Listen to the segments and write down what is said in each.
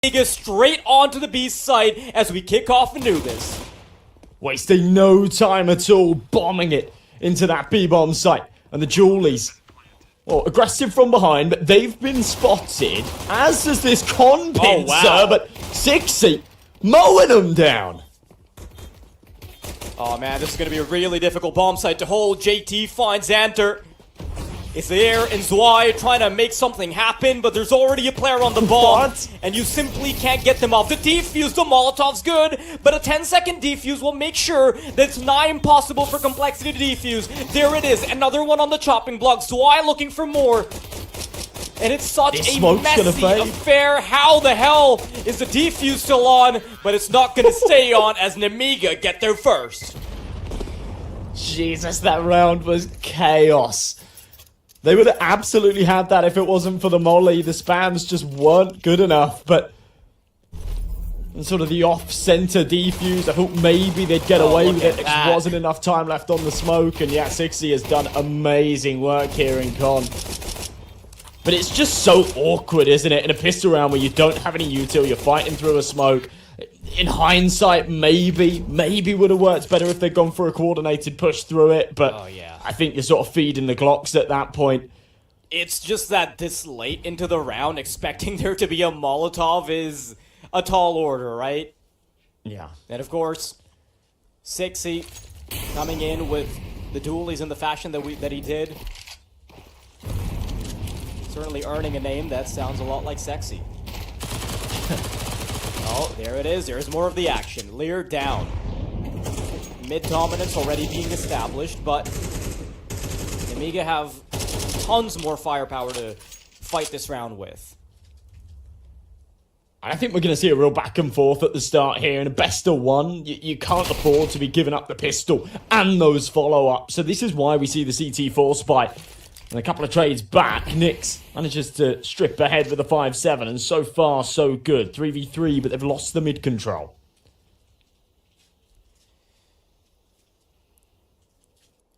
Nemiga straight onto the B site as we kick off Anubis. Wasting no time at all, bombing it into that B-bomb site. And the Julies, well, aggressive from behind, but they've been spotted, as does this con pincer, but Sixy mowing them down. Oh man, this is going to be a really difficult bomb site to hold. JT finds Xanter. It's there, and Zwei trying to make something happen, but there's already a player on the bomb, and you simply can't get them off. The defuse, the Molotov's good, but a 10-second defuse will make sure that it's nigh impossible for Complexity to defuse. There it is, another one on the chopping block. Zwei looking for more, and it's such a messy affair. How the hell is the defuse still on? But it's not going to stay on as Nemiga get there first. Jesus, that round was chaos. They would have absolutely had that if it wasn't for the molly. The spams just weren't good enough, but sort of the off-center defuse, I thought maybe they'd get away with it. There wasn't enough time left on the smoke, and yeah, Sixy has done amazing work here in Con. But it's just so awkward, isn't it? In a pistol round where you don't have any util, you're fighting through a smoke. In hindsight, maybe would have worked better if they'd gone for a coordinated push through it, but I think you're sort of feeding the Glocks at that point. It's just that this late into the round, expecting there to be a Molotov is a tall order, right? Yeah. And of course, Sixy coming in with the dualies in the fashion that he did. Certainly earning a name that sounds a lot like sexy. Oh, there it is. There's more of the action. Lear down. Mid dominance already being established, but Nemiga have tons more firepower to fight this round with. I think we're going to see a real back and forth at the start here. In a best of one, you can't afford to be giving up the pistol and those follow-ups. So this is why we see the CT4 spike. And a couple of trades back, Nyx manages to strip ahead with a 5-7, and so far, so good. 3v3, but they've lost the mid control.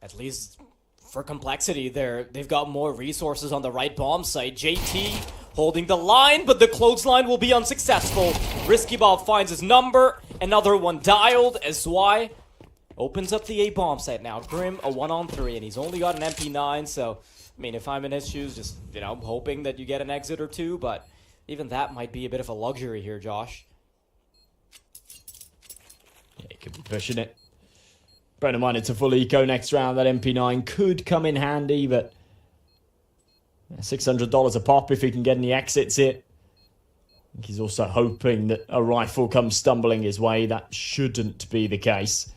At least for Complexity, they've got more resources on the right bomb site. JT holding the line, but the clothesline will be unsuccessful. Risky Bob finds his number. Another one dialed as Zwei opens up the A bomb site now. Grim, a 1-on-3, and he's only got an MP9, so I mean, if I'm in his shoes, just, you know, hoping that you get an exit or two, but even that might be a bit of a luxury here, Josh. Yeah, he could be pushing it. Bear in mind, it's a full eco next round. That MP9 could come in handy, but $600 a pop if he can get any exits it. I think he's also hoping that a rifle comes stumbling his way. That shouldn't be the case.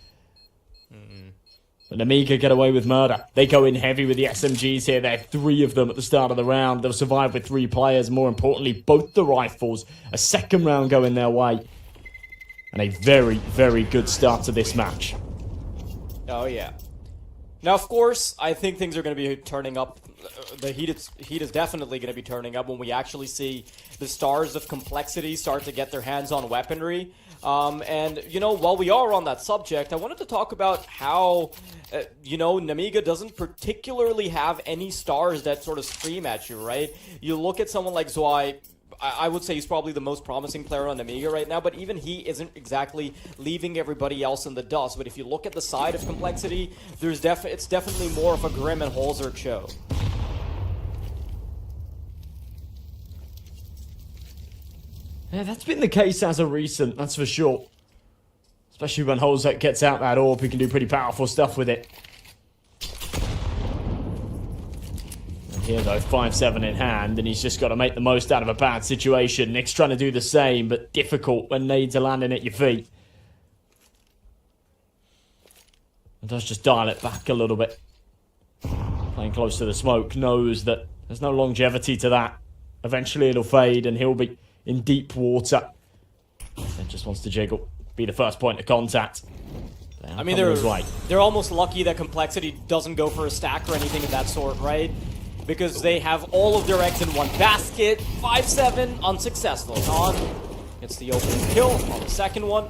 But Nemiga get away with murder. They go in heavy with the SMGs here. There are 3 of them at the start of the round. They'll survive with 3 players. More importantly, both the rifles. A second round going their way. And a very, very good start to this match. Oh, yeah. Now, of course, I think things are going to be turning up. The heat is definitely going to be turning up when we actually see the stars of Complexity start to get their hands on weaponry. And, you know, while we are on that subject, I wanted to talk about how, you know, Nemiga doesn't particularly have any stars that sort of scream at you, right? You look at someone like Zwei, I would say he's probably the most promising player on Nemiga right now, but even he isn't exactly leaving everybody else in the dust. But if you look at the side of Complexity, it's definitely more of a Grim and Holzer show. Yeah, that's been the case as of recent, that's for sure. Especially when Holzek gets out that orb, he can do pretty powerful stuff with it. And here though, 5-7 in hand, and he's just got to make the most out of a bad situation. Nick's trying to do the same, but difficult when nades are landing at your feet. And does just dial it back a little bit. Playing close to the smoke, knows that there's no longevity to that. Eventually it'll fade and he'll be in deep water. Then just wants to jiggle. Be the first point of contact. I mean, they're almost lucky that Complexity doesn't go for a stack or anything of that sort, right? Because they have all of their eggs in one basket. 5-7, unsuccessful. Con gets the opening kill on the second one.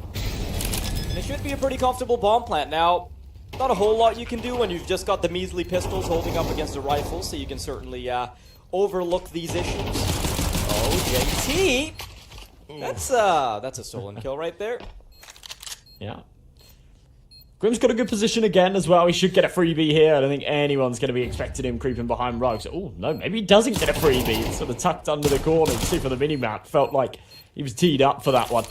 And it should be a pretty comfortable bomb plant. Now, not a whole lot you can do when you've just got the measly pistols holding up against the rifles, so you can certainly overlook these issues. Oh, JT That's a stolen kill right there. Yeah. Grim's got a good position again as well. He should get a freebie here. I don't think anyone's going to be expecting him creeping behind rugs. Oh, no, maybe he doesn't get a freebie. It's sort of tucked under the corner. You see for the minimap, felt like he was teed up for that one.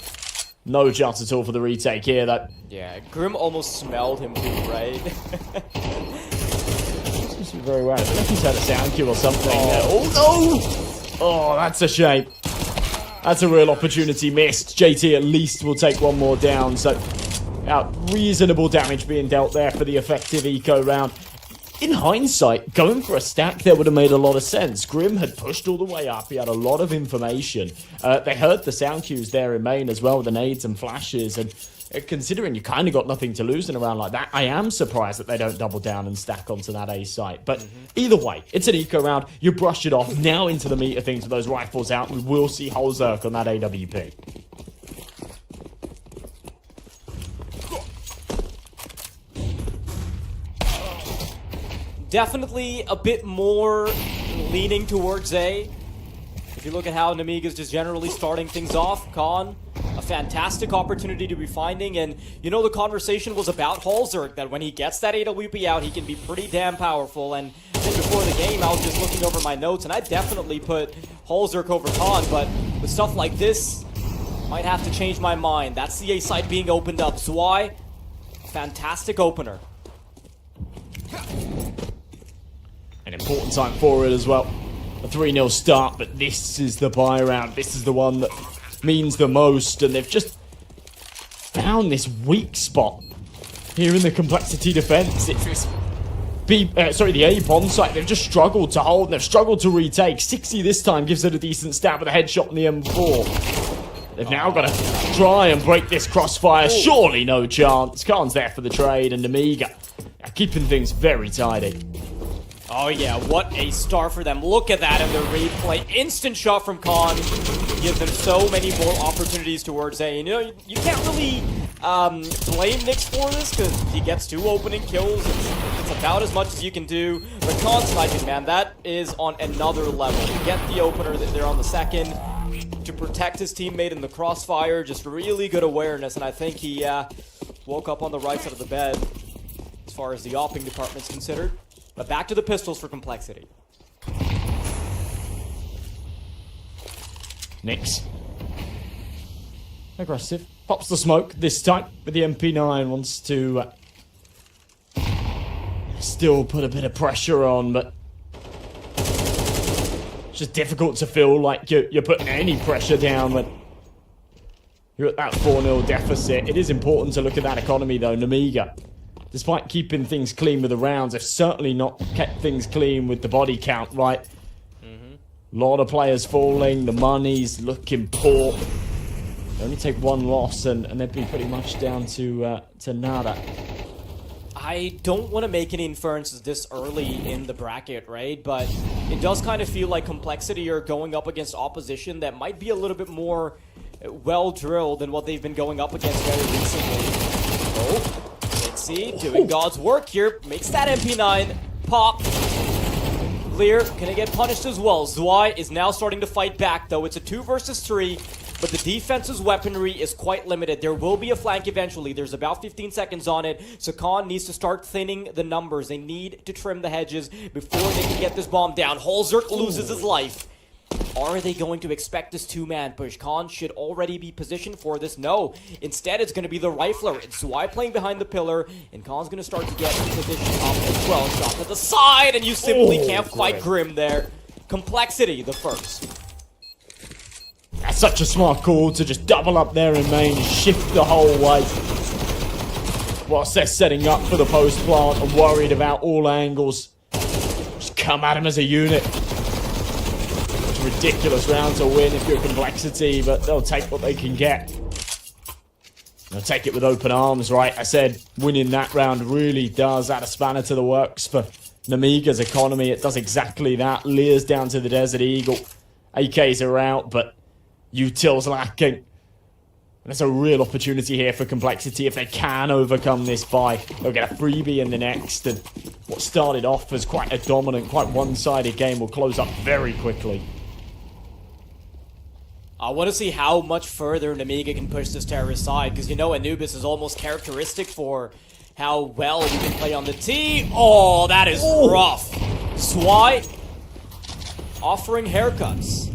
No chance at all for the retake here, though. Yeah, Grim almost smelled him too, right? Seems to be very well. I don't know if he's had a sound cue or something. Oh, no! Oh, that's a shame. That's a real opportunity missed. JT at least will take one more down, so reasonable damage being dealt there for the effective eco round. In hindsight, going for a stack there would have made a lot of sense. Grim had pushed all the way up. He had a lot of information. They heard the sound cues there in main as well, the nades and flashes. And considering you kind of got nothing to lose in a round like that, I am surprised that they don't double down and stack onto that A site. But either way, it's an eco round. You brush it off. Now into the meat of things with those rifles out. We will see YaLLa on that AWP. Definitely a bit more leaning towards A. If you look at how Nemiga's just generally starting things off, Khan, a fantastic opportunity to be finding, and you know the conversation was about YaLLa, that when he gets that AWP out, he can be pretty damn powerful, and I think before the game, I was just looking over my notes, and I definitely put YaLLa over Khan, but with stuff like this, might have to change my mind. That's the A side being opened up. Zwei, fantastic opener. An important time for it as well. A 3-0 start, but this is the buy round. This is the one that means the most, and they've just found this weak spot here in the complexity defense. It's this the A pond site. They've just struggled to hold, and they've struggled to retake. 60 this time gives it a decent stab with a headshot on the M4. They've now got to try and break this crossfire. Surely no chance. Khan's there for the trade, and Nemiga keeping things very tidy. Oh yeah, what a start for them. Look at that in the replay. Instant shot from Khan. Gives them so many more opportunities towards A. And you know, you can't really blame Nyx for this, because he gets 2 opening kills. It's about as much as you can do. But Khan sniping, man, that is on another level. You get the opener there on the second to protect his teammate in the crossfire. Just really good awareness, and I think he woke up on the right side of the bed as far as the opping department's considered. But back to the pistols for complexity. Nyx. Aggressive. Pops the smoke this time with the MP9. Wants to still put a bit of pressure on, but it's just difficult to feel like you're putting any pressure down when you're at that 4-0 deficit. It is important to look at that economy though. Nemiga, despite keeping things clean with the rounds, they've certainly not kept things clean with the body count, right? A lot of players falling, the money's looking poor. They only take 1 loss and they'd be pretty much down to nada. I don't want to make any inferences this early in the bracket, right? But it does kind of feel like Complexity are going up against opposition that might be a little bit more well-drilled than what they've been going up against very recently. Oh. Doing God's work here, makes that MP9 pop. Lear gonna get punished as well. Zwei is now starting to fight back though. It's a 2 versus 3, but the defense's weaponry is quite limited. There will be a flank eventually. There's about 15 seconds on it, so Khan needs to start thinning the numbers. They need to trim the hedges before they can get this bomb down. YaLLa loses his life. Are they going to expect this 2-man push? Khan should already be positioned for this. No. Instead, it's going to be the rifler. It's Zwei playing behind the pillar, and Khan's going to start to get in position up as well. Shot to the side, and you simply can't fight Grim there. Complexity, the first. That's such a smart call to just double up there in main, shift the whole way. Whilst they're setting up for the post plant and worried about all angles. Just come at him as a unit. Ridiculous round to win if you're Complexity, but they'll take what they can get. They'll take it with open arms, right? I said winning that round really does add a spanner to the works for Nemiga's economy. It does exactly that. Lear's down to the Desert Eagle. AKs are out, but util's lacking. And there's a real opportunity here for Complexity if they can overcome this buy. They'll get a freebie in the next, and what started off as quite a dominant, quite one-sided game will close up very quickly. I want to see how much further Nemiga can push this terrorist side, because you know Anubis is almost characteristic for how well you can play on the T. Oh, that is rough. Swy offering haircuts.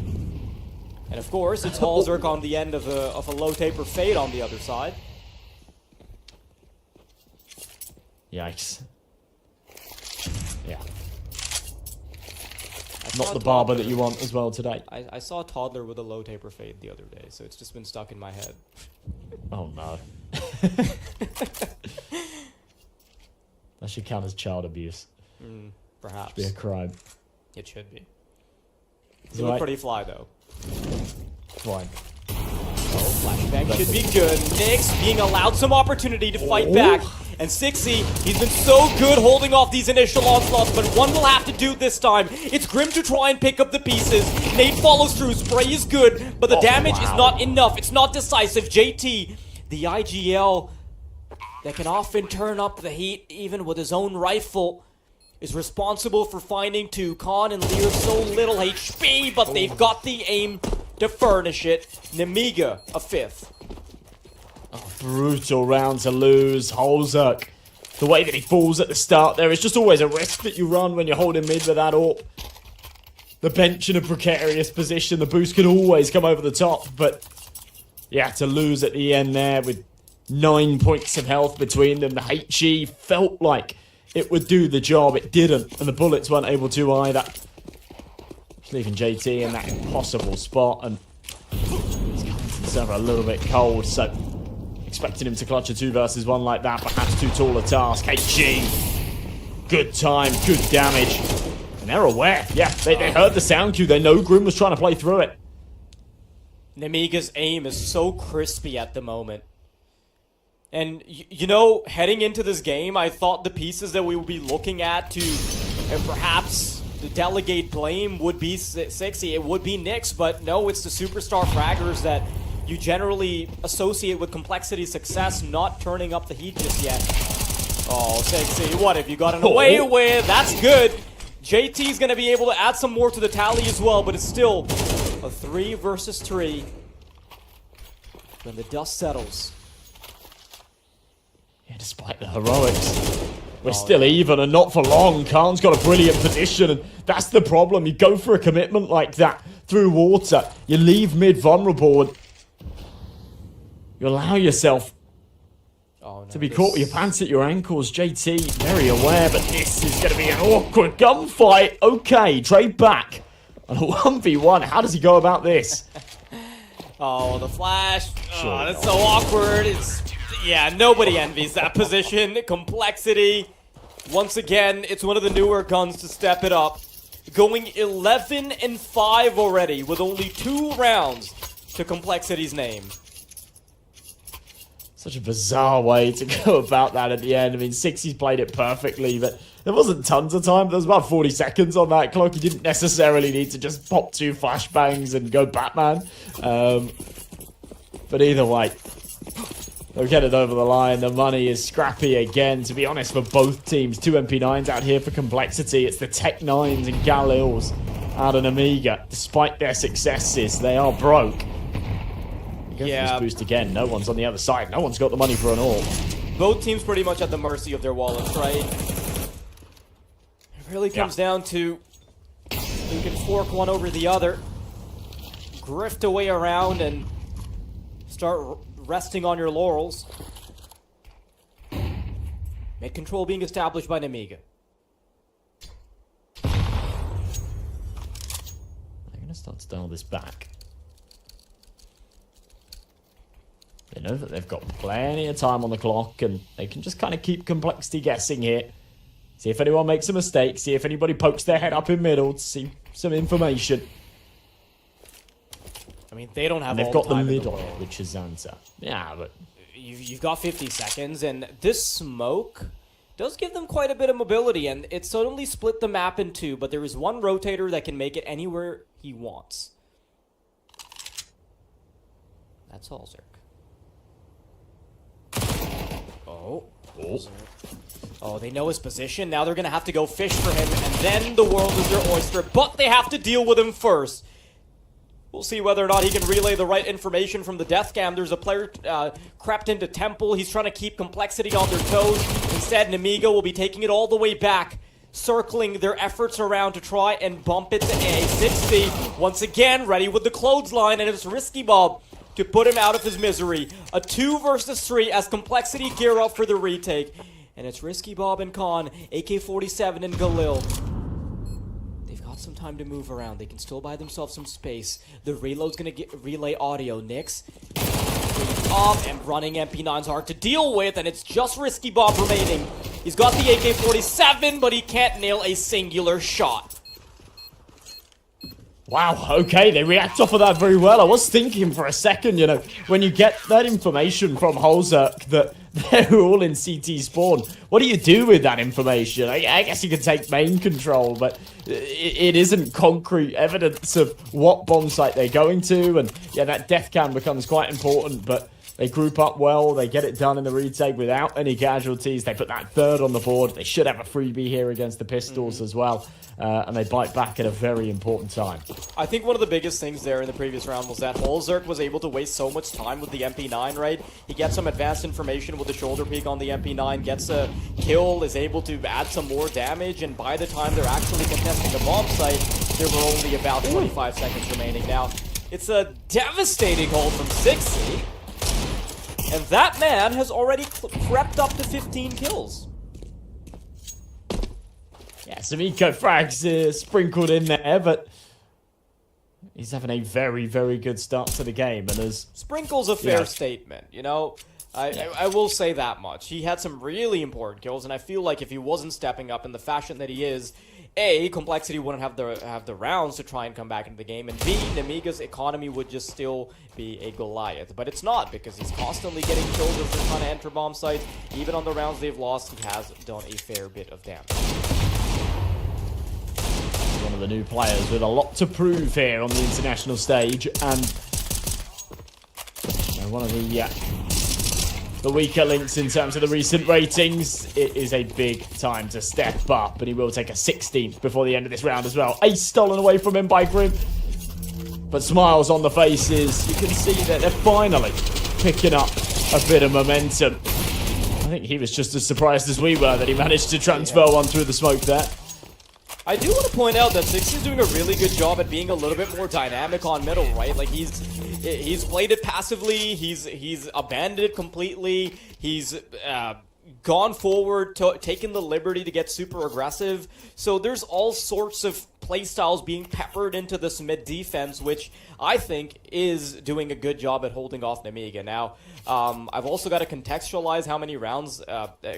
And of course, it's Hallzerk on the end of a low taper fade on the other side. Yikes. Yeah. Not the barber that you want as well today. I saw a toddler with a low taper fade the other day, so it's just been stuck in my head. Oh no. That should count as child abuse. Perhaps. Be a crime. It should be. Is You it look right? pretty fly, though. Fine. Oh, flashbang should be good. Nyx being allowed some opportunity to fight back. And Sixy, he's been so good holding off these initial onslaughts, but one will have to do this time. It's Grim to try and pick up the pieces. Nate follows through. Spray is good, but the damage is not enough. It's not decisive. JT, the IGL that can often turn up the heat even with his own rifle, is responsible for finding two. Khan and Lear so little HP, but they've got the aim to furnish it. Nemiga, a fifth. Brutal round to lose. Hallzerk, the way that he falls at the start there is just always a risk that you run when you're holding mid with that AWP. The bench in a precarious position. The boost can always come over the top, but yeah, to lose at the end there with 9 points of health between them. The HE felt like it would do the job. It didn't, and the bullets weren't able to either. Leaving JT in that impossible spot, and he's coming to the server a little bit cold, so expecting him to clutch a 2 versus 1 like that, perhaps too tall a task. HG, good time, good damage. And they're aware. Yeah, they heard the sound cue. They know Grim was trying to play through it. Nemiga's aim is so crispy at the moment. And, you know, heading into this game, I thought the pieces that we would be looking at to perhaps delegate blame would be Sixy. It would be Nyx, but no, it's the superstar fraggers that you generally associate with Complexity success, not turning up the heat just yet. Oh, Sixy, what have you gotten away with? That's good. JT's going to be able to add some more to the tally as well, but it's still a 3 versus 3 when the dust settles. Yeah, despite the heroics, we're still even, and not for long. Khan's got a brilliant position, and that's the problem. You go for a commitment like that through water, you leave mid vulnerable, and you allow yourself to be caught with your pants at your ankles. JT, very aware, but this is going to be an awkward gunfight. Okay, trade back on a 1v1. How does he go about this? Oh, the flash. Sure, Oh, that's so awkward. Yeah, nobody envies that position. Complexity. Once again, it's one of the newer guns to step it up. Going 11-5 already with only 2 rounds to Complexity's name. Such a bizarre way to go about that at the end. I mean, Sixy's played it perfectly, but there wasn't tons of time. There was about 40 seconds on that clock. You didn't necessarily need to just pop 2 flashbangs and go Batman. But either way, they'll get it over the line. The money is scrappy again, to be honest, for both teams. 2 MP9s out here for Complexity. It's the Tech 9s and YaLLas out of Nemiga. Despite their successes, they are broke. Yeah. This boost again. No one's on the other side. No one's got the money for an AWP. Both teams pretty much at the mercy of their wallets, right? It really comes down to who can fork one over the other, grift away around, and start resting on your laurels. Mid control being established by Nemiga. They're going to start to dial this back. They know that they've got plenty of time on the clock, and they can just kind of keep Complexity guessing here. See if anyone makes a mistake, see if anybody pokes their head up in middle to see some information. I mean, they don't have and all they've got the time the in the middle, world. which is Xanta. Yeah, but You've got 50 seconds, and this smoke does give them quite a bit of mobility, and it suddenly split the map in 2, but there is one rotator that can make it anywhere he wants. That's Hallzerk. Oh, they know his position. Now they're going to have to go fish for him, and then the world is their oyster. But they have to deal with him first. We'll see whether or not he can relay the right information from the death cam. There's a player crept into Temple. He's trying to keep Complexity on their toes. Instead, Nemiga will be taking it all the way back, circling their efforts around to try and bump it to A. 60, once again, ready with the clothesline, and it's Risky Bob to put him out of his misery. A 2 versus 3 as Complexity gear up for the retake. And it's Risky Bob and Khan, AK-47 and Galil. Some time to move around. They can still buy themselves some space. The reload's gonna get relay audio. Nix up and running. MP9's hard to deal with, and it's just Risky Bob remaining. He's got the AK-47, but he can't nail a singular shot. Wow, okay, they react off of that very well. I was thinking for a second, you know, when you get that information from Holzerk that they're all in CT spawn, what do you do with that information? I guess you can take main control, but it isn't concrete evidence of what bomb site they're going to, and yeah, that death cam becomes quite important, but they group up well, they get it done in the retake without any casualties, they put that third on the board, they should have a freebie here against the Pistols as well. And they bite back at a very important time. I think one of the biggest things there in the previous round was that Holzerk was able to waste so much time with the MP9, right? He gets some advanced information with the shoulder peek on the MP9, gets a kill, is able to add some more damage, and by the time they're actually contesting the bomb site, there were only about 25 seconds remaining. Now, it's a devastating hold from 60, and that man has already crept up to 15 kills. Yeah, some eco frags sprinkled in there, but he's having a very, very good start to the game. And as Sprinkle's a fair statement, you know. I will say that much. He had some really important kills, and I feel like if he wasn't stepping up in the fashion that he is, A, Complexity wouldn't have the rounds to try and come back into the game, and B, Nemiga's economy would just still be a Goliath. But it's not, because he's constantly getting killed as they're trying to enter bomb sites. Even on the rounds they've lost, he has done a fair bit of damage. One of the new players with a lot to prove here on the international stage, and one of the weaker links in terms of the recent ratings. It is a big time to step up, and he will take a 16th before the end of this round as well. Ace stolen away from him by Grim, but smiles on the faces. You can see that they're finally picking up a bit of momentum. I think he was just as surprised as we were that he managed to transfer one through the smoke there. I do want to point out that 60 is doing a really good job at being a little bit more dynamic on middle, right? Like he's played it passively, he's abandoned it completely, he's gone forward, taken the liberty to get super aggressive. So there's all sorts of playstyles being peppered into this mid defense, which I think is doing a good job at holding off Nemiga. Now, I've also got to contextualize how many rounds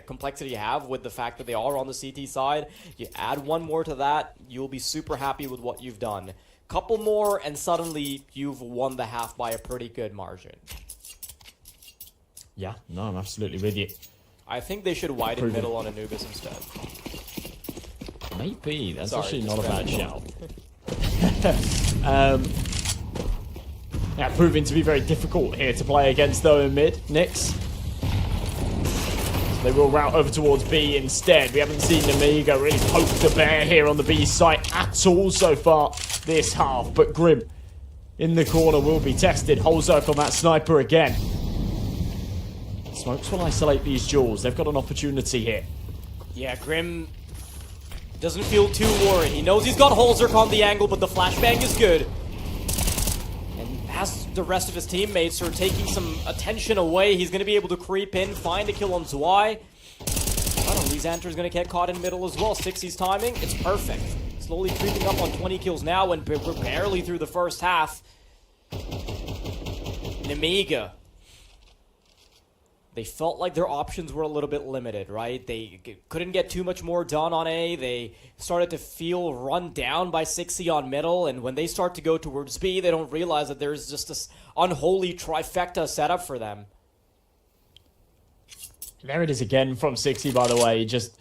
Complexity have with the fact that they are on the CT side. You add one more to that, you'll be super happy with what you've done. Couple more, and suddenly you've won the half by a pretty good margin. Yeah, no, I'm absolutely with you. I think they should widen middle on Anubis instead. Maybe. That's actually not a bad shout. Yeah, proving to be very difficult here to play against, though, in mid. Nix. So they will route over towards B instead. We haven't seen Nemiga really poke the bear here on the B site at all so far this half. But Grim in the corner will be tested. Holzerk on that sniper again. Smokes will isolate these duels. They've got an opportunity here. Yeah, Grim doesn't feel too worried. He knows he's got Holzerk on the angle, but the flashbang is good. And as the rest of his teammates are taking some attention away, he's going to be able to creep in, find a kill on Zwei. I don't know, Xanter's going to get caught in middle as well. 60's timing, it's perfect. Slowly creeping up on 20 kills now, and we're barely through the first half. Nemiga. They felt like their options were a little bit limited, right? They couldn't get too much more done on A. They started to feel run down by 60 on middle, and when they start to go towards B, they don't realize that there's just this unholy trifecta set up for them. There it is again from 60, by the way. Just,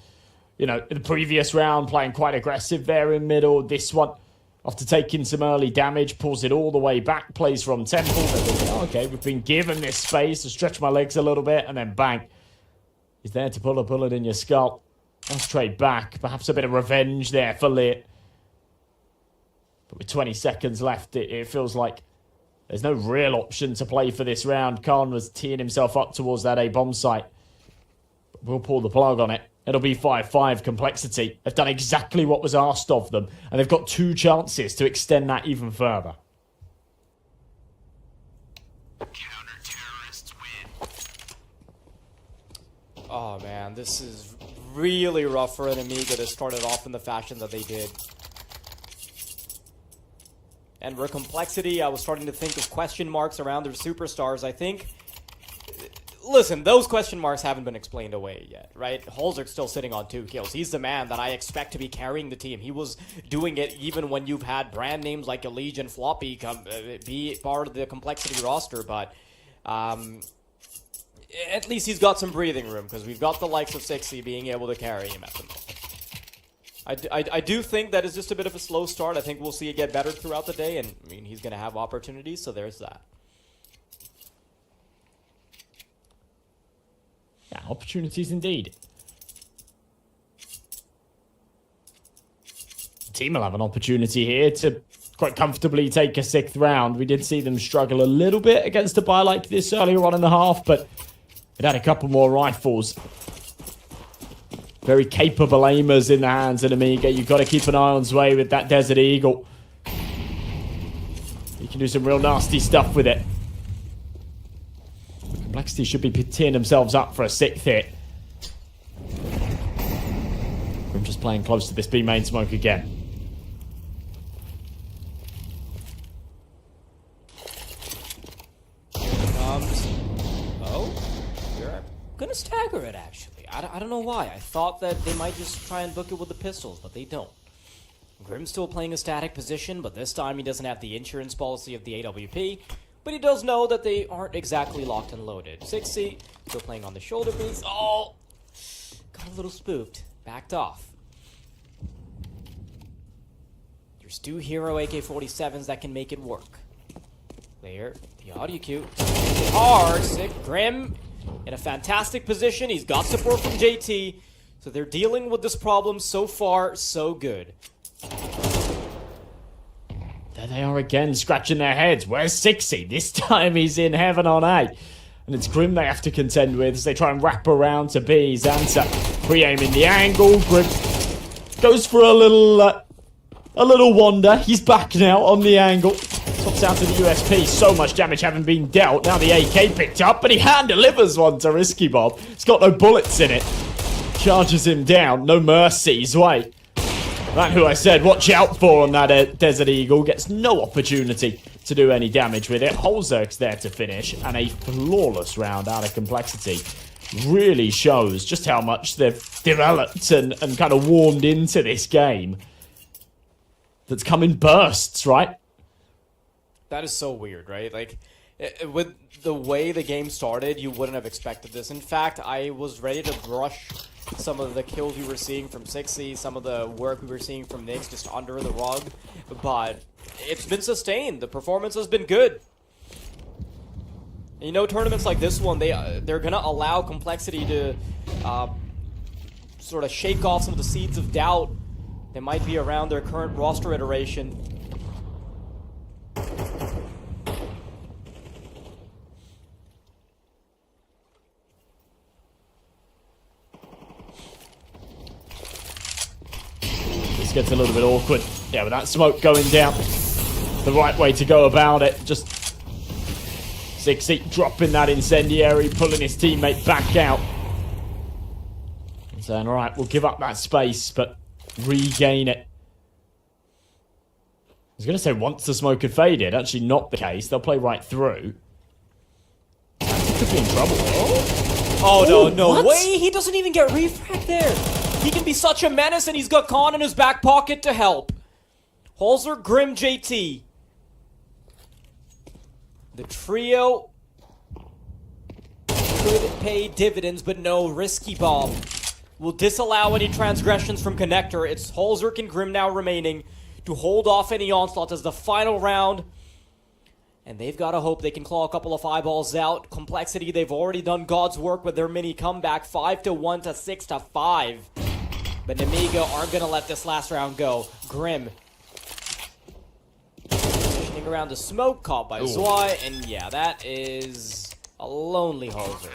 you know, the previous round playing quite aggressive there in middle. This one, after taking some early damage, pulls it all the way back, plays from Temple. Oh, okay, we've been given this space to stretch my legs a little bit, and then bang. He's there to pull a bullet in your skull. Let's trade back. Perhaps a bit of revenge there for Lit. But with 20 seconds left, it feels like there's no real option to play for this round. Khan was teeing himself up towards that A-bomb site. But we'll pull the plug on it. It'll be 5-5 complexity. They've done exactly what was asked of them, and they've got 2 chances to extend that even further. Counter-terrorists win. Oh man, this is really rough for Nemiga to start it off in the fashion that they did. And for complexity, I was starting to think of question marks around their superstars. I think, listen, those question marks haven't been explained away yet, right? Holzer's still sitting on 2 kills. He's the man that I expect to be carrying the team. He was doing it even when you've had brand names like Elege and Floppy be part of the complexity roster, but at least he's got some breathing room, because we've got the likes of 60 being able to carry him at the moment. I do think that is just a bit of a slow start. I think we'll see it get better throughout the day, and I mean, he's going to have opportunities, so there's that. Yeah, opportunities indeed. The team will have an opportunity here to quite comfortably take a 6th round. We did see them struggle a little bit against a buy like this earlier on in the half, but it had a couple more rifles. Very capable aimers in the hands of Nemiga. You've got to keep an eye on Zwei with that Desert Eagle. He can do some real nasty stuff with it. Complexity should be teeing themselves up for a 6th hit. I'm just playing close to this B main smoke again. Oh, you're gonna stagger it actually. I don't know why. I thought that they might just try and book it with the pistols, but they don't. Grim's still playing a static position, but this time he doesn't have the insurance policy of the AWP. But he does know that they aren't exactly locked and loaded. 60, still playing on the shoulder piece. Oh! Got a little spooked. Backed off. There's 2 hero AK-47s that can make it work. There, the audio cue. Hard, sick, Grim. In a fantastic position. He's got support from JT. So they're dealing with this problem so far, so good. There they are again, scratching their heads. Where's 60? This time he's in heaven on A. And it's Grim they have to contend with as they try and wrap around to B. Zanza pre-aiming the angle. Grim goes for a little wander. He's back now on the angle. Tops out to the USP. So much damage having been dealt. Now the AK picked up, but he hand delivers one to Risky Bob. It's got no bullets in it. Charges him down. No mercy. Zwei, that who I said watch out for on that Desert Eagle, gets no opportunity to do any damage with it. Holzer's there to finish, and a flawless round out of complexity. Really shows just how much they've developed and kind of warmed into this game. That's come in bursts, right? That is so weird, right? Like, with the way the game started, you wouldn't have expected this. In fact, I was ready to brush some of the kills we were seeing from 60, some of the work we were seeing from Nyx just under the rug, but it's been sustained. The performance has been good. And you know, tournaments like this one, they're gonna allow complexity to sort of shake off some of the seeds of doubt that might be around their current roster iteration. This gets a little bit awkward. Yeah, with that smoke going down, the right way to go about it. Just 60 dropping that incendiary, pulling his teammate back out. And saying, alright, we'll give up that space, but regain it. I was going to say once the smoke had faded. Actually not the case. They'll play right through. Could be in trouble. Oh, no what? way! He doesn't even get refract there! He can be such a menace, and he's got Khan in his back pocket to help. Holzer, Grim, JT. The trio could pay dividends, but no, Risky Bob will disallow any transgressions from Connector. It's Holzer and Grim now remaining to hold off any onslaught as the final round. And they've got to hope they can claw a couple of eyeballs out. Complexity, they've already done God's work with their mini comeback. 5-1 to 6-5. But Nemiga aren't going to let this last round go. Grim Turning around the smoke, caught by Zwei, and yeah, that is a lonely Halzer.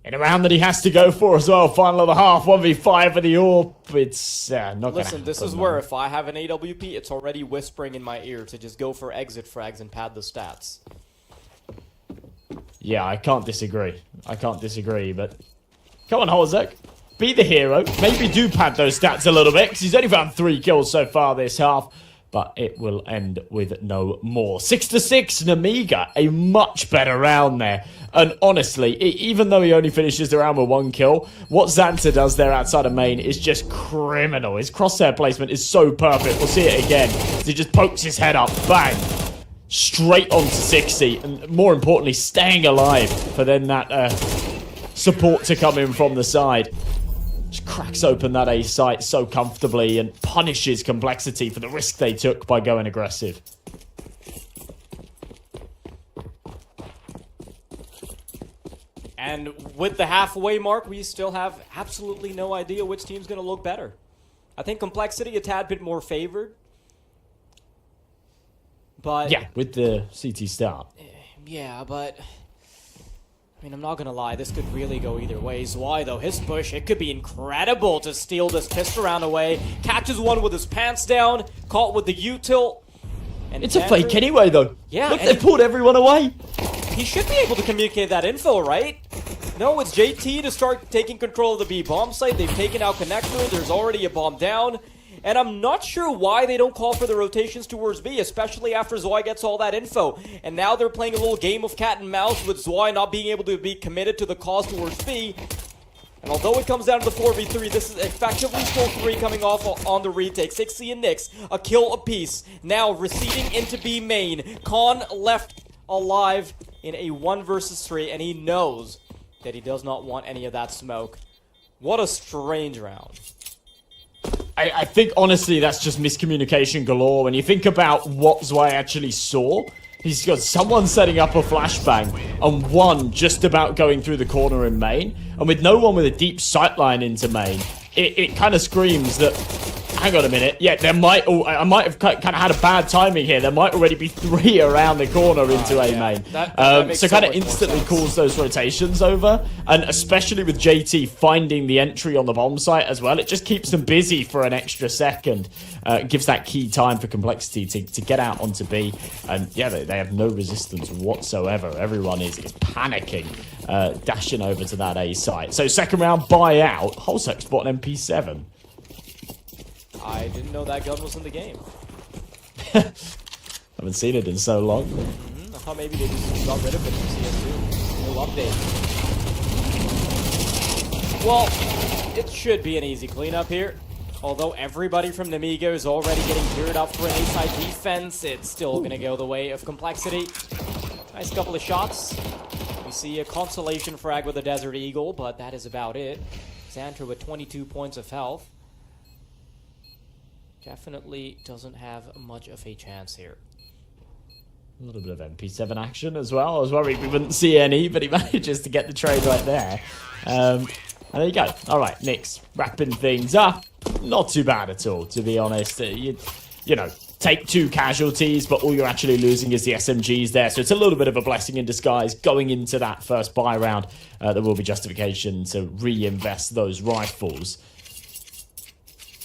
In a round that he has to go for as well, final of the half, 1v5 for the AWP. It's not gonna Listen, this is happen, where man. if I have an AWP, it's already whispering in my ear to just go for exit frags and pad the stats. Yeah, I can't disagree. But come on, Holzek. Be the hero. Maybe do pad those stats a little bit, because he's only found 3 kills so far this half. But it will end with no more. 6-6, Nemiga. A much better round there. And honestly, even though he only finishes the round with 1 kill, what Xanta does there outside of main is just criminal. His crosshair placement is so perfect. We'll see it again. He just pokes his head up. Bang. Straight onto 60. And more importantly, staying alive for then that support to come in from the side. Just cracks open that A site so comfortably and punishes Complexity for the risk they took by going aggressive. And with the halfway mark, we still have absolutely no idea which team's going to look better. I think Complexity a tad bit more favored. But Yeah, with the CT start. yeah, but I mean, I'm not gonna lie, this could really go either way. Zwei, though, his push, it could be incredible to steal this pistol round away. Catches one with his pants down, caught with the U-tilt. And It's a fake anyway, though. Yeah, look, and they pulled everyone away. he should be able to communicate that info, right? No, it's JT to start taking control of the B bomb site. They've taken out Connector. There's already a bomb down. And I'm not sure why they don't call for the rotations towards B, especially after Zwei gets all that info. And now they're playing a little game of cat and mouse with Zwei not being able to be committed to the cause towards B. And although it comes down to the 4v3, this is effectively still 3 coming off on the retake. 60 and Nyx, a kill apiece. Now receding into B main. Khan left alive in a 1 versus 3, and he knows that he does not want any of that smoke. What a strange round. I think, honestly, that's just miscommunication galore. When you think about what Zwei actually saw, he's got someone setting up a flashbang and one just about going through the corner in main. And with no one with a deep sightline into main, it kind of screams that, hang on a minute, yeah, there might, I might have kind of had a bad timing here. There might already be 3 around the corner into A main. That makes so kind of much more instantly sense. calls those rotations over. And especially with JT finding the entry on the bomb site as well, it just keeps them busy for an extra second. Gives that key time for Complexity to get out onto B. And yeah, they have no resistance whatsoever. Everyone is panicking, dashing over to that A site. So second round buyout, Holzek spot an MP7. I didn't know that gun was in the game. Haven't seen it in so long. I thought maybe they just got rid of it from CS2. New update. Well, it should be an easy cleanup here. Although everybody from Nemiga is already getting geared up for an A-side defense, it's still going to go the way of Complexity. Nice couple of shots. We see a consolation frag with a Desert Eagle, but that is about it. Xanta with 22 points of health. Definitely doesn't have much of a chance here. A little bit of MP7 action as well. I was worried we wouldn't see any, but he manages to get the trade right there. And there you go. All right, Nyx, wrapping things up. Not too bad at all, to be honest. You know, take 2 casualties, but all you're actually losing is the SMGs there. So it's a little bit of a blessing in disguise going into that first buy round. There will be justification to reinvest those rifles.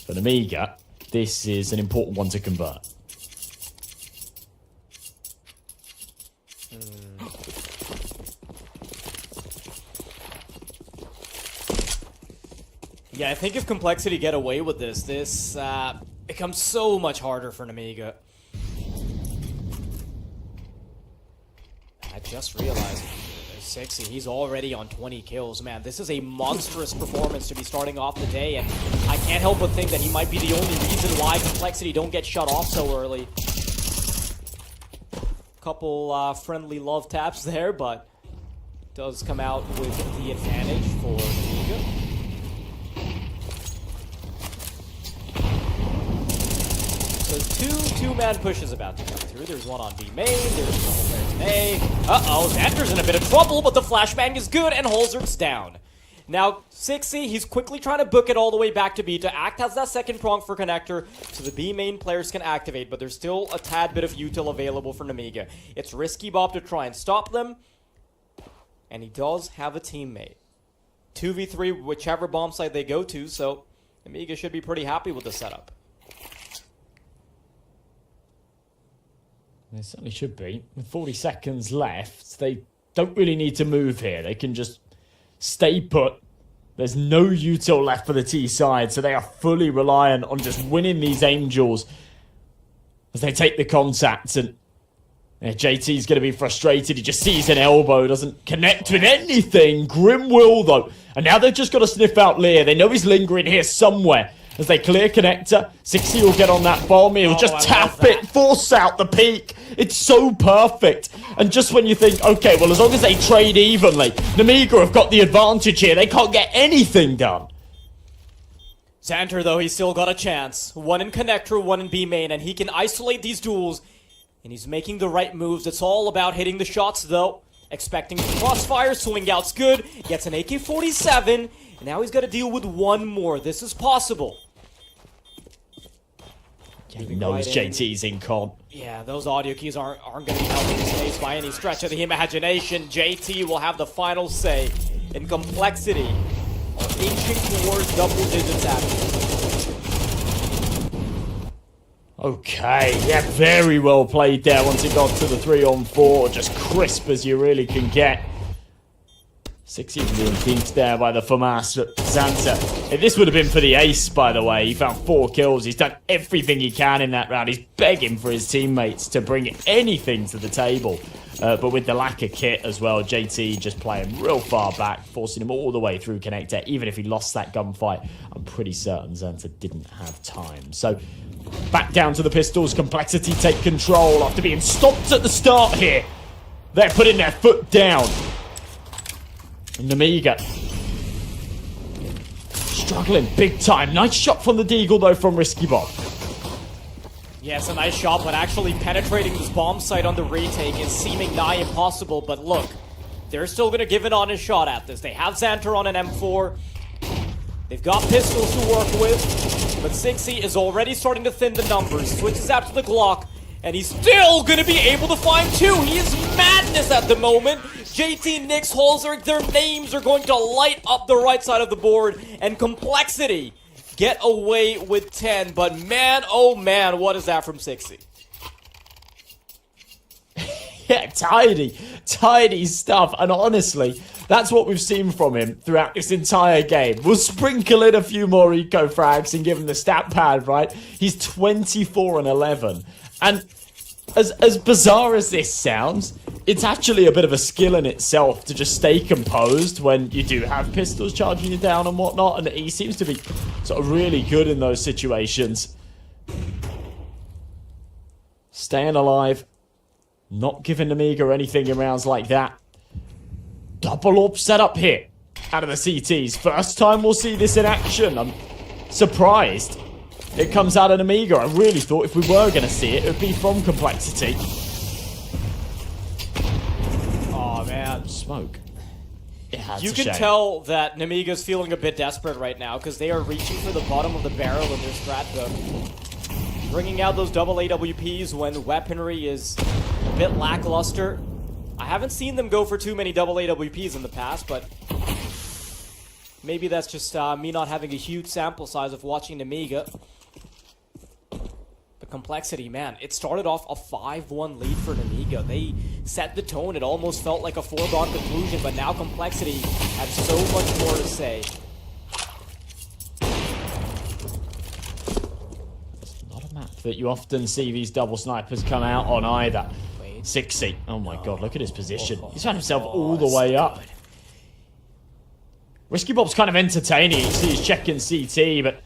For Nemiga, this is an important one to convert. Yeah, I think if Complexity get away with this becomes so much harder for Nemiga. I just realized, 60, he's already on 20 kills, man. This is a monstrous performance to be starting off the day, and I can't help but think that he might be the only reason why Complexity don't get shut off so early. Couple friendly love taps there, but does come out with the advantage for Nemiga. So two-man pushes about to come through. There's one on B main, there's a couple players in A. Uh-oh, Xander's in a bit of trouble, but the flashbang is good, and Holzer's down. Now, 6C, he's quickly trying to book it all the way back to B to act as that second prong for connector so the B main players can activate, but there's still a tad bit of util available for Nemiga. It's risky Bob to try and stop them, and he does have a teammate. 2v3 whichever bomb site they go to, so Nemiga should be pretty happy with the setup. They certainly should be. With 40 seconds left, they don't really need to move here. They can just stay put. There's no util left for the T side, so they are fully reliant on just winning these Angels as they take the contact. And JT's going to be frustrated. He just sees an elbow, doesn't connect with anything. Grim will, though. And now they've just got to sniff out Lear. They know he's lingering here somewhere. As they clear connector, 6C will get on that bomb. He'll just tap it, force out the peak. It's so perfect. And just when you think, okay, well, as long as they trade evenly, Nemiga have got the advantage here. They can't get anything done. Xanter, though, he's still got a chance. One in connector, one in B main, and he can isolate these duels. And he's making the right moves. It's all about hitting the shots, though. Expecting crossfire, swing out's good. Gets an AK-47. And now he's got to deal with one more. This is possible. He knows JT's in con. Yeah, those audio keys aren't going to be helping Space by any stretch of the imagination. JT will have the final say in complexity or inching towards double digits action. Okay, yeah, very well played there once it got to the 3-on-4. Just crisp as you really can get. 6 even being kinked there by the FAMAS Xanter. If this would have been for the ace, by the way, he found 4 kills. He's done everything he can in that round. He's begging for his teammates to bring anything to the table. But with the lack of kit as well, JT just playing real far back, forcing him all the way through connector. Even if he lost that gunfight, I'm pretty certain Xanter didn't have time. So back down to the pistols. Complexity take control after being stopped at the start here. They're putting their foot down. Nemiga struggling big time. Nice shot from the Deagle, though, from Risky Bob. Yes, a nice shot, but actually penetrating this bomb site on the retake is seeming nigh impossible. But look, they're still going to give an honest shot at this. They have Xanter on an M4. They've got pistols to work with. But 6C is already starting to thin the numbers. Switches out to the Glock. And he's still going to be able to find 2. He is madness at the moment. JT, Nix, Holzer, their names are going to light up the right side of the board. And Complexity get away with 10. But man, oh man, what is that from 6C? Yeah, tidy stuff. And honestly, that's what we've seen from him throughout this entire game. We'll sprinkle in a few more eco frags and give him the stat pad, right? He's 24 and 11. And as bizarre as this sounds, it's actually a bit of a skill in itself to just stay composed when you do have pistols charging you down and whatnot. And he seems to be sort of really good in those situations. Staying alive. Not giving Nemiga anything in rounds like that. Double AWP setup here out of the CTs. First time we'll see this in action. I'm surprised it comes out of Nemiga. I really thought if we were going to see it, it would be from Complexity. Oh, man. Smoke. Yeah, you can tell that Nemiga's feeling a bit desperate right now because they are reaching for the bottom of the barrel in their strat book. Bringing out those double AWPs when weaponry is a bit lackluster. I haven't seen them go for too many double AWPs in the past, but maybe that's just me not having a huge sample size of watching Nemiga. But Complexity, man, it started off a 5-1 lead for Nemiga. They set the tone. It almost felt like a foregone conclusion, but now Complexity has so much more to say. It's not a map that you often see these double snipers come out on either. 6C. Oh my god, look at his position. He's found himself all the way up. Risky Bob's kind of entertaining. You see he's checking CT, but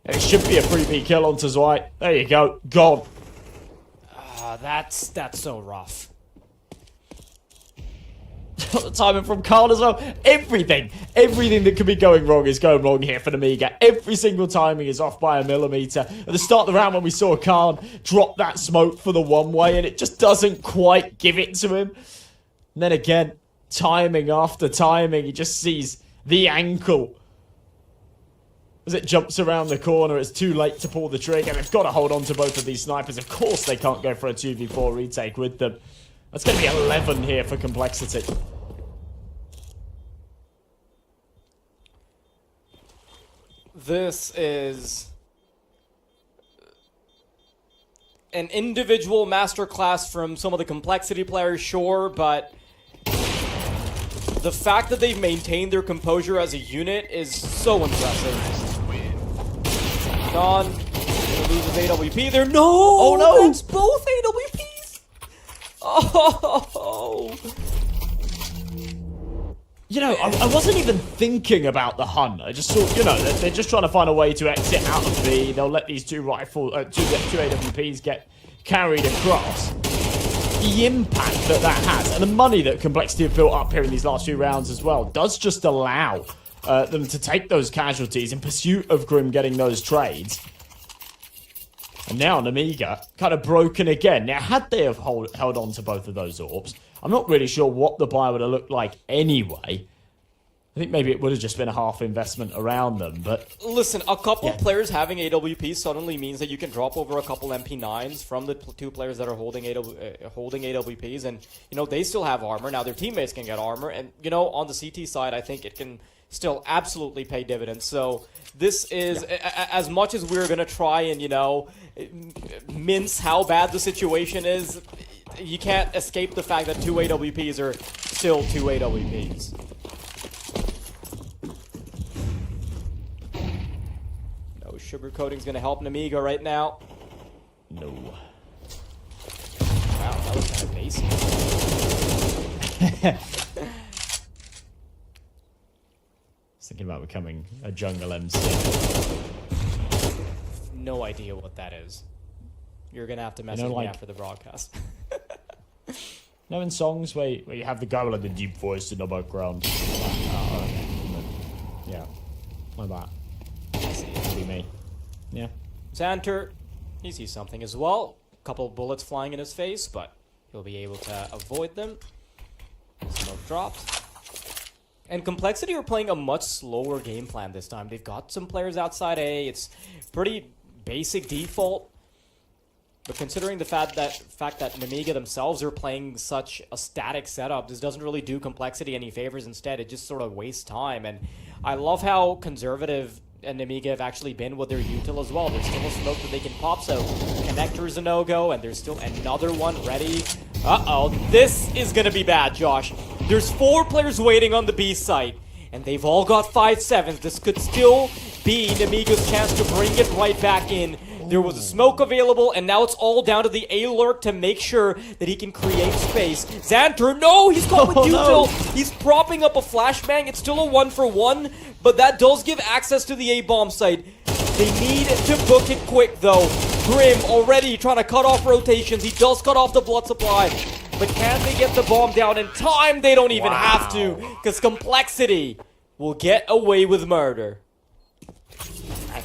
it should be a 3B kill onto Zweit. There you go. Gone. That's so rough. The timing from Khan as well. Everything that could be going wrong is going wrong here for Nemiga. Every single timing is off by a millimeter. At the start of the round when we saw Khan drop that smoke for the one-way and it just doesn't quite give it to him. And then again, timing after timing, he just sees The ankle. As it jumps around the corner, it's too late to pull the trigger. They've got to hold on to both of these snipers. Of course they can't go for a 2v4 retake with them. That's going to be 11 here for Complexity. This is an individual masterclass from some of the Complexity players, sure, but the fact that they've maintained their composure as a unit is so impressive. Gone. Loses AWP there. No! Oh no! That's both AWPs! Oh! You know, I wasn't even thinking about the Hun. I just thought, you know, they're just trying to find a way to exit out of B. They'll let these two AWPs get carried across. The impact that has, and the money that Complexity have built up here in these last few rounds as well, does just allow them to take those casualties in pursuit of Grim getting those trades. And now Nemiga kind of broken again. Now, had they have held on to both of those orbs, I'm not really sure what the buy would have looked like anyway. I think maybe it would have just been a half investment around them, but... Listen, a couple players having AWP suddenly means that you can drop over a couple MP9s from the two players that are holding AWPs, and, you know, they still have armor. Now, their teammates can get armor, and, you know, on the CT side, I think it can still absolutely pay dividends. So, this is, as much as we're going to try and, you know, mince how bad the situation is, you can't escape the fact that two AWPs are still two AWPs. No sugarcoating's gonna help Nemiga right now. No. Wow, that was kind of basic. Thinking about becoming a jungle MC. No idea what that is. You're gonna have to message me after the broadcast. You know, in songs where you have the guy with like the deep voice in the background. Yeah, like that. That'd be me. Yeah. Xanter, he sees something as well. A couple of bullets flying in his face, but he'll be able to avoid them. Smoke drops. And Complexity are playing a much slower game plan this time. They've got some players outside A. It's pretty basic default. But considering the fact that Nemiga themselves are playing such a static setup, this doesn't really do Complexity any favors. Instead, it just sort of wastes time. And I love how conservative Nemiga have actually been with their util as well. There's still a smoke that they can pop, so connector is a no-go, and there's still another one ready. Uh-oh, this is gonna be bad, Josh. There's 4 players waiting on the B site, and they've all got 5-7s. This could still be Nemiga's chance to bring it right back in. There was a smoke available, and now it's all down to the A-lurk to make sure that he can create space. Xanter, no! He's caught with util! No. He's propping up a flashbang. It's still a 1-for-1, but that does give access to the A-bomb site. They need to book it quick, though. Grim already trying to cut off rotations. He does cut off the blood supply. But can they get the bomb down in time? They don't even have to, because Complexity will get away with murder.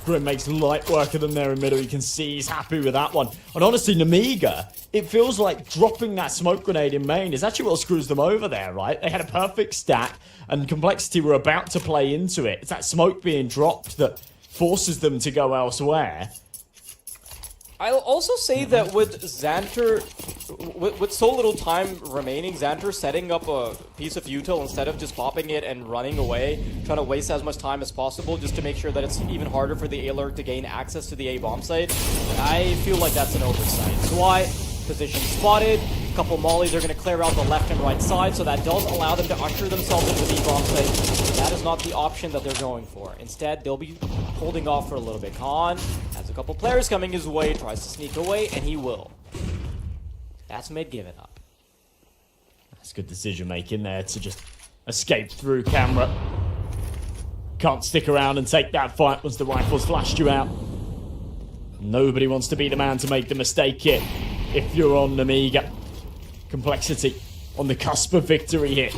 Grim makes light work of them there in middle. You can see he's happy with that one. And honestly, Nemiga, it feels like dropping that smoke grenade in main is actually what screws them over there, right? They had a perfect stack, and Complexity were about to play into it. It's that smoke being dropped that forces them to go elsewhere. I'll also say that with Xanter, with so little time remaining, Xanter setting up a piece of util instead of just popping it and running away, trying to waste as much time as possible just to make sure that it's even harder for the A-lurk to gain access to the A-bomb site. I feel like that's an oversight. So why? Position spotted. A couple mollies are going to clear out the left and right side, so that does allow them to usher themselves into the bomb site. That is not the option that they're going for. Instead, they'll be holding off for a little bit. Khan has a couple players coming his way, tries to sneak away, and he will. That's mid giving up. That's good decision making there to just escape through camera. Can't stick around and take that fight once the rifle's flashed you out. Nobody wants to be the man to make the mistake here. If you're on Nemiga. Complexity on the cusp of victory here.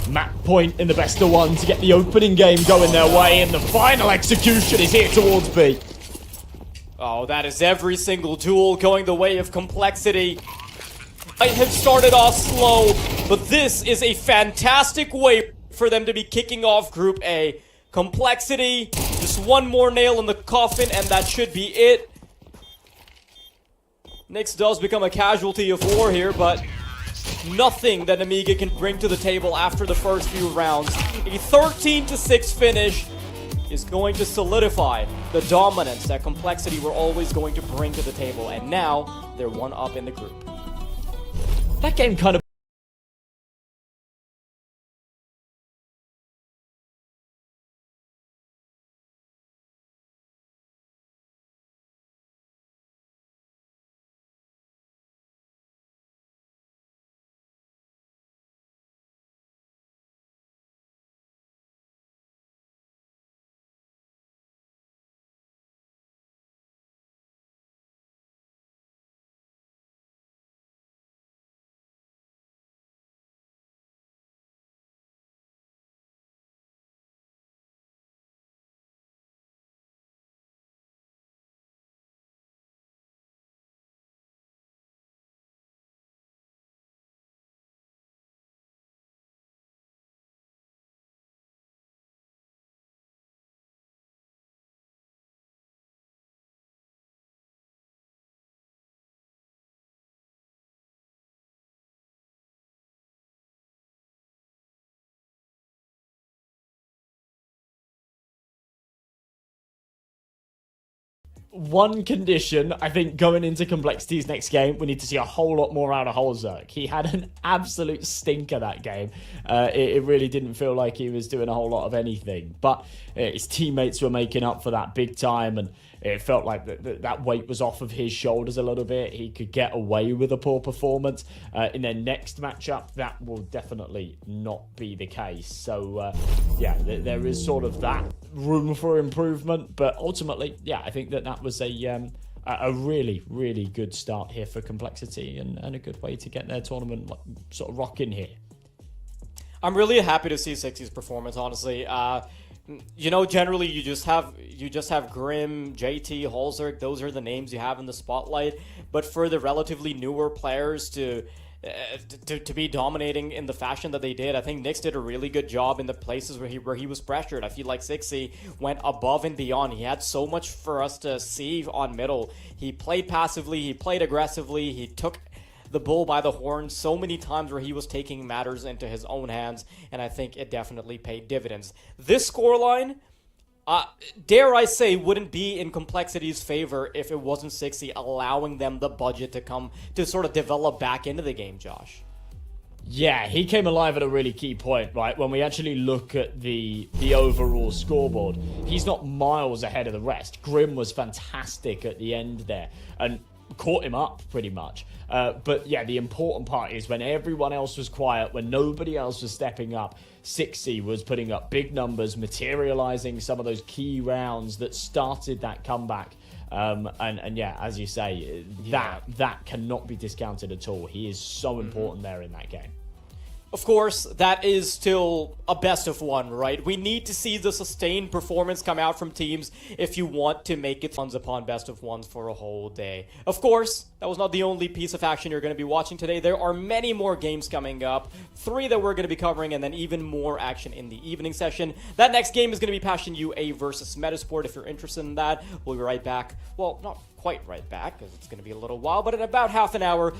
Map point in the best of one to get the opening game going their way, and the final execution is here towards B. Oh, that is every single duel going the way of Complexity. I have started off slow, but this is a fantastic way for them to be kicking off Group A. Complexity, just one more nail in the coffin, and that should be it. Nyx does become a casualty of war here, but nothing that Nemiga can bring to the table after the first few rounds. A 13-6 finish is going to solidify the dominance that Complexity were always going to bring to the table, and now they're one up in the group. That game kind of one condition, I think, going into Complexity's next game, we need to see a whole lot more out of Holzerk. He had an absolute stinker that game. It really didn't feel like he was doing a whole lot of anything. But his teammates were making up for that big time, and it felt like that weight was off of his shoulders a little bit. He could get away with a poor performance. In their next matchup, that will definitely not be the case. So, yeah, there is sort of that room for improvement. But ultimately, yeah, I think that was a really, really good start here for Complexity, and a good way to get their tournament sort of rocking here. I'm really happy to see Sixty's performance, honestly. You know, generally you just have Grim, JT, Holzerk. Those are the names you have in the spotlight. But for the relatively newer players to be dominating in the fashion that they did, I think Nyx did a really good job in the places where he was pressured. I feel like Sixty went above and beyond. He had so much for us to see on middle. He played passively, he played aggressively, he took the bull by the horn so many times where he was taking matters into his own hands, and I think it definitely paid dividends. This scoreline, dare I say, wouldn't be in Complexity's favor if it wasn't 60 allowing them the budget to come to sort of develop back into the game, Josh. Yeah, he came alive at a really key point, right? When we actually look at the overall scoreboard, he's not miles ahead of the rest. Grim was fantastic at the end there and caught him up pretty much. But yeah, the important part is when everyone else was quiet, when nobody else was stepping up, 60 was putting up big numbers, materializing some of those key rounds that started that comeback. And yeah, as you say, that cannot be discounted at all. He is so important there in that game. Of course, that is still a best of one, right? We need to see the sustained performance come out from teams if you want to make it ones upon best of ones for a whole day. Of course, that was not the only piece of action you're going to be watching today. There are many more games coming up, 3 that we're going to be covering, and then even more action in the evening session. That next game is going to be Passion UA versus Metizport. If you're interested in that, we'll be right back. Well, not quite right back, because it's going to be a little while, but in about half an hour,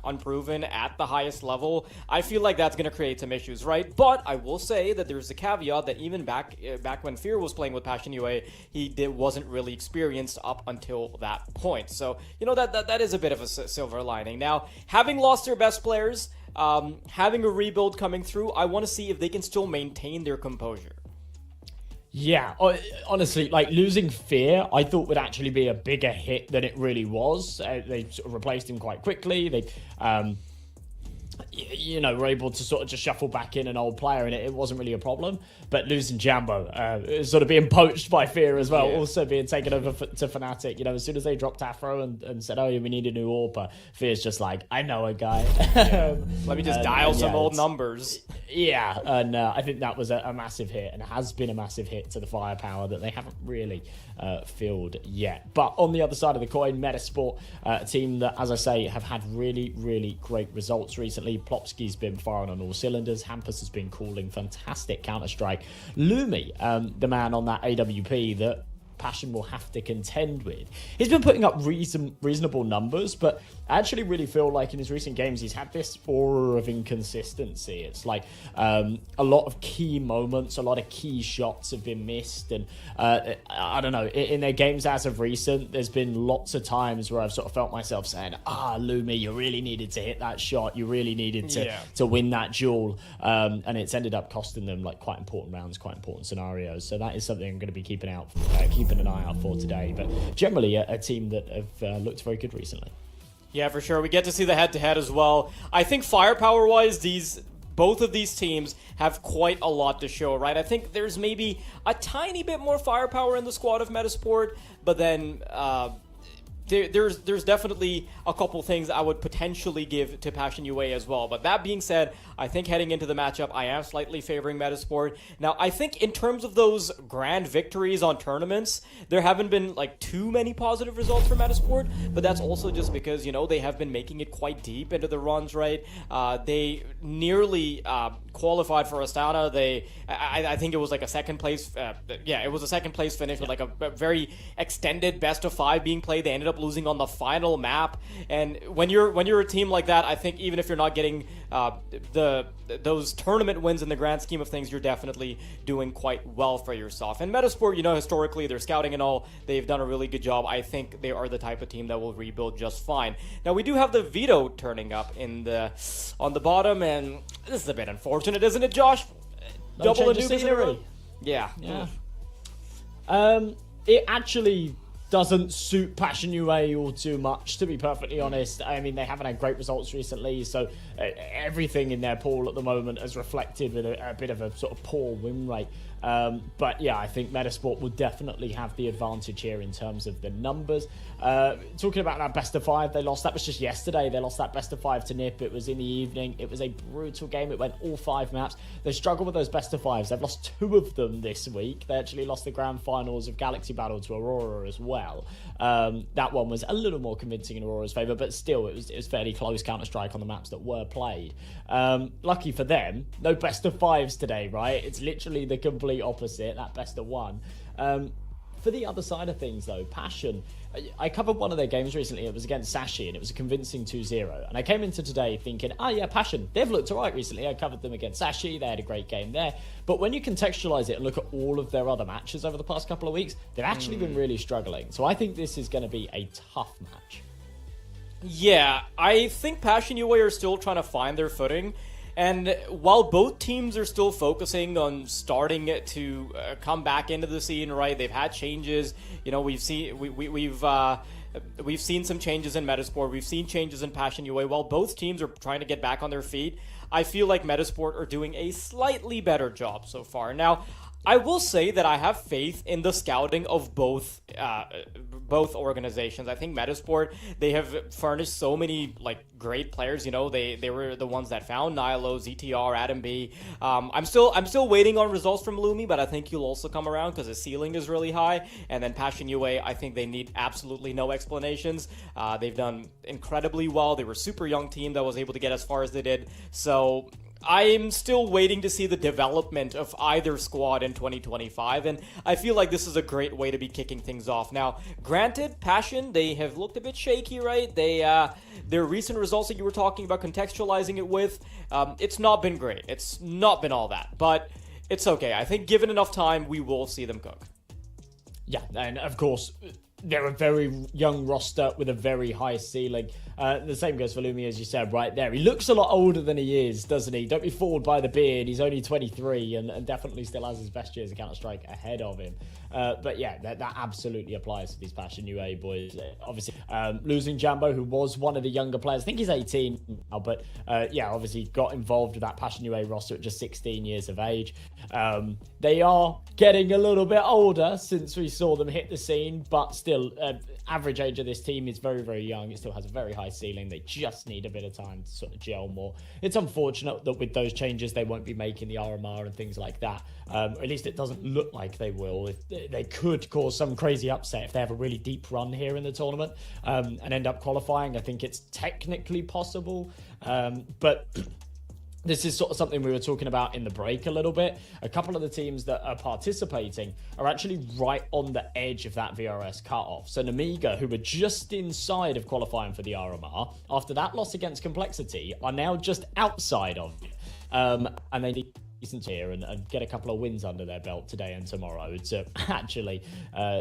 unproven at the highest level, I feel like that's going to create some issues, right? But I will say that there's a caveat that even back when Fear was playing with Passion UA, he wasn't really experienced up until that point. So, you know, that is a bit of a silver lining. Now, having lost their best players, having a rebuild coming through, I want to see if they can still maintain their composure. Yeah, honestly, like losing Fear, I thought would actually be a bigger hit than it really was. They sort of replaced him quite quickly. They, you know, were able to sort of just shuffle back in an old player, and it wasn't really a problem. But losing Jambo, sort of being poached by Fear as well, also being taken over to Fnatic. You know, as soon as they dropped Afro and said, "Oh, yeah, we need a new AWPer," Fear's just like, "I know a guy." Let me just dial some old numbers. Yeah, and I think that was a massive hit, and has been a massive hit to the firepower that they haven't really filled yet. But on the other side of the coin, Metizport, a team that, as I say, have had really, really great results recently. Plopsky's been firing on all cylinders. Hampus has been calling fantastic Counter-Strike. Lumi, the man on that AWP that Passion will have to contend with. He's been putting up reasonable numbers, but I actually really feel like in his recent games he's had this aura of inconsistency. It's like a lot of key moments, a lot of key shots have been missed, and I don't know, in their games as of recent, there's been lots of times where I've sort of felt myself saying, Lumi, you really needed to hit that shot, you really needed to win that duel, and it's ended up costing them like quite important rounds, quite important scenarios. So that is something I'm going to be keeping an eye out for today. But generally a team that have looked very good recently. Yeah, for sure. We get to see the head-to-head as well. I think firepower-wise, both of these teams have quite a lot to show, right? I think there's maybe a tiny bit more firepower in the squad of Metizport, but then there's definitely a couple things I would potentially give to Passion UA as well. But that being said, I think heading into the matchup, I am slightly favoring Metizport. Now, I think in terms of those grand victories on tournaments, there haven't been like too many positive results for Metizport, but that's also just because, you know, they have been making it quite deep into the runs, right? They nearly qualified for Astana. I think it was like a second place. It was a second place finish with like a very extended best of 5 being played. They ended up losing on the final map, and when you're a team like that, I think even if you're not getting those tournament wins in the grand scheme of things, you're definitely doing quite well for yourself. And Metizport, you know, historically, their scouting and all, they've done a really good job. I think they are the type of team that will rebuild just fine. Now, we do have the Veto turning up on the bottom, and this is a bit unfortunate, isn't it, Josh? No Double a change of newbie scenery. Yeah. It actually doesn't suit Passion UA all too much, to be perfectly honest. I mean, they haven't had great results recently, so everything in their pool at the moment has reflected with a bit of a sort of poor win rate. But yeah, I think Metizport will definitely have the advantage here in terms of the numbers. Talking about that best of 5, they lost. That was just yesterday. They lost that best of 5 to NiP. It was in the evening. It was a brutal game. It went all 5 maps. They struggled with those best of 5s. They've lost 2 of them this week. They actually lost the grand finals of Galaxy Battle to Aurora as well. That one was a little more convincing in Aurora's favour, but still, it was fairly close Counter-Strike on the maps that were played. Lucky for them, no best of 5s today, right? It's literally the complete opposite, that best of 1. For the other side of things, though, Passion, I covered one of their games recently. It was against Sashi, and it was a convincing 2-0. And I came into today thinking, Passion, they've looked all right recently. I covered them against Sashi. They had a great game there. But when you contextualize it and look at all of their other matches over the past couple of weeks, they've actually been really struggling. So I think this is going to be a tough match. Yeah, I think Passion UA are still trying to find their footing. And while both teams are still focusing on starting to come back into the scene, right? They've had changes. You know, we've seen we've seen some changes in Metizport. We've seen changes in Passion UA. While both teams are trying to get back on their feet, I feel like Metizport are doing a slightly better job so far. Now, I will say that I have faith in the scouting of both organizations. I think Metizport, they have furnished so many like great players. You know, they were the ones that found Nilo, ZTR, Adam B. I'm still waiting on results from Lumi, but I think he'll also come around because his ceiling is really high. And then Passion UA, I think they need absolutely no explanations. They've done incredibly well. They were a super young team that was able to get as far as they did. So I'm still waiting to see the development of either squad in 2025, and I feel like this is a great way to be kicking things off. Now, granted, Passion, they have looked a bit shaky, right? Their recent results that you were talking about, contextualizing it with, it's not been great. It's not been all that, but it's okay. I think given enough time, we will see them cook. Yeah, and of course, they're a very young roster with a very high ceiling. The same goes for Lumi, as you said, right there. He looks a lot older than he is, doesn't he? Don't be fooled by the beard. He's only 23 and definitely still has his best years of Counter-Strike ahead of him. But yeah, that absolutely applies to these Passion UA boys. Obviously, losing Jambo, who was one of the younger players. I think he's 18 now, but yeah, obviously got involved with that Passion UA roster at just 16 years of age. They are getting a little bit older since we saw them hit the scene, but still, average age of this team is very, very young. It still has a very high ceiling. They just need a bit of time to sort of gel more. It's unfortunate that with those changes, they won't be making the RMR and things like that. At least it doesn't look like they will. They could cause some crazy upset if they have a really deep run here in the tournament and end up qualifying. I think it's technically possible, but this is sort of something we were talking about in the break a little bit. A couple of the teams that are participating are actually right on the edge of that VRS cutoff. So Nemiga, who were just inside of qualifying for the RMR, after that loss against Complexity, are now just outside of it. And they need decent here and get a couple of wins under their belt today and tomorrow to actually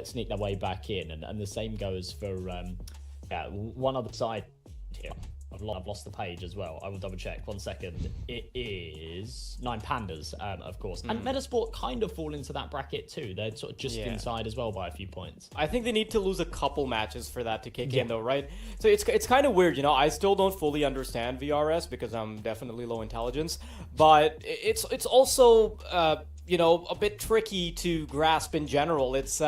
sneak their way back in. And the same goes for one other side here. I've lost the page as well. I will double check. 1 second. It is 9 Pandas, of course. And Metizport kind of fall into that bracket too. They're sort of just inside as well by a few points. I think they need to lose a couple matches for that to kick in though, right? So it's kind of weird, you know. I still don't fully understand VRS because I'm definitely low intelligence, but it's also you know, a bit tricky to grasp in general. It's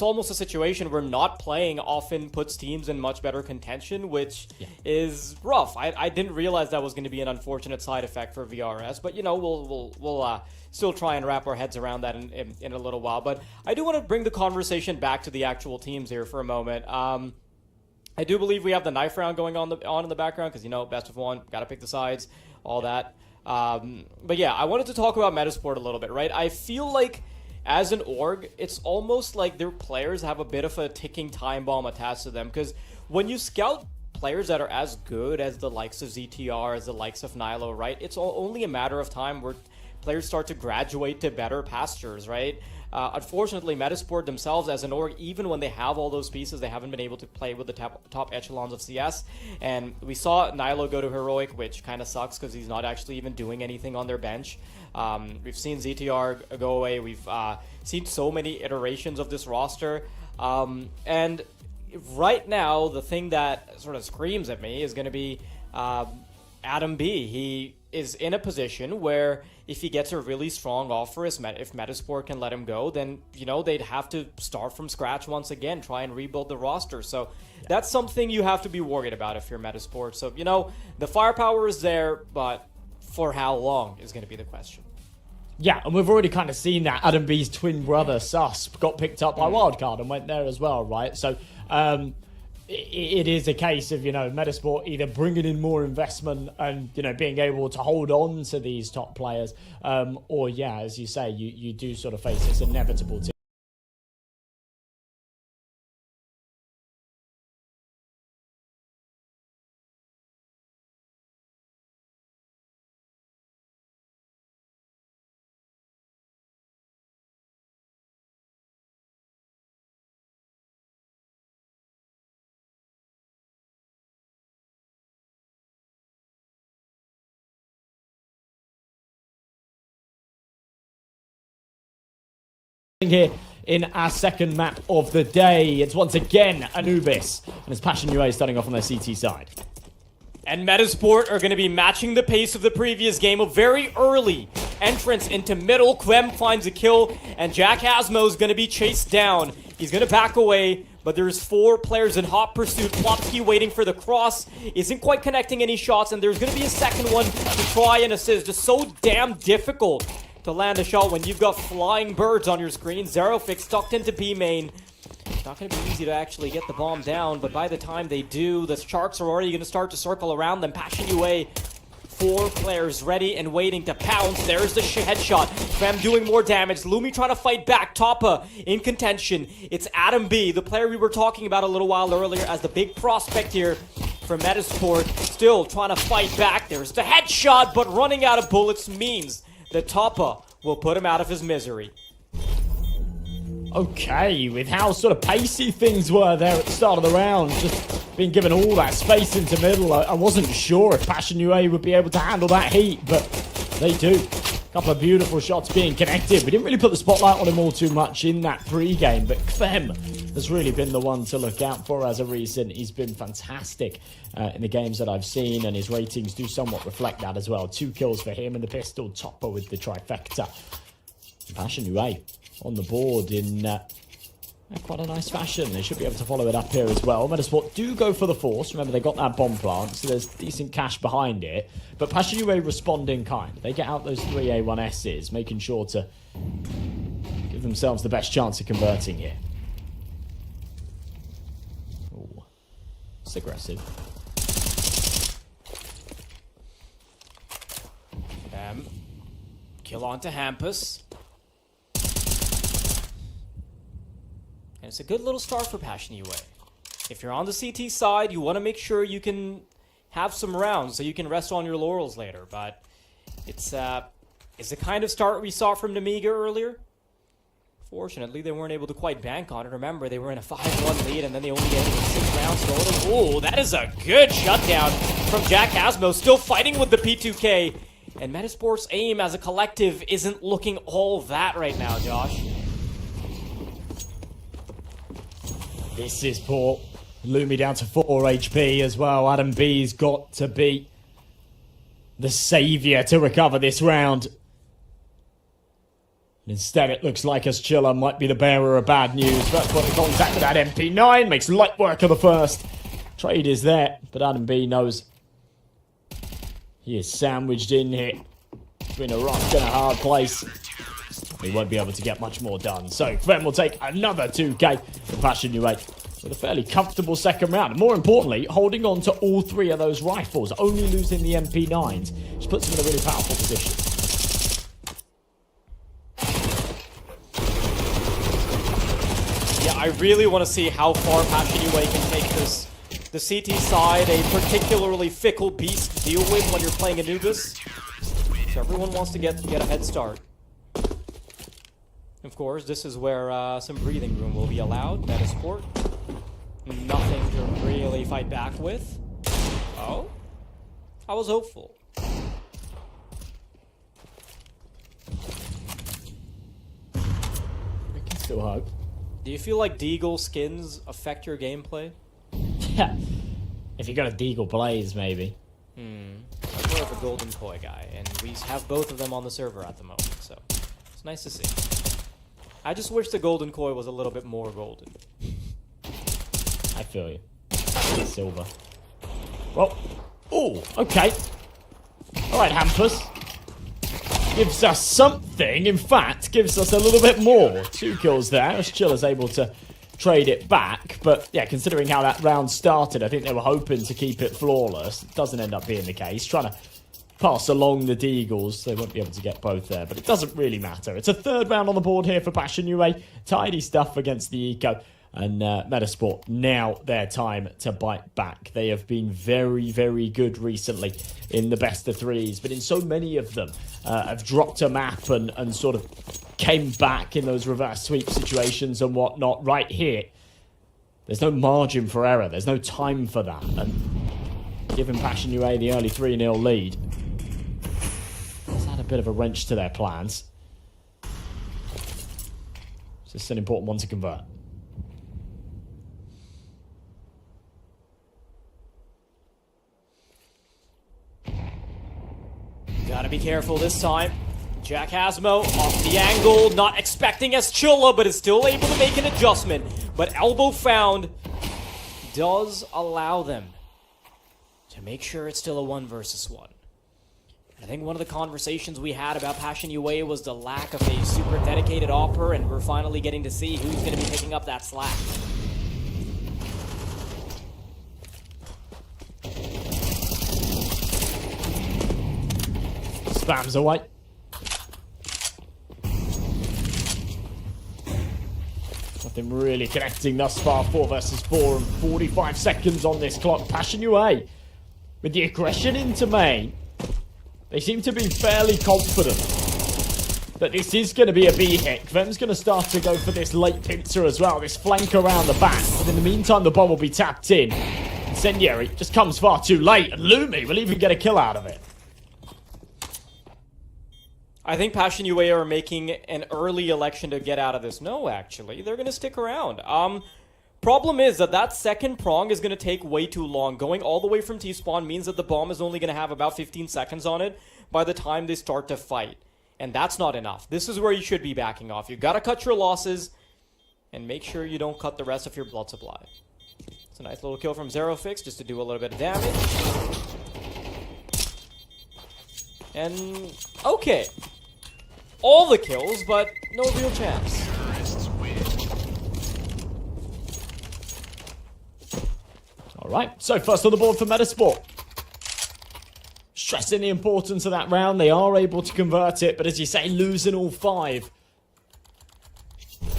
almost a situation where not playing often puts teams in much better contention, which is rough. I didn't realize that was going to be an unfortunate side effect for VRS, but you know, we'll still try and wrap our heads around that in a little while. But I do want to bring the conversation back to the actual teams here for a moment. I do believe we have the knife round going on in the background because, you know, best of one, got to pick the sides, all that. But yeah, I wanted to talk about Metizport a little bit, right? I feel like as an org, it's almost like their players have a bit of a ticking time bomb attached to them, because when you scout players that are as good as the likes of ZTR, as the likes of YaLLa, right, it's only a matter of time where players start to graduate to better pastures, right? Unfortunately, Metizport themselves as an org, even when they have all those pieces, they haven't been able to play with the top echelons of CS. And we saw YaLLa go to Heroic, which kind of sucks because he's not actually even doing anything on their bench. We've seen ZTR go away. We've seen so many iterations of this roster. And right now, the thing that sort of screams at me is going to be Adam B. He is in a position where if he gets a really strong offer, if Metizport can let him go, then, you know, they'd have to start from scratch once again, try and rebuild the roster. So that's something you have to be worried about if you're Metizport. So, you know, the firepower is there, but for how long is going to be the question. Yeah, and we've already kind of seen that. Adam B's twin brother, Sus, got picked up by Wildcard and went there as well, right? So it is a case of, you know, Metizport either bringing in more investment and, you know, being able to hold on to these top players, or, yeah, as you say, you do sort of face this inevitable team. Here in our second map of the day, it's once again Anubis, and it's Passion UA starting off on their CT side. And Metizport are going to be matching the pace of the previous game. A very early entrance into middle. Quem finds a kill, and Jack Asmo is going to be chased down. He's going to back away, but there's 4 players in hot pursuit. Plopsky waiting for the cross, isn't quite connecting any shots, and there's going to be a second one to try and assist. Just so damn difficult to land a shot when you've got flying birds on your screen. Zerofix tucked into B main. It's not going to be easy to actually get the bomb down, but by the time they do, the Sharks are already going to start to circle around them. Passion UA 4 players ready and waiting to pounce. There's the headshot. Fem doing more damage. Lumi trying to fight back. Toppa in contention. It's Adam B, the player we were talking about a little while earlier as the big prospect here for Metizport. Still trying to fight back. There's the headshot, but running out of bullets means that Toppa will put him out of his misery. Okay, with how sort of pacey things were there at the start of the round, just being given all that space into middle, I wasn't sure if Passion UA would be able to handle that heat, but they do. A couple of beautiful shots being connected. We didn't really put the spotlight on him all too much in that pre-game, but Clem has really been the one to look out for as a recent. He's been fantastic in the games that I've seen, and his ratings do somewhat reflect that as well. 2 kills for him and the pistol, Topper with the trifecta. Passion UA on the board in quite a nice fashion. They should be able to follow it up here as well. Metizport do go for the force. Remember, they got that bomb plant, so there's decent cash behind it. But Passion UA respond in kind. They get out those 3 A1Ss, making sure to give themselves the best chance of converting here. Ooh, it's aggressive. Kill onto Hampus. And it's a good little start for Passion UA. If you're on the CT side, you want to make sure you can have some rounds so you can rest on your laurels later. But it's the kind of start we saw from Nemiga earlier. Fortunately, they weren't able to quite bank on it. Remember, they were in a 5-1 lead, and then they only ended with 6 rounds total. Ooh, that is a good shutdown from Jack Asmo, still fighting with the P2K. And Metizport's aim as a collective isn't looking all that right now, Josh. This is poor. Lumi down to 4 HP as well. Adam B's got to be the saviour to recover this round. Instead, it looks like YaLLa might be the bearer of bad news. First point of contact with that MP9. Makes light work of the first. Trade is there, but Adam B knows he is sandwiched in here between a rock and a hard place. He won't be able to get much more done. So, Clem will take another 2K from Passion UA with a fairly comfortable second round. And more importantly, holding on to all 3 of those rifles, only losing the MP9s, which puts him in a really powerful position. Yeah, I really want to see how far Passion UA can take this. The CT side, a particularly fickle beast to deal with when you're playing Anubis. So everyone wants to get a head start. Of course, this is where some breathing room will be allowed. Metizport. Nothing to really fight back with. Oh? I was hopeful. We can still hope. Do you feel like Deagle skins affect your gameplay? Yeah. If you got a Deagle Blaze, maybe. I'm more of a Golden Koi guy, and we have both of them on the server at the moment, so it's nice to see. I just wish the Golden Koi was a little bit more golden. I feel you. Silver. Well, ooh, okay. Alright, Hampus. Gives us something, in fact, gives us a little bit more. 2 kills there, as YaLLa's able to trade it back. But, yeah, considering how that round started, I think they were hoping to keep it flawless. It doesn't end up being the case. Trying to pass along the Deagles. They won't be able to get both there, but it doesn't really matter. It's a 3rd round on the board here for Passion UA. Tidy stuff against the Eco. And Metizport, now their time to bite back. They have been very, very good recently in the best of 3s, but in so many of them have dropped a map and sort of came back in those reverse sweep situations and whatnot. Right here, there's no margin for error. There's no time for that. And giving Passion UA the early 3-0 lead has had a bit of a wrench to their plans. It's just an important one to convert. Gotta be careful this time. Jack Asmo off the angle, not expecting YaLLa, but is still able to make an adjustment. But elbow found does allow them to make sure it's still a 1 versus 1. I think one of the conversations we had about Passion UA was the lack of a super dedicated opper, and we're finally getting to see who's going to be picking up that slack. spams away. Nothing really connecting thus far. 4 versus 4 and 45 seconds on this clock. Passion UA with the aggression into main. They seem to be fairly confident that this is going to be a B hit. Kvem's going to start to go for this late pincer as well. This flank around the back. But in the meantime, the bomb will be tapped in. Incendiary just comes far too late. And Lumi will even get a kill out of it. I think Passion UA are making an early election to get out of this. No, actually, they're going to stick around. Problem is that second prong is going to take way too long. Going all the way from T-spawn means that the bomb is only going to have about 15 seconds on it by the time they start to fight. And that's not enough. This is where you should be backing off. You got to cut your losses and make sure you don't cut the rest of your blood supply. It's a nice little kill from Zerofix just to do a little bit of damage. And okay. All the kills, but no real chance. Alright, so first on the board for Metizport. Stressing the importance of that round. They are able to convert it, but as you say, losing all 5.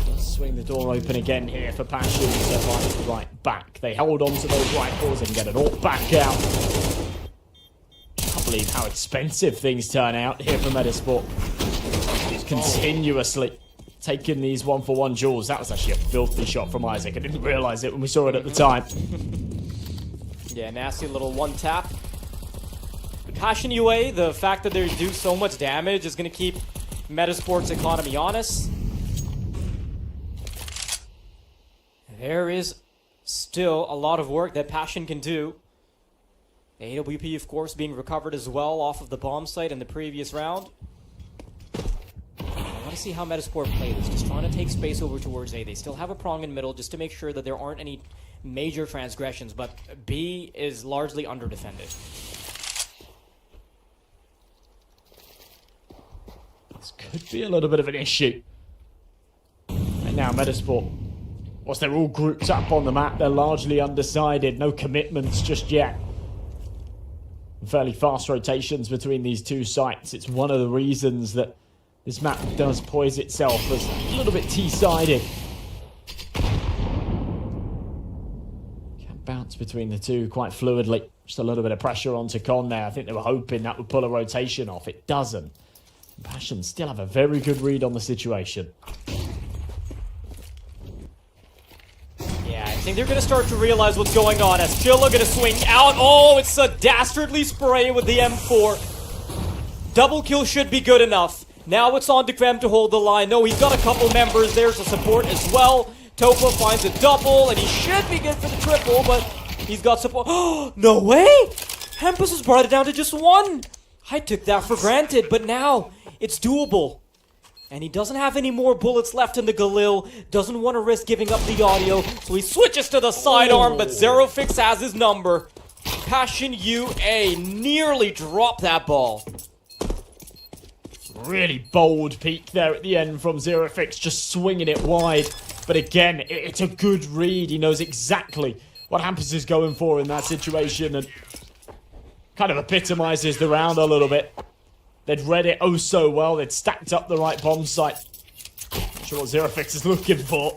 Let's swing the door open again here for Passion. They're right back. They hold on to those rifles and get it all back out. Can't believe how expensive things turn out here for Metizport. Continuously taking these 1-for-1 duels. That was actually a filthy shot from Isaac. I didn't realise it when we saw it at the time. Yeah, nasty little one tap. Passion UA, the fact that they do so much damage is going to keep Metizport's economy honest. There is still a lot of work that Passion can do. The AWP, of course, being recovered as well off of the bomb site in the previous round. I want to see how Metizport play this. Just trying to take space over towards A. They still have a prong in middle just to make sure that there aren't any major transgressions, but B is largely underdefended. This could be a little bit of an issue. And now Metizport, whilst they're all grouped up on the map, they're largely undecided. No commitments just yet. Fairly fast rotations between these two sites. It's one of the reasons that this map does poise itself as a little bit T-sided. Can bounce between the two quite fluidly. Just a little bit of pressure onto Con there. I think they were hoping that would pull a rotation off. It doesn't. Passion still have a very good read on the situation. Yeah, I think they're going to start to realize what's going on as YaLLa going to swing out. Oh, it's a dastardly spray with the M4. Double kill should be good enough. Now it's on to Kvem to hold the line. No, he's got a couple members there to support as well. Topa finds a double, and he should be good for the triple, but he's got support. Oh, no way! Hempus has brought it down to just 1. I took that for granted, but now it's doable. And he doesn't have any more bullets left in the Galil. Doesn't want to risk giving up the audio, so he switches to the sidearm, but Zerofix has his number. Passion UA nearly dropped that ball. Really bold peek there at the end from Zerofix, just swinging it wide. But again, it's a good read. He knows exactly what Hampus is going for in that situation and kind of epitomizes the round a little bit. They'd read it oh so well. They'd stacked up the right bomb site. Not sure what Zerofix is looking for.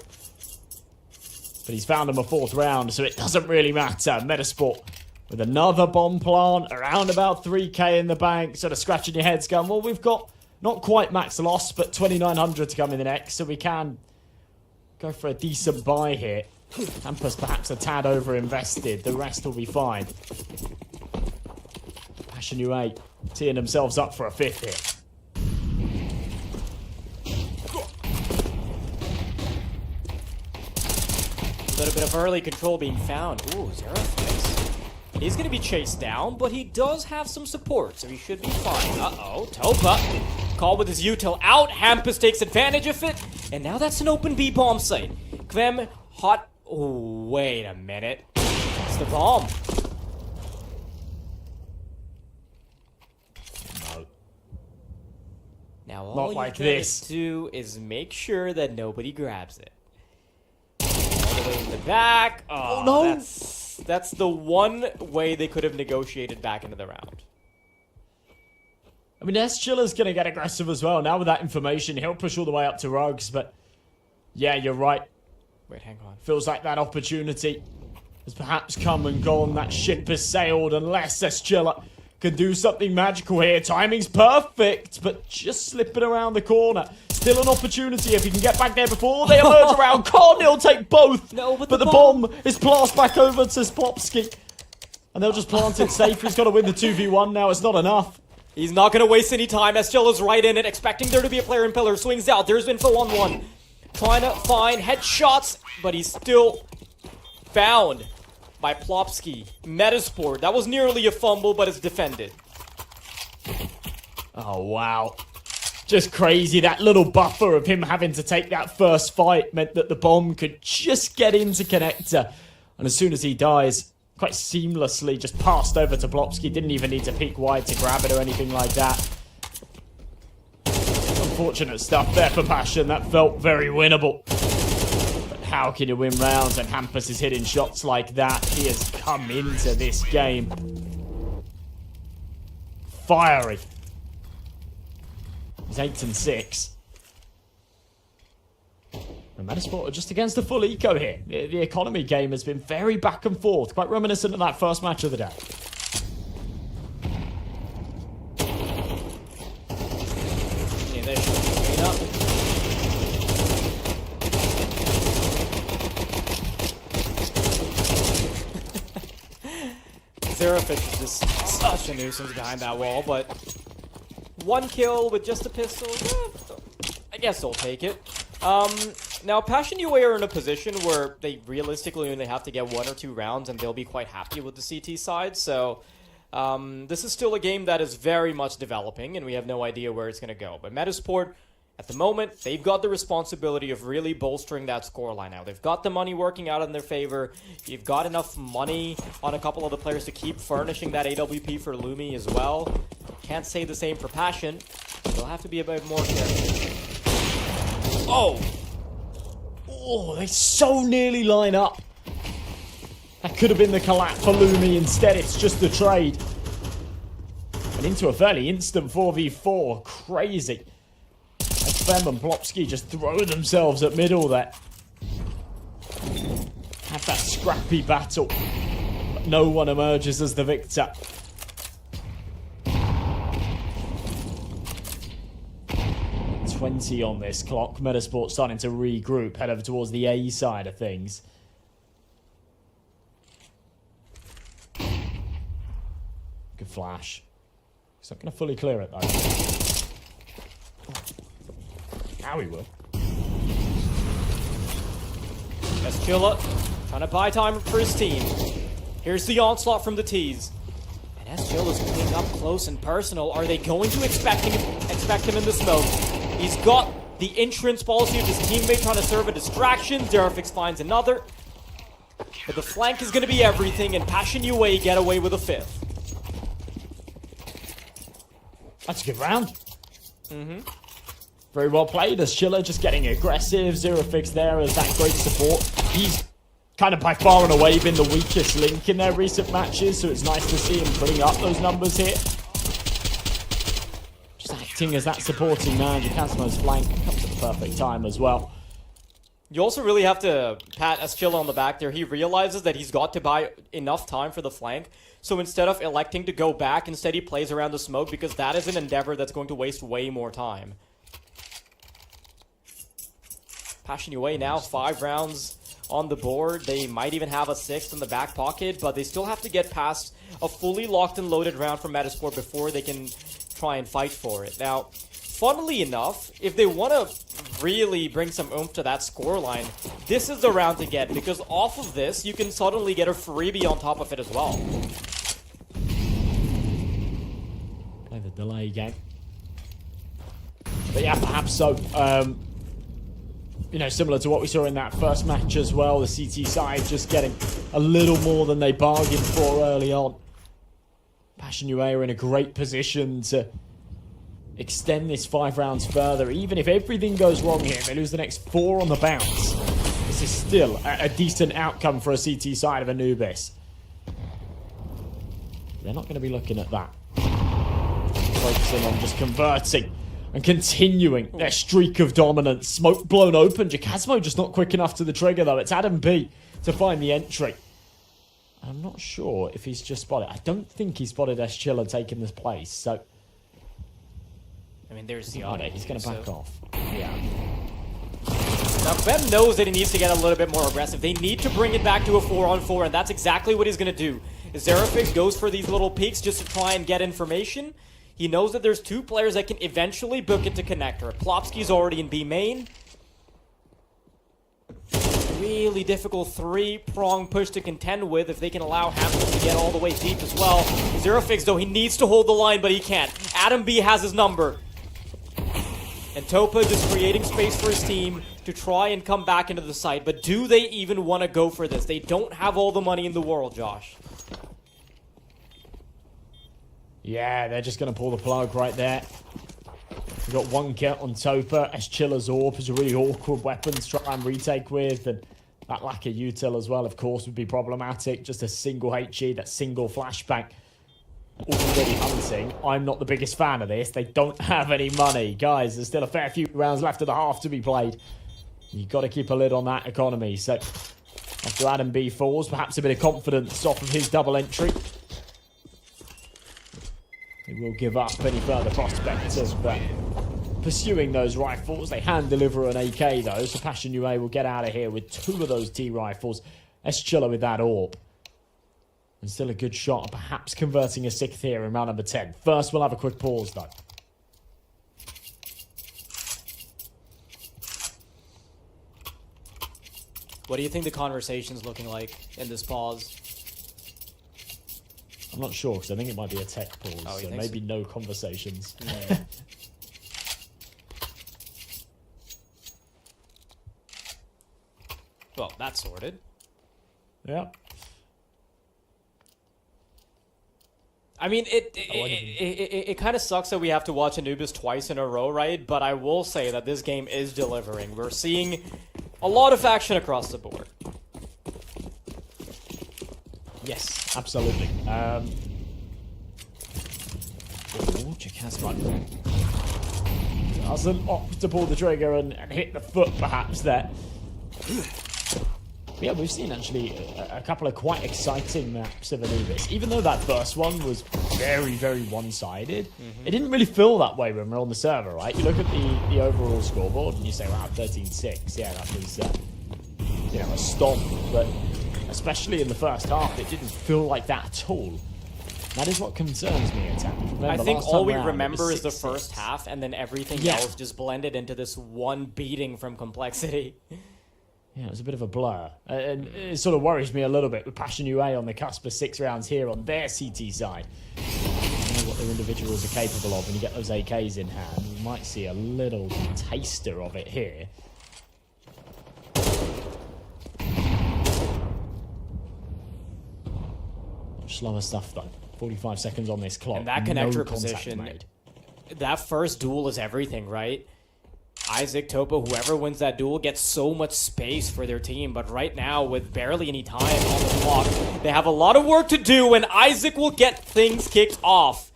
But he's found him a 4th round, so it doesn't really matter. Metizport with another bomb plant, around about 3k in the bank. Sort of scratching your heads going, well, we've got not quite max loss, but 2,900 to come in the next, so we can go for a decent buy here. Hampus perhaps a tad over-invested. The rest will be fine. Passion UA teeing themselves up for a 5th hit. A little bit of early control being found. Ooh, Zerofix. He's going to be chased down, but he does have some support, so he should be fine. Uh-oh, Topa. Call with his util out. Hampus takes advantage of it, and now that's an open B bomb site. Kvem, hot. Oh, wait a minute. It's the bomb. No. Now all Not you like gotta this. do is make sure that nobody grabs it. All the way in the back. Oh, no. That's the one way they could have negotiated back into the round. I mean, YaLLa's going to get aggressive as well. Now with that information, he'll push all the way up to Rugs, but yeah, you're right. Wait, hang on. Feels like that opportunity has perhaps come and gone. That ship has sailed unless YaLLa can do something magical here. Timing's perfect, but just slipping around the corner. Still an opportunity if he can get back there before they emerge around. Can't he'll take both. No, but the bomb is passed back over to Splopski. And they'll just plant it safe. He's got to win the 2v1 now. It's not enough. He's not going to waste any time. YaLLa's right in it, expecting there to be a player in pillar. Swings out. There's info on one. Trying to find headshots, but he's still found by Plopski. Metizport. That was nearly a fumble, but it's defended. Oh, wow. Just crazy. That little buffer of him having to take that first fight meant that the bomb could just get into connector. And as soon as he dies, quite seamlessly just passed over to Plopski. Didn't even need to peek wide to grab it or anything like that. Unfortunate stuff there for Passion. That felt very winnable. But how can you win rounds? And Hampus is hitting shots like that. He has come into this game fiery. He's 8-6. And Metizport are just against the full eco here. The economy game has been very back and forth. Quite reminiscent of that first match of the day. Yeah, they're straight up. Zerafix is just such a nuisance behind that wall, but one kill with just a pistol, I guess they'll take it. Now, Passion UA are in a position where they realistically only have to get 1 or 2 rounds and they'll be quite happy with the CT side, so this is still a game that is very much developing and we have no idea where it's going to go. But Metizport, at the moment, they've got the responsibility of really bolstering that scoreline now. They've got the money working out in their favor. You've got enough money on a couple of the players to keep furnishing that AWP for Lumi as well. Can't say the same for Passion. They'll have to be a bit more careful. Oh! Oh, they so nearly line up. That could have been the collapse for Lumi. Instead, it's just the trade. And into a fairly instant 4v4. Crazy. And Fem and Plopski just throw themselves at middle there. Have that scrappy battle. But no one emerges as the victor. On this clock. Metizport starting to regroup, head over towards the A side of things. Good flash. He's not going to fully clear it though. Now he will. YaLLa trying to buy time for his team. Here's the onslaught from the T's. And YaLLa's picking up close and personal. Are they going to expect him in the smoke? He's got the entrance policy of his teammate trying to serve a distraction. Zerafix finds another. But the flank is going to be everything, and Passion UA get away with a 5th. That's a good round. Very well played as YaLLa just getting aggressive. Zerafix there as that great support. He's kind of by far and away been the weakest link in their recent matches, so it's nice to see him putting up those numbers here. As that supporting man, Jacasmo's flank comes at the perfect time as well. You also really have to pat YaLLa on the back there. He realizes that he's got to buy enough time for the flank, so instead of electing to go back, instead he plays around the smoke because that is an endeavor that's going to waste way more time. Passion UA now 5 rounds on the board. They might even have a 6th in the back pocket, but they still have to get past a fully locked and loaded round from Metizport before they can try and fight for it. Now, funnily enough, if they want to really bring some oomph to that scoreline, this is the round to get, because off of this, you can suddenly get a freebie on top of it as well. Play the delay game. But yeah, perhaps so. You know, similar to what we saw in that first match as well, the CT side just getting a little more than they bargained for early on. Passion UA are in a great position to extend this 5 rounds further. Even if everything goes wrong here, they lose the next 4 on the bounce. This is still a decent outcome for a CT side of Anubis. They're not going to be looking at that. focusing on just converting and continuing their streak of dominance. Smoke blown open. Jacasmo just not quick enough to the trigger, though. It's Adam B to find the entry. I'm not sure if he's just spotted. I don't think he spotted YaLLa taking this place, so... I mean, there's the auto. He's going to back off. Yeah. Now, Fem knows that he needs to get a little bit more aggressive. They need to bring it back to a 4-on-4, and that's exactly what he's going to do. Zerafix goes for these little peeks just to try and get information. He knows that there's two players that can eventually book it to connector. Plopsky's already in B main. Really difficult three-prong push to contend with if they can allow Hampton to get all the way deep as well. Zerafix, though, he needs to hold the line, but he can't. Adam B has his number. And Topa just creating space for his team to try and come back into the site. But do they even want to go for this? They don't have all the money in the world, Josh. Yeah, they're just going to pull the plug right there. We've got one kill on Topa. YaLLa's Orb is a really awkward weapon to try and retake with. And that lack of util as well, of course, would be problematic. Just a single HE, that single flashbang. Already hunting. I'm not the biggest fan of this. They don't have any money. Guys, there's still a fair few rounds left of the half to be played. You've got to keep a lid on that economy. So, after Adam B falls, perhaps a bit of confidence off of his double entry. They will give up any further prospects of pursuing those rifles. They hand deliver an AK, though, so Passion UA will get out of here with 2 of those T rifles. YaLLa with that AWP. And still a good shot, perhaps converting a 6th here in round number 10. First, we'll have a quick pause, though. What do you think the conversation's looking like in this pause? I'm not sure, because I think it might be a tech pause, Oh, so maybe no conversations. Yeah. Well, that's sorted. Yeah. I mean, it kind of sucks that we have to watch Anubis twice in a row, right? But I will say that this game is delivering. We're seeing a lot of action across the board. Yes, absolutely. Jacasmo doesn't opt to pull the trigger and hit the foot, perhaps, there. Yeah, we've seen actually a couple of quite exciting maps of Anubis. Even though that first one was very, very one-sided, it didn't really feel that way when we're on the server, right? You look at the overall scoreboard and you say, wow, 13-6. Yeah, that was a stomp. But especially in the first half, it didn't feel like that at all. That is what concerns me at times. I think all we remember is the first half, and then everything else just blended into this one beating from Complexity. Yeah, it was a bit of a blur. And it sort of worries me a little bit with Passion UA on the cusp of 6 rounds here on their CT side. I don't know what their individuals are capable of when you get those AKs in hand. We might see a little taster of it here. Slower stuff though. 45 seconds on this clock. And that connector position, that first duel is everything, right? Isaac, Topa, whoever wins that duel gets so much space for their team, but right now, with barely any time on the clock, they have a lot of work to do, and Isaac will get things kicked off.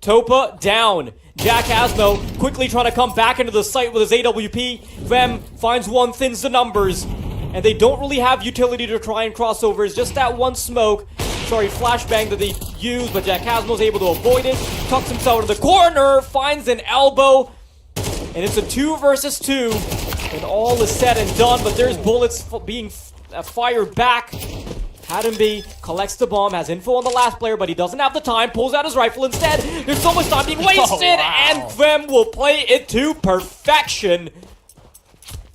Topa down. Jacasmo quickly trying to come back into the site with his AWP. Vem finds one, thins the numbers, and they don't really have utility to try and cross over. It's just that one smoke. Sorry, flashbang that they use, but Jacasmo's able to avoid it. Tucks himself into the corner, finds an elbow. And it's a 2 versus 2, and all is said and done, but there's bullets being fired back. Adam B collects the bomb, has info on the last player, but he doesn't have the time, pulls out his rifle instead. There's so much time being wasted, and Vem will play it to perfection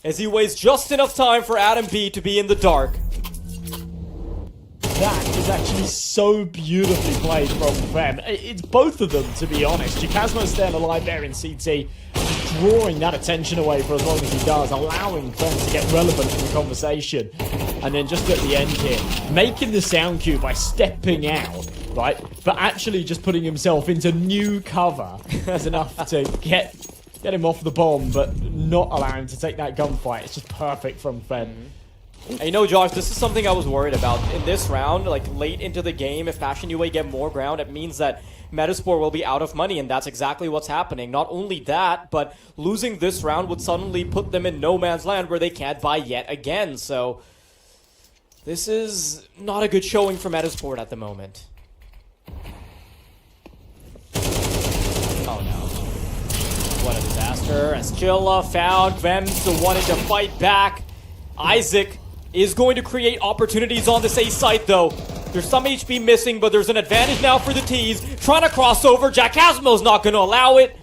as he wastes just enough time for Adam B to be in the dark. That is actually so beautifully played from Vem. It's both of them, to be honest. Jacasmo's staying alive there in CT, drawing that attention away for as long as he does, allowing Vem to get relevant in the conversation. And then just at the end here, making the sound cue by stepping out, right? But actually just putting himself into new cover is enough to get him off the bomb, but not allow him to take that gunfight. It's just perfect from Vem. And you know, Josh, this is something I was worried about. In this round, like late into the game, if Passion UA get more ground, it means that Metizport will be out of money, and that's exactly what's happening. Not only that, but losing this round would suddenly put them in no man's land where they can't buy yet again. So this is not a good showing for Metizport at the moment. Oh no. What a disaster. As YaLLa found Vems the one to fight back. Isaac is going to create opportunities on this A site though. There's some HP missing, but there's an advantage now for the T's. Trying to cross over. Jackasmo's not going to allow it.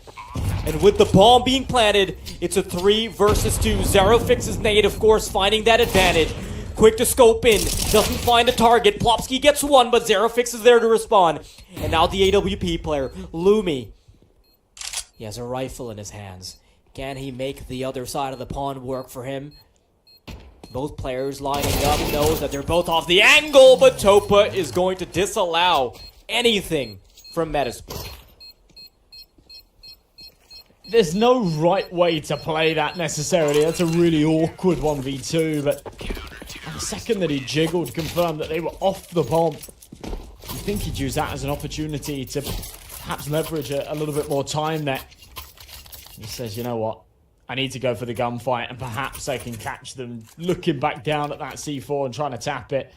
And with the bomb being planted, it's a 3 versus 2. Zerofix's nade, of course, finding that advantage. Quick to scope in. Doesn't find a target. Plopsky gets one, but Zerofix is there to respond. And now the AWP player, Lumi. He has a rifle in his hands. Can he make the other side of the pond work for him? Both players lining up, knows that they're both off the angle, but Topa is going to disallow anything from Metizport. There's no right way to play that necessarily. That's a really awkward 1v2, but the second that he jiggled confirmed that they were off the bomb. You think he'd use that as an opportunity to perhaps leverage a little bit more time there. He says, you know what? I need to go for the gunfight, and perhaps I can catch them looking back down at that C4 and trying to tap it.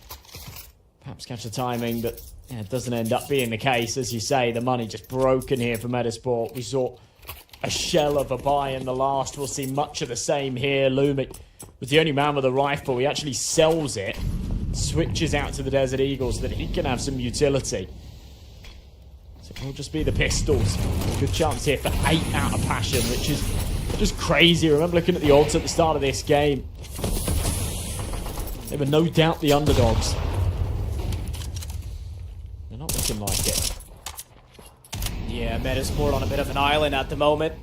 Perhaps catch the timing, but yeah, it doesn't end up being the case. As you say, the money just broken here for Metizport. We saw a shell of a buy in the last. We'll see much of the same here. Lumi was the only man with a rifle. He actually sells it, switches out to the Desert Eagle so that he can have some utility. So it will just be the pistols. Good chance here for 8 out of Passion, which is just crazy. Remember looking at the odds at the start of this game. They were no doubt the underdogs. They're not looking like it. Yeah, Metizport on a bit of an island at the moment.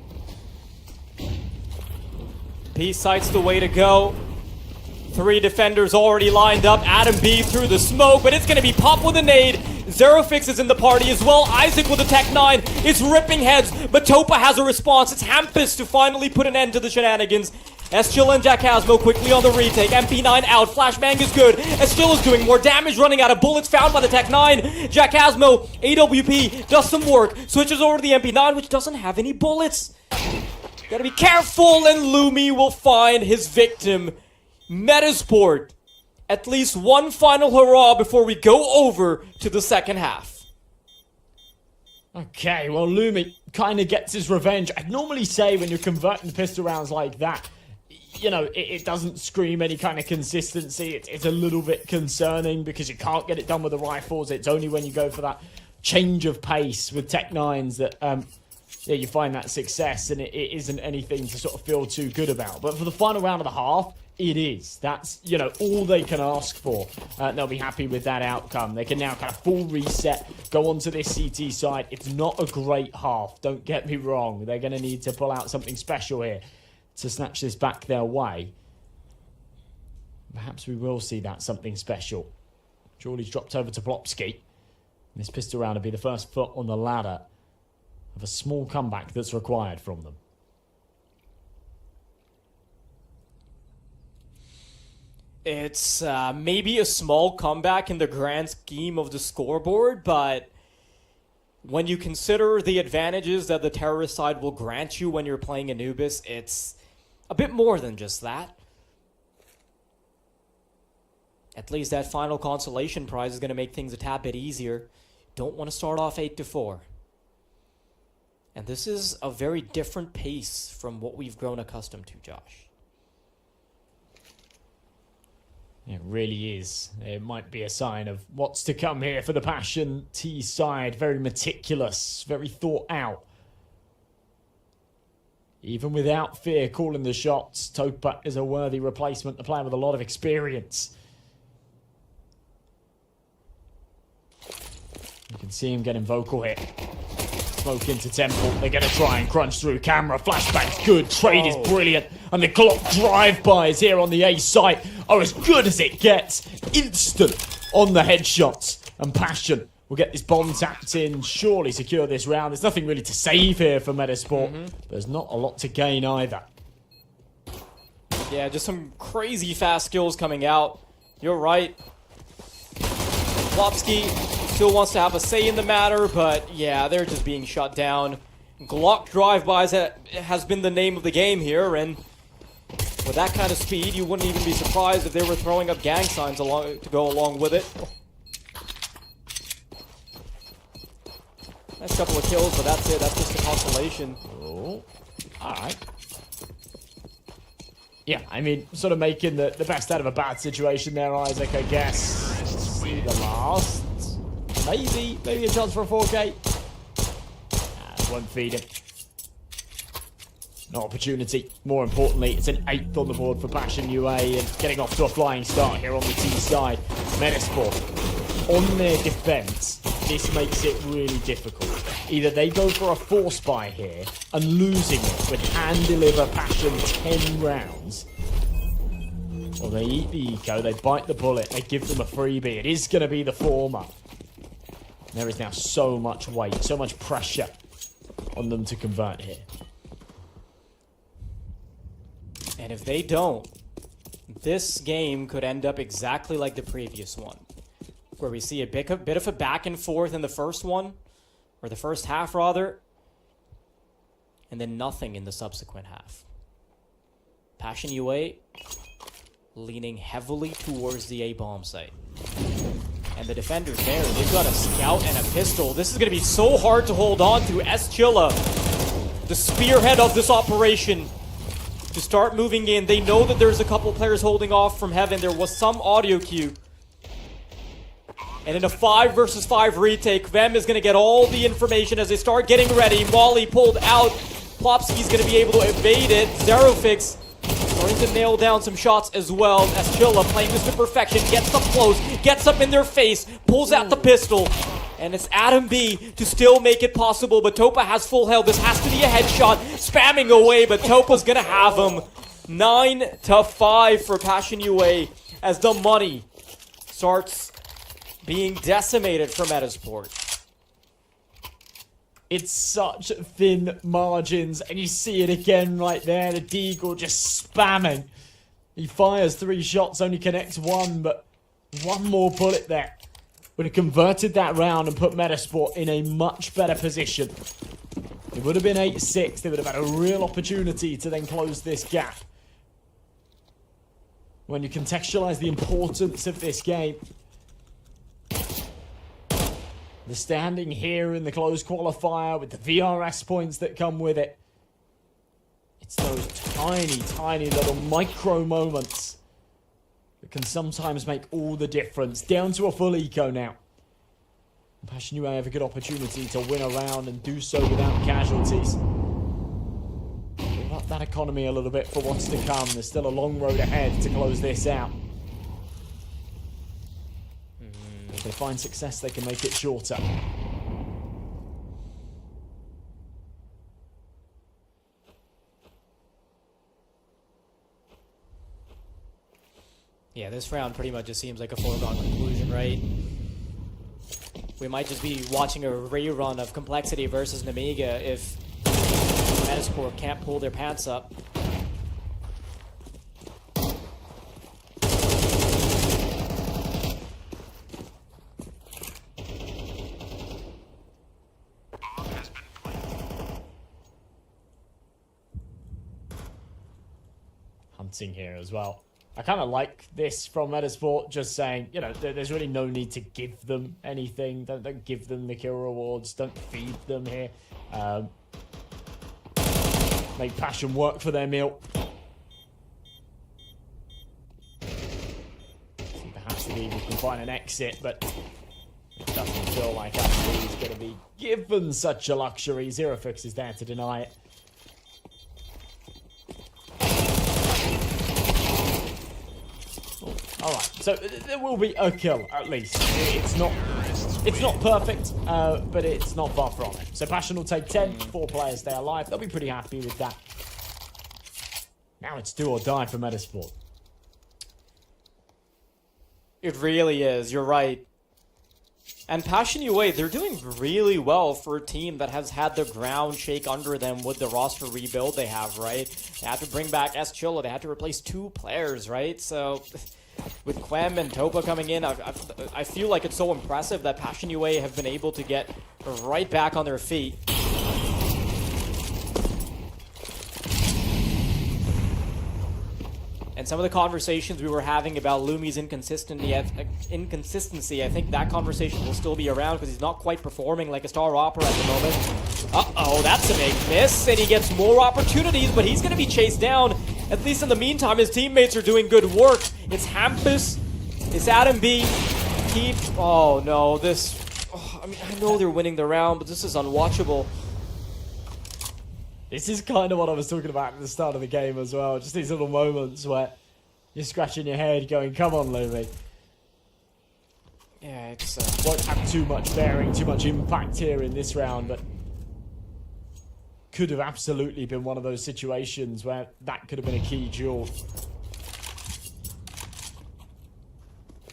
B site's the way to go. 3 defenders already lined up. Adam B through the smoke, but it's going to be Pop with a nade. Zerofix is in the party as well. Isaac with a Tech 9. It's ripping heads, but Topa has a response. It's Hampus to finally put an end to the shenanigans. Estilla and Jackasmo quickly on the retake. MP9 out. Flashbang is good. Estilla's doing more damage, running out of bullets found by the Tech 9. Jackasmo, AWP, does some work. Switches over to the MP9, which doesn't have any bullets. Gotta be careful, and Lumi will find his victim. Metizport, at least one final hurrah before we go over to the second half. Okay, well, Lumi kind of gets his revenge. I'd normally say when you're converting pistol rounds like that, you know, it doesn't scream any kind of consistency. It's a little bit concerning because you can't get it done with the rifles. It's only when you go for that change of pace with Tech 9s that yeah, you find that success, and it isn't anything to sort of feel too good about. But for the final round of the half, it is. That's, you know, all they can ask for. They'll be happy with that outcome. They can now kind of full reset, go onto this CT side. It's not a great half, don't get me wrong. They're going to need to pull out something special here to snatch this back their way. Perhaps we will see that something special. Jawley's dropped over to Plopsky. This pistol round will be the first foot on the ladder of a small comeback that's required from them. It's maybe a small comeback in the grand scheme of the scoreboard, but when you consider the advantages that the terrorist side will grant you when you're playing Anubis, it's a bit more than just that. At least that final consolation prize is going to make things a tad bit easier. Don't want to start off 8-4. And this is a very different pace from what we've grown accustomed to, Josh. It really is. It might be a sign of what's to come here for the Passion T side. Very meticulous, very thought out. Even without fear calling the shots, Topa is a worthy replacement, a player with a lot of experience. You can see him getting vocal here. Smoke into Temple. They're going to try and crunch through camera. Flashbang's good. Trade is brilliant. And the Glock drive-bys here on the A site are as good as it gets. Instant on the headshots. And Passion will get this bomb tapped in. Surely secure this round. There's nothing really to save here for Metizport. There's not a lot to gain either. Yeah, just some crazy fast skills coming out. You're right. Plopsky still wants to have a say in the matter, but yeah, they're just being shut down. Glock drive-bys has been the name of the game here, and with that kind of speed, you wouldn't even be surprised if they were throwing up gang signs to go along with it. Nice couple of kills, but that's it. That's just a consolation. Oh, alright. Yeah, I mean, sort of making the best out of a bad situation there, Isaac, I guess. See the last. Maybe a chance for a 4K. Won't feed him. No opportunity. More importantly, it's an 8th on the board for Passion UA and getting off to a flying start here on the T side. Metizport, on their defense, this makes it really difficult. Either they go for a force buy here and losing it with hand deliver Passion 10 rounds, or they eat the eco, they bite the bullet, they give them a freebie. It is going to be the former. There is now so much weight, so much pressure on them to convert here. And if they don't, this game could end up exactly like the previous one, where we see a bit of a back and forth in the first one, or the first half rather, and then nothing in the subsequent half. Passion UA leaning heavily towards the A-bomb site. And the defenders there, they've got a scout and a pistol. This is going to be so hard to hold on to. YaLLa, the spearhead of this operation, to start moving in. They know that there's a couple players holding off from heaven. There was some audio cue. And in a 5 versus 5 retake, Vem is going to get all the information as they start getting ready. Molly pulled out. Plopsky's going to be able to evade it. Zerofix starting to nail down some shots as well. YaLLa playing this to perfection. Gets up close. Gets up in their face. Pulls out the pistol. And it's Adam B to still make it possible. But Topa has full health. This has to be a headshot. Spamming away, but Topa's going to have him. 9-5 for Passion UA as the money starts being decimated for Metizport. It's such thin margins, and you see it again right there. The Deagle just spamming. He fires 3 shots, only connects 1, but one more bullet there would have converted that round and put Metizport in a much better position. It would have been 8-6. They would have had a real opportunity to then close this gap. When you contextualize the importance of this game, the standing here in the closed qualifier with the VRS points that come with it. It's those tiny, tiny little micro moments that can sometimes make all the difference. Down to a full eco now. Passion UA have a good opportunity to win a round and do so without casualties. Give up that economy a little bit for what's to come. There's still a long road ahead to close this out. If they find success, they can make it shorter. Yeah, this round pretty much just seems like a foregone conclusion, right? We might just be watching a rerun of Complexity versus Nemiga if Metizport can't pull their pants up. Hunting here as well. I kind of like this from Metizport, just saying, you know, there's really no need to give them anything. Don't give them the kill rewards. Don't feed them here. Make Passion work for their meal. See, perhaps the Eagle can find an exit, but it doesn't feel like actually he's going to be given such a luxury. Zerofix is there to deny it. Alright, so there will be a kill, at least. It's not perfect, but it's not far from it. So Passion will take 10, 4 players stay alive. They'll be pretty happy with that. Now it's do or die for Metizport. It really is, you're right. And Passion UA, they're doing really well for a team that has had the ground shake under them with the roster rebuild they have, right? They had to bring back YaLLa, they had to replace 2 players, right? So with Quem and Topa coming in, I feel like it's so impressive that Passion UA have been able to get right back on their feet. And some of the conversations we were having about Lumi's inconsistency, I think that conversation will still be around because he's not quite performing like a Star Opera at the moment. Uh-oh, that's a big miss, and he gets more opportunities, but he's going to be chased down. At least in the meantime, his teammates are doing good work. It's Hampus, it's Adam B. Oh no, this... Oh, I mean, I know they're winning the round, but this is unwatchable. This is kind of what I was talking about at the start of the game as well. Just these little moments where you're scratching your head going, come on, Lumi. Yeah, it's... Won't have too much bearing, too much impact here in this round, but could have absolutely been one of those situations where that could have been a key duel.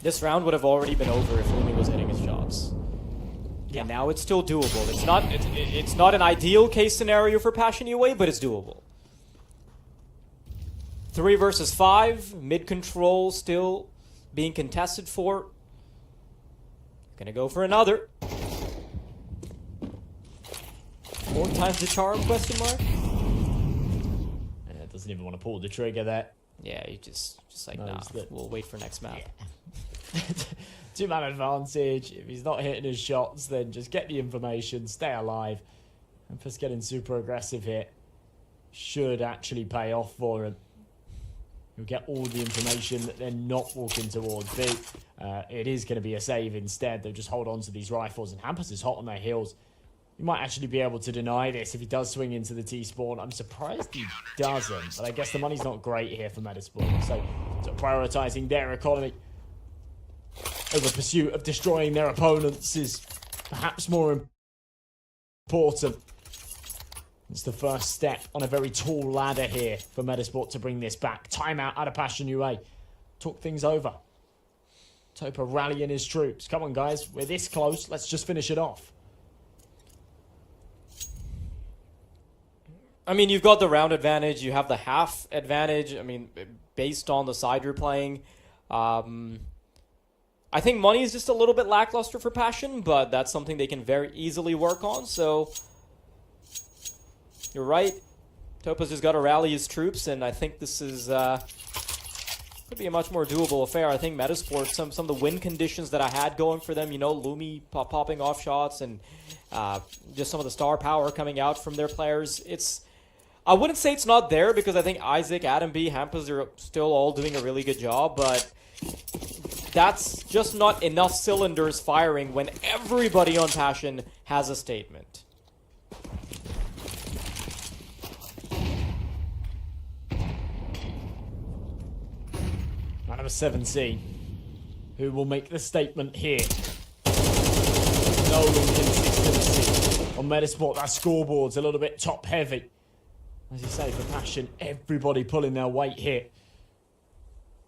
This round would have already been over if Lumi was hitting his shots. Yeah, and now it's still doable. It's not an ideal case scenario for Passion UA, but it's doable. 3 versus 5, mid control still being contested for. Gonna go for another. 4 times the charm, question mark? Doesn't even want to pull the trigger there. Yeah, he just like, nah, we'll wait for next map. Yeah. 2-man advantage. If he's not hitting his shots, then just get the information, stay alive. And just getting super aggressive here should actually pay off for him. You'll get all the information that they're not walking towards B. It is going to be a save instead. They'll just hold on to these rifles, and Hampus is hot on their heels. He might actually be able to deny this if he does swing into the T-spawn. I'm surprised he doesn't, but I guess the money's not great here for Metizport. So prioritizing their economy over pursuit of destroying their opponents is perhaps more important. It's the first step on a very tall ladder here for Metizport to bring this back. Timeout out of Passion UA. Talk things over. Topa rallying his troops. Come on, guys. We're this close. Let's just finish it off. I mean, you've got the round advantage. You have the half advantage. I mean, based on the side you're playing. I think money is just a little bit lackluster for Passion, but that's something they can very easily work on. So, you're right. Topa's just got to rally his troops, and I think this is could be a much more doable affair. I think Metizport, some of the win conditions that I had going for them, you know, Lumi popping off shots and just some of the star power coming out from their players. I wouldn't say it's not there because I think Isaac, Adam B, Hampus are still all doing a really good job, but that's just not enough cylinders firing when everybody on Passion has a statement. Man number 7C, who will make the statement here. No inconsistency on Metizport. That scoreboard's a little bit top heavy. As you say, for Passion, everybody pulling their weight here.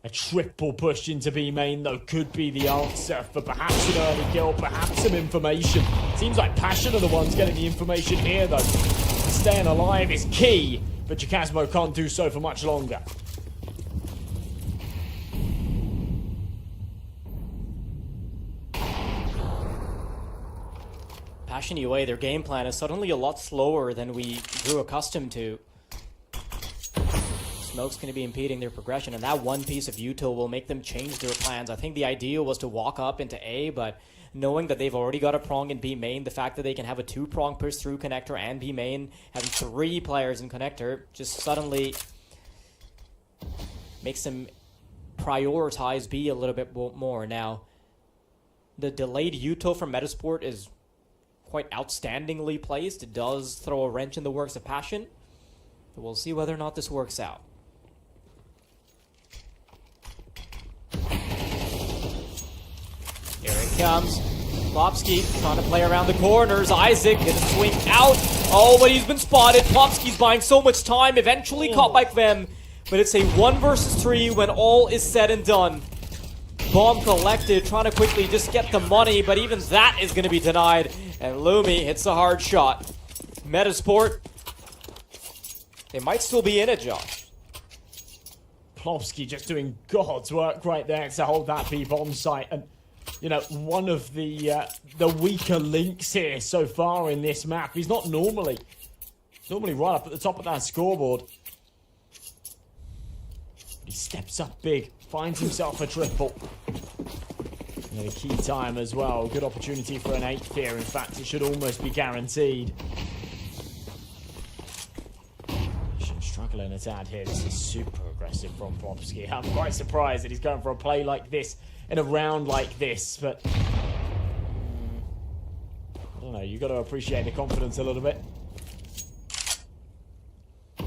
A triple push into B main, though, could be the answer for perhaps an early kill, perhaps some information. Seems like Passion are the ones getting the information here, though. Staying alive is key, but Jacasmo can't do so for much longer. Passion UA, their game plan is suddenly a lot slower than we grew accustomed to. Smoke's going to be impeding their progression, and that one piece of util will make them change their plans. I think the idea was to walk up into A, but knowing that they've already got a prong in B main, the fact that they can have a 2-prong push through connector and B main, having 3 players in connector, just suddenly makes them prioritize B a little bit more. Now, the delayed util from Metizport is quite outstandingly placed. It does throw a wrench in the works of Passion, but we'll see whether or not this works out. Here it comes. Plopsky trying to play around the corners. Isaac gonna swing out. Oh, but he's been spotted. Plopsky's buying so much time. Eventually caught by Kvem. But it's a 1 versus 3 when all is said and done. Bomb collected, trying to quickly just get the money, but even that is going to be denied. And Lumi hits a hard shot. Metizport, they might still be in it, Josh. Plofsky just doing God's work right there to hold that B bomb site. And, you know, one of the weaker links here so far in this map. He's not normally right up at the top of that scoreboard. He steps up big, finds himself a triple. And a key time as well. Good opportunity for an 8th here. In fact, it should almost be guaranteed. Struggling a tad here. This is super aggressive from Plofsky. I'm quite surprised that he's going for a play like this in a round like this, but I don't know, you got to appreciate the confidence a little bit.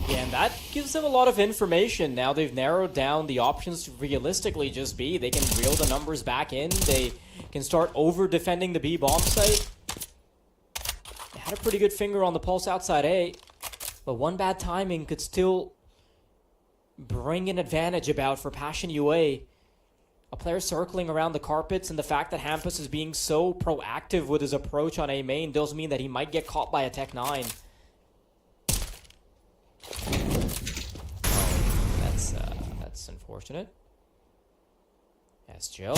Yeah, and that gives them a lot of information. Now they've narrowed down the options to realistically just be. They can reel the numbers back in. They can start over-defending the B bomb site. They had a pretty good finger on the pulse outside A. But one bad timing could still bring an advantage about for Passion UA. A player circling around the carpets, and the fact that Hampus is being so proactive with his approach on A main does mean that he might get caught by a Tech 9. That's unfortunate. As YaLLa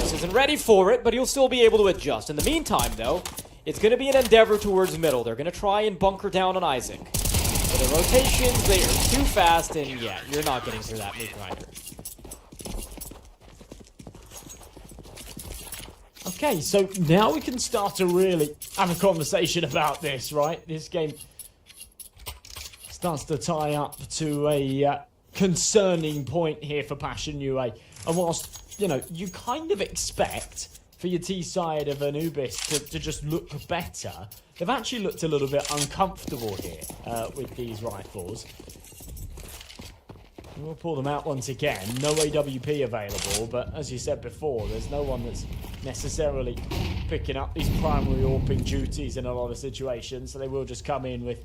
just isn't ready for it, but he'll still be able to adjust. In the meantime, though, it's going to be an endeavor towards middle. They're going to try and bunker down on Isaac. But the rotations, they are too fast, and yeah, you're not getting through that meat grinder. Okay, so now we can start to really have a conversation about this, right? This game starts to tie up to a concerning point here for Passion UA. And whilst, you know, you kind of expect for your T side of Anubis to just look better, they've actually looked a little bit uncomfortable here with these rifles. We'll pull them out once again. No AWP available, but as you said before, there's no one that's necessarily picking up these primary AWPing duties in a lot of situations, so they will just come in with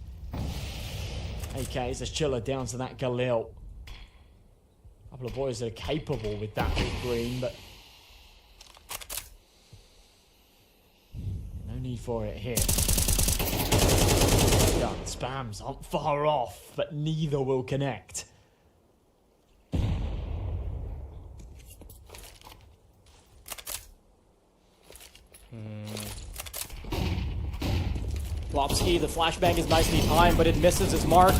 AKs. As YaLLa down to that Galil. A couple of boys that are capable with that big green, but no need for it here. Gun spams aren't far off, but neither will connect. Plofsky, the flashbang is nicely timed, but it misses its mark.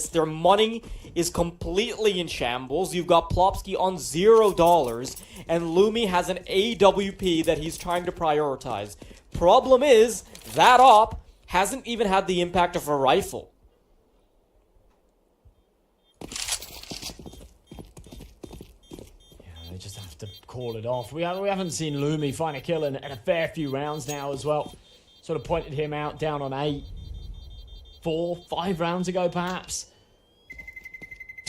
Their money is completely in shambles. You've got Plopsky on $0, and Lumi has an AWP that he's trying to prioritize. Problem is, that op hasn't even had the impact of a rifle. They just have to call it off. We haven't seen Lumi find a kill in a fair few rounds now as well. Sort of pointed him out down on 8, 4, 5 rounds ago perhaps.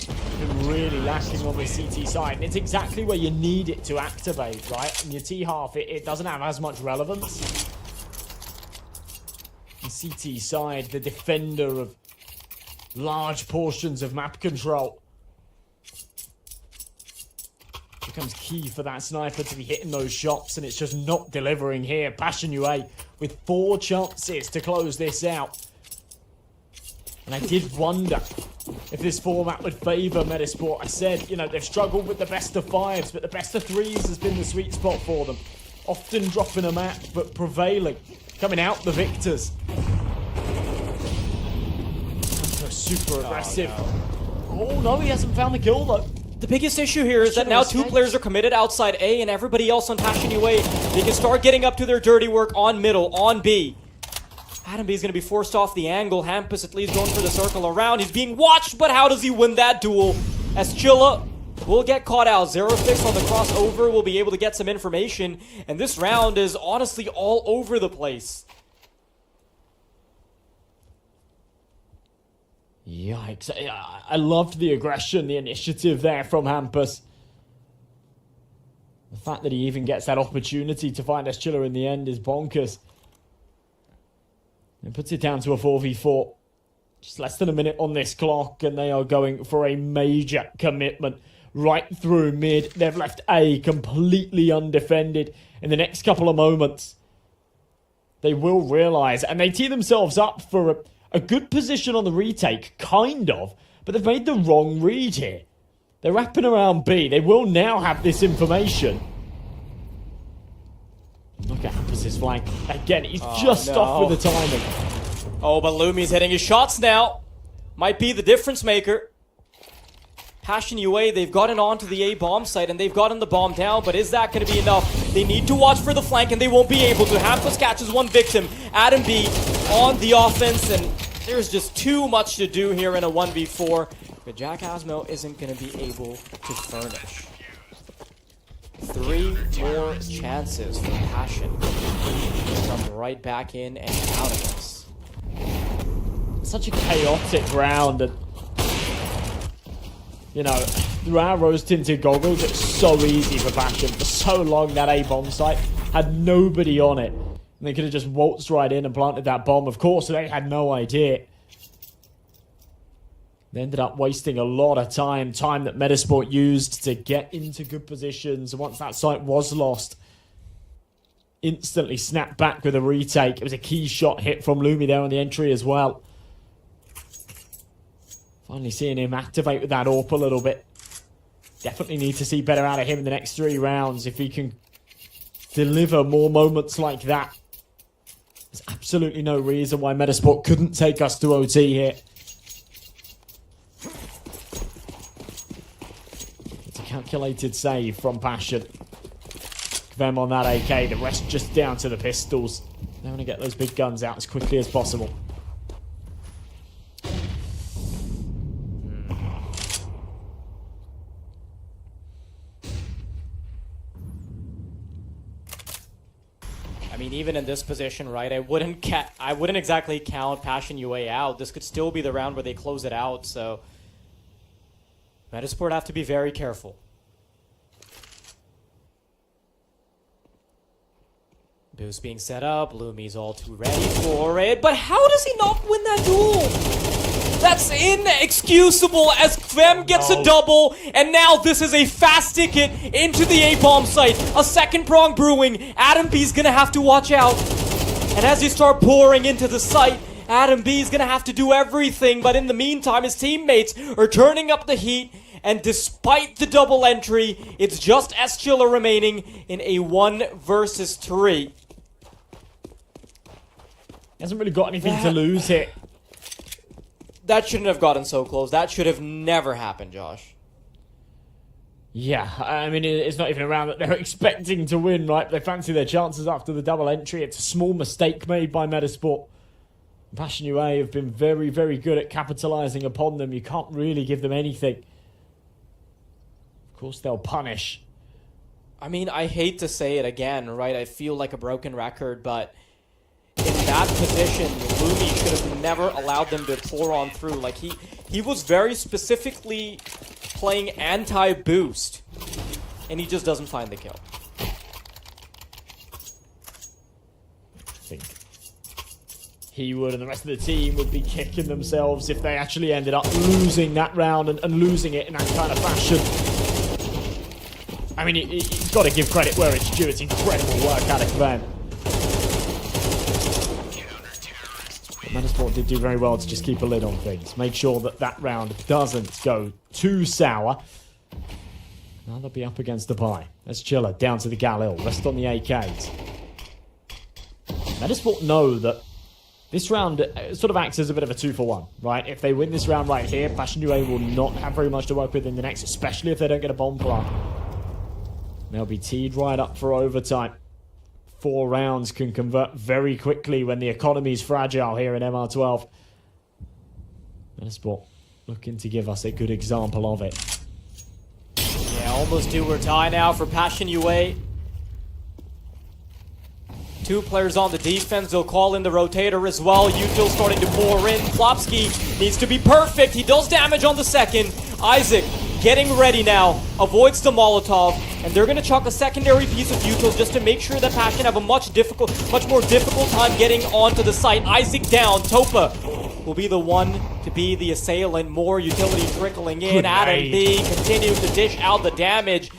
Been really lacking on the CT side, and it's exactly where you need it to activate, right? In your T half, it doesn't have as much relevance. The CT side, the defender of large portions of map control, becomes key for that sniper to be hitting those shots, and it's just not delivering here. Passion UA with 4 chances to close this out. And I did wonder if this format would favour Metizport. I said, you know, they've struggled with the best of 5s, but the best of 3s has been the sweet spot for them. Often dropping a map, but prevailing. Coming out the victors. Super aggressive. Oh no, he hasn't found the kill though. The biggest issue here is that now 2 players are committed outside A, and everybody else on Passion UA, they can start getting up to their dirty work on middle, on B. Adam B is going to be forced off the angle. Hampus at least going for the circle around. He's being watched, but how does he win that duel? As YaLLa will get caught out. 0-6 on the crossover, will be able to get some information, and this round is honestly all over the place. Yikes. I loved the aggression, the initiative there from Hampus. The fact that he even gets that opportunity to find YaLLa in the end is bonkers. It puts it down to a 4v4. Just less than a minute on this clock, and they are going for a major commitment right through mid. They've left A completely undefended. In the next couple of moments, they will realise, and they tee themselves up for a good position on the retake, kind of, but they've made the wrong read here. They're wrapping around B. They will now have this information. Look at Hampus' flank. Again, he's just off with the timing. Oh, but Lumi's hitting his shots now. Might be the difference maker. Passion UA, they've gotten onto the A bomb site, and they've gotten the bomb down, but is that going to be enough? They need to watch for the flank, and they won't be able to. Hampus catches 1 victim. Adam B on the offense, and there's just too much to do here in a 1v4. But Jack Asmo isn't going to be able to furnish. 3 more chances for Passion to come right back in and out of this. Such a chaotic round, and you know, through our rose-tinted goggles, it's so easy for Passion. For so long, that A bomb site had nobody on it, and they could have just waltzed right in and planted that bomb. Of course, they had no idea. They ended up wasting a lot of time that Metizport used to get into good positions. And once that site was lost, instantly snapped back with a retake. It was a key shot hit from Lumi there on the entry as well. Finally seeing him activate with that AWP a little bit. Definitely need to see better out of him in the next 3 rounds if he can deliver more moments like that. There's absolutely no reason why Metizport couldn't take us to OT here. It's a calculated save from Passion. Them on that AK, the rest just down to the pistols. They want to get those big guns out as quickly as possible. I mean, even in this position, right, I wouldn't exactly count Passion UA out. This could still be the round where they close it out, so Metizport have to be very careful. Boost being set up, Lumi's all too ready for it, but how does he not win that duel? That's inexcusable as Kvem gets a double, and now this is a fast ticket into the A-bomb site. A second prong brewing. Adam B's gonna have to watch out. And as you start pouring into the site, Adam B's gonna have to do everything, but in the meantime, his teammates are turning up the heat, and despite the double entry, it's just YaLLa remaining in a 1 versus 3. He hasn't really got anything to lose here. That shouldn't have gotten so close. That should have never happened, Josh. Yeah, I mean, it's not even a round that they're expecting to win, right? They fancy their chances after the double entry. It's a small mistake made by Metizport. Passion UA have been very, very good at capitalising upon them. You can't really give them anything. Of course, they'll punish. I mean, I hate to say it again, right? I feel like a broken record, but in that position, Lumi should have never allowed them to pour on through. Like, he was very specifically playing anti-boost, and he just doesn't find the kill. I think he would, and the rest of the team would be kicking themselves if they actually ended up losing that round and losing it in that kind of fashion. I mean, you've got to give credit where it's due. It's incredible work out of them. Metizport did do very well to just keep a lid on things. Make sure that that round doesn't go too sour. Now they'll be up against the pie. Let's YaLLa down to the YaLLa. Rest on the AKs. Metizport know that this round sort of acts as a bit of a 2-for-1, right? If they win this round right here, Passion UA will not have very much to work with in the next, especially if they don't get a bomb plant. They'll be teed right up for overtime. 4 rounds can convert very quickly when the economy's fragile here in MR12. Metizport looking to give us a good example of it. Yeah, almost do or die now for Passion UA. 2 players on the defense. They'll call in the rotator as well. Util starting to pour in. Plopsky needs to be perfect. He does damage on the second. Isaac getting ready now. Avoids the Molotov. And they're going to chuck a secondary piece of Util just to make sure that Passion have a much more difficult time getting onto the site. Isaac down. Topa will be the one to be the assailant. More utility trickling in. Adam B continues to dish out the damage.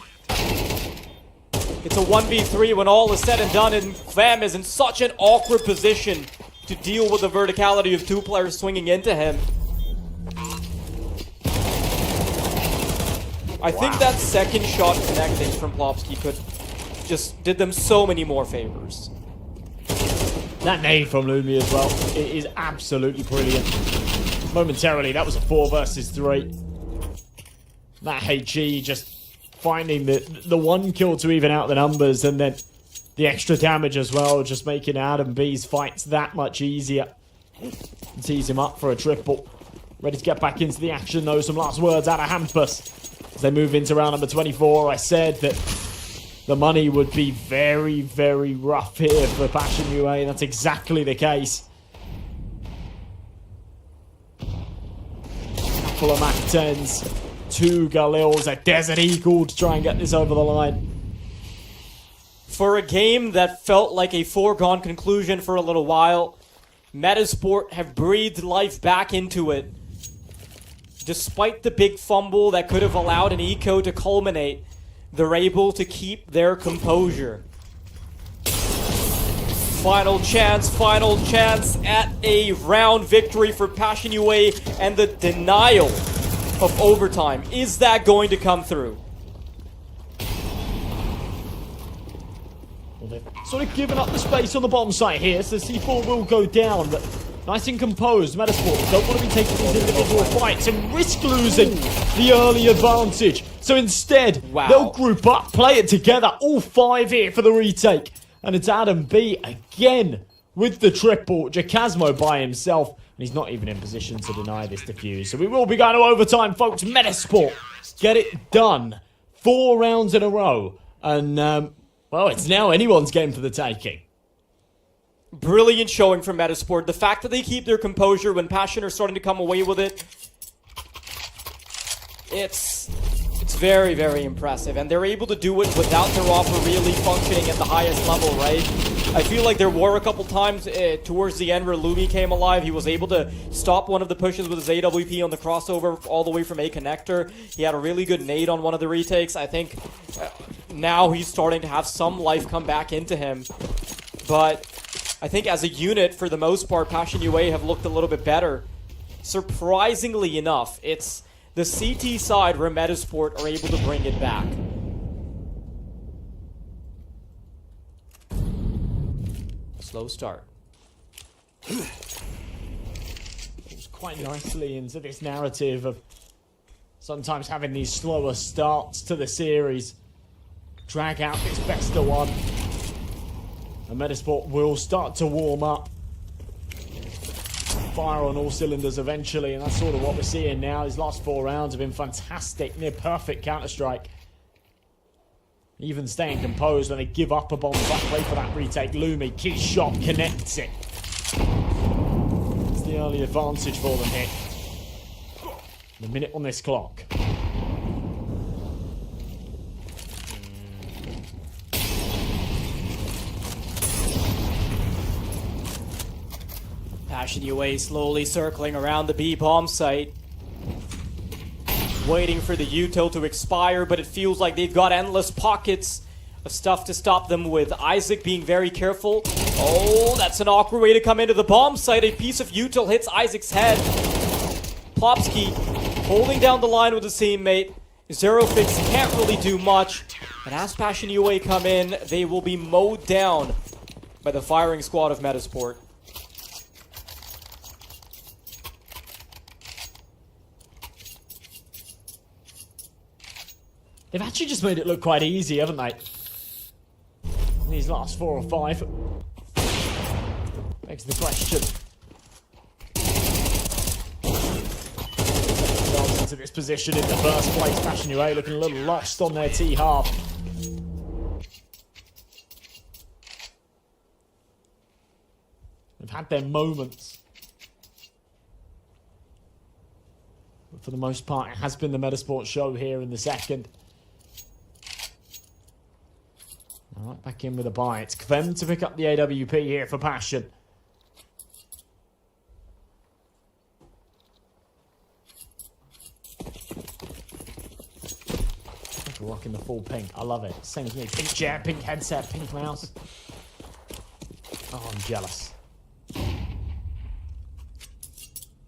It's a 1v3 when all is said and done, and Fam is in such an awkward position to deal with the verticality of 2 players swinging into him. I think that second shot connecting from Plopsky did them so many more favors. That nade from Lumi as well, it is absolutely brilliant. Momentarily, that was a 4 versus 3. That HE just finding the 1 kill to even out the numbers, and then the extra damage as well, just making Adam B's fights that much easier. Tease him up for a triple. Ready to get back into the action though. Some last words out of Hampus. As they move into round number 24, I said that the money would be very, very rough here for Passion UA, and that's exactly the case. Couple of Mac 10s. 2 Galils, a Desert Eagle to try and get this over the line. For a game that felt like a foregone conclusion for a little while, Metizport have breathed life back into it. Despite the big fumble that could have allowed an eco to culminate, they're able to keep their composure. Final chance at a round victory for Passion UA, and the denial of overtime. Is that going to come through? Well, they've sort of given up the space on the bottom side here, so C4 will go down, but nice and composed. Metizport don't want to be taking these individual fights and risk losing the early advantage. So instead, they'll group up, play it together, all 5 here for the retake. And it's Adam B again with the triple. Jacasmo by himself, and he's not even in position to deny this defuse. So we will be going to overtime, folks. Metizport get it done. 4 rounds in a row. And, well, it's now anyone's game for the taking. Brilliant showing from Metizport. The fact that they keep their composure when Passion are starting to come away with it, it's very, very impressive. And they're able to do it without their offer really functioning at the highest level, right? I feel like there were a couple times towards the end where Lumi came alive. He was able to stop one of the pushes with his AWP on the crossover all the way from A connector. He had a really good nade on one of the retakes. I think now he's starting to have some life come back into him. But I think as a unit, for the most part, Passion UA have looked a little bit better. Surprisingly enough, it's the CT side where Metizport are able to bring it back. Slow start. quite nicely into this narrative of sometimes having these slower starts to the series. Drag out this best of one. And Metizport will start to warm up. Fire on all cylinders eventually, and that's sort of what we're seeing now. These last 4 rounds have been fantastic, near perfect Counter-Strike. Even staying composed when they give up a bomb back, wait for that retake. Lumi, key shot, connects it. It's the early advantage for them here. The minute on this clock. Passion UA slowly circling around the B bomb site. Waiting for the util to expire, but it feels like they've got endless pockets of stuff to stop them with. Isaac being very careful. Oh, that's an awkward way to come into the bomb site. A piece of util hits Isaac's head. Plopsky holding down the line with his teammate. Zerofix can't really do much. And as Passion UA come in, they will be mowed down by the firing squad of Metizport. They've actually just made it look quite easy, haven't they? These last 4 or 5. Begs the question. Into this position in the first place. Passion UA looking a little lost on their T half. They've had their moments. But for the most part, it has been the Metizport show here in the second. Alright, back in with a buy. It's Kvem to pick up the AWP here for Passion. Rocking the full pink. I love it. Same as me. Pink chair, pink headset, pink mouse. Oh, I'm jealous.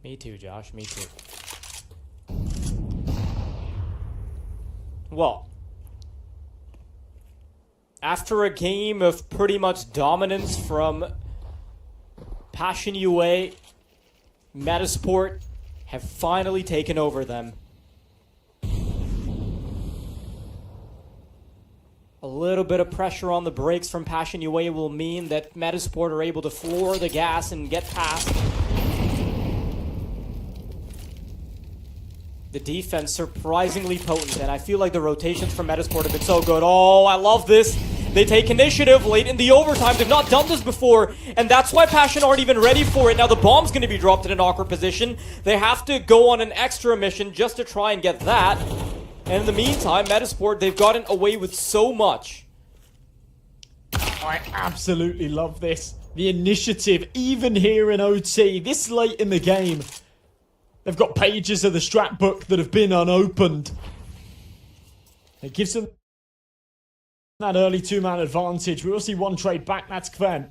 Me too, Josh. Me too. Well, after a game of pretty much dominance from Passion UA, Metizport have finally taken over them. A little bit of pressure on the brakes from Passion UA will mean that Metizport are able to floor the gas and get past. The defense surprisingly potent, and I feel like the rotations from Metizport have been so good. Oh, I love this. They take initiative late in the overtime. They've not done this before, and that's why Passion aren't even ready for it. Now the bomb's going to be dropped in an awkward position. They have to go on an extra mission just to try and get that. And in the meantime, Metizport, they've gotten away with so much. I absolutely love this. The initiative, even here in OT, this late in the game. They've got pages of the strat book that have been unopened. It gives them that early 2-man advantage. We will see one trade back. That's Kvem.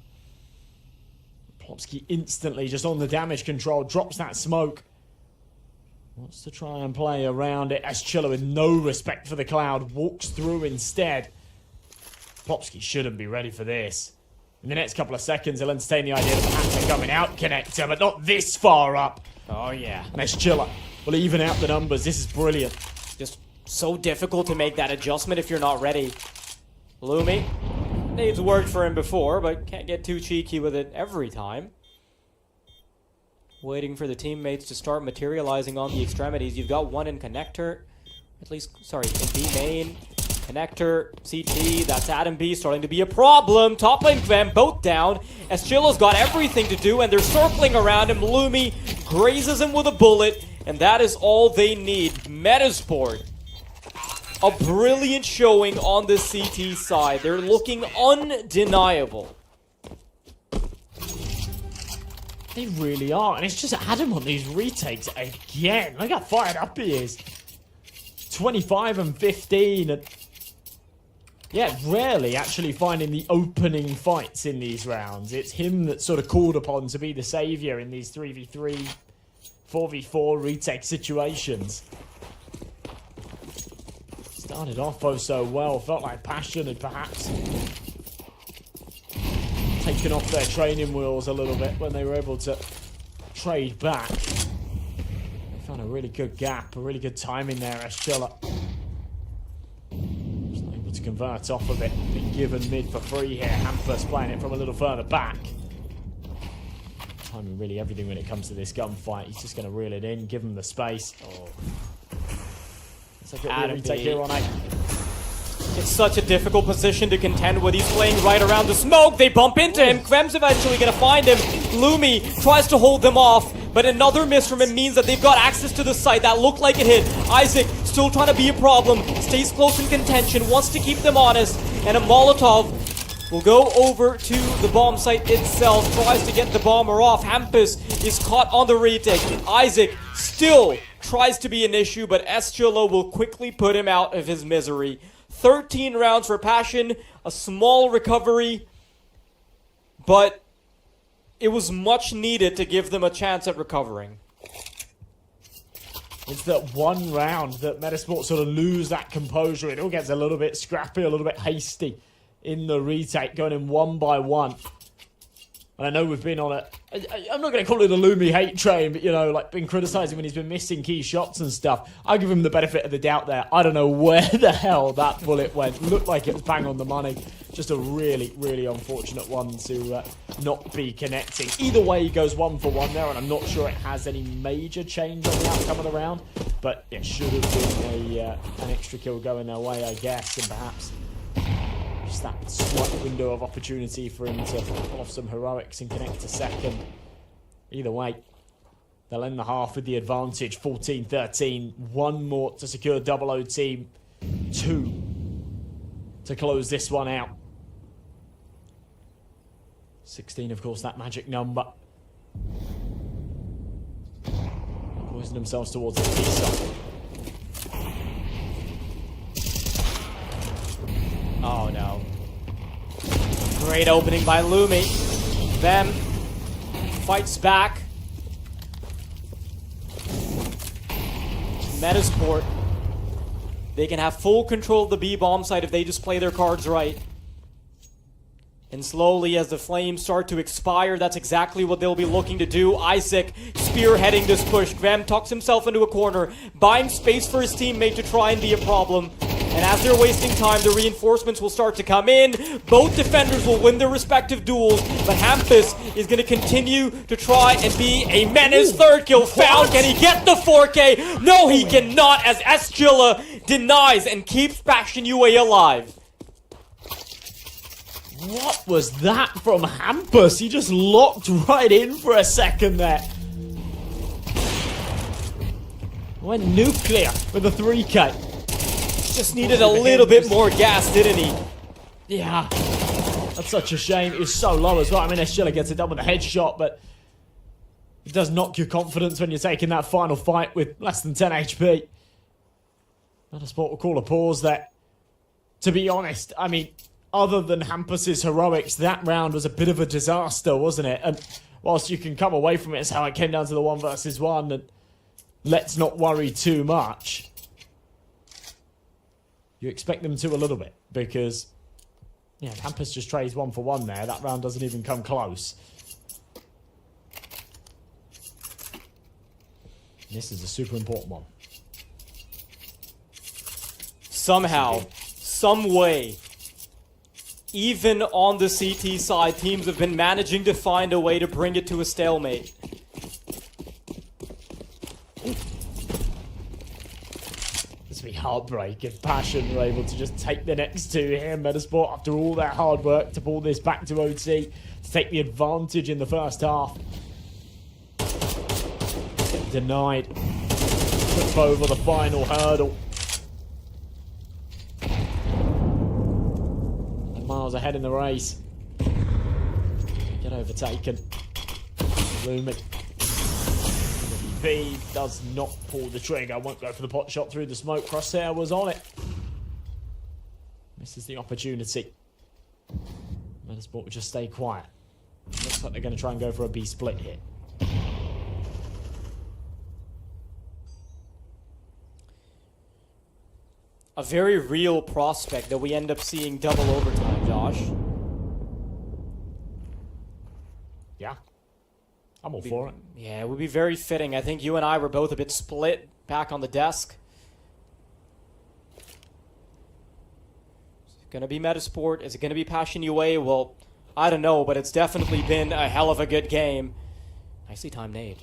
Plopsky instantly just on the damage control. Drops that smoke. Wants to try and play around it. YaLLa with no respect for the cloud. Walks through instead. Plopsky shouldn't be ready for this. In the next couple of seconds, he'll entertain the idea of perhaps a coming out connector, but not this far up. Oh, yeah. YaLLa will even out the numbers. This is brilliant. Just so difficult to make that adjustment if you're not ready. Lumi needs worked for him before, but can't get too cheeky with it every time. Waiting for the teammates to start materializing on the extremities. You've got one in connector. At least, sorry, in B main. Connector, CT, that's Adam B starting to be a problem. Top lane Kvem, both down. YaLLa's got everything to do, and they're circling around him. Lumi grazes him with a bullet, and that is all they need. Metizport, a brilliant showing on the CT side. They're looking undeniable. They really are, and it's just Adam on these retakes again. Look how fired up he is. 25 and 15, and yeah, rarely actually finding the opening fights in these rounds. It's him that's sort of called upon to be the saviour in these 3v3, 4v4 retake situations. Started off oh so well. Felt like Passion had perhaps taken off their training wheels a little bit when they were able to trade back. a really good gap, a really good timing there, YaLLa. Just not able to convert off of it. Been given mid for free here. Hampus playing it from a little further back. Timing really everything when it comes to this gunfight. He's just going to reel it in, give him the space. Oh. It's like a retake here on A. It's such a difficult position to contend with. He's playing right around the smoke. They bump into him. Kvem's eventually going to find him. Lumi tries to hold them off, but another miss from him means that they've got access to the site. That looked like it hit. Isaac still trying to be a problem. Stays close in contention. Wants to keep them honest. And a Molotov will go over to the bomb site itself. Tries to get the bomber off. Hampus is caught on the retake. Isaac still tries to be an issue, but YaLLa will quickly put him out of his misery. 13 rounds for Passion, a small recovery, but it was much needed to give them a chance at recovering. It's that one round that Metizport sort of lose that composure. It all gets a little bit scrappy, a little bit hasty in the retake, going in one by one. And I know we've been on I'm not going to call it a Lumi hate train, but, you know, like, been criticising when he's been missing key shots and stuff. I'll give him the benefit of the doubt there. I don't know where the hell that bullet went. Looked like it was bang on the money. Just a really, really unfortunate one to not be connecting. Either way, he goes 1 for 1 there, and I'm not sure it has any major change on the outcome of the round. But it should have been an extra kill going their way, I guess, and perhaps just that slight window of opportunity for him to pull off some heroics and connect to second. Either way, they'll end the half with the advantage, 14-13. One more to secure double O team. 2 to close this one out. 16, of course, that magic number. Poison themselves towards the T-side. Oh no. Great opening by Lumi. Them fights back. Metizport. They can have full control of the B bomb site if they just play their cards right. And slowly, as the flames start to expire, that's exactly what they'll be looking to do. Isaac spearheading this push. Kvem tucks himself into a corner, buying space for his teammate to try and be a problem. And as they're wasting time, the reinforcements will start to come in. Both defenders will win their respective duels, but Hampus is going to continue to try and be a menace. Third kill found. Can he get the 4K? No, he cannot, as YaLLa denies and keeps Passion UA alive. What was that from Hampus? He just locked right in for a second there. Went nuclear with the 3K. Just needed a little bit more gas, didn't he? Yeah. That's such a shame. It was so low as well. I mean, YaLLa gets it done with a headshot, but it does knock your confidence when you're taking that final fight with less than 10 HP. Metizport will call a pause there. To be honest, I mean, other than Hampus's heroics, that round was a bit of a disaster, wasn't it? And whilst you can come away from it as how it came down to the 1 versus 1, and let's not worry too much, you expect them to a little bit, because yeah, Hampus just trades 1 for 1 there. That round doesn't even come close. This is a super important one. Somehow, some way, even on the CT side, teams have been managing to find a way to bring it to a stalemate. This would be heartbreak if Passion were able to just take the next 2 here. Metizport, after all their hard work to pull this back to OT, to take the advantage in the first half. Denied. Trip over the final hurdle. Miles ahead in the race. Get overtaken. Lumi. B does not pull the trigger. Won't go for the pot shot through the smoke. Crosshair was on it. Misses the opportunity. Metizport will just stay quiet. Looks like they're going to try and go for a B split here. A very real prospect that we end up seeing double overtime, Josh. Yeah. I'm all for it. Yeah, it would be very fitting. I think you and I were both a bit split back on the desk. Is it going to be Metizport? Is it going to be Passion UA? Well, I don't know, but it's definitely been a hell of a good game. Nicely timed nade.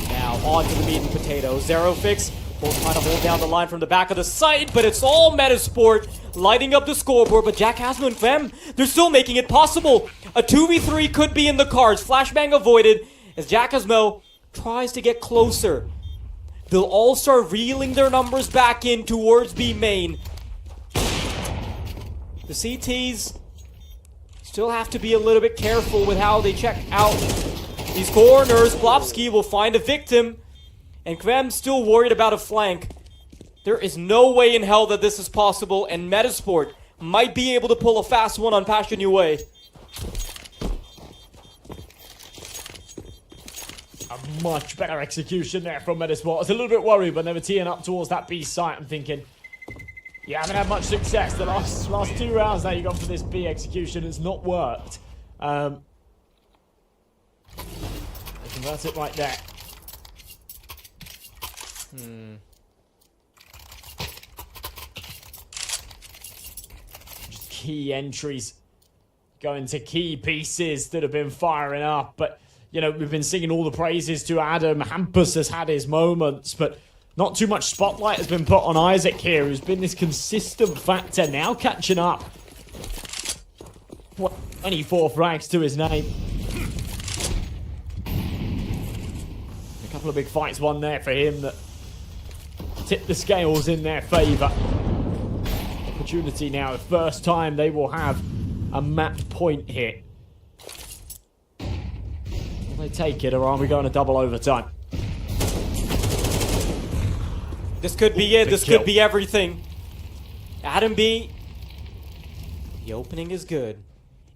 Now, on to the meat and potatoes. Zerofix both trying to hold down the line from the back of the site, but it's all Metizport lighting up the scoreboard. But Jack Hasmo and Fem, they're still making it possible. A 2v3 could be in the cards. Flashbang avoided as Jack Hasmo tries to get closer. They'll all start reeling their numbers back in towards B main. The CTs still have to be a little bit careful with how they check out these corners. Plopsky will find a victim, and Kvem's still worried about a flank. There is no way in hell that this is possible, and Metizport might be able to pull a fast one on Passion UA. A much better execution there from Metizport. I was a little bit worried when they were teeing up towards that B site. I'm thinking, you haven't had much success the last 2 rounds now you've gone for this B execution. It's not worked. They convert it right there. Just key entries going to key pieces that have been firing up. But, you know, we've been singing all the praises to Adam. Hampus has had his moments, but not too much spotlight has been put on Isaac here, who's been this consistent factor, now catching up. What, 24 frags to his name. A couple of big fights won there for him that tipped the scales in their favour. Opportunity now, the first time they will have a match point here. Will they take it, or are we going to double overtime? This could be it. This could be everything. Adam B. The opening is good.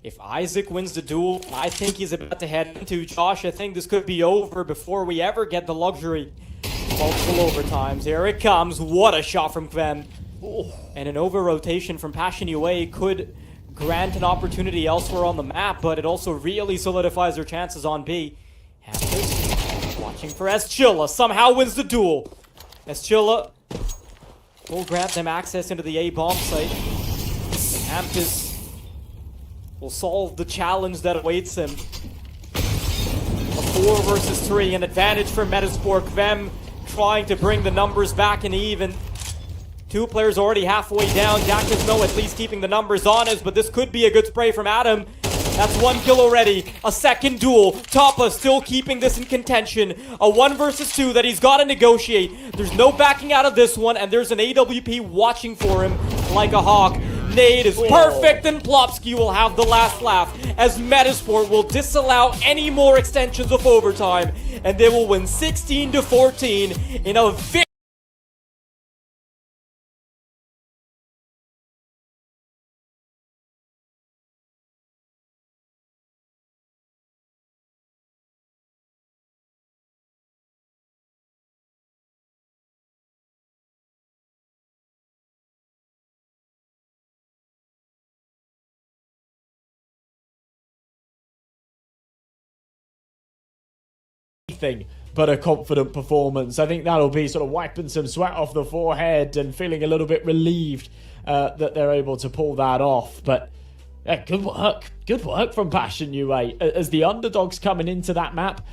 If Isaac wins the duel, I think he's about to head into Josh. I think this could be over before we ever get the luxury. Multiple overtimes. Here it comes. What a shot from Kvem. And an over-rotation from Passion UA could grant an opportunity elsewhere on the map, but it also really solidifies their chances on B. Hampus watching for YaLLa. Somehow wins the duel. YaLLa will grant them access into the A bomb site. Hampus will solve the challenge that awaits him. A 4 versus 3, an advantage for Metizport. Kvem trying to bring the numbers back and even. 2 players already halfway down. Jack Hasmo at least keeping the numbers honest, but this could be a good spray from Adam. That's 1 kill already. A second duel. Toppa still keeping this in contention. A 1 versus 2 that he's got to negotiate. There's no backing out of this one, and there's an AWP watching for him like a hawk. Nade is perfect, and Plopsky will have the last laugh as Metizport will disallow any more extensions of overtime, and they will win 16-14 in a very but a confident performance. I think that'll be sort of wiping some sweat off the forehead and feeling a little bit relieved that they're able to pull that off. But yeah, good work from Passion UA. As the underdogs coming into that map,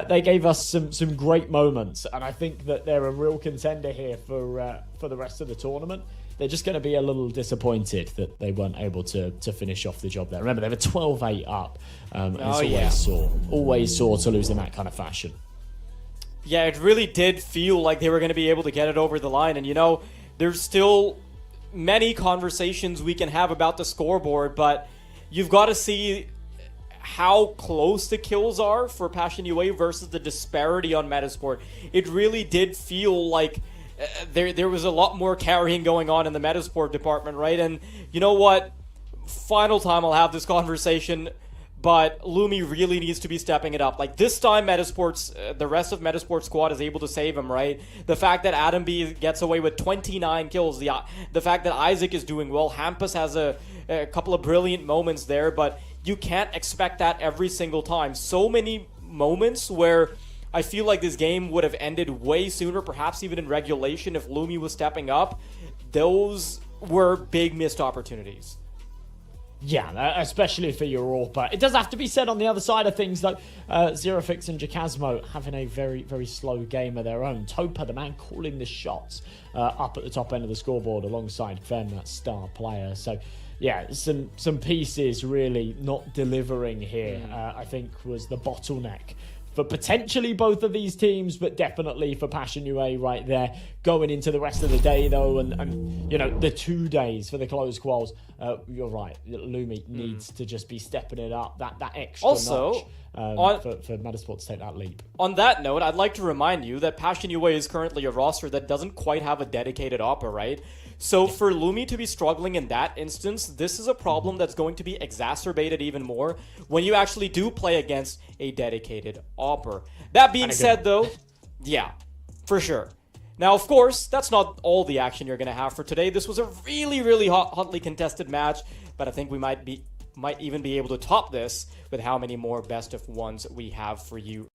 they gave us some great moments, and I think that they're a real contender here for the rest of the tournament. They're just going to be a little disappointed that they weren't able to finish off the job there. Remember, they were 12-8 up. And it's always sore to lose in that kind of fashion. Yeah, it really did feel like they were going to be able to get it over the line. And, you know, there's still many conversations we can have about the scoreboard, but you've got to see how close the kills are for Passion UA versus the disparity on Metizport. It really did feel like there was a lot more carrying going on in the Metizport department, right? And you know what? Final time I'll have this conversation, but Lumi really needs to be stepping it up. Like, this time Metizport's, the rest of Metizport's squad is able to save him, right? The fact that Adam B gets away with 29 kills, the fact that Isaac is doing well, Hampus has a couple of brilliant moments there, but you can't expect that every single time. So many moments where I feel like this game would have ended way sooner, perhaps even in regulation if Lumi was stepping up. Those were big missed opportunities. Yeah, especially for Europa. It does have to be said on the other side of things, though. Zerofix and Jacasmo having a very, very slow game of their own. Topa, the man calling the shots, up at the top end of the scoreboard alongside Fen, that star player. So, yeah, some pieces really not delivering here, I think, was the bottleneck for potentially both of these teams, but definitely for Passion UA right there. Going into the rest of the day, though, and you know, the 2 days for the closed quals, you're right. Lumi needs to just be stepping it up that extra Also, notch for Metizport to take that leap. On that note, I'd like to remind you that Passion UA is currently a roster that doesn't quite have a dedicated opera, right? So for Lumi to be struggling in that instance, this is a problem that's going to be exacerbated even more when you actually do play against a dedicated opera. That being said, though, yeah, for sure. Now, of course, that's not all the action you're going to have for today. This was a really, really hotly contested match, but I think we might even be able to top this with how many more best of ones we have for you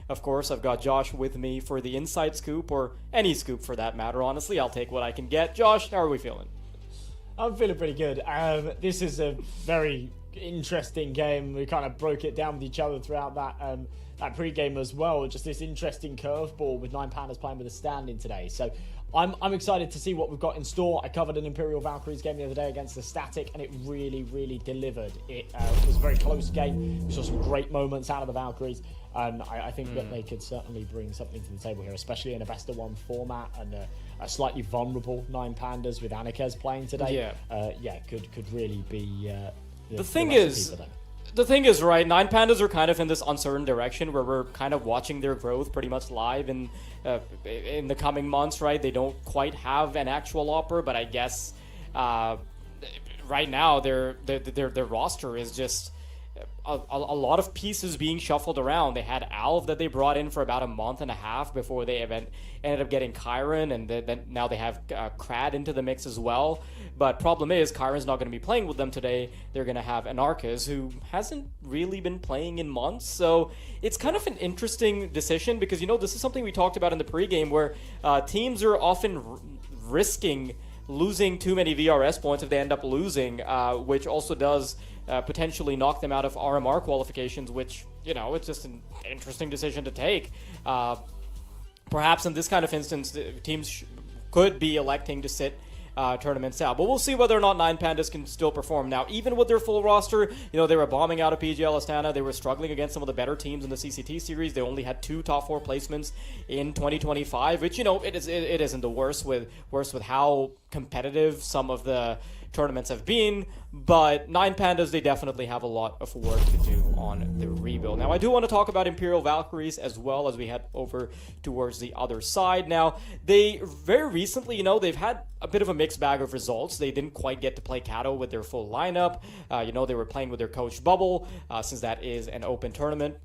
Of course, I've got Josh with me for the inside scoop, or any scoop for that matter, honestly. I'll take what I can get. Josh, how are we feeling? I'm feeling pretty good. This is a very interesting game. We kind of broke it down with each other throughout that pre-game as well. Just this interesting curveball with 9 Pandas playing with a stand-in today. So I'm excited to see what we've got in store. I covered an Imperial Valkyries game the other day against the Static, and it really, really delivered. It was a very close game. We saw some great moments out of the Valkyries. I think that they could certainly bring something to the table here, especially in a best-of-1 format, and a slightly vulnerable 9 Pandas with Anikes playing today. Could really be the thing is, right, 9 Pandas are kind of in this uncertain direction where we're kind of watching their growth pretty much live in the coming months, right? They don't quite have an actual opera, but I guess right now their roster is just a lot of pieces being shuffled around. They had Alv that they brought in for about a month and a half before they ended up getting Chiron, and then now they have Krad into the mix as well. But problem is, Chiron's not going to be playing with them today. They're going to have Anarchus, who hasn't really been playing in months. So it's kind of an interesting decision because, this is something we talked about in the pregame where teams are often risking losing too many VRS points if they end up losing, which also does potentially knock them out of RMR qualifications, which, it's just an interesting decision to take. Perhaps in this kind of instance, teams could be electing to sit tournaments out. But we'll see whether or not 9 Pandas can still perform. Now, even with their full roster, they were bombing out of PGL Astana. They were struggling against some of the better teams in the CCT series. They only had 2 top 4 placements in 2025, which, it isn't the worst with how competitive some of the tournaments have been, but 9 Pandas, they definitely have a lot of work to do on the rebuild. Now, I do want to talk about Imperial Valkyries as well as we head over towards the other side. Now, they very recently, they've had a bit of a mixed bag of results. They didn't quite get to play Kato with their full lineup. They were playing with their coach Bubble, since that is an open tournament.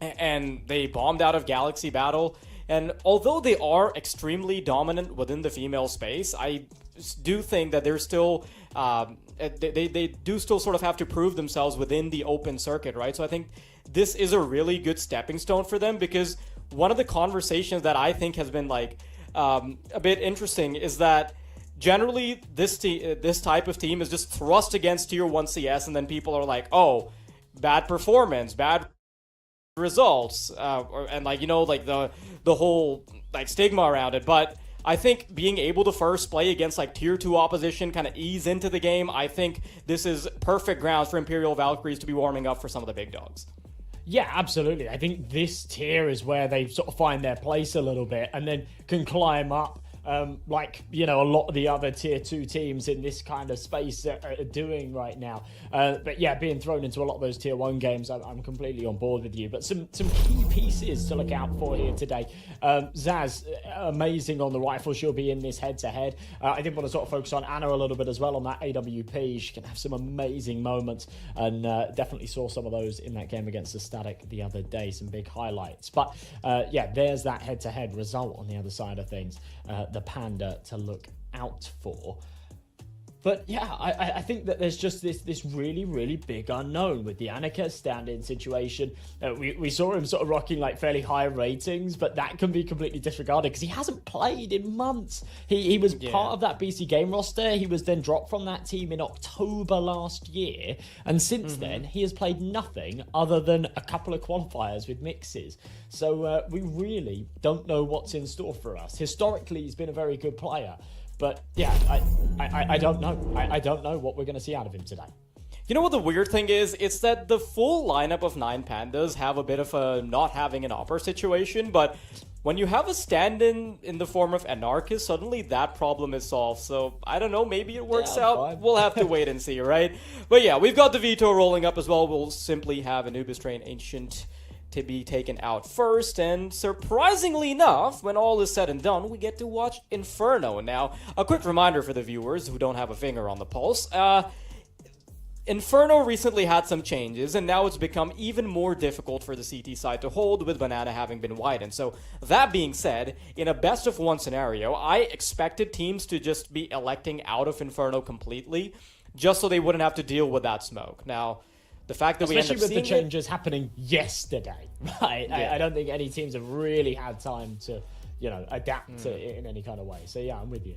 And they bombed out of Galaxy Battle. And although they are extremely dominant within the female space, I do think that they're still they do still sort of have to prove themselves within the open circuit, right? So I think this is a really good stepping stone for them, because one of the conversations that I think has been a bit interesting is that generally this type of team is just thrust against tier 1 CS, and then people are like, oh, bad performance, bad results, and the whole stigma around it. But I think being able to first play against tier 2 opposition, kind of ease into the game, I think this is perfect grounds for Imperial Valkyries to be warming up for some of the big dogs. Yeah, absolutely. I think this tier is where they sort of find their place a little bit and then can climb up. A lot of the other tier 2 teams in this kind of space are doing right now. But yeah, being thrown into a lot of those tier 1 games, I'm completely on board with you. But some key pieces to look out for here today. Zaz, amazing on the rifle. She'll be in this head-to-head. I did want to sort of focus on Anna a little bit as well on that AWP. She can have some amazing moments, and definitely saw some of those in that game against the Static the other day. Some big highlights. But there's that head-to-head result on the other side of things. The Panda to look out for. But yeah, I think that there's just this really, really big unknown with the Anikes stand-in situation. We saw him sort of rocking fairly high ratings, but that can be completely disregarded because he hasn't played in months. He was part of that BC game roster. He was then dropped from that team in October last year, and since then he has played nothing other than a couple of qualifiers with mixes. So we really don't know what's in store for us. Historically, he's been a very good player. But yeah, I don't know. I don't know what we're going to see out of him today. You know what the weird thing is? It's that the full lineup of 9 Pandas have a bit of a not having an opera situation, but when you have a stand-in in the form of Anarchus, suddenly that problem is solved. So, I don't know, maybe it works out. Fine. We'll have to wait and see, right? But yeah, we've got the Veto rolling up as well. We'll simply have Anubis Train Ancient to be taken out first, and surprisingly enough, when all is said and done, we get to watch Inferno. Now, a quick reminder for the viewers who don't have a finger on the pulse, Inferno recently had some changes, and now it's become even more difficult for the CT side to hold, with Banana having been widened. So, that being said, in a best-of-1 scenario, I expected teams to just be electing out of Inferno completely, just so they wouldn't have to deal with that smoke. Now, the fact that we end up Especially with the seeing changes happening yesterday, right? Yeah. I don't think any teams have really had time to, adapt to it in any kind of way. So yeah, I'm with you.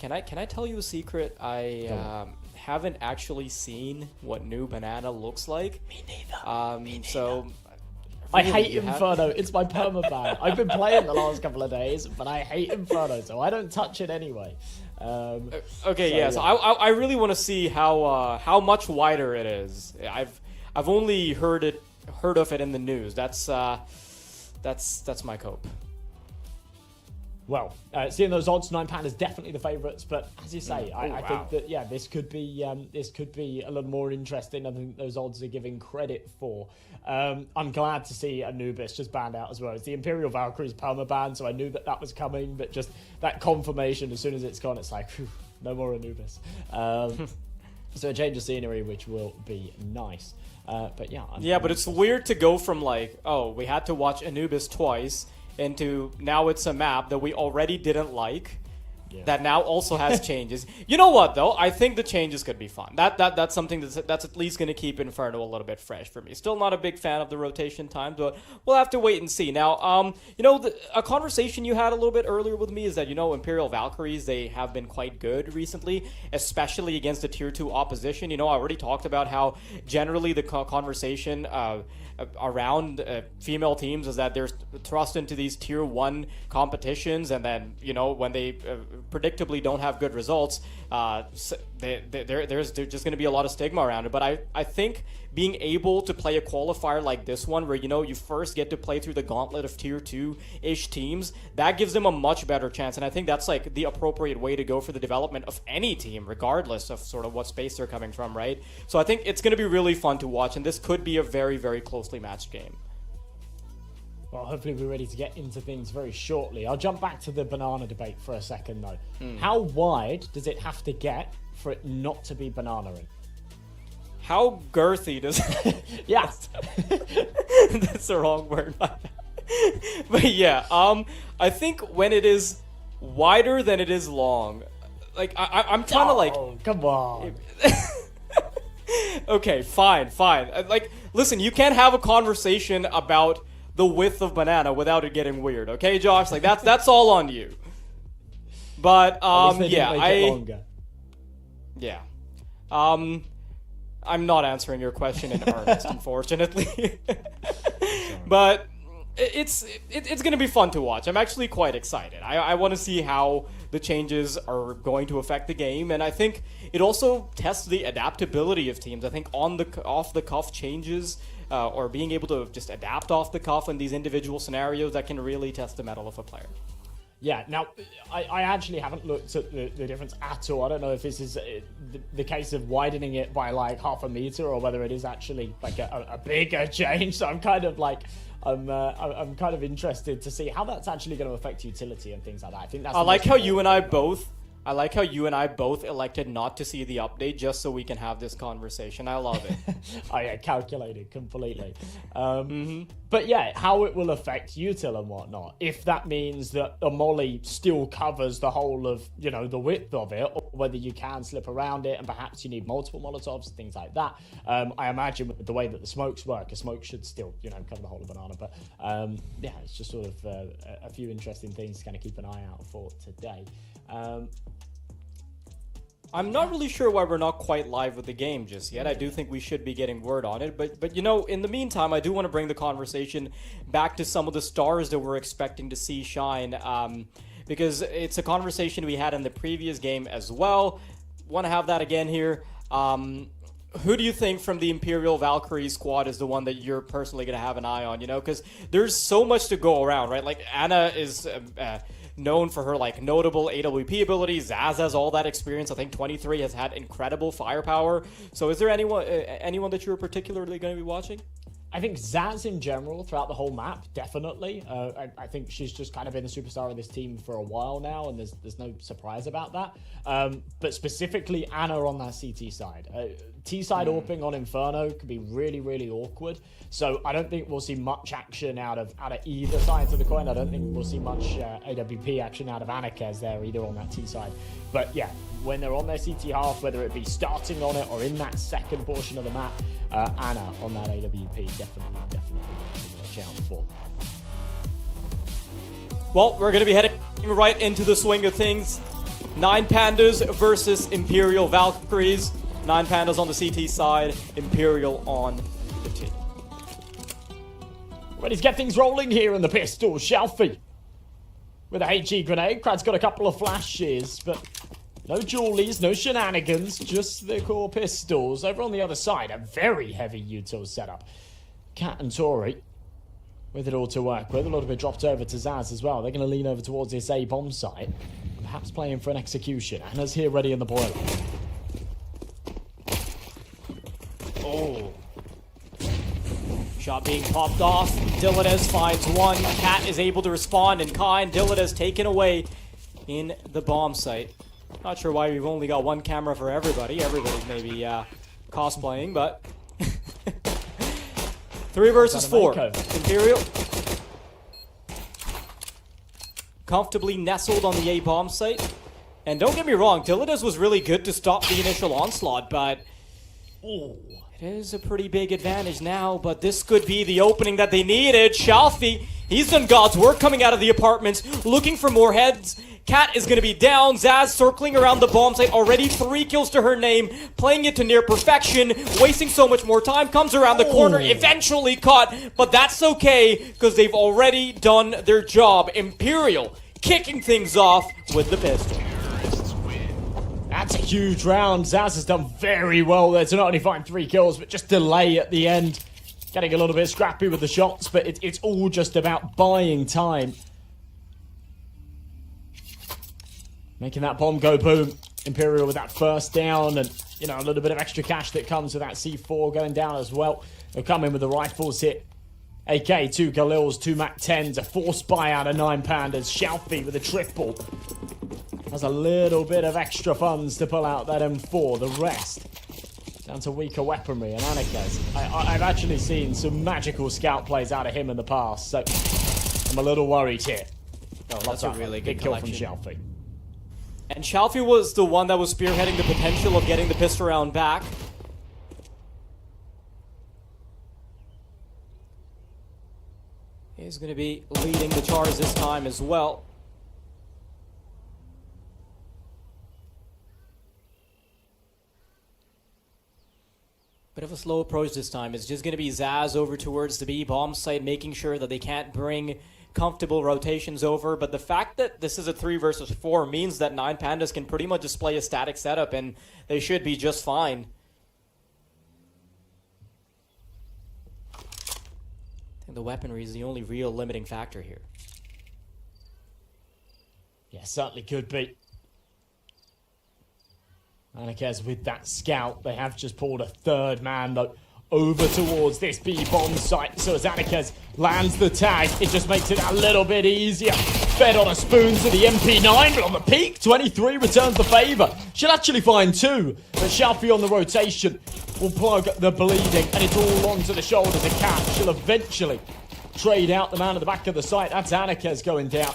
Can I tell you a secret? I haven't actually seen what new Banana looks like. Me neither. So I really, hate you have- Inferno. It's my permaban. I've been playing the last couple of days, but I hate Inferno, so I don't touch it anyway. Okay, So, yeah. So I really want to see how much wider it is. I've only heard of it in the news. That's my cope. Well, seeing those odds, 9 Pandas definitely the favourites, but as you say, I wow. think that this could be a little more interesting than I think those odds are giving credit for. I'm glad to see Anubis just banned out as well. It's the Imperial Valkyries permaban, so I knew that was coming, but just that confirmation as soon as it's gone, it's like, whew, no more Anubis. So a change of scenery, which will be nice. But yeah, But it's weird to go from like, oh, we had to watch Anubis twice, into now it's a map that we already didn't like, that now also has changes. You know what though? I think the changes could be fun. That's something that's at least going to keep Inferno a little bit fresh for me. Still not a big fan of the rotation times, but we'll have to wait and see. Now, a conversation you had a little bit earlier with me is that Imperial Valkyries, they have been quite good recently, especially against the tier 2 opposition. I already talked about how generally the conversation around female teams is that they're thrust into these tier 1 competitions, and then when they predictably don't have good results, there's just going to be a lot of stigma around it. But I think being able to play a qualifier like this one, where you first get to play through the gauntlet of tier 2-ish teams, that gives them a much better chance. And I think that's like the appropriate way to go for the development of any team, regardless of sort of what space they're coming from, right? So I think it's going to be really fun to watch, and this could be a very, very closely matched game. Well, hopefully we're ready to get into things very shortly. I'll jump back to the banana debate for a second, though. How wide does it have to get for it not to be banana-ing? How girthy does Yes. That's the wrong word. But yeah, I think when it is wider than it is long, like I'm trying to like. Oh, come on. Okay, fine. Like, listen, you can't have a conversation about the width of banana without it getting weird, okay, Josh? Like that's all on you. But yeah, I'm not answering your question in earnest, unfortunately. But it's gonna be fun to watch. I'm actually quite excited. I want to see how the changes are going to affect the game, and I think it also tests the adaptability of teams. I think off the cuff changes, or being able to just adapt off the cuff in these individual scenarios, that can really test the mettle of a player. Yeah, now, I actually haven't looked at the difference at all. I don't know if this is the case of widening it by like half a meter, or whether it is actually like a bigger change. So I'm kind of like, I'm kind of interested to see how that's actually going to affect utility and things like that. I think that's. I like how you and I both elected not to see the update just so we can have this conversation. I love it. Oh yeah, calculated completely. But yeah, how it will affect util and whatnot. If that means that a molly still covers the whole of, the width of it, or whether you can slip around it and perhaps you need multiple Molotovs, things like that. I imagine with the way that the smokes work, a smoke should still, cover the whole of banana. But yeah, it's just sort of a few interesting things to kind of keep an eye out for today. I'm not really sure why we're not quite live with the game just yet. I do think we should be getting word on it, but in the meantime, I do want to bring the conversation back to some of the stars that we're expecting to see shine, because it's a conversation we had in the previous game as well. Want to have that again here. Who do you think from the Imperial Valkyries squad is the one that you're personally going to have an eye on, because there's so much to go around, right? Like, Anna is known for her like notable AWP abilities. Zaz has all that experience. I think 23 has had incredible firepower. So is there anyone that you're particularly going to be watching? I think Zaz in general throughout the whole map, definitely. I think she's just kind of been a superstar of this team for a while now, and there's no surprise about that. But specifically Anna on that CT side. T-side AWPing on Inferno could be really, really awkward. So I don't think we'll see much action out of either side of the coin. I don't think we'll see much AWP action out of Anarkez there either on that T side. But yeah, when they're on their CT half, whether it be starting on it or in that second portion of the map, Ana on that AWP definitely watch out for. Well, we're going to be heading right into the swing of things. 9 Pandas versus Imperial Valkyries. 9 Pandas on the CT side, Imperial on the T. Ready to get things rolling here in the pistol. YaLLa with a HE grenade. Krad's got a couple of flashes, but no dualies, no shenanigans, just the core pistols. Over on the other side, a very heavy util setup. Cat and Tori with it all to work with. A little bit dropped over to Zaz as well. They're going to lean over towards this A bomb site, perhaps playing for an execution. Anna's here ready in the boiler. Oh. Shot being popped off. Dylanez finds one. Cat is able to respond in kind. Dylanez taken away in the bomb site. Not sure why we've only got one camera for everybody. Everybody's maybe cosplaying, but 3 versus 4. Imperial comfortably nestled on the A bomb site. And don't get me wrong, Dylanez was really good to stop the initial onslaught, but it is a pretty big advantage now, but this could be the opening that they needed. YaLLa, he's done God's work coming out of the apartments, looking for more heads. Cat is going to be down. Zaz circling around the bomb site, already 3 kills to her name, playing it to near perfection, wasting so much more time, comes around the corner, eventually caught, but that's okay, because they've already done their job. Imperial kicking things off with the pistol. That's a huge round. Zaz has done very well there to not only find 3 kills, but just delay at the end. Getting a little bit scrappy with the shots, but it's all just about buying time. Making that bomb go boom. Imperial with that first down, and you know, a little bit of extra cash that comes with that C4 going down as well. They'll come in with the rifles hit. AK, 2 Galils, 2 MAC-10s, a forced buy out of 9 Pandas. YaLLa with a triple. Has a little bit of extra funds to pull out that M4. The rest down to weaker weaponry. And Anarkez, I've actually seen some magical scout plays out of him in the past, so I'm a little worried here. Oh, that's a really good kill from collection. YaLLa. And YaLLa was the one that was spearheading the potential of getting the pistol round back. He's going to be leading the charge this time as well. Bit of a slow approach this time. It's just going to be Zaz over towards the B bomb site, making sure that they can't bring comfortable rotations over. But the fact that this is a 3 versus 4 means that 9 Pandas can pretty much display a static setup, and they should be just fine. I think the weaponry is the only real limiting factor here. Yeah, certainly could be. Anarkez with that scout. They have just pulled a 3rd man, though, over towards this B bomb site. So as Anarkez lands the tag, it just makes it a little bit easier. Fed on a spoon to the MP9, but on the peak, 23 returns the favour. She'll actually find 2, but YaLLa on the rotation will plug the bleeding, and it's all onto the shoulders of Cat. She'll eventually trade out the man at the back of the site. That's Anarkez going down.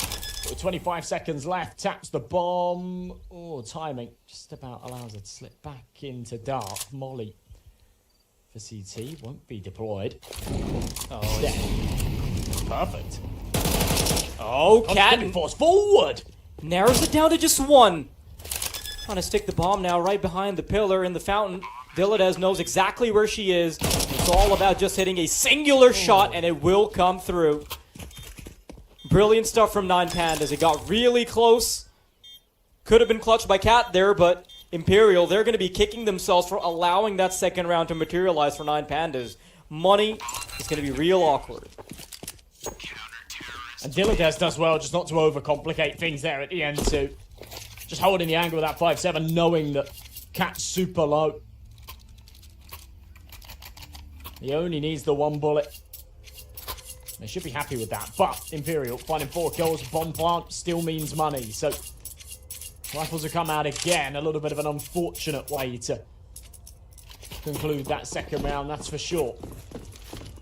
With 25 seconds left, taps the bomb. Oh, timing just about allows it to slip back into dark. Molly for CT won't be deployed. Oh, yeah. Perfect. Oh, Cat force forward. Narrows it down to just 1. Trying to stick the bomb now right behind the pillar in the fountain. Dylanez knows exactly where she is. It's all about just hitting a singular shot, and it will come through. Brilliant stuff from 9 Pandas. It got really close. Could have been clutched by Cat there, but Imperial, they're going to be kicking themselves for allowing that second round to materialize for 9 Pandas. Money is going to be real awkward. And Dylanez does well just not to overcomplicate things there at the end too. Just holding the angle with that 5-7, knowing that Cat's super low. He only needs the 1 bullet. They should be happy with that, but Imperial finding 4 kills, bomb plant still means money, so rifles have come out again, a little bit of an unfortunate way to conclude that second round, that's for sure.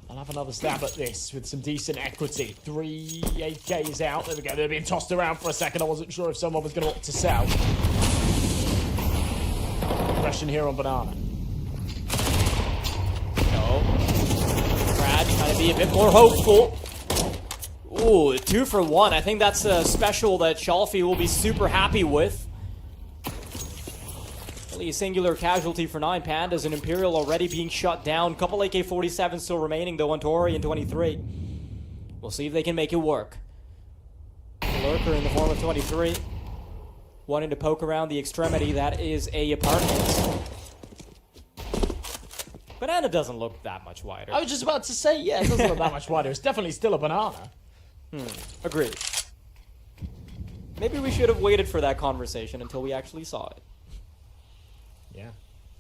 I'll have another stab at this with some decent equity. 3 8Ks out. There we go. They're being tossed around for a second. I wasn't sure if someone was going to opt to sell. Question here on Banana. No. Brad trying to be a bit more hopeful. Ooh, 2 for 1. I think that's a special that Shalfie will be super happy with. Only a singular casualty for 9 Pandas, and Imperial already being shut down. Couple AK-47 still remaining though on Tori in 23. We'll see if they can make it work. Lurker in the form of 23. Wanting to poke around the extremity, that is a apartment. Banana doesn't look that much wider. I was just about to say, yeah, it doesn't look that much wider. It's definitely still a banana. Agreed. Maybe we should have waited for that conversation until we actually saw it. Yeah.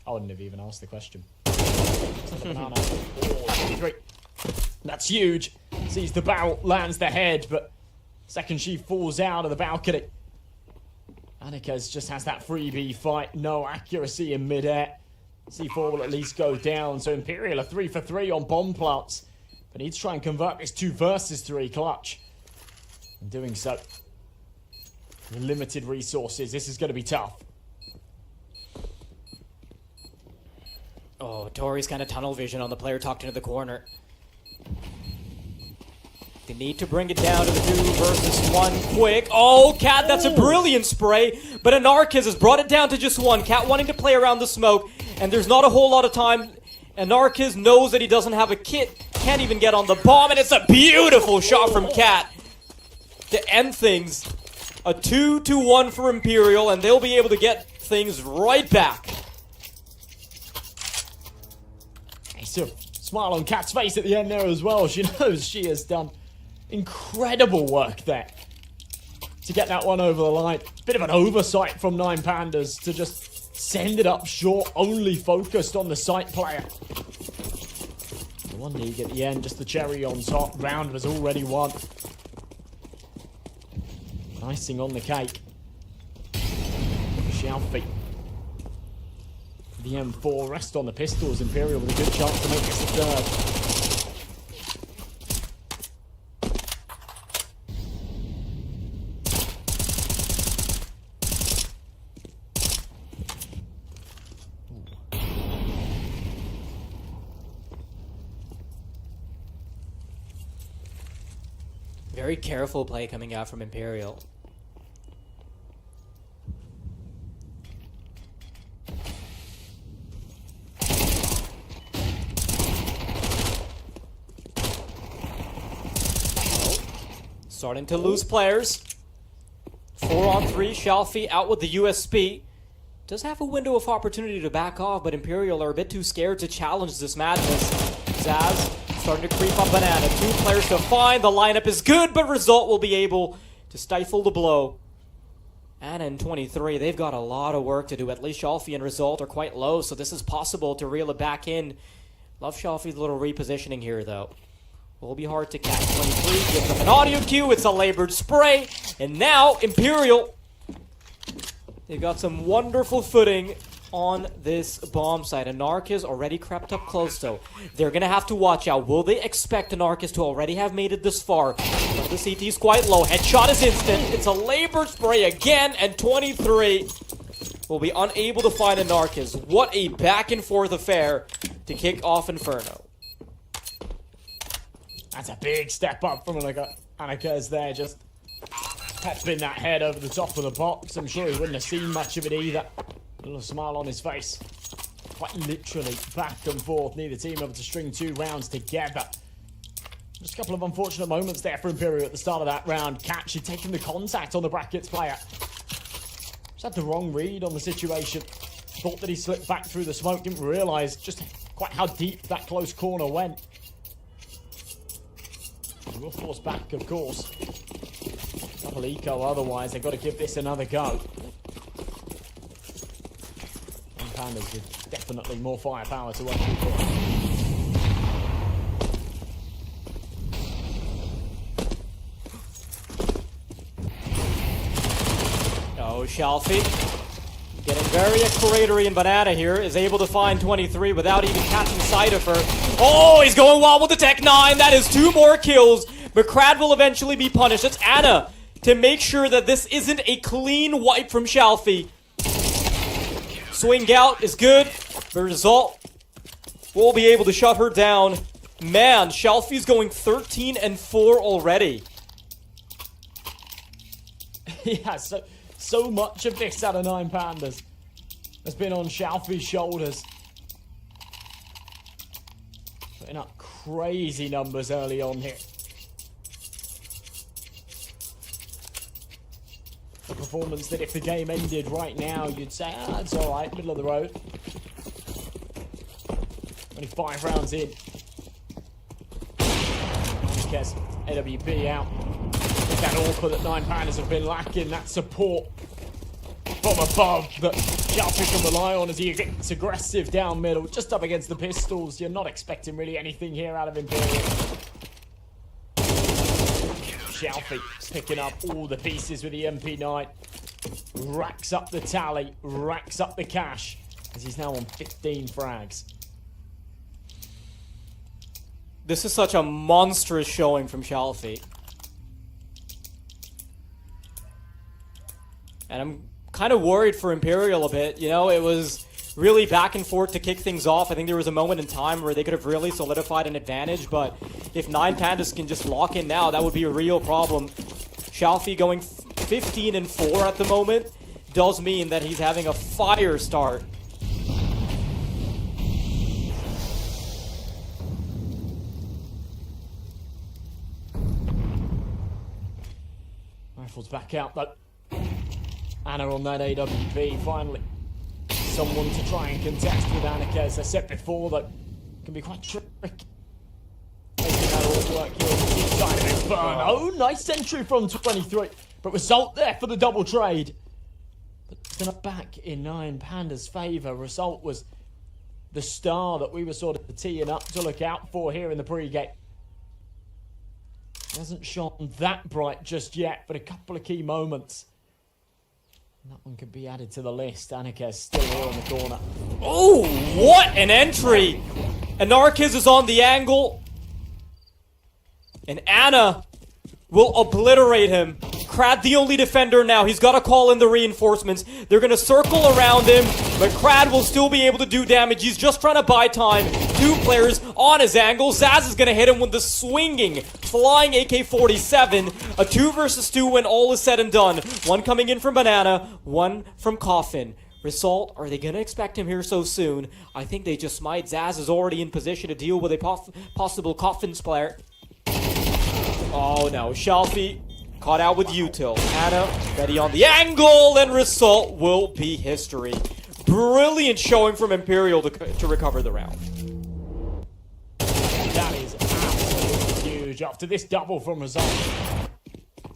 I wouldn't have even asked the question. Banana. Oh, 23. That's huge. Sees the barrel, lands the head, but second she falls out of the balcony. Anika's just has that freebie fight. No accuracy in midair. C4 will at least go down. So Imperial are 3 for 3 on bomb plants. But needs to try and convert this 2 versus 3 clutch. In doing so, with limited resources, this is going to be tough. Oh, Tori's kind of tunnel vision on the player tucked into the corner. They need to bring it down to the 2 versus 1 quick. Oh, Cat, that's a brilliant spray. But Anarchis has brought it down to just 1. Cat wanting to play around the smoke. And there's not a whole lot of time. Anarchis knows that he doesn't have a kit. Can't even get on the bomb. And it's a beautiful shot from Cat to end things. A 2-1 for Imperial. And they'll be able to get things right back. So, smile on Cat's face at the end there as well. She knows she has done incredible work there to get that one over the line. Bit of an oversight from 9 Pandas to just send it up short, only focused on the site player. The 1 league at the end, just the cherry on top. Round was already won. Icing on the cake. Shalfie. The M4 rest on the pistols. Imperial with a good chance to make this a third. Very careful play coming out from Imperial. Starting to lose players. 4-on-3, Shalfie out with the USP. Does have a window of opportunity to back off, but Imperial are a bit too scared to challenge this madness. Zaz starting to creep up Banana. 2 players to find. The lineup is good, but Result will be able to stifle the blow. And in 23, they've got a lot of work to do. At least Shalfie and Result are quite low, so this is possible to reel it back in. Love Shalfie's little repositioning here, though. Will be hard to catch. 23 gives them an audio cue. It's a labored spray. And now, Imperial, they've got some wonderful footing on this bomb site. Anarchis already crept up close, though. They're going to have to watch out. Will they expect Anarchis to already have made it this far? The CT is quite low. Headshot is instant. It's a labored spray again. And 23 will be unable to find Anarchis. What a back-and-forth affair to kick off Inferno. That's a big step up from Annika is there, just popping that head over the top of the box. I'm sure he wouldn't have seen much of it either. A little smile on his face. Quite literally back and forth. Neither team able to string 2 rounds together. Just a couple of unfortunate moments there for Imperial at the start of that round. Catch had taken the contact on the brackets player. Just had the wrong read on the situation. Thought that he slipped back through the smoke. Didn't realise just quite how deep that close corner went. He will force back, of course. Double eco, otherwise they've got to give this another go. And Pandas with definitely more firepower to work with. Oh, Shalfie Getting very exploratory, and Banana here is able to find 23 without even catching sight of her. Oh, he's going wild with the Tech 9. That is 2 more kills, but Crad will eventually be punished. It's Ana to make sure that this isn't a clean wipe from Shalfie. Swing out is good. The result will be able to shut her down. Man, Shalfie's going 13-4 already. Yeah, so much of this out of 9 Pandas has been on Shalfie's shoulders. Putting up crazy numbers early on here. A performance that if the game ended right now, you'd say, it's alright, middle of the road. Only 5 rounds in. Gets AWP out. It's that awkward that 9 Pandas have been lacking, that support from above that Shalfie can rely on as he gets aggressive down middle, just up against the pistols. You're not expecting really anything here out of Imperial. Shalfie picking up all the pieces with the MP9. Racks up the tally, racks up the cash, as he's now on 15 frags. This is such a monstrous showing from Shalfie. And I'm kind of worried for Imperial a bit. You know, it was really back and forth to kick things off. I think there was a moment in time where they could have really solidified an advantage, but if 9 Pandas can just lock in now, that would be a real problem. Shalfie going 15-4 at the moment does mean that he's having a fire start. Rifles back out, though. Ana on that AWP, finally. Someone to try and contest with Annika, as I said before, that can be quite tricky. Making that all work here on the deep side of it. Burn. Oh, nice entry from 23. But result there for the double trade. But gonna back in 9 Pandas' favour. Result was the star that we were sort of teeing up to look out for here in the pre-game. Hasn't shone that bright just yet, but a couple of key moments. And that one could be added to the list. Anarchiz still here on the corner. Oh, what an entry! Anarchiz is on the angle. And Ana will obliterate him. Crad the only defender now. He's got to call in the reinforcements. They're going to circle around him, but Crad will still be able to do damage. He's just trying to buy time. 2 players on his angle. Zaz is going to hit him with the swinging, flying AK-47. A 2 versus 2 when all is said and done. 1 coming in from Banana, 1 from Coffin. Result, are they going to expect him here so soon? I think they just might. Zaz is already in position to deal with a possible Coffin's player. Oh no, Shalfie caught out with util. Ana ready on the angle, and result will be history. Brilliant showing from Imperial to recover the round. That is absolutely huge. After this double from result,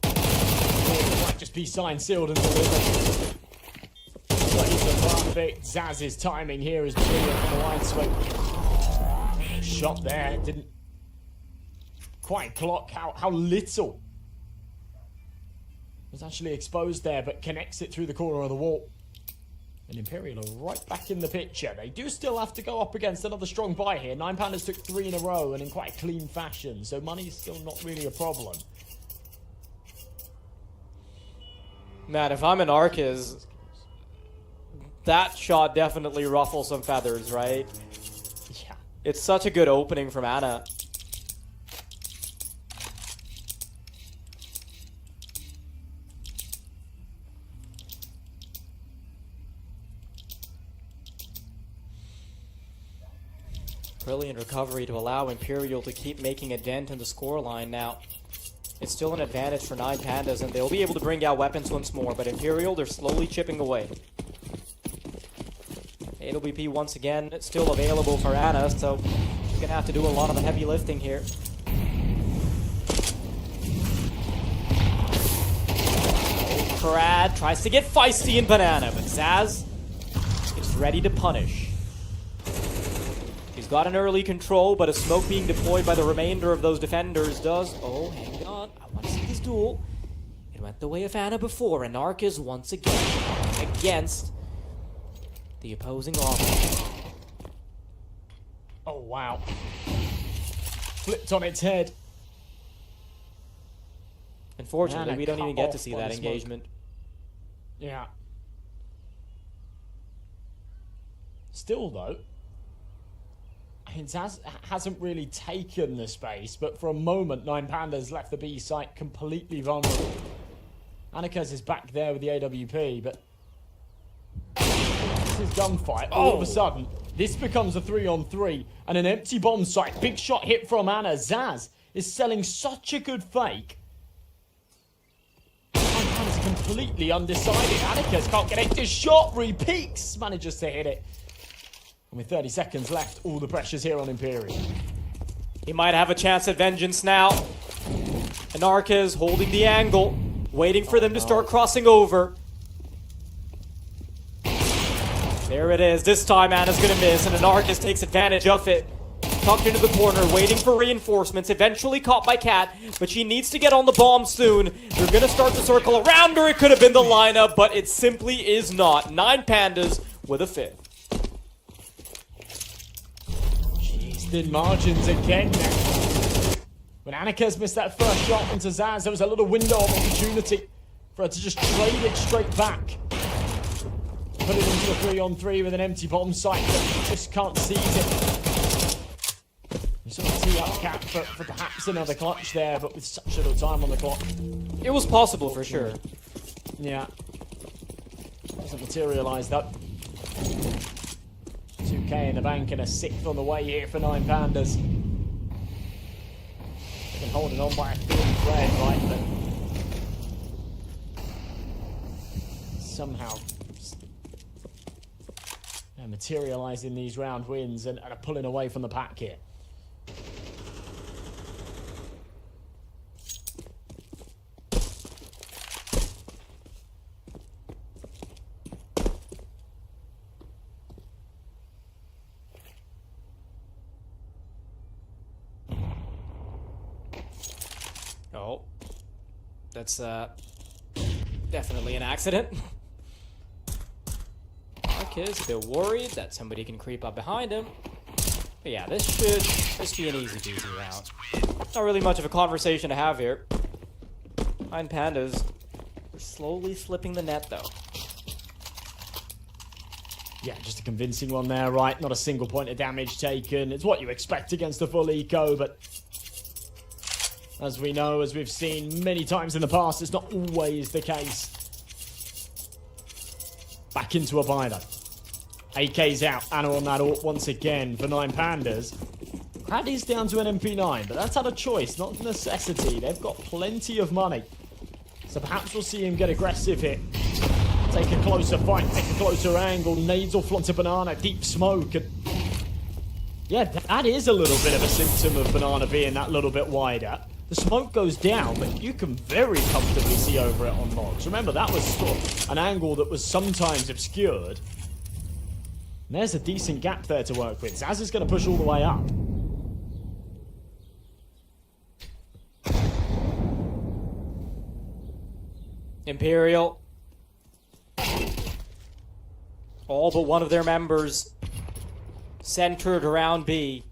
it might just be signed, sealed, and delivered. Perfect. Zaz's timing here is brilliant from the line swing. Shot there, didn't quite clock how little was actually exposed there, but connects it through the corner of the wall. And Imperial are right back in the picture. They do still have to go up against another strong buy here. 9 Pandas took 3 in a row and in quite clean fashion, so money's still not really a problem. Man, if I'm an Archiz, that shot definitely ruffles some feathers, right? Yeah. It's such a good opening from Ana. Brilliant recovery to allow Imperial to keep making a dent in the scoreline now. It's still an advantage for 9 Pandas, and they'll be able to bring out weapons once more, but Imperial, they're slowly chipping away. AWP once again, it's still available for Ana, so she's gonna have to do a lot of the heavy lifting here. Crad tries to get feisty in Banana, but Zaz is ready to punish. He's got an early control, but a smoke being deployed by the remainder of those defenders does... Oh, hang on. I want to see this duel. It went the way of Ana before, and Archiz once again against the opposing offense. Oh, wow. Flipped on its head. Unfortunately, Man, we don't cut even get to off see on that the smoke. engagement. Yeah. Still, though, Zaz hasn't really taken the space, but for a moment, 9Pandas left the B site completely vulnerable. Anarchus is back there with the AWP, but this is gunfight. All of a sudden, this becomes a 3-on-3, and an empty bomb site. Big shot hit from Anna. Zaz is selling such a good fake. 9Pandas completely undecided. Anarchus can't connect his shot. Repeaks manages to hit it. And with 30 seconds left, all the pressure's here on Imperial. He might have a chance at vengeance now. Anarchus holding the angle, waiting for them to start crossing over. There it is. This time Anna's gonna miss, and Anarchus takes advantage of it. Tucked into the corner, waiting for reinforcements, eventually caught by Cat, but she needs to get on the bomb soon. They're gonna start to circle around her. It could have been the lineup, but it simply is not. 9Pandas with a fifth. Thin margins again now. When Anarchus missed that first shot onto Zaz, there was a little window of opportunity for her to just trade it straight back. Put it into a 3-on-3 with an empty bomb site, but just can't seize it. You sort of tee up Cap for perhaps another clutch there, but with such little time on the clock. It was possible for sure. Yeah. Doesn't materialise though. 2k in the bank and a 6th on the way here for 9Pandas. They've been holding on by a thin thread, right? But somehow they're materialising these round wins and are pulling away from the pack here. Oh, that's definitely an accident. Marcus a bit worried that somebody can creep up behind him. But yeah, this should just be an easy peasy round. Not really much of a conversation to have here. 9Pandas are slowly slipping the net though. Yeah, just a convincing one there, right? Not a single point of damage taken. It's what you expect against a full eco, but as we know, as we've seen many times in the past, it's not always the case. Back into a buy though. AK's out. Anna on that AWP once again for 9Pandas. Crad is down to an MP9, but that's out of choice, not necessity. They've got plenty of money. So perhaps we'll see him get aggressive here. Take a closer fight, take a closer angle. Nades will flaunt to Banana, deep smoke. And yeah, that is a little bit of a symptom of Banana being that little bit wider. The smoke goes down, but you can very comfortably see over it on logs. Remember, that was sort of an angle that was sometimes obscured. And there's a decent gap there to work with. Zaz is going to push all the way up. Imperial. All but one of their members centered around B.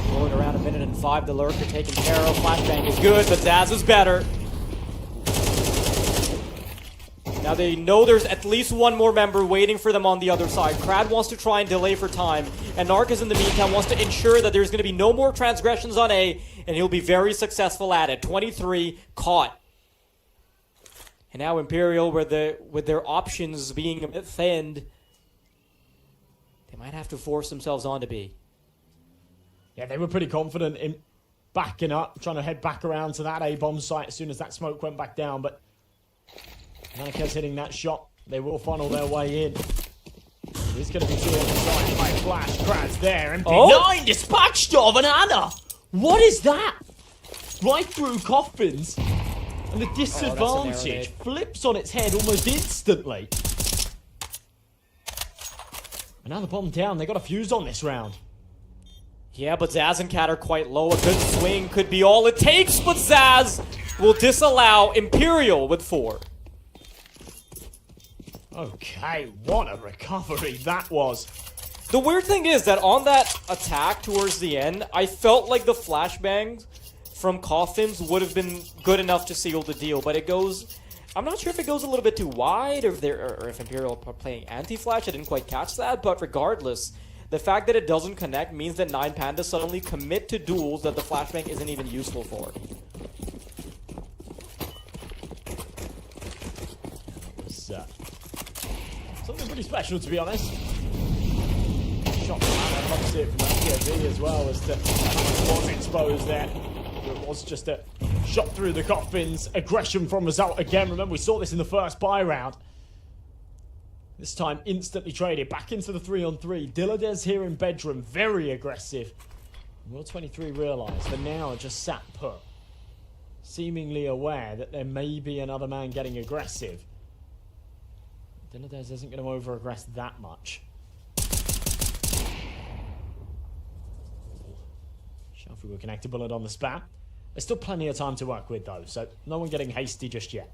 Rolling around 1:05. The lurker taken care of. Flashbang is good, but Zaz is better. Now they know there's at least one more member waiting for them on the other side. Crad wants to try and delay for time, and Narcus in the meantime wants to ensure that there's going to be no more transgressions on A, and he'll be very successful at it. 23 caught. And now Imperial, with their options being thinned, they might have to force themselves on to B. Yeah, they were pretty confident in backing up, trying to head back around to that A-bomb site as soon as that smoke went back down, but Manika's hitting that shot. They will funnel their way in. He's going to be two on the side. High flash, Krad's there. MP9 dispatched of an Anna. What is that? Right through coffins. And the disadvantage flips on its head almost instantly. Another bomb down. They got a fuse on this round. Yeah, but Zaz and Cat are quite low. A good swing could be all it takes, but Zaz will disallow Imperial with 4. Okay, what a recovery that was. The weird thing is that on that attack towards the end, I felt like the flashbangs from coffins would have been good enough to seal the deal, but it goes... I'm not sure if it goes a little bit too wide, or if Imperial are playing anti-flash. I didn't quite catch that, but regardless, the fact that it doesn't connect means that 9 Pandas suddenly commit to duels that the flashbang isn't even useful for. Something pretty special, to be honest. Shot from that, I'd love to see it from that POV as well, as to how much was exposed there. It was just a shot through the coffins. Aggression from Result again. Remember, we saw this in the first buy round. This time, instantly traded back into the 3-on-3. Dilladez here in bedroom, very aggressive. Will 23 realise the now are just sat put, seemingly aware that there may be another man getting aggressive. Dilladez isn't going to over-aggress that much. Shelfie will connect a bullet on the spam. There's still plenty of time to work with, though, so no one getting hasty just yet.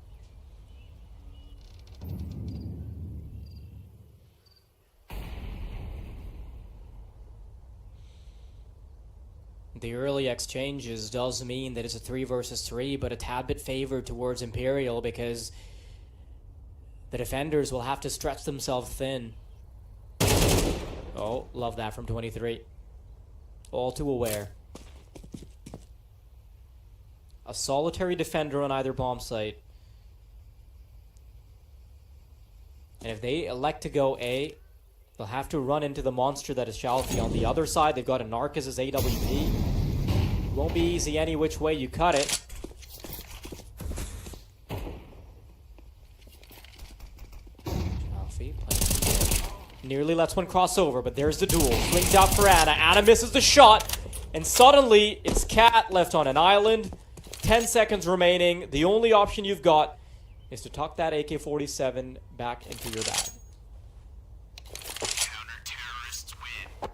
The early exchanges does mean that it's a 3 versus 3, but a tad bit favored towards Imperial because the defenders will have to stretch themselves thin. Oh, love that from 23. All too aware. A solitary defender on either bomb site. And if they elect to go A, they'll have to run into the monster that is Shalfie. On the other side, they've got a Narcus as AWP. It won't be easy any which way you cut it. Nearly lets one cross over, but there's the duel. Swings out for Ana. Ana misses the shot, and suddenly it's Cat left on an island. 10 seconds remaining. The only option you've got is to tuck that AK-47 back into your bag. Counter-terrorists win.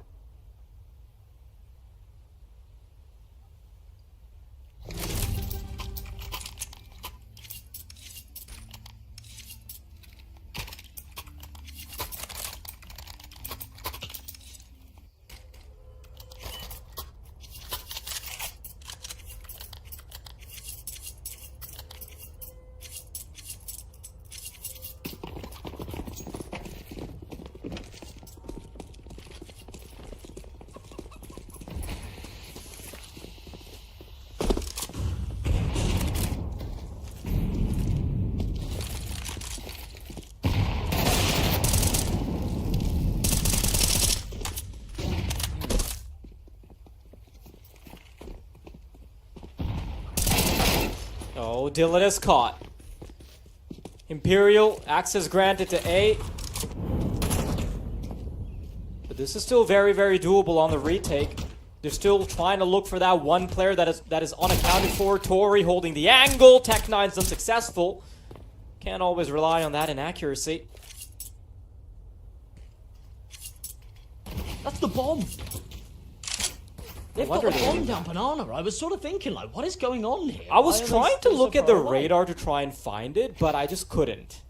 Oh, Dylan is caught. Imperial, access granted to A. But this is still very, very doable on the retake. They're still trying to look for that one player that is unaccounted for. Tori holding the angle. Tech9's unsuccessful. Can't always rely on that inaccuracy. That's the bomb. They've got the bomb down Banana. I was sort of thinking, like, what is going on here? I was trying to look at the radar to try and find it, but I just couldn't.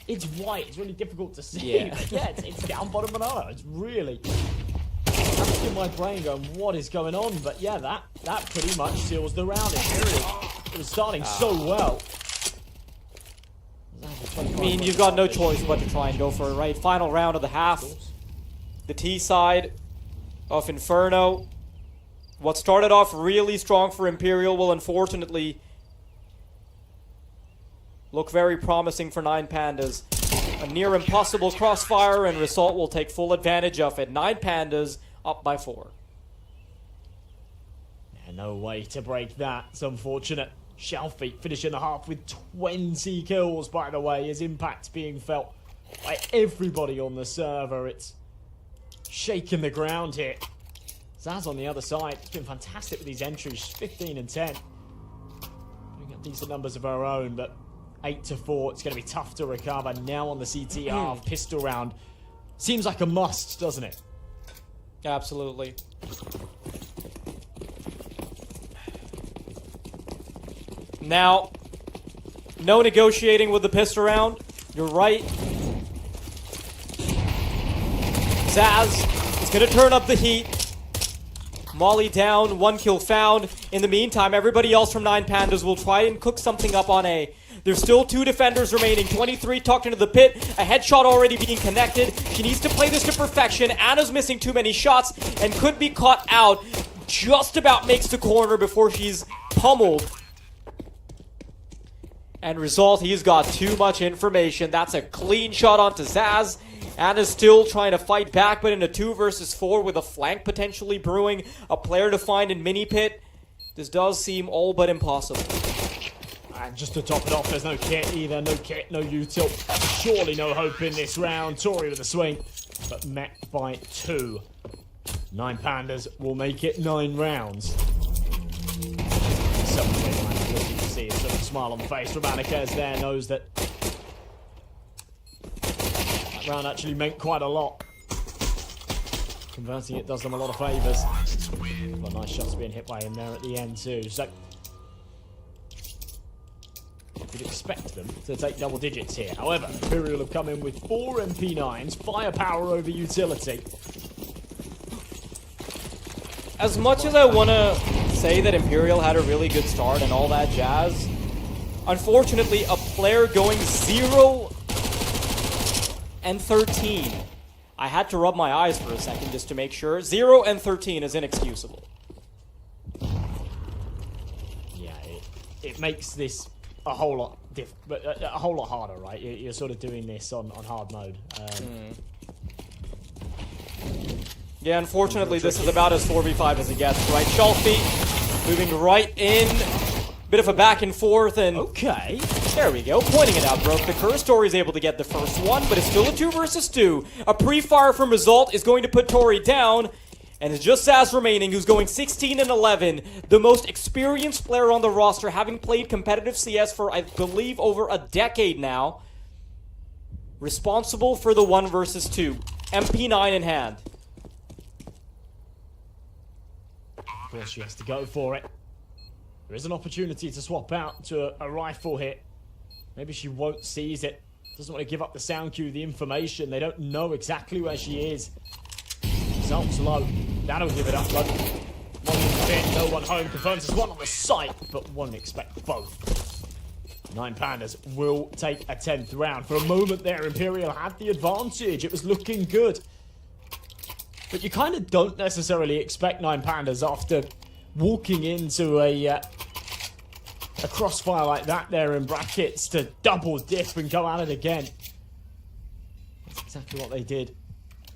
It's white. It's really difficult to see. Yeah, yeah it's down bottom Banana. It's really... I'm in my brain going, what is going on? But yeah, that pretty much seals the round. It was starting so well. I mean, you've got no choice but to try and go for it, right? Final round of the half. The T side of Inferno. What started off really strong for Imperial will unfortunately look very promising for 9 Pandas. A near impossible crossfire, and Result will take full advantage of it. 9 Pandas up by 4. Yeah, no way to break that. It's unfortunate. Shelfie finishing the half with 20 kills, by the way. His impact being felt by everybody on the server. It's shaking the ground here. Zaz on the other side. It's been fantastic with these entries. 15 and 10. Doing up decent numbers of our own, but 8 to 4. It's going to be tough to recover. Now on the CT half. Pistol round. Seems like a must, doesn't it? Absolutely. Now, no negotiating with the pistol round. You're right. Zaz is going to turn up the heat. Molly down, 1 kill found. In the meantime, everybody else from 9 Pandas will try and cook something up on A. There's still 2 defenders remaining. 23 tucked into the pit. A headshot already being connected. She needs to play this to perfection. Anna's missing too many shots and could be caught out. Just about makes the corner before she's pummeled. And result, he's got too much information. That's a clean shot onto Zaz. Anna's still trying to fight back, but in a 2 versus 4 with a flank potentially brewing, a player to find in mini pit, this does seem all but impossible. And just to top it off, there's no kit either, no kit, no util. Surely no hope in this round. Tori with a swing, but met by 2. 9 Pandas will make it 9 rounds. So you can see a sort of smile on the face from Annika there, knows that round actually meant quite a lot. Converting it does them a lot of favours. But nice shots being hit by him there at the end too. So you'd expect them to take double digits here. However, Imperial have come in with 4 MP9s, firepower over utility. As much as I want to say that Imperial had a really good start and all that jazz, unfortunately, a player going 0 and 13. I had to rub my eyes for a second just to make sure. 0 and 13 is inexcusable. Yeah, it makes this a whole lot a whole lot harder, right? You're sort of doing this on hard mode. Yeah, unfortunately, this is about as 4v5 as it gets, right? Shalfi moving right in. Bit of a back and forth, and Okay. there we go. Pointing it out, broke the curse. Story's able to get the first one, but it's still a 2 versus 2. A pre-fire from Result is going to put Tori down, and it's just Zaz remaining, who's going 16 and 11. The most experienced player on the roster, having played competitive CS for, I believe, over a decade now. Responsible for the 1 versus 2. MP9 in hand. Of course, she has to go for it. There is an opportunity to swap out to a rifle hit. Maybe she won't seize it. Doesn't want to give up the sound cue, the information. They don't know exactly where she is. Results low. That'll give it up, though. 1 in the pit, no one home. Confirms there's 1 on the site, but won't expect both. 9 Pandas will take a 10th round. For a moment there, Imperial had the advantage. It was looking good. But you kind of don't necessarily expect 9 Pandas after walking into a crossfire like that there in brackets to double dip and go at it again. That's exactly what they did.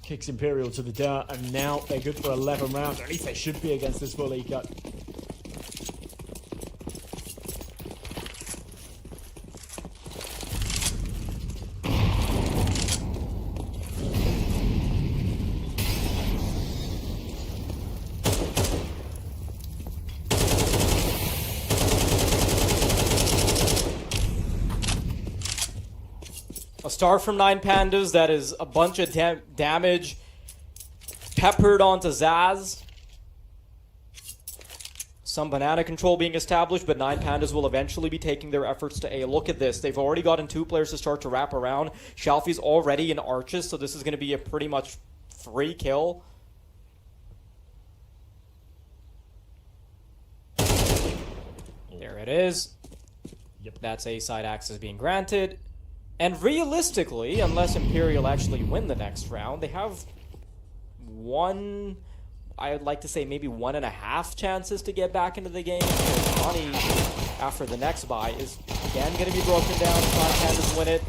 Kicks Imperial to the dirt, and now they're good for 11 rounds. Or at least they should be against this full eco. A star from 9 Pandas, that is a bunch of damage peppered onto Zaz. Some banana control being established, but 9 Pandas will eventually be taking their efforts to A. Look at this. They've already gotten 2 players to start to wrap around. Shalfi's already in arches, so this is going to be a pretty much free kill. There it is. Yep. That's A side access being granted. And realistically, unless Imperial actually win the next round, they have 1, I would like to say maybe 1.5 chances to get back into the game. Bonnie, after the next buy, is again going to be broken down if 9 Pandas win it.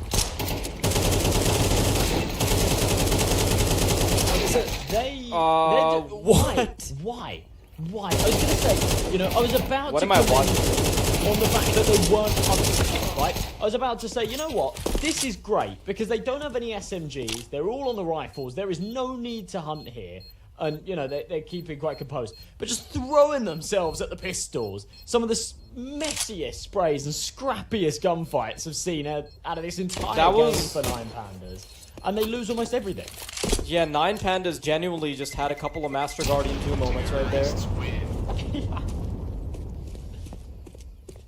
What? Why? I was going to say, you know, I was about what to am I watching? On the fact that they weren't hunting, right? I was about to say, you know what? This is great because they don't have any SMGs. They're all on the rifles. There is no need to hunt here. And, you know, they're keeping quite composed. But just throwing themselves at the pistols. Some of the messiest sprays and scrappiest gunfights I've seen out of this entire game for 9 Pandas. And they lose almost everything. Yeah, 9 Pandas genuinely just had a couple of Master Guardian 2 moments right there. Yeah.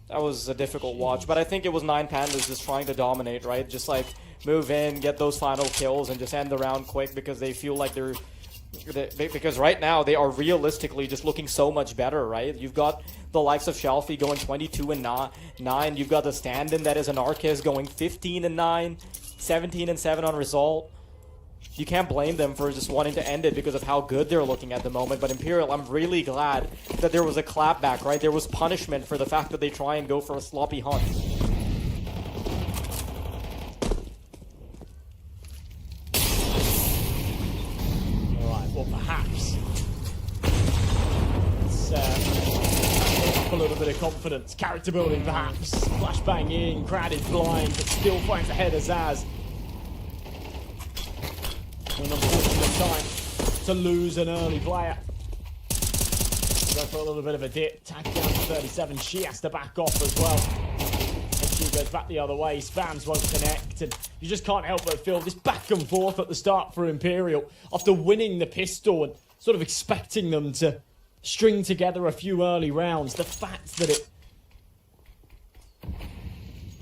That was a difficult watch, but I think it was 9 Pandas just trying to dominate, right? Just like move in, get those final kills, and just end the round quick because they feel like because right now they are realistically just looking so much better, right? You've got the likes of Shelfie going 22-9. You've got the stand-in that is an Arcus going 15-9, 17-7 on result. You can't blame them for just wanting to end it because of how good they're looking at the moment. But Imperial, I'm really glad that there was a clapback, right? There was punishment for the fact that they try and go for a sloppy hunt. Alright, well perhaps let's up a little bit of confidence. Character building perhaps. Flashbang in, Crad is blind, but still finds ahead of Zaz. An unfortunate time to lose an early player. Go for a little bit of a dip. Tag down to 37. She has to back off as well. And she goes back the other way. Spams won't connect. And you just can't help but feel this back and forth at the start for Imperial. After winning the pistol and sort of expecting them to string together a few early rounds, the fact that it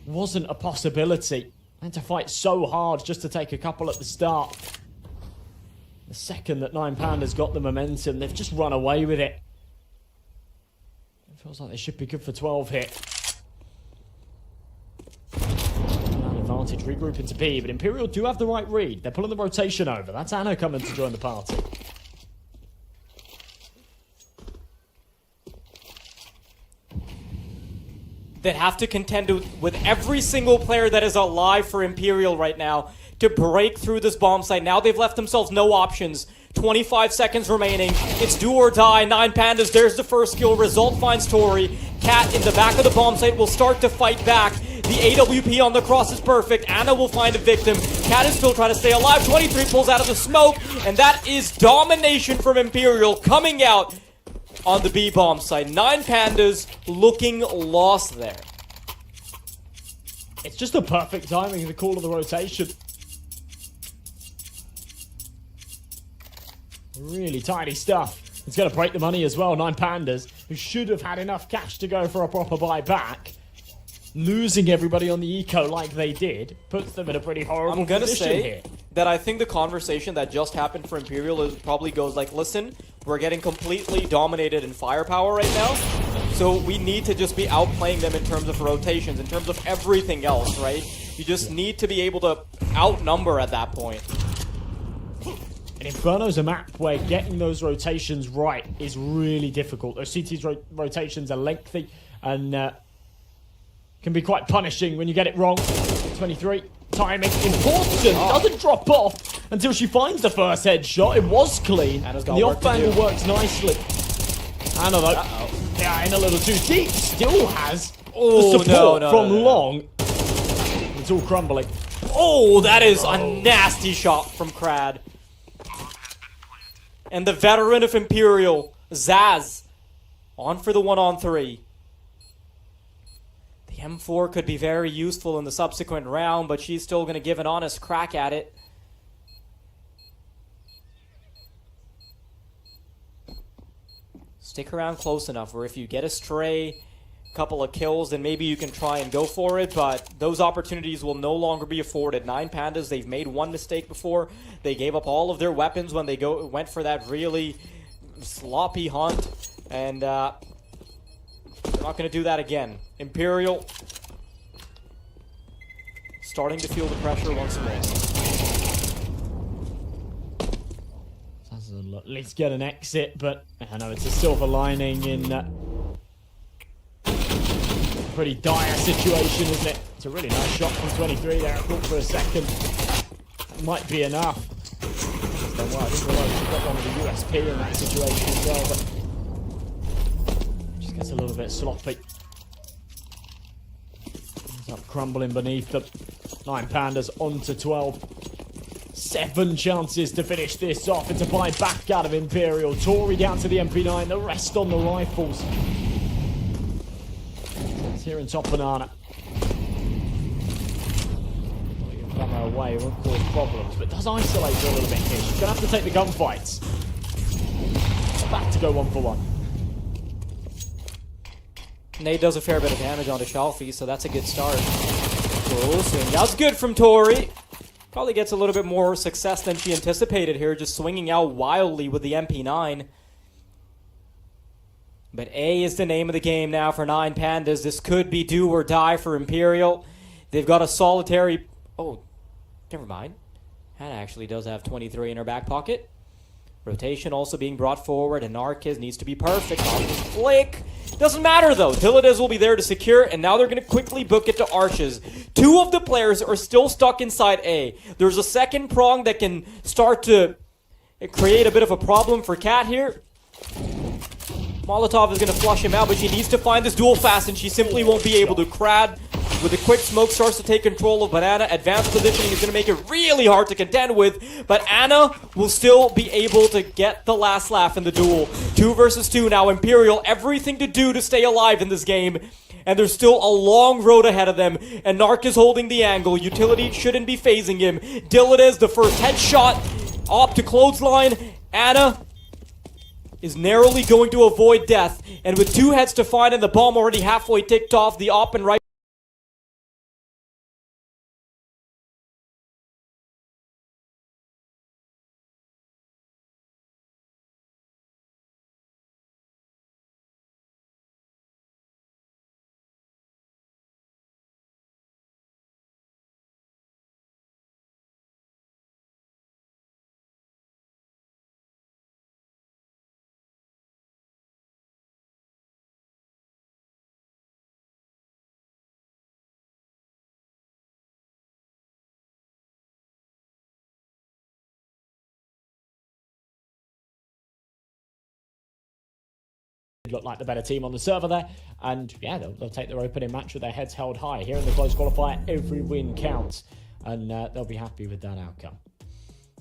wasn't a possibility. They had to fight so hard just to take a couple at the start. The second that 9 Pandas got the momentum, they've just run away with it. It feels like they should be good for 12 here. An advantage, regroup into B, but Imperial do have the right read. They're pulling the rotation over. That's Anna coming to join the party. That have to contend with every single player that is alive for Imperial right now to break through this bomb site. Now they've left themselves no options. 25 seconds remaining. It's do or die. 9 Pandas, there's the first kill. Result finds Tori. Cat in the back of the bomb site will start to fight back. The AWP on the cross is perfect. Anna will find a victim. Cat is still trying to stay alive. 23 pulls out of the smoke. And that is domination from Imperial coming out on the B bomb site. 9 Pandas looking lost there. It's just the perfect timing of the call of the rotation. Really tiny stuff. It's going to break the money as well. 9 Pandas, who should have had enough cash to go for a proper buyback. Losing everybody on the eco like they did puts them in a pretty horrible position here. I'm going to say that I think the conversation that just happened for Imperial probably goes like, listen, we're getting completely dominated in firepower right now, so we need to just be outplaying them in terms of rotations, in terms of everything else, right? You just need to be able to outnumber at that point. And Inferno's a map where getting those rotations right is really difficult. Those CT's rotations are lengthy and can be quite punishing when you get it wrong. 23, timing important. Doesn't drop off until she finds the first headshot. It was clean. And the off angle works nicely. Anna though, yeah, in a little too deep. Still has the support from Long. It's all crumbling. Oh, that is a nasty shot from Crad. And the veteran of Imperial, Zaz, on for the 1-on-3. The M4 could be very useful in the subsequent round, but she's still going to give an honest crack at it. Stick around close enough where if you get a stray, couple of kills, then maybe you can try and go for it, but those opportunities will no longer be afforded. 9 Pandas, they've made one mistake before. They gave up all of their weapons when they went for that really sloppy hunt, and they're not going to do that again. Imperial starting to feel the pressure once more. At least get an exit, but I know it's a silver lining in pretty dire situation, isn't it? It's a really nice shot from 23 there. I thought for a second that might be enough. Well, I didn't realise she got one with the USP in that situation as well, but just gets a little bit sloppy. Ends up crumbling beneath them. 9 Pandas onto 12. 7 chances to finish this off. It's a buy back out of Imperial. Tori down to the MP9, the rest on the rifles. It's here in top banana. Come her away, it won't cause problems, but does isolate her a little bit here. She's going to have to take the gunfights. Back to go 1-for-1. Nade does a fair bit of damage onto Shelfie, so that's a good start. Close, and that's good from Tori. Probably gets a little bit more success than she anticipated here, just swinging out wildly with the MP9. But A is the name of the game now for 9 Pandas. This could be do or die for Imperial. They've got a solitary... Oh, never mind. Hannah actually does have 23 in her back pocket. Rotation also being brought forward, and Narcus needs to be perfect on the flick. Doesn't matter though, Dilladev will be there to secure, and now they're going to quickly book it to Arches. 2 of the players are still stuck inside A. There's a second prong that can start to create a bit of a problem for Cat here. Molotov is going to flush him out, but she needs to find this duel fast, and she simply won't be able to. Krad, with a quick smoke, starts to take control of Banana. Advanced positioning is going to make it really hard to contend with, but Anna will still be able to get the last laugh in the duel. 2 versus 2 now. Imperial, everything to do to stay alive in this game, and there's still a long road ahead of them, and Narc is holding the angle. Utility shouldn't be phasing him. Dilladev, the first headshot, opt to clothesline. Anna is narrowly going to avoid death, and with 2 heads to find and the bomb already halfway ticked off, the op and right look like the better team on the server there, and yeah, they'll take their opening match with their heads held high. Here in the close qualifier, every win counts, and they'll be happy with that outcome.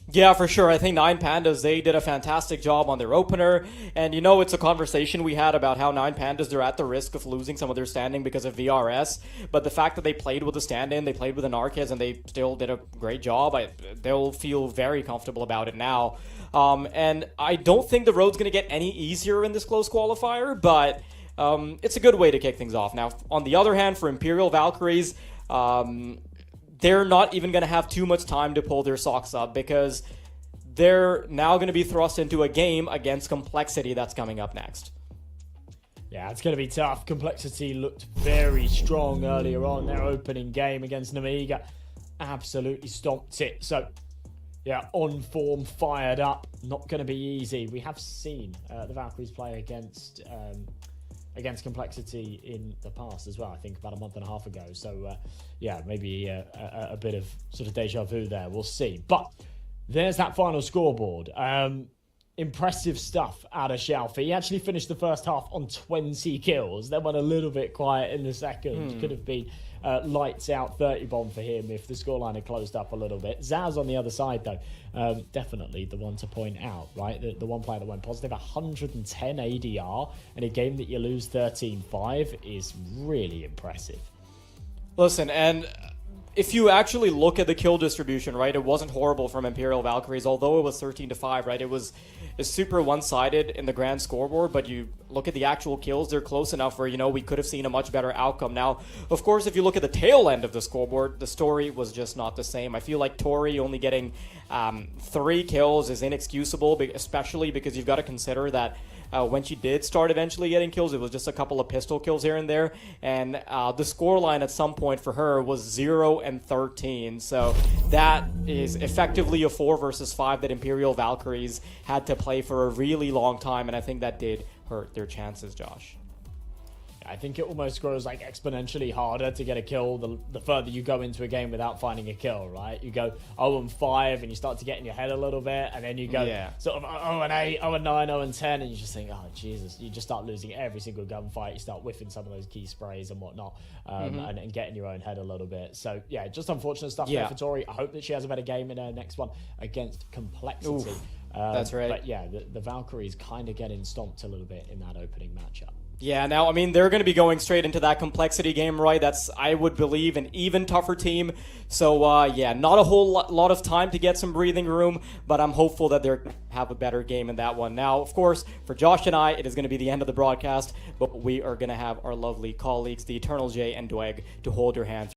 Yeah, for sure. I think 9 Pandas, they did a fantastic job on their opener. And, you know, it's a conversation we had about how 9 Pandas, they're at the risk of losing some of their standing because of VRS. But the fact that they played with a stand-in, they played with an Archez, and they still did a great job, they'll feel very comfortable about it now. And I don't think the road's going to get any easier in this close qualifier, but it's a good way to kick things off. Now, on the other hand, for Imperial Valkyries, they're not even going to have too much time to pull their socks up, because they're now going to be thrust into a game against Complexity that's coming up next. Yeah, it's going to be tough. Complexity looked very strong earlier on. Their opening game against Nemiga absolutely stomped it. So, yeah, on form, fired up. Not going to be easy. We have seen the Valkyries play against Complexity in the past as well, I think about a month and a half ago. So, yeah, maybe a bit of sort of deja vu there. We'll see. But there's that final scoreboard. Impressive stuff out of Shalfi. He actually finished the first half on 20 kills. Then went a little bit quiet in the second. Could have been lights out 30 bomb for him if the scoreline had closed up a little bit. Zaz on the other side, though, definitely the one to point out, right? The one player that went positive, 110 ADR in a game that you lose 13-5 is really impressive. Listen, and if you actually look at the kill distribution, right, it wasn't horrible from Imperial Valkyries, although it was 13-5, right? It's super one-sided in the grand scoreboard, but you look at the actual kills, they're close enough where, you know, we could have seen a much better outcome. Now, of course, if you look at the tail end of the scoreboard, the story was just not the same. I feel like Tori only getting 3 kills is inexcusable, especially because you've got to consider that when she did start eventually getting kills, it was just a couple of pistol kills here and there, and the scoreline at some point for her was 0-13, so that is effectively a 4 versus 5 that Imperial Valkyries had to play for a really long time, and I think that did hurt their chances, Josh. I think it almost grows like exponentially harder to get a kill the further you go into a game without finding a kill, right? You go 0-5 and you start to get in your head a little bit, and then you go sort of 0-8, 0-9, 0-10, and you just think, oh Jesus, you just start losing every single gunfight. You start whiffing some of those key sprays and whatnot, and getting your own head a little bit. So yeah, just unfortunate stuff there for Tori. I hope that she has a better game in her next one against Complexity. That's right. But yeah, the Valkyries kind of getting stomped a little bit in that opening matchup. Yeah, now, I mean, they're going to be going straight into that Complexity game, right? That's, I would believe, an even tougher team. So, yeah, not a whole lot of time to get some breathing room, but I'm hopeful that they'll have a better game in that one. Now, of course, for Josh and I, it is going to be the end of the broadcast, but we are going to have our lovely colleagues, the Eternal J and Dweg, to hold your hand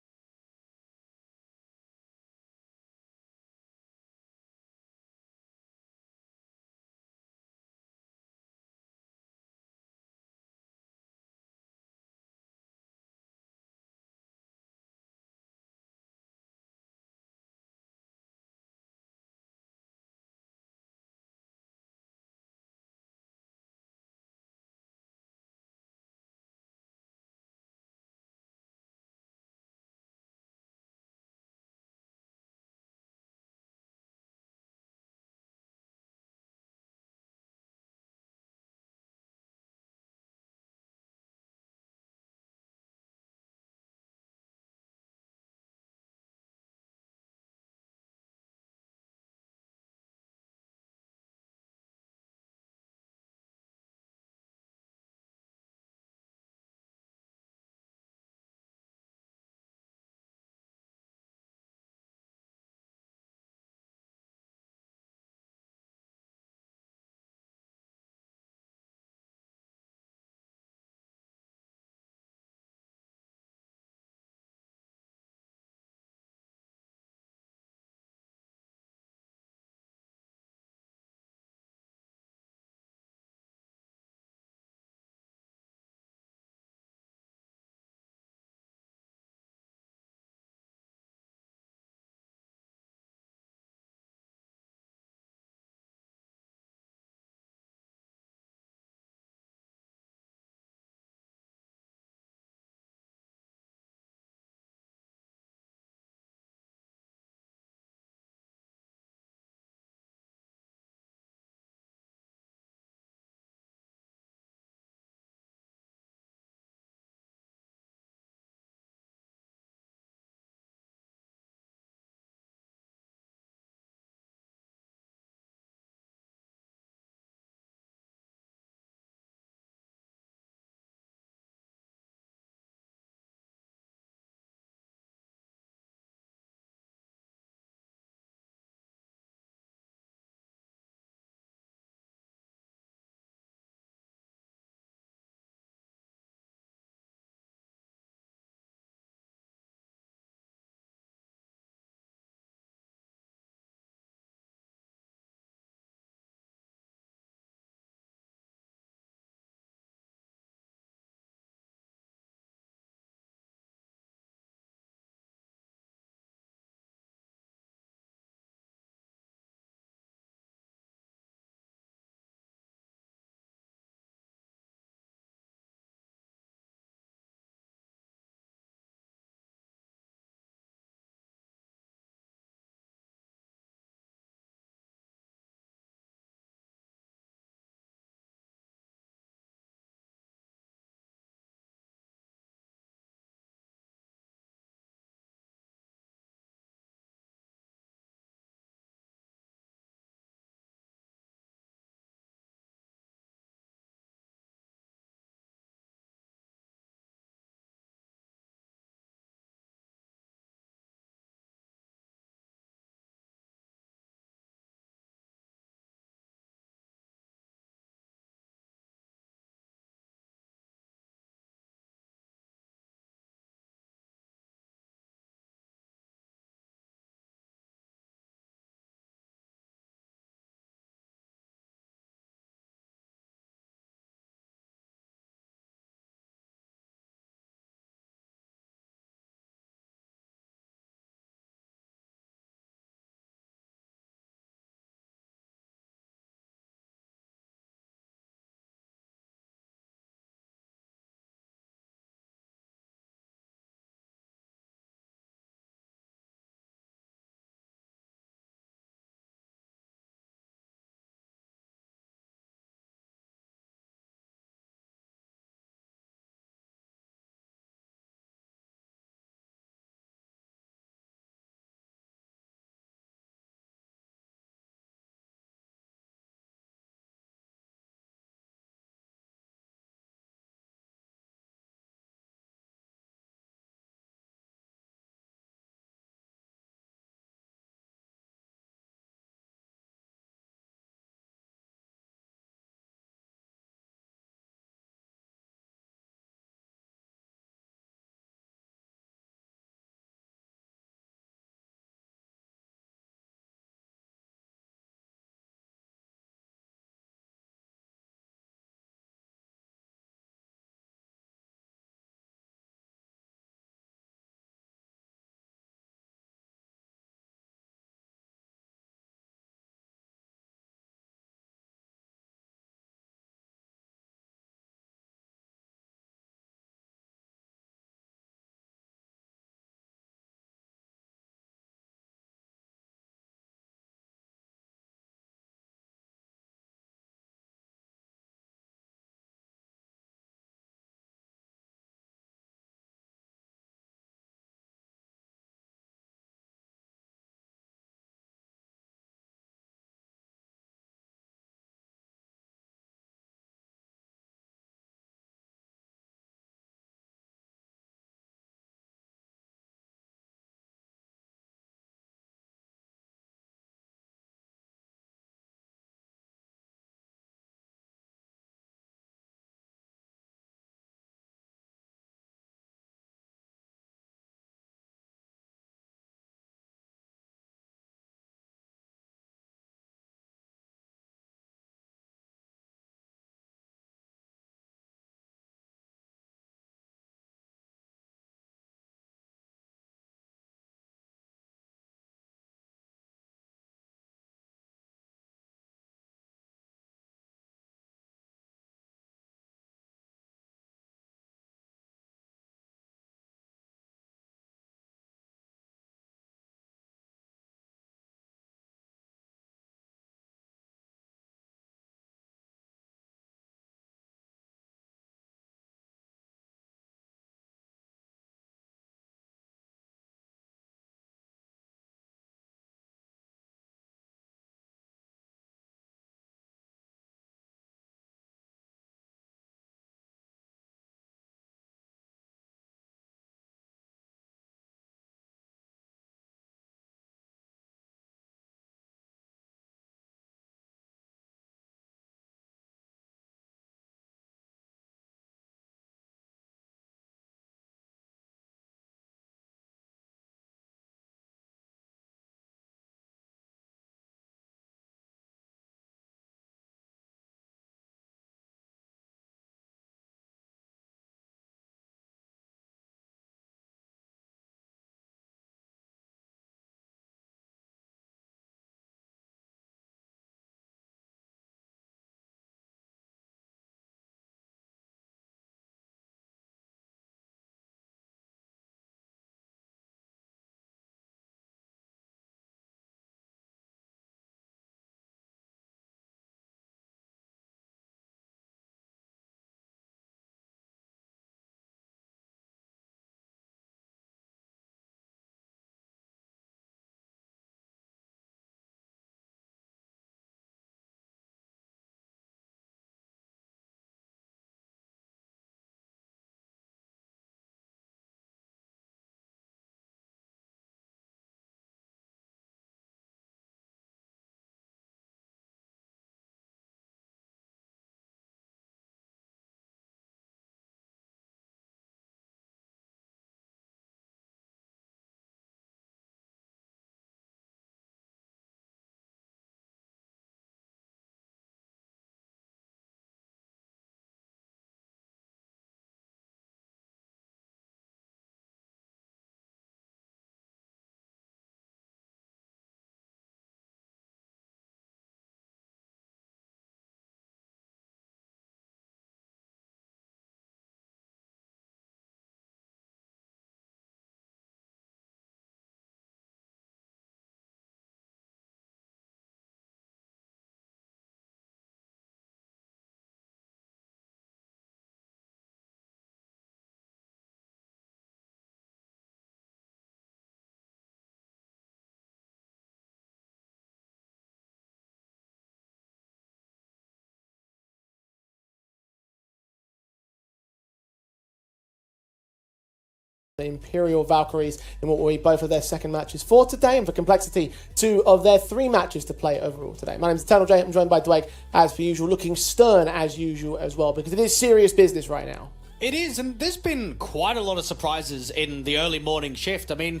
Imperial Valkyries in what will be both of their second matches for today, and for Complexity, 2 of their 3 matches to play overall today. My name is Eternal J. I'm joined by Dwayne, as per usual, looking stern as usual as well, because it is serious business right now. It is, and there's been quite a lot of surprises in the early morning shift. I mean,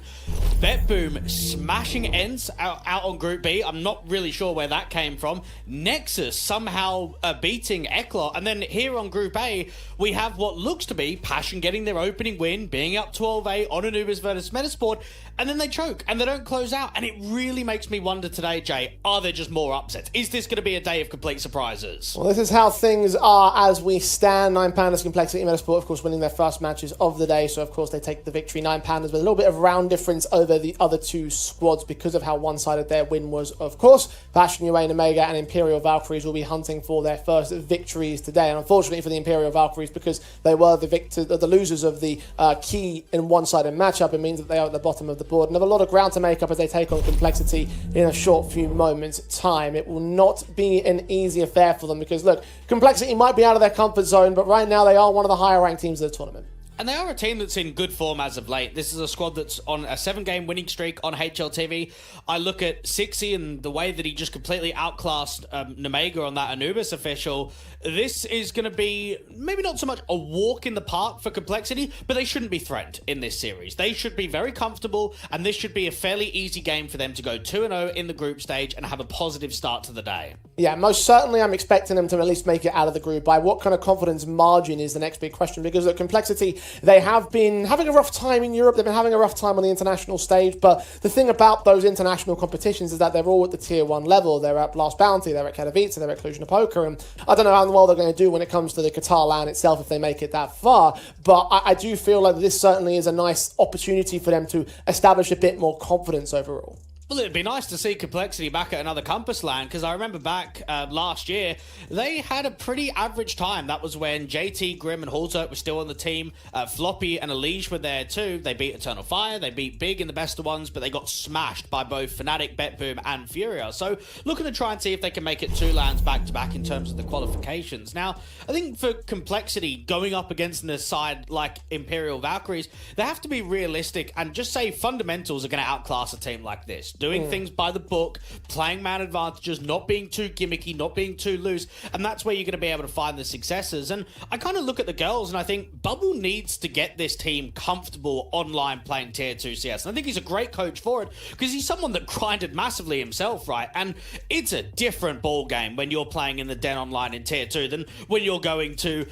BetBoom smashing ends out on Group B. I'm not really sure where that came from. Nexus somehow beating YaLLa. And then here on Group A, we have what looks to be Passion getting their opening win, being up 12-8 on Anubis versus Metizport, and then they choke, and they don't close out. And it really makes me wonder today, Jay, are there just more upsets? Is this going to be a day of complete surprises? Well, this is how things are as we stand. 9 Pandas, Complexity, Metizport, of course, winning their first matches of the day. So, of course, they take the victory. 9 Pandas with a little bit of round difference over the other 2 squads because of how one-sided their win was, of course. Passion, UA, Nemiga, and Imperial Valkyries will be hunting for their first victories today. And unfortunately for the Imperial Valkyries, because they were the losers of the key in one-sided matchup, it means that they are at the bottom of the board and have a lot of ground to make up as they take on Complexity in a short few moments' time. It will not be an easy affair for them because, look, Complexity might be out of their comfort zone, but right now they are one of the higher-ranked teams of the tournament. And they are a team that's in good form as of late. This is a squad that's on a 7-game winning streak on HLTV. I look at Sixy and the way that he just completely outclassed Nemiga on that Anubis official. This is going to be maybe not so much a walk in the park for Complexity, but they shouldn't be threatened in this series. They should be very comfortable, and this should be a fairly easy game for them to go 2-0 in the group stage and have a positive start to the day. Yeah, most certainly I'm expecting them to at least make it out of the group. By what kind of confidence margin is the next big question, because look, Complexity, they have been having a rough time in Europe. They've been having a rough time on the international stage. But the thing about those international competitions is that they're all at the tier 1 level. They're at Blast Bounty, they're at Katowice, they're at Cluj-Napoca. And I don't know how well they're going to do when it comes to the Qatar land itself if they make it that far. But I do feel like this certainly is a nice opportunity for them to establish a bit more confidence overall. Well, it'd be nice to see Complexity back at another Compass land, because I remember back last year, they had a pretty average time. That was when JT, Grim, and Halter were still on the team. Floppy and Elige were there too. They beat Eternal Fire, they beat Big in the best of ones, but they got smashed by both Fnatic, BetBoom, and Furia. So, looking to try and see if they can make it 2 lands back-to-back in terms of the qualifications. Now, I think for Complexity, going up against a side like Imperial Valkyries, they have to be realistic and just say fundamentals are going to outclass a team like this. Doing things by the book, playing man advantages, not being too gimmicky, not being too loose, and that's where you're going to be able to find the successes. And I kind of look at the girls and I think Bubble needs to get this team comfortable online playing Tier 2 CS. And I think he's a great coach for it because he's someone that grinded massively himself, right? And it's a different ball game when you're playing in the Den online in Tier 2 than when you're going to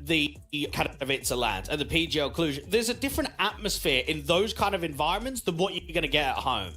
the Katowice land and the PGL Cluj. There's a different atmosphere in those kind of environments than what you're going to get at home.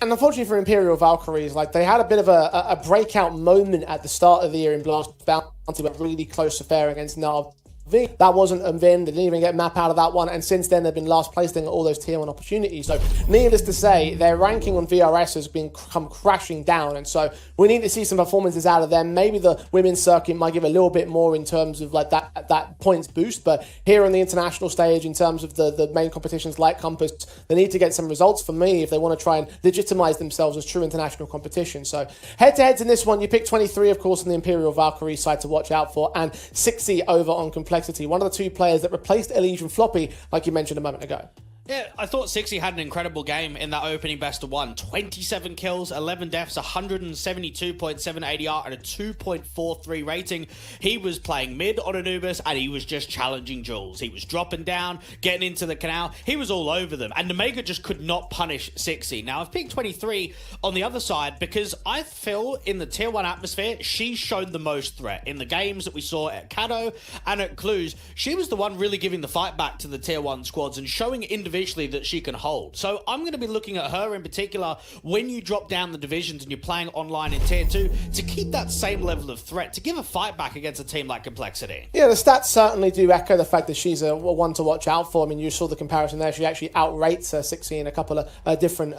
And unfortunately for Imperial Valkyries, like they had a bit of a breakout moment at the start of the year in Blast Bounty, but really close affair against Nav. That wasn't a win. They didn't even get map out of that one, and since then they've been last placed in all those tier 1 opportunities. So needless to say, their ranking on VRS has come crashing down, and so we need to see some performances out of them. Maybe the women's circuit might give a little bit more in terms of like that points boost, but here on the international stage, in terms of the main competitions like Compass, they need to get some results for me if they want to try and legitimize themselves as true international competition. So head-to-heads in this one, you pick 23, of course, on the Imperial Valkyrie side to watch out for, and 60 over on Complexity. One of the 2 players that replaced Elige and Floppy, like you mentioned a moment ago. Yeah, I thought Sixy had an incredible game in that opening best of 1. 27 kills, 11 deaths, 172.7 ADR, and a 2.43 rating. He was playing mid on Anubis, and he was just challenging Jules. He was dropping down, getting into the canal. He was all over them, and Nemiga just could not punish Sixy. Now, I've picked 23 on the other side because I feel in the Tier 1 atmosphere, she's shown the most threat. In the games that we saw at Cato and at Cluj, she was the one really giving the fight back to the Tier 1 squads and showing individually that she can hold. So I'm going to be looking at her in particular when you drop down the divisions and you're playing online in Tier 2 to keep that same level of threat, to give a fight back against a team like Complexity. Yeah, the stats certainly do echo the fact that she's a one to watch out for. I mean, you saw the comparison there. She actually outrates 60 in a couple of different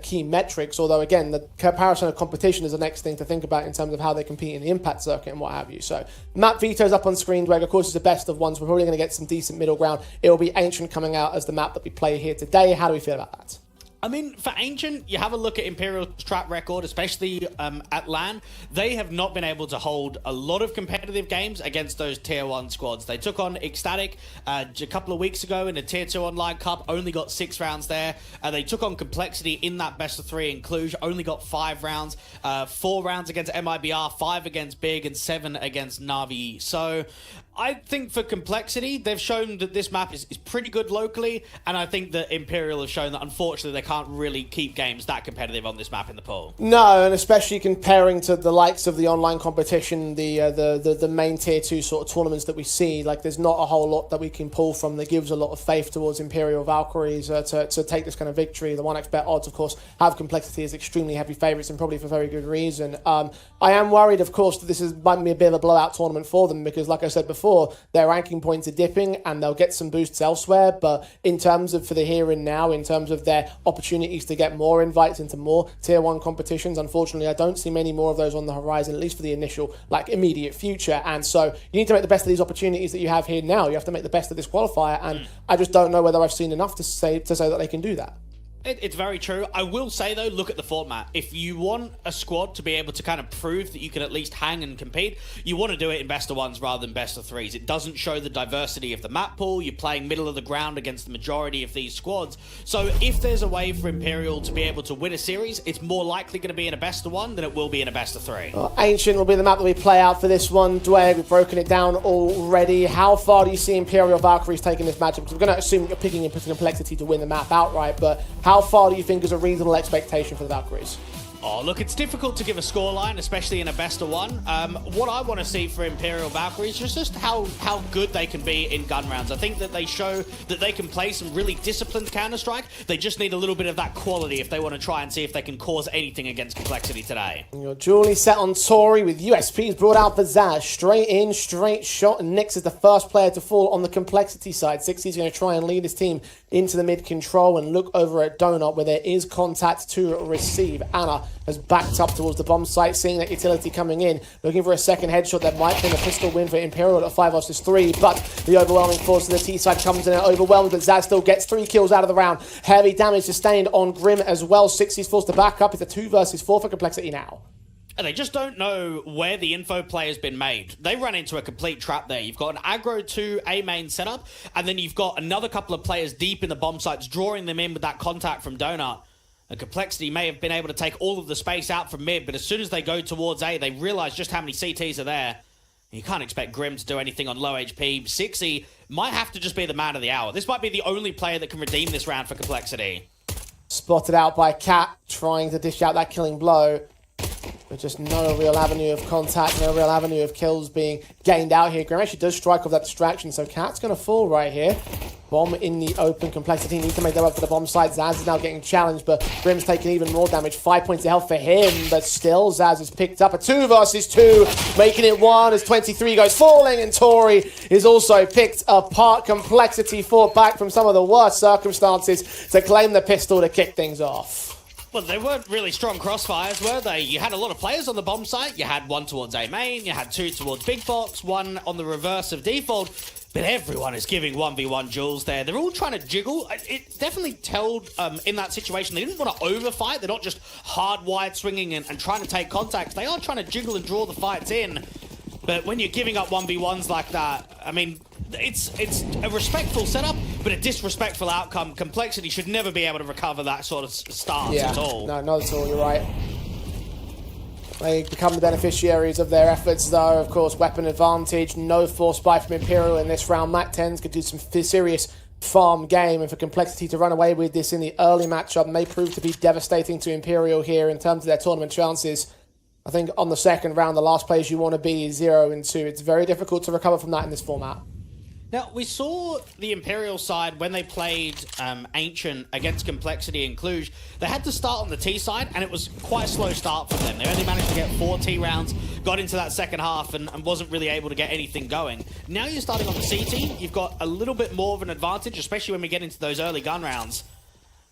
key metrics, although again, the comparison of competition is the next thing to think about in terms of how they compete in the impact circuit and what have you. So map veto's up on screen, Dweg. Of course, it's the best of ones. We're probably going to get some decent middle ground. It will be Ancient coming out as the map that we play here today. How do we feel about that? I mean, for Ancient, you have a look at Imperial's track record, especially at LAN. They have not been able to hold a lot of competitive games against those Tier 1 squads. They took on Ecstatic a couple of weeks ago in a Tier 2 Online Cup, only got 6 rounds there. They took on Complexity in that best of 3 in Cluj, only got 5 rounds. 4 rounds against MIBR, 5 against Big, and 7 against Na'Vi. So I think for Complexity, they've shown that this map is pretty good locally, and I think that Imperial have shown that unfortunately they can't really keep games that competitive on this map in the pool. No, and especially comparing to the likes of the online competition, the main tier 2 sort of tournaments that we see, like there's not a whole lot that we can pull from that gives a lot of faith towards Imperial Valkyries to take this kind of victory. The 1xBet odds, of course, have Complexity as extremely heavy favourites, and probably for very good reason. I am worried, of course, that this might be a bit of a blowout tournament for them, because like I said before, their ranking points are dipping and they'll get some boosts elsewhere, but in terms of for the here and now, in terms of their opportunities to get more invites into more tier 1 competitions, unfortunately I don't see many more of those on the horizon, at least for the initial immediate future. And so you need to make the best of these opportunities that you have here now. You have to make the best of this qualifier, and I just don't know whether I've seen enough to say that they can do that. It's very true. I will say, though, look at the format. If you want a squad to be able to kind of prove that you can at least hang and compete, you want to do it in best of 1s rather than best of 3s. It doesn't show the diversity of the map pool. You're playing middle of the ground against the majority of these squads. So if there's a way for Imperial to be able to win a series, it's more likely going to be in a best of 1 than it will be in a best of 3. Ancient will be the map that we play out for this one. Dwayne, we've broken it down already. How far do you see Imperial Valkyries taking this matchup? Because we're going to assume you're picking in Complexity to win the map outright, but how far do you think is a reasonable expectation for the Valkyries? Oh, look, it's difficult to give a scoreline, especially in a best of 1. What I want to see for Imperial Valkyries is just how good they can be in gun rounds. I think that they show that they can play some really disciplined Counter-Strike. They just need a little bit of that quality if they want to try and see if they can cause anything against Complexity today. You're dually set on Tori with USPs brought out for Zaz. Straight in, straight shot, and Nyx is the first player to fall on the Complexity side. 60's going to try and lead his team into the mid control and look over at Donut where there is contact to receive. Anna has backed up towards the bomb site, seeing that utility coming in, looking for a second headshot that might bring a pistol win for Imperial at 5 vs 3, but the overwhelming force of the T side comes in and overwhelmed, but Zaz still gets 3 kills out of the round. Heavy damage sustained on Grim as well. 60's forced to back up. It's a 2 vs 4 for Complexity now. And they just don't know where the info play has been made. They run into a complete trap there. You've got an aggro to A main setup, and then you've got another couple of players deep in the bomb sites, drawing them in with that contact from Donut. And Complexity may have been able to take all of the space out from mid, but as soon as they go towards A, they realize just how many CTs are there. You can't expect Grim to do anything on low HP. 60 might have to just be the man of the hour. This might be the only player that can redeem this round for Complexity. Spotted out by Cat, trying to dish out that killing blow. But just no real avenue of contact, no real avenue of kills being gained out here. Grim actually does strike off that distraction, so Cat's going to fall right here. Bomb in the open. Complexity needs to make their way up for the bomb site. Zaz is now getting challenged, but Grim's taking even more damage. 5 points of health for him, but still Zaz has picked up a 2 vs 2, making it 1 as 23 goes falling, and Tori is also picked apart. Complexity fought back from some of the worst circumstances to claim the pistol to kick things off. Well, they weren't really strong crossfires, were they? You had a lot of players on the bomb site. You had 1 towards A main, you had 2 towards Big Box, 1 on the reverse of default. But everyone is giving 1v1 duels there. They're all trying to jiggle. It definitely told in that situation they didn't want to overfight. They're not just hardwired swinging and trying to take contact. They are trying to jiggle and draw the fights in. But when you're giving up 1v1s like that, I mean, it's a respectful setup, but a disrespectful outcome. Complexity should never be able to recover that sort of stance at all. No, not at all, you're right. They become the beneficiaries of their efforts, though. Of course, weapon advantage, no force buy from Imperial in this round. Mac-10s could do some serious farm game, and for Complexity to run away with this in the early matchup may prove to be devastating to Imperial here in terms of their tournament chances. I think on the second round, the last place you want to be is 0 and 2. It's very difficult to recover from that in this format. Now, we saw the Imperial side when they played Ancient against Complexity in Cluj. They had to start on the T side, and it was quite a slow start for them. They only managed to get 4 T rounds, got into that second half, and wasn't really able to get anything going. Now you're starting on the CT. You've got a little bit more of an advantage, especially when we get into those early gun rounds.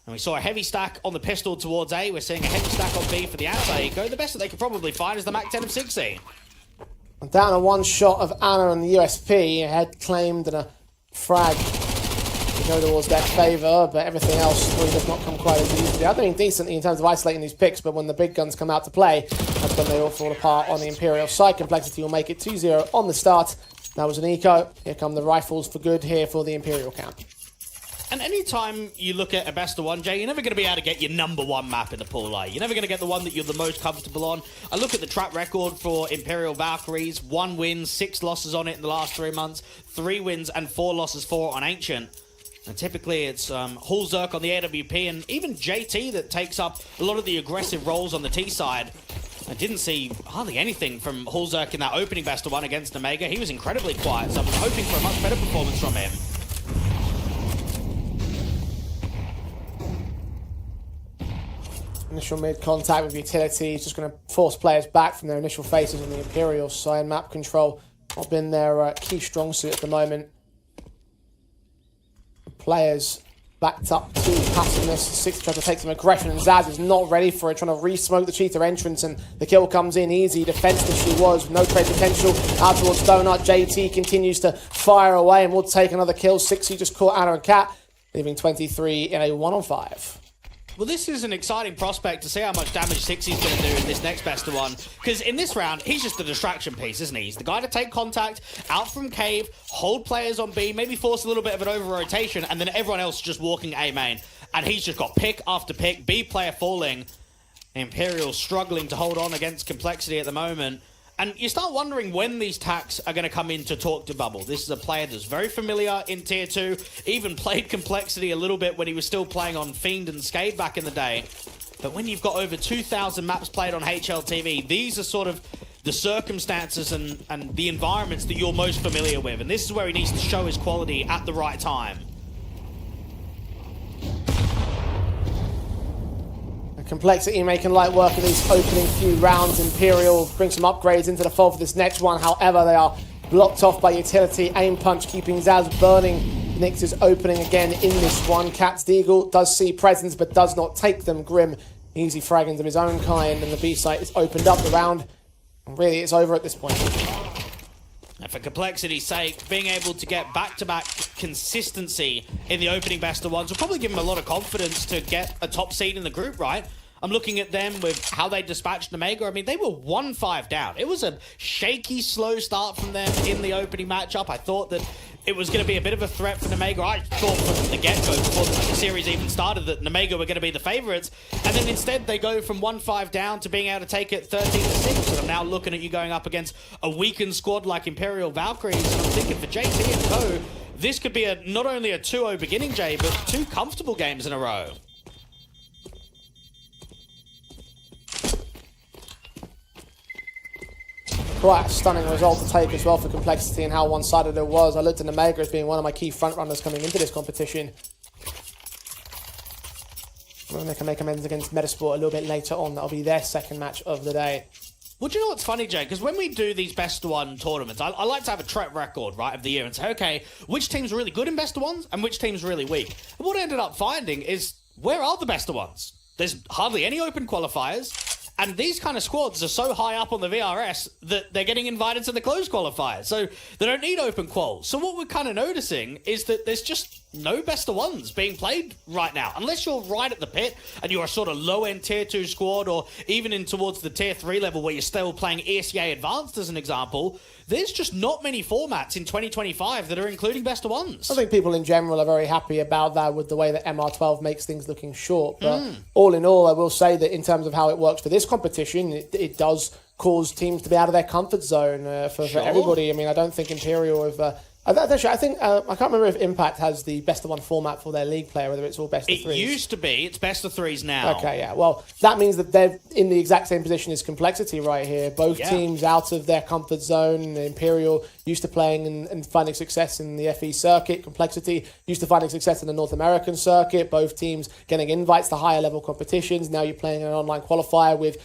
And we saw a heavy stack on the pistol towards A. We're seeing a heavy stack on B for the outside eco. The best that they could probably find is the Mac-10 of 60. Down a 1 shot of Anna on the USP, a head claimed and a frag to go towards their favour, but everything else really does not come quite as easily. They're doing decently in terms of isolating these picks, but when the big guns come out to play, that's when they all fall apart on the Imperial side. Complexity will make it 2-0 on the start. That was an eco. Here come the rifles for good here for the Imperial camp. And anytime you look at a best of one, Jay, you're never going to be able to get your #1 map in the pool, are you? You're never going to get the one that you're the most comfortable on. I look at the track record for Imperial Valkyries, 1 win, 6 losses on it in the last 3 months, 3 wins and 4 losses for it on Ancient. And typically it's Hulzerk on the AWP and even JT that takes up a lot of the aggressive roles on the T side. I didn't see hardly anything from Hulzerk in that opening best of one against Nemiga. He was incredibly quiet, so I was hoping for a much better performance from him. Initial mid-contact with utility is just going to force players back from their initial faces on the Imperial side. Map control not been their key strong suit at the moment. Players backed up to passiveness. 6 tries to take some aggression, and Zaz is not ready for it, trying to re-smoke the cheater entrance, and the kill comes in easy. Defenseless she was, no trade potential. Out towards Donut, JT continues to fire away and will take another kill. 6 just caught Anna and Cat, leaving 23 in a 1-on-5. Well, this is an exciting prospect to see how much damage 6's going to do in this next best of one. Because in this round, he's just a distraction piece, isn't he? He's the guy to take contact out from cave, hold players on B, maybe force a little bit of an over-rotation, and then everyone else just walking A main. And he's just got pick after pick, B player falling. Imperial struggling to hold on against Complexity at the moment. And you start wondering when these tacks are going to come in to talk to Bubble. This is a player that's very familiar in Tier 2, even played Complexity a little bit when he was still playing on Fiend and Skade back in the day. But when you've got over 2,000 maps played on HLTV, these are sort of the circumstances and the environments that you're most familiar with. And this is where he needs to show his quality at the right time. Complexity making light work of these opening few rounds. Imperial bring some upgrades into the fold for this next one. However, they are blocked off by utility. Aim punch keeping Zaz burning. Nyx is opening again in this one. Cat's Deagle does see presence but does not take them. Grim easy fragging of his own kind, and the B site is opened up the round. And really, it's over at this point. And for Complexity's sake, being able to get back-to-back consistency in the opening best of ones will probably give him a lot of confidence to get a top seed in the group, right? I'm looking at them with how they dispatched Nemiga. I mean, they were 1-5 down. It was a shaky, slow start from them in the opening matchup. I thought that it was going to be a bit of a threat for Nemiga. I thought from the get-go, before the series even started, that Nemiga were going to be the favourites. And then instead, they go from 1-5 down to being able to take it 13-6. And I'm now looking at you going up against a weakened squad like Imperial Valkyries. And I'm thinking for JT and co, this could be not only a 2-0 beginning, Jay, but 2 comfortable games in a row. Quite a stunning result to take as well for Complexity and how one-sided it was. I looked at Nemiga as being one of my key frontrunners coming into this competition. They can make amends against Metizport a little bit later on. That'll be their second match of the day. Well, do you know what's funny, Jay? Because when we do these best-of-one tournaments, I like to have a track record, right, of the year and say, okay, which team's really good in best-of-ones and which team's really weak? And what I ended up finding is, where are the best-of-ones? There's hardly any open qualifiers. And these kind of squads are so high up on the VRS that they're getting invited to the closed qualifiers. So they don't need open quals. So what we're kind of noticing is that there's just no best of ones being played right now. Unless you're right at the pit and you're a sort of low-end Tier 2 squad, or even in towards the Tier 3 level where you're still playing ESEA Advanced as an example, there's just not many formats in 2025 that are including best of ones. I think people in general are very happy about that with the way that MR12 makes things looking short. But all in all, I will say that in terms of how it works for this competition, it does cause teams to be out of their comfort zone for everybody. I mean, I don't think Imperial have... Actually, I think I can't remember if Impact has the best of one format for their league player, whether it's all best of threes. It used to be. It's best of threes now. Okay, yeah. Well, that means that they're in the exact same position as Complexity right here. Both teams out of their comfort zone. Imperial used to playing and finding success in the FE circuit. Complexity used to finding success in the North American circuit. Both teams getting invites to higher level competitions. Now you're playing an online qualifier with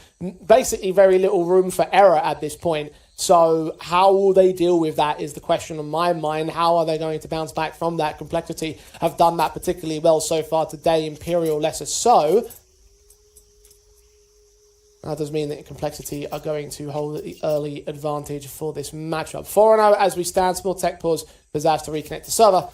basically very little room for error at this point. So how will they deal with that is the question on my mind. How are they going to bounce back from that? Complexity have done that particularly well so far today. Imperial lesser so. That does mean that Complexity are going to hold the early advantage for this matchup. 4-0 as we stand. Small tech pause for Zaz to reconnect the server.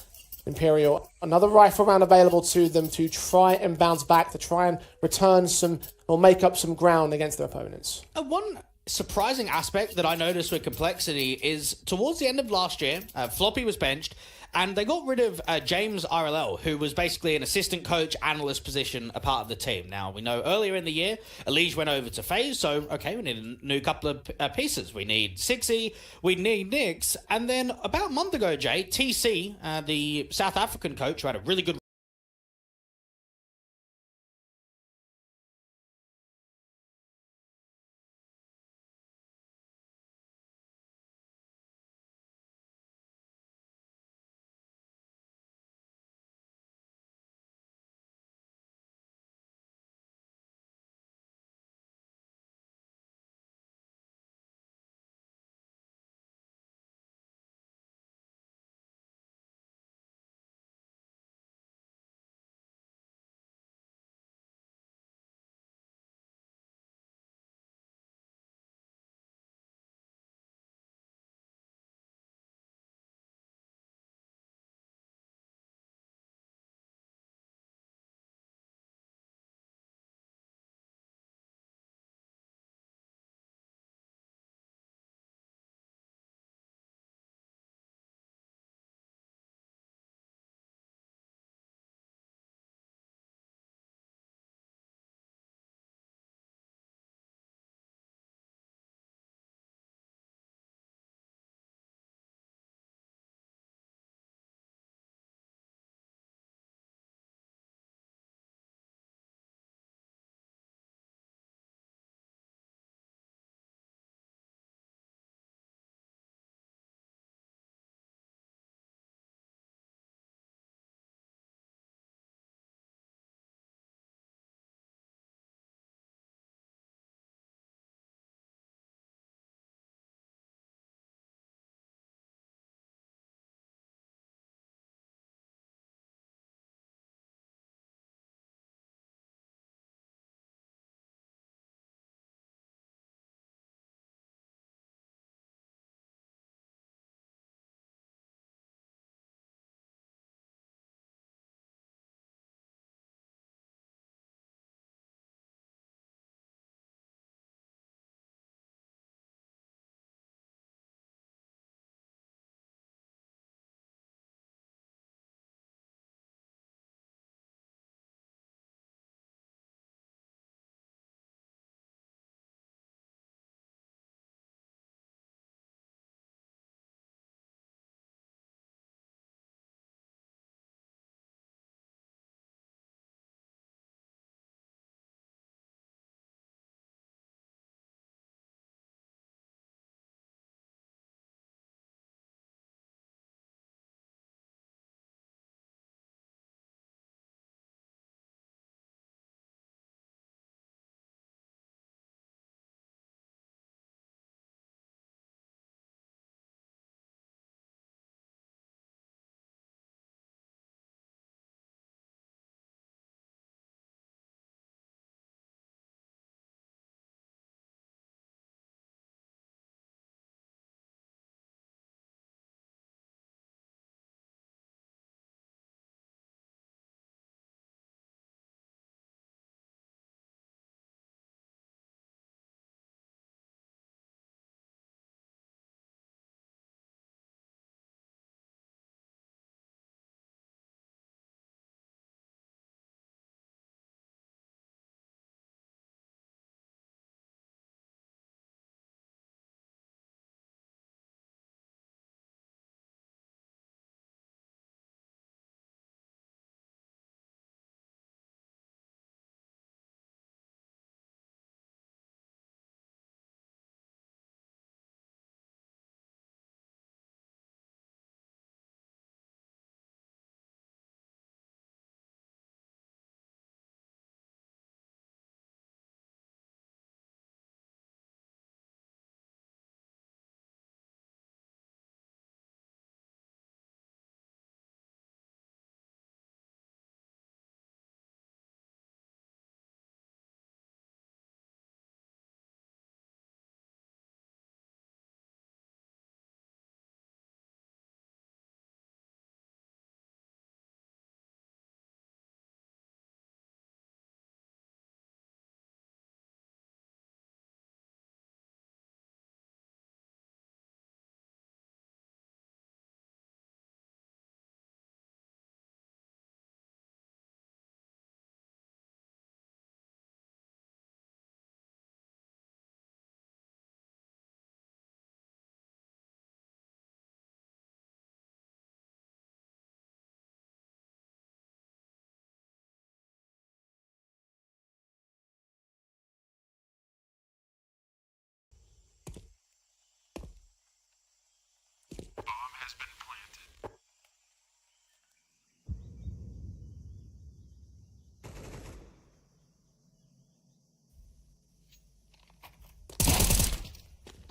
Imperial, another rifle round available to them to try and bounce back, to try and return some or make up some ground against their opponents. One surprising aspect that I noticed with Complexity is towards the end of last year, Floppy was benched, and they got rid of James RLL, who was basically an assistant coach, analyst position, a part of the team. Now, we know earlier in the year, Elige went over to FaZe, so, okay, we need a new couple of pieces. We need Sixy, we need Nyx, and then about a month ago, Jay, TC, the South African coach, who had a really good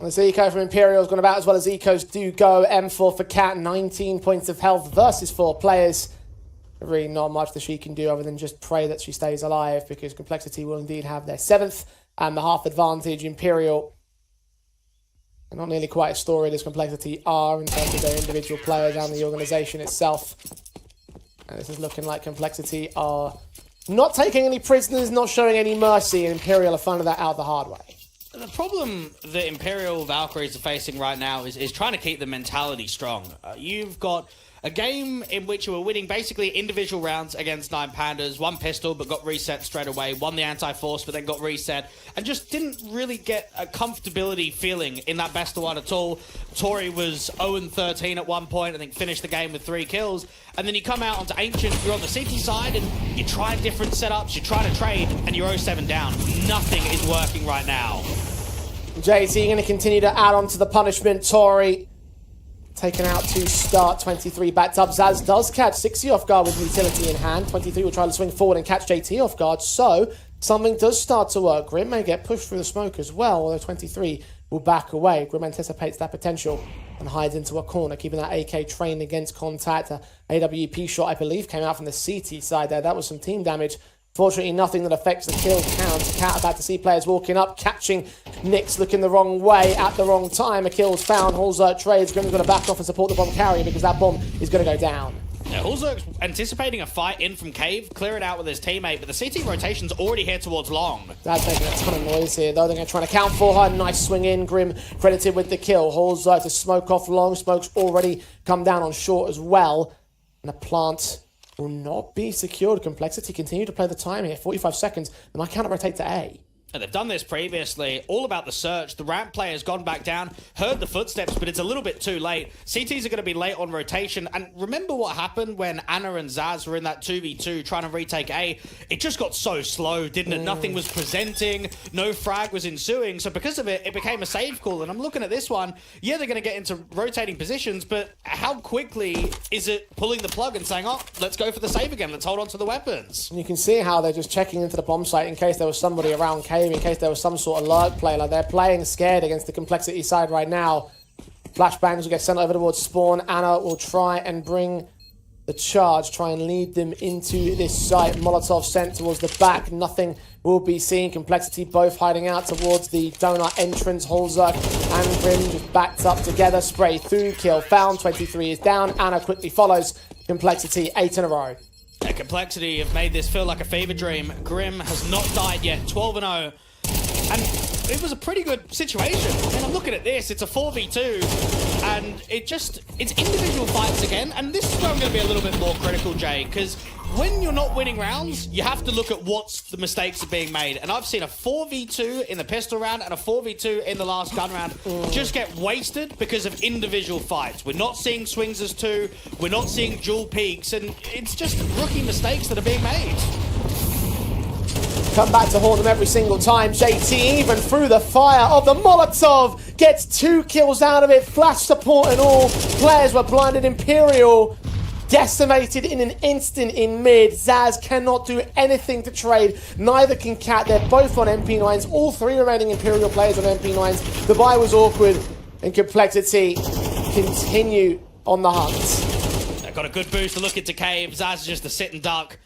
As Eco from Imperial's gone about as well as Ecos do go. M4 for Cat, 19 points of health versus 4 players. Really not much that she can do other than just pray that she stays alive, because Complexity will indeed have their 7th and the half advantage. Imperial, not nearly quite as storied as Complexity are in terms of their individual players and the organisation itself. And this is looking like Complexity are not taking any prisoners, not showing any mercy, and Imperial are finding that out the hard way. The problem that Imperial Valkyries are facing right now is trying to keep the mentality strong. You've got a game in which you were winning basically individual rounds against 9 Pandas, 1 pistol but got reset straight away, won the anti-force but then got reset, and just didn't really get a comfortability feeling in that best of 1 at all. Tori was 0-13 at one point, I think finished the game with 3 kills, and then you come out onto Ancient, you're on the CT side, and you try different setups, you try to trade, and you're 0-7 down. Nothing is working right now. JT going to continue to add on to the punishment. Tori taken out to start. 23 backed up. Zaz does catch 60 off guard with utility in hand. 23 will try to swing forward and catch JT off guard. So something does start to work. Grim may get pushed through the smoke as well, although 23 will back away. Grim anticipates that potential and hides into a corner, keeping that AK trained against contact. A AWP shot, I believe, came out from the CT side there. That was some team damage. Fortunately, nothing that affects the kill count. Cat about to see players walking up, catching Nyx looking the wrong way at the wrong time. A kill's found. Hulzert trades. Grim's going to back off and support the bomb carrier because that bomb is going to go down. Yeah, Hulzert's anticipating a fight in from cave, clear it out with his teammate, but the CT rotation's already here towards long. That's making a ton of noise here, though. They're going to try to count for her. Nice swing in. Grim credited with the kill. Hulzert to smoke off long. Smoke's already come down on short as well. And the plant will not be secured. Complexity continue to play the time here. 45 seconds. They might counter rotate to A. And they've done this previously, all about the search. The ramp player's gone back down, heard the footsteps, but it's a little bit too late. CTs are going to be late on rotation. And remember what happened when Anna and Zaz were in that 2v2 trying to retake A? It just got so slow, didn't it? Nothing was presenting, no frag was ensuing. So because of it, it became a save call. And I'm looking at this one. Yeah, they're going to get into rotating positions, but how quickly is it pulling the plug and saying, oh, let's go for the save again. Let's hold on to the weapons. And you can see how they're just checking into the bomb site in case there was somebody around cave, in case there was some sort of lurk play. Like, they're playing scared against the Complexity side right now. Flashbangs will get sent over towards spawn. Anna will try and bring the charge, try and lead them into this site. Molotov sent towards the back. Nothing will be seen. Complexity both hiding out towards the donut entrance. Hulzerk and Grim just backed up together. Spray through, kill found. 23 is down. Anna quickly follows. Complexity 8 in a row. Yeah, Complexity have made this feel like a fever dream. Grim has not died yet, 12-0. And it was a pretty good situation. I mean, I'm looking at this, it's a 4v2, and it's individual fights again, and this is where I'm going to be a little bit more critical, Jay, because when you're not winning rounds, you have to look at what's the mistakes are being made. And I've seen a 4v2 in the pistol round and a 4v2 in the last gun round just get wasted because of individual fights. We're not seeing swings as 2, we're not seeing dual peaks, and it's just rookie mistakes that are being made. Come back to haunt them every single time. JT, even through the fire of the Molotov, gets 2 kills out of it. Flash support and all. Players were blinded. Imperial decimated in an instant in mid. Zaz cannot do anything to trade. Neither can Cat. They're both on MP9s. All 3 remaining Imperial players on MP9s. The buy was awkward, and Complexity continue on the hunt. They've got a good boost to look into cave. Zaz is just a sit and duck.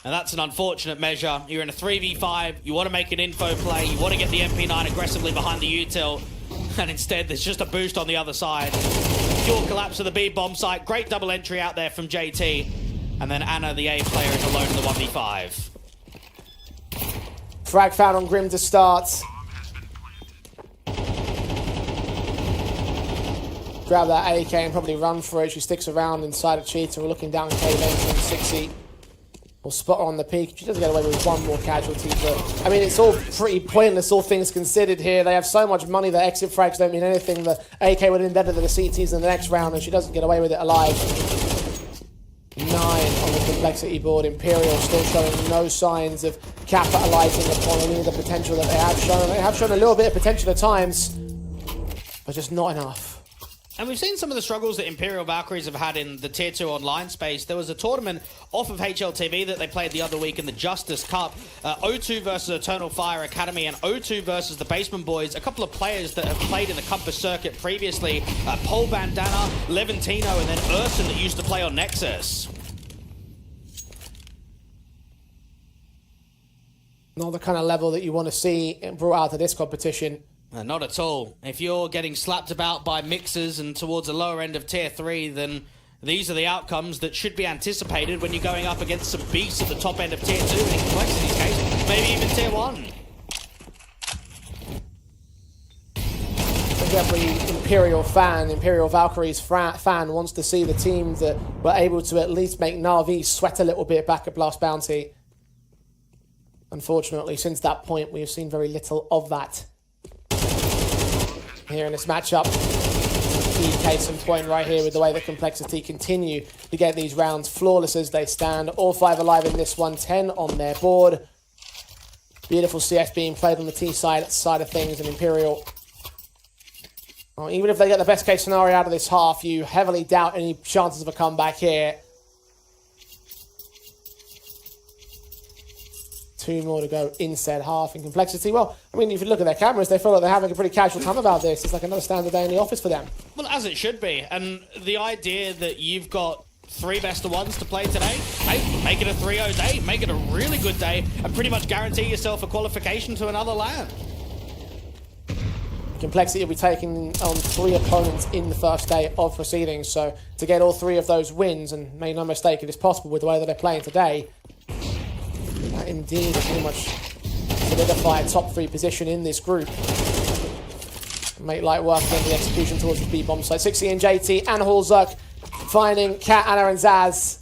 And that's an unfortunate measure. You're in a 3v5, you want to make an info play, you want to get the MP9 aggressively behind the util, and instead there's just a boost on the other side. Pure collapse of the B bomb site, great double entry out there from JT, and then Anna, the A player, is alone in the 1v5. Frag found on Grim to start. Grab that AK and probably run for it. She sticks around inside a cheater. We're looking down cave entrance, 60. We'll spot her on the peak. She doesn't get away with 1 more casualty, but I mean, it's all pretty pointless, all things considered here. They have so much money that exit frags don't mean anything. The AK would have been better than the CTs in the next round, and she doesn't get away with it alive. 9 on the Complexity board. Imperial still showing no signs of capitalizing upon any of the potential that they have shown. They have shown a little bit of potential at times, but just not enough. And we've seen some of the struggles that Imperial Valkyries have had in the Tier 2 online space. There was a tournament off of HLTV that they played the other week in the Justice Cup. O2 versus Eternal Fire Academy and O2 versus the Basement Boys. A couple of players that have played in the Compass circuit previously. Paul Bandana, Levantino, and then Urson that used to play on Nexus. Not the kind of level that you want to see brought out to this competition. Not at all. If you're getting slapped about by mixers and towards the lower end of Tier 3, then these are the outcomes that should be anticipated when you're going up against some beasts at the top end of Tier 2, and in Complexity's case, maybe even Tier 1. I think every Imperial fan, Imperial Valkyries fan wants to see the team that were able to at least make Na'Vi sweat a little bit back at Blast Bounty. Unfortunately, since that point, we have seen very little of that. Here in this matchup, key case in point right here with the way that Complexity continue to get these rounds flawless as they stand. All 5 alive in this one, 10 on their board. Beautiful CS being played on the T side of things, and Imperial. Well, even if they get the best case scenario out of this half, you heavily doubt any chances of a comeback here. 2 more to go in said half in Complexity. Well, I mean, if you look at their cameras, they feel like they're having a pretty casual time about this. It's like another standard day in the office for them. Well, as it should be. And the idea that you've got 3 best-of-1s to play today, hey, make it a 3-0 day, make it a really good day, and pretty much guarantee yourself a qualification to another land. Complexity will be taking on 3 opponents in the first day of proceedings, so to get all 3 of those wins, and make no mistake, it is possible with the way that they're playing today, indeed pretty much solidify a top 3 position in this group. Make light work in the execution towards the B-bomb side. 60 and JT and Hulzuk finding Kat, Anna and Zaz.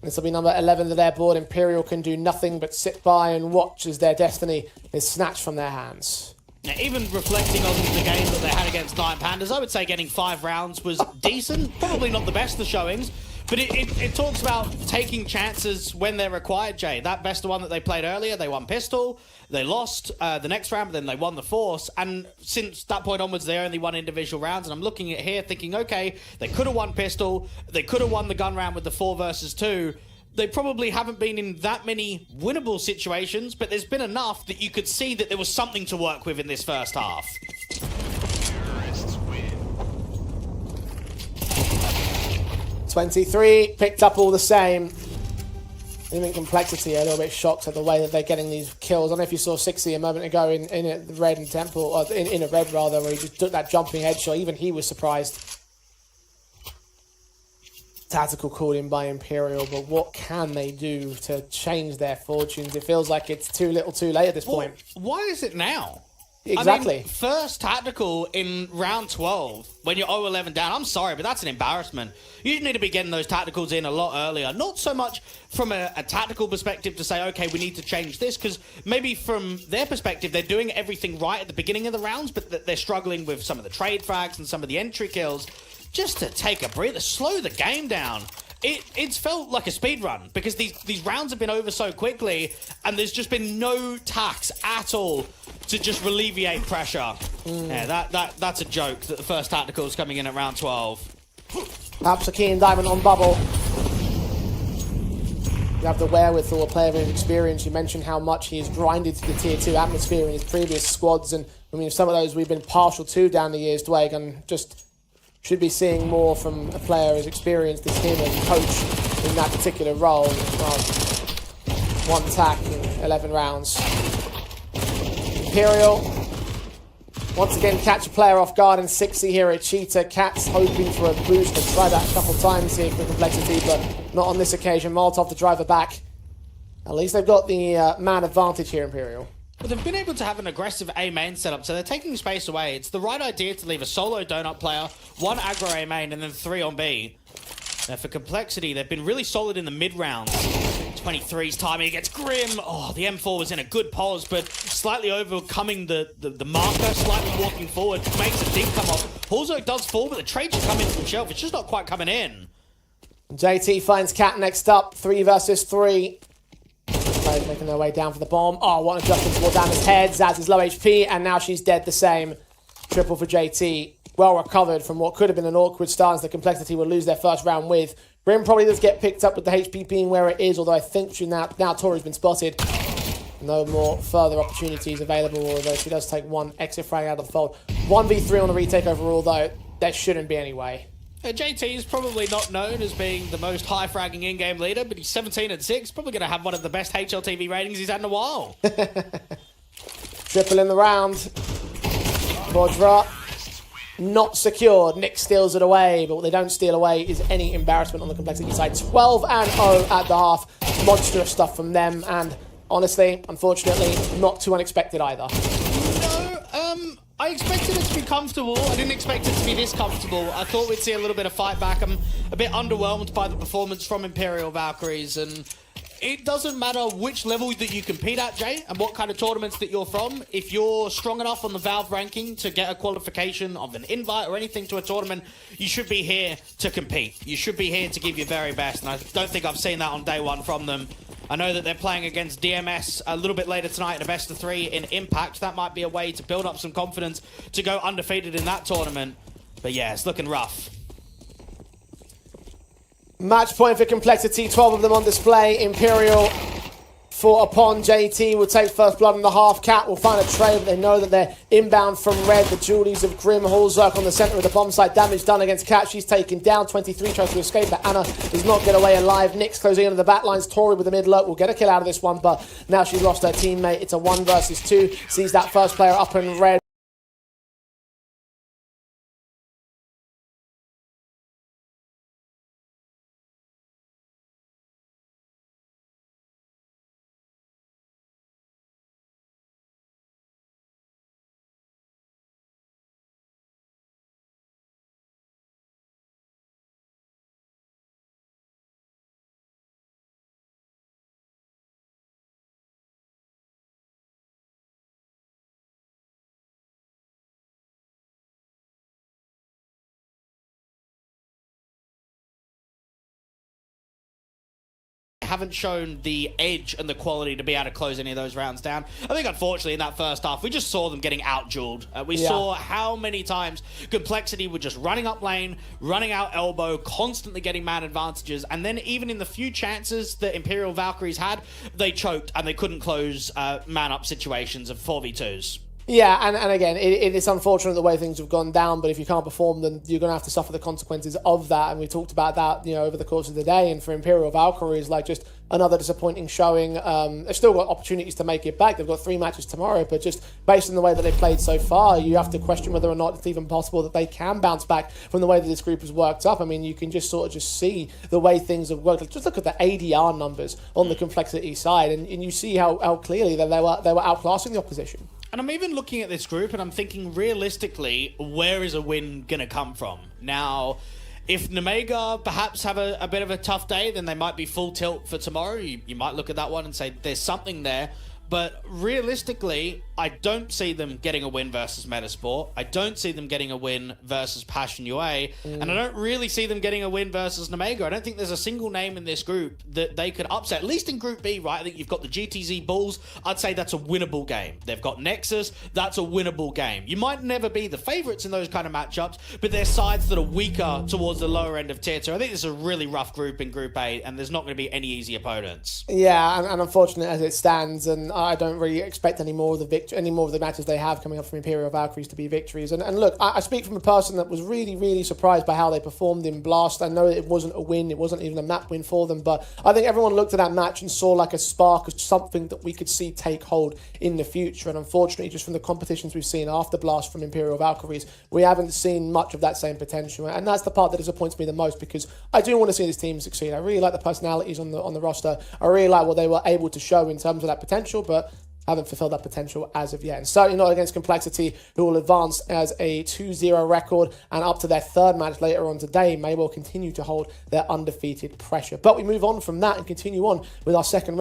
This will be number 11 to their board. Imperial can do nothing but sit by and watch as their destiny is snatched from their hands. Now, even reflecting on the game that they had against Nine Pandas, I would say getting 5 rounds was decent. Probably not the best of the showings, but it talks about taking chances when they're required, Jay. That best of one that they played earlier, they won Pistol, they lost the next round, but then they won the Force, and since that point onwards, they only won individual rounds, and I'm looking at here thinking, okay, they could have won Pistol, they could have won the gun round with the 4 versus 2, they probably haven't been in that many winnable situations, but there's been enough that you could see that there was something to work with in this first half. Terrorists win. 23, picked up all the same. Even Complexity a little bit shocked at the way that they're getting these kills. I don't know if you saw 60 a moment ago in a red and Temple, or in a red rather, where he just took that jumping headshot. Even he was surprised. Tactical called in by Imperial, but what can they do to change their fortunes? It feels like it's too little too late at this point. Why is it now? Exactly. I mean, first tactical in round 12, when you're 0-11 down, I'm sorry, but that's an embarrassment. You need to be getting those tacticals in a lot earlier. Not so much from a tactical perspective to say, okay, we need to change this, because maybe from their perspective, they're doing everything right at the beginning of the rounds, but they're struggling with some of the trade frags and some of the entry kills. Just to take a breather, slow the game down. It's felt like a speed run because these rounds have been over so quickly and there's just been no tax at all to just alleviate pressure. Yeah, that's a joke that the first tactical is coming in at round 12. Perhaps a keen diamond on bubble. You have the wherewithal, a player with experience. You mentioned how much he has grinded to the tier 2 atmosphere in his previous squads, and I mean some of those we've been partial to down the years, Dwayne, and just should be seeing more from a player as experienced as him as coach in that particular role. Well, 1 attack in 11 rounds. Imperial, once again, catch a player off guard and 60 here at Cheetah. Cats hoping for a boost. They've tried that a couple of times here for Complexity, but not on this occasion. Molotov the driver back. At least they've got the man advantage here, Imperial. But they've been able to have an aggressive A main setup, so they're taking space away. It's the right idea to leave a solo donut player, 1 aggro A main, and then 3 on B. Now for Complexity, they've been really solid in the mid rounds. 23's timing against Grim. Oh, the M4 was in a good pause, but slightly overcoming the marker, slightly walking forward, makes a dig come off. Hulzuk does fall, but the trade should come in from shelf. It's just not quite coming in. JT finds Cat next up, 3 versus 3. Players making their way down for the bomb. Oh, what an adjustment toward Anna's head. Zaz is low HP, and now she's dead the same. Triple for JT. well recovered from what could have been an awkward stance that Complexity will lose their first round with. Grim probably does get picked up with the HP being where it is, although I think now Tori's been spotted. No more further opportunities available, although she does take one exit frag out of the fold. 1v3 on the retake overall, though. There shouldn't be any way. JT is probably not known as being the most high-fragging in-game leader, but he's 17-6. Probably going to have one of the best HLTV ratings he's had in a while. Triple in the round. Quadra not secured. Nick steals it away, but what they don't steal away is any embarrassment on the Complexity side. 12-0 at the half. Monstrous stuff from them, and honestly, unfortunately, not too unexpected either. No, I expected it to be comfortable. I didn't expect it to be this comfortable. I thought we'd see a little bit of fight back. I'm a bit underwhelmed by the performance from Imperial Valkyries, and it doesn't matter which level that you compete at, Jay, and what kind of tournaments that you're from. If you're strong enough on the Valve ranking to get a qualification of an invite or anything to a tournament, you should be here to compete. You should be here to give your very best, and I don't think I've seen that on day one from them. I know that they're playing against DMS a little bit later tonight in a best of 3 in Impact. That might be a way to build up some confidence to go undefeated in that tournament. But yeah, it's looking rough. Match point for Complexity, 12 of them on display. Imperial for upon JT will take first blood in the half. Cat will find a trade, but they know that they're inbound from red. The Julies of Grim Hulzerk on the center of the bomb site. Damage done against Cat. She's taken down. 23 tries to escape, but Anna does not get away alive. Nick's closing into the back lines. Tori with the mid lurk will get a kill out of this one, but now she's lost her teammate. It's a 1 versus 2. Sees that first player up in red. Haven't shown the edge and the quality to be able to close any of those rounds down. I think, unfortunately, in that first half, we just saw them getting out-dueled. We saw how many times Complexity were just running up lane, running out elbow, constantly getting man advantages, and then even in the few chances that Imperial Valkyries had, they choked and they couldn't close man-up situations of 4v2s. Yeah, and again, it is unfortunate the way things have gone down, but if you can't perform, then you're going to have to suffer the consequences of that, and we talked about that, over the course of the day, and for Imperial Valkyries, like, just another disappointing showing. They've still got opportunities to make it back. They've got 3 matches tomorrow, but just based on the way that they've played so far, you have to question whether or not it's even possible that they can bounce back from the way that this group has worked up. I mean, you can just sort of just see the way things have worked. Just look at the ADR numbers on the Complexity side, and you see how clearly that they were outclassing the opposition. And I'm even looking at this group and I'm thinking, realistically, where is a win going to come from? Now, if Nemiga perhaps have a bit of a tough day, then they might be full tilt for tomorrow. You might look at that one and say there's something there. But realistically, I don't see them getting a win versus Metizport. I don't see them getting a win versus Passion UA. And I don't really see them getting a win versus Nemiga. I don't think there's a single name in this group that they could upset. At least in Group B, right? I think you've got the GTZ Bulls. I'd say that's a winnable game. They've got Nexus. That's a winnable game. You might never be the favorites in those kind of matchups, but they're sides that are weaker towards the lower end of tier 2. I think this is a really rough group in Group A, and there's not going to be any easy opponents. Yeah, and unfortunate as it stands, and I don't really expect any more of the matches they have coming up from Imperial Valkyries to be victories. And look, I speak from a person that was really, really surprised by how they performed in Blast. I know it wasn't a win, it wasn't even a map win for them, but I think everyone looked at that match and saw like a spark of something that we could see take hold in the future. And unfortunately, just from the competitions we've seen after Blast from Imperial Valkyries, we haven't seen much of that same potential. And that's the part that disappoints me the most, because I do want to see this team succeed. I really like the personalities on the roster. I really like what they were able to show in terms of that potential, but haven't fulfilled that potential as of yet. And certainly not against Complexity, who will advance as a 2-0 record, and up to their 3rd match later on today may well continue to hold their undefeated pressure. But we move on from that and continue on with our second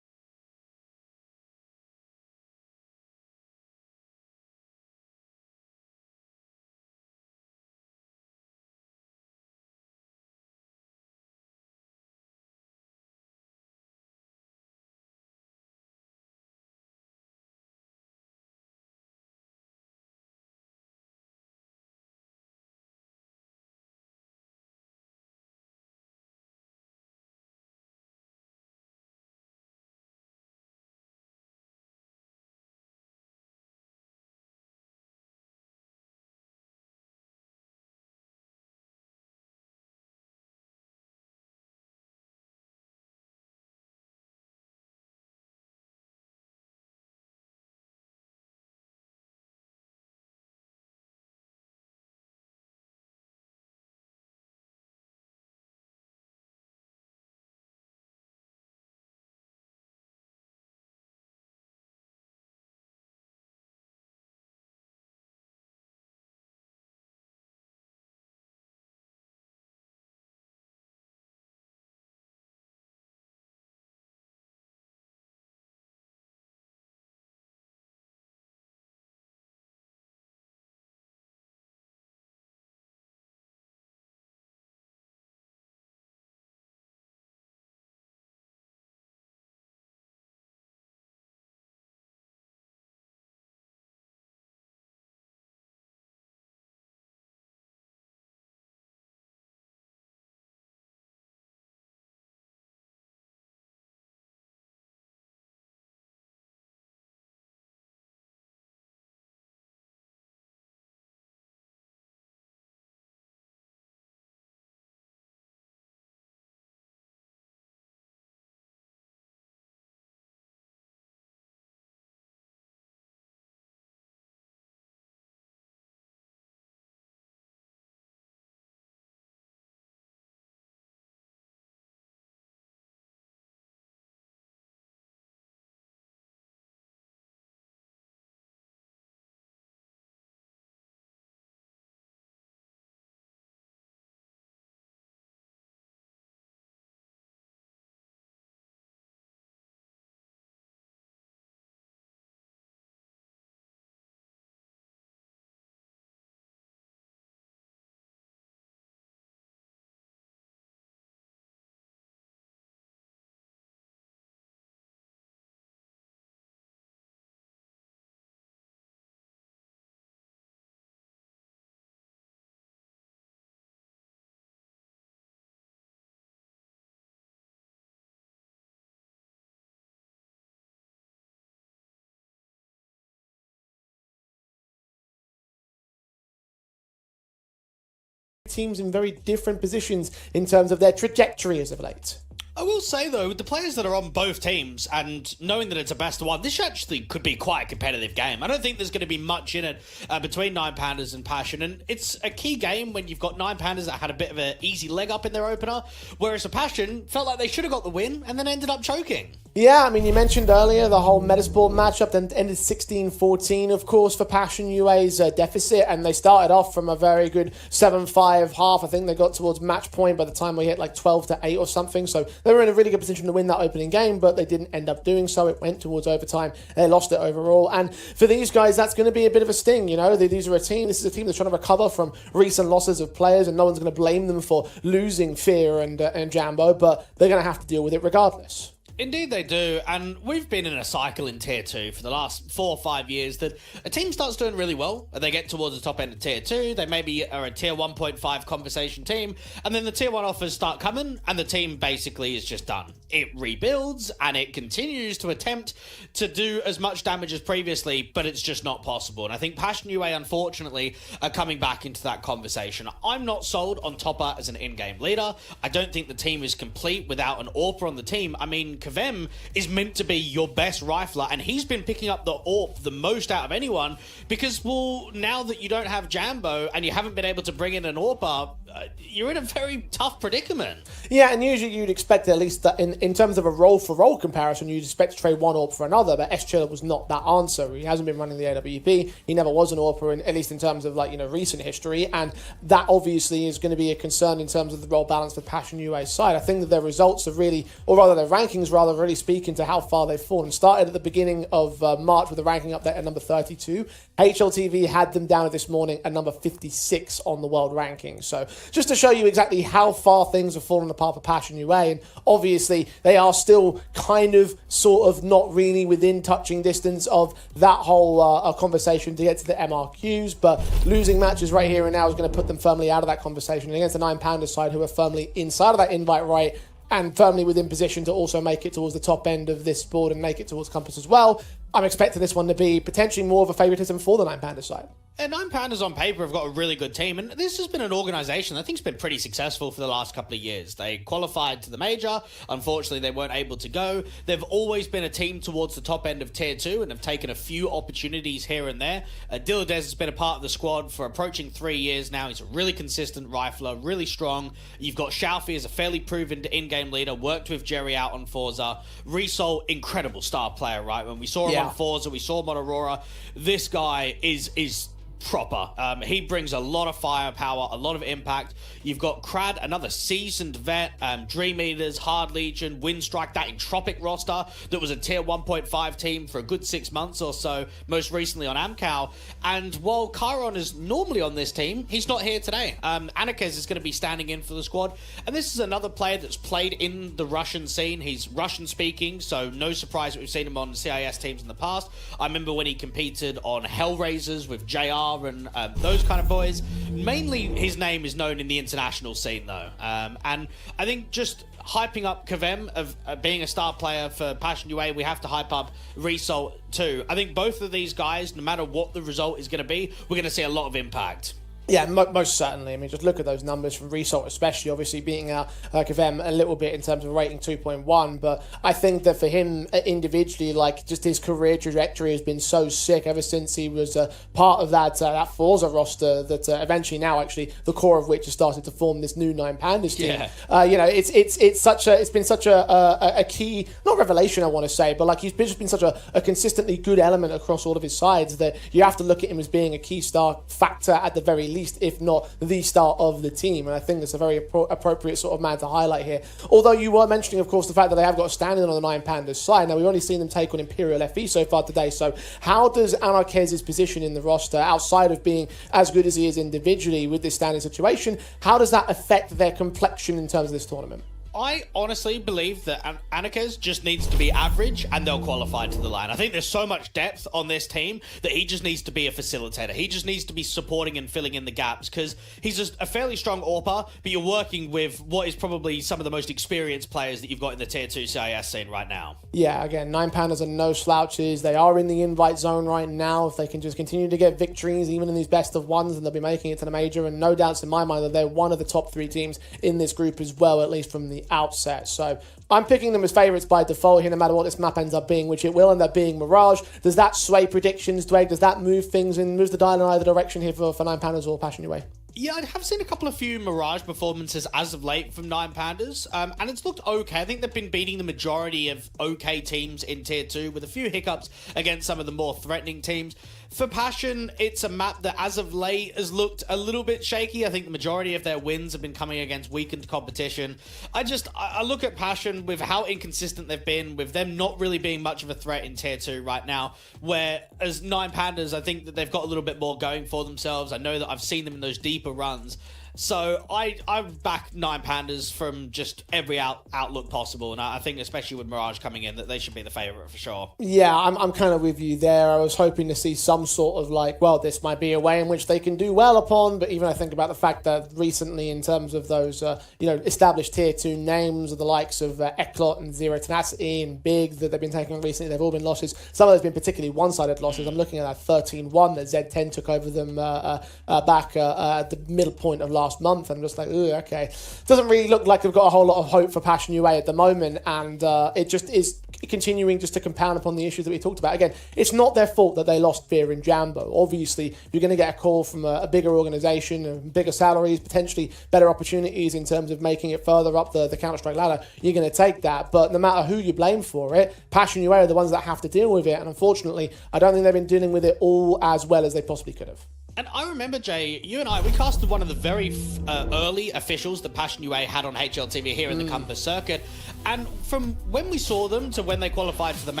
teams in very different positions in terms of their trajectory as of late. I will say, though, with the players that are on both teams and knowing that it's a best of one, this actually could be quite a competitive game. I don't think there's going to be much in it between Nine Pandas and Passion, and it's a key game when you've got Nine Pandas that had a bit of an easy leg up in their opener, whereas a Passion felt like they should have got the win and then ended up choking. Yeah, I mean, you mentioned earlier the whole Metizport matchup then ended 16-14, of course, for Passion UA's deficit, and they started off from a very good 7-5 half. I think they got towards match point by the time we hit like 12-8 or something, so they were in a really good position to win that opening game, but they didn't end up doing so. It went towards overtime. They lost it overall, and for these guys, that's going to be a bit of a sting, you know? This is a team that's trying to recover from recent losses of players, and no one's going to blame them for losing Fear and Jambo, but they're going to have to deal with it regardless. Indeed they do, and we've been in a cycle in Tier 2 for the last 4 or 5 years that a team starts doing really well, they get towards the top end of Tier 2, they maybe are a Tier 1.5 conversation team, and then the Tier 1 offers start coming, and the team basically is just done. It rebuilds, and it continues to attempt to do as much damage as previously, but it's just not possible, and I think Passion UA, unfortunately, are coming back into that conversation. I'm not sold on Topper as an in-game leader. I don't think the team is complete without an AWP on the team. I mean, Kavem is meant to be your best rifler, and he's been picking up the AWP the most out of anyone because, well, now that you don't have Jambo and you haven't been able to bring in an AWPer, you're in a very tough predicament. Yeah, and usually you'd expect at least that in terms of a role-for-role comparison, you'd expect to trade one AWP for another, but S-Chiller was not that answer. He hasn't been running the AWP. He never was an AWPer, at least in terms of recent history, and that obviously is going to be a concern in terms of the role balance for Passion UA's side. I think that their results are really, or rather their rankings rather, really speaking to how far they've fallen. Started at the beginning of March with a ranking update at number 32. HLTV had them down this morning at number 56 on the world ranking. So just to show you exactly how far things have fallen apart for Passion UA, and obviously they are still kind of, sort of, not really within touching distance of that whole conversation to get to the MRQs, but losing matches right here and now is going to put them firmly out of that conversation against the Nine Pandas side, who are firmly inside of that invite right and firmly within position to also make it towards the top end of this board and make it towards Compass as well. I'm expecting this one to be potentially more of a favoritism for the Nine Pandas side. And Nine Pandas on paper have got a really good team, and this has been an organisation that I think has been pretty successful for the last couple of years. They qualified to the major. Unfortunately, they weren't able to go. They've always been a team towards the top end of Tier 2 and have taken a few opportunities here and there. Dilladez has been a part of the squad for approaching 3 years now. He's a really consistent rifler, really strong. You've got Shalfie as a fairly proven in-game leader, worked with Jerry out on Forza. Resol, incredible star player, right? When we saw him on Forza, we saw him on Aurora. This guy is proper. He brings a lot of firepower, a lot of impact. You've got Crad, another seasoned vet, Dream Eaters, Hard Legion, Windstrike, that Entropic roster that was a tier 1.5 team for a good 6 months or so, most recently on Amcal. And while Chiron is normally on this team, he's not here today. Anakez is going to be standing in for the squad. And this is another player that's played in the Russian scene. He's Russian speaking, so no surprise that we've seen him on CIS teams in the past. I remember when he competed on Hellraisers with JR and those kind of boys. Mainly his name is known in the international scene though, and I think just hyping up Kavem of being a star player for Passion UA, we have to hype up Result too. I think both of these guys, no matter what the result is going to be, we're going to see a lot of impact. Yeah, most certainly. I mean, just look at those numbers from Result, especially, obviously beating out Kavem a little bit in terms of rating 2.1. But I think that for him individually, just his career trajectory has been so sick ever since he was part of that Forza roster that eventually now, actually, the core of which has started to form this new Nine Pandas team. Yeah. It's been such a key, not revelation, I want to say, but he's just been such a consistently good element across all of his sides that you have to look at him as being a key star factor at the very least, if not the star of the team. And I think that's a very appropriate sort of man to highlight here. Although you were mentioning, of course, the fact that they have got a standing on the Nine Pandas side. Now, we've only seen them take on Imperial FE so far today. So how does Anarkez's position in the roster, outside of being as good as he is individually with this standing situation, how does that affect their complexion in terms of this tournament? I honestly believe that Anarkes just needs to be average and they'll qualify to the line. I think there's so much depth on this team that he just needs to be a facilitator. He just needs to be supporting and filling in the gaps because he's just a fairly strong AWPer, but you're working with what is probably some of the most experienced players that you've got in the Tier 2 CIS scene right now. Yeah, again, 9 Pandas are no slouches. They are in the invite zone right now. If they can just continue to get victories, even in these best of ones, and they'll be making it to the major. And no doubts in my mind that they're one of the top 3 teams in this group as well, at least from the outset. So I'm picking them as favourites by default here, no matter what this map ends up being, which it will end up being Mirage. Does that sway predictions, Dwayne? Does that move things and moves the dial in either direction here for 9 Pandas or Passion Your Way? Yeah, I have seen a few Mirage performances as of late from 9 Pandas, and it's looked okay. I think they've been beating the majority of okay teams in Tier 2 with a few hiccups against some of the more threatening teams. For Passion, it's a map that as of late has looked a little bit shaky. I think the majority of their wins have been coming against weakened competition. I look at Passion with how inconsistent they've been, with them not really being much of a threat in Tier 2 right now, where as 9 Pandas, I think that they've got a little bit more going for themselves. I know that I've seen them in those deeper runs. So I back 9 Pandas from just every outlook possible, and I think especially with Mirage coming in that they should be the favourite for sure. Yeah, I'm kind of with you there. I was hoping to see some sort of like, well, this might be a way in which they can do well upon, but even I think about the fact that recently in terms of those, established Tier 2 names of the likes of Eclot and Zero Tenacity and Big that they've been taking on recently, they've all been losses. Some of those have been particularly one-sided losses. I'm looking at that 13-1 that Z10 took over them back at the middle point of last month. I'm just like, ooh, okay. Doesn't really look like they've got a whole lot of hope for Passion UA at the moment, and it just is continuing just to compound upon the issues that we talked about. Again, it's not their fault that they lost Fear and Jambo. Obviously, you're going to get a call from a bigger organisation, bigger salaries, potentially better opportunities in terms of making it further up the Counter-Strike ladder. You're going to take that, but no matter who you blame for it, Passion UA are the ones that have to deal with it, and unfortunately, I don't think they've been dealing with it all as well as they possibly could have. And I remember, Jay, you and I, we casted one of the very early officials that Passion UA had on HLTV here in the Compass circuit. And from when we saw them to when they qualified for the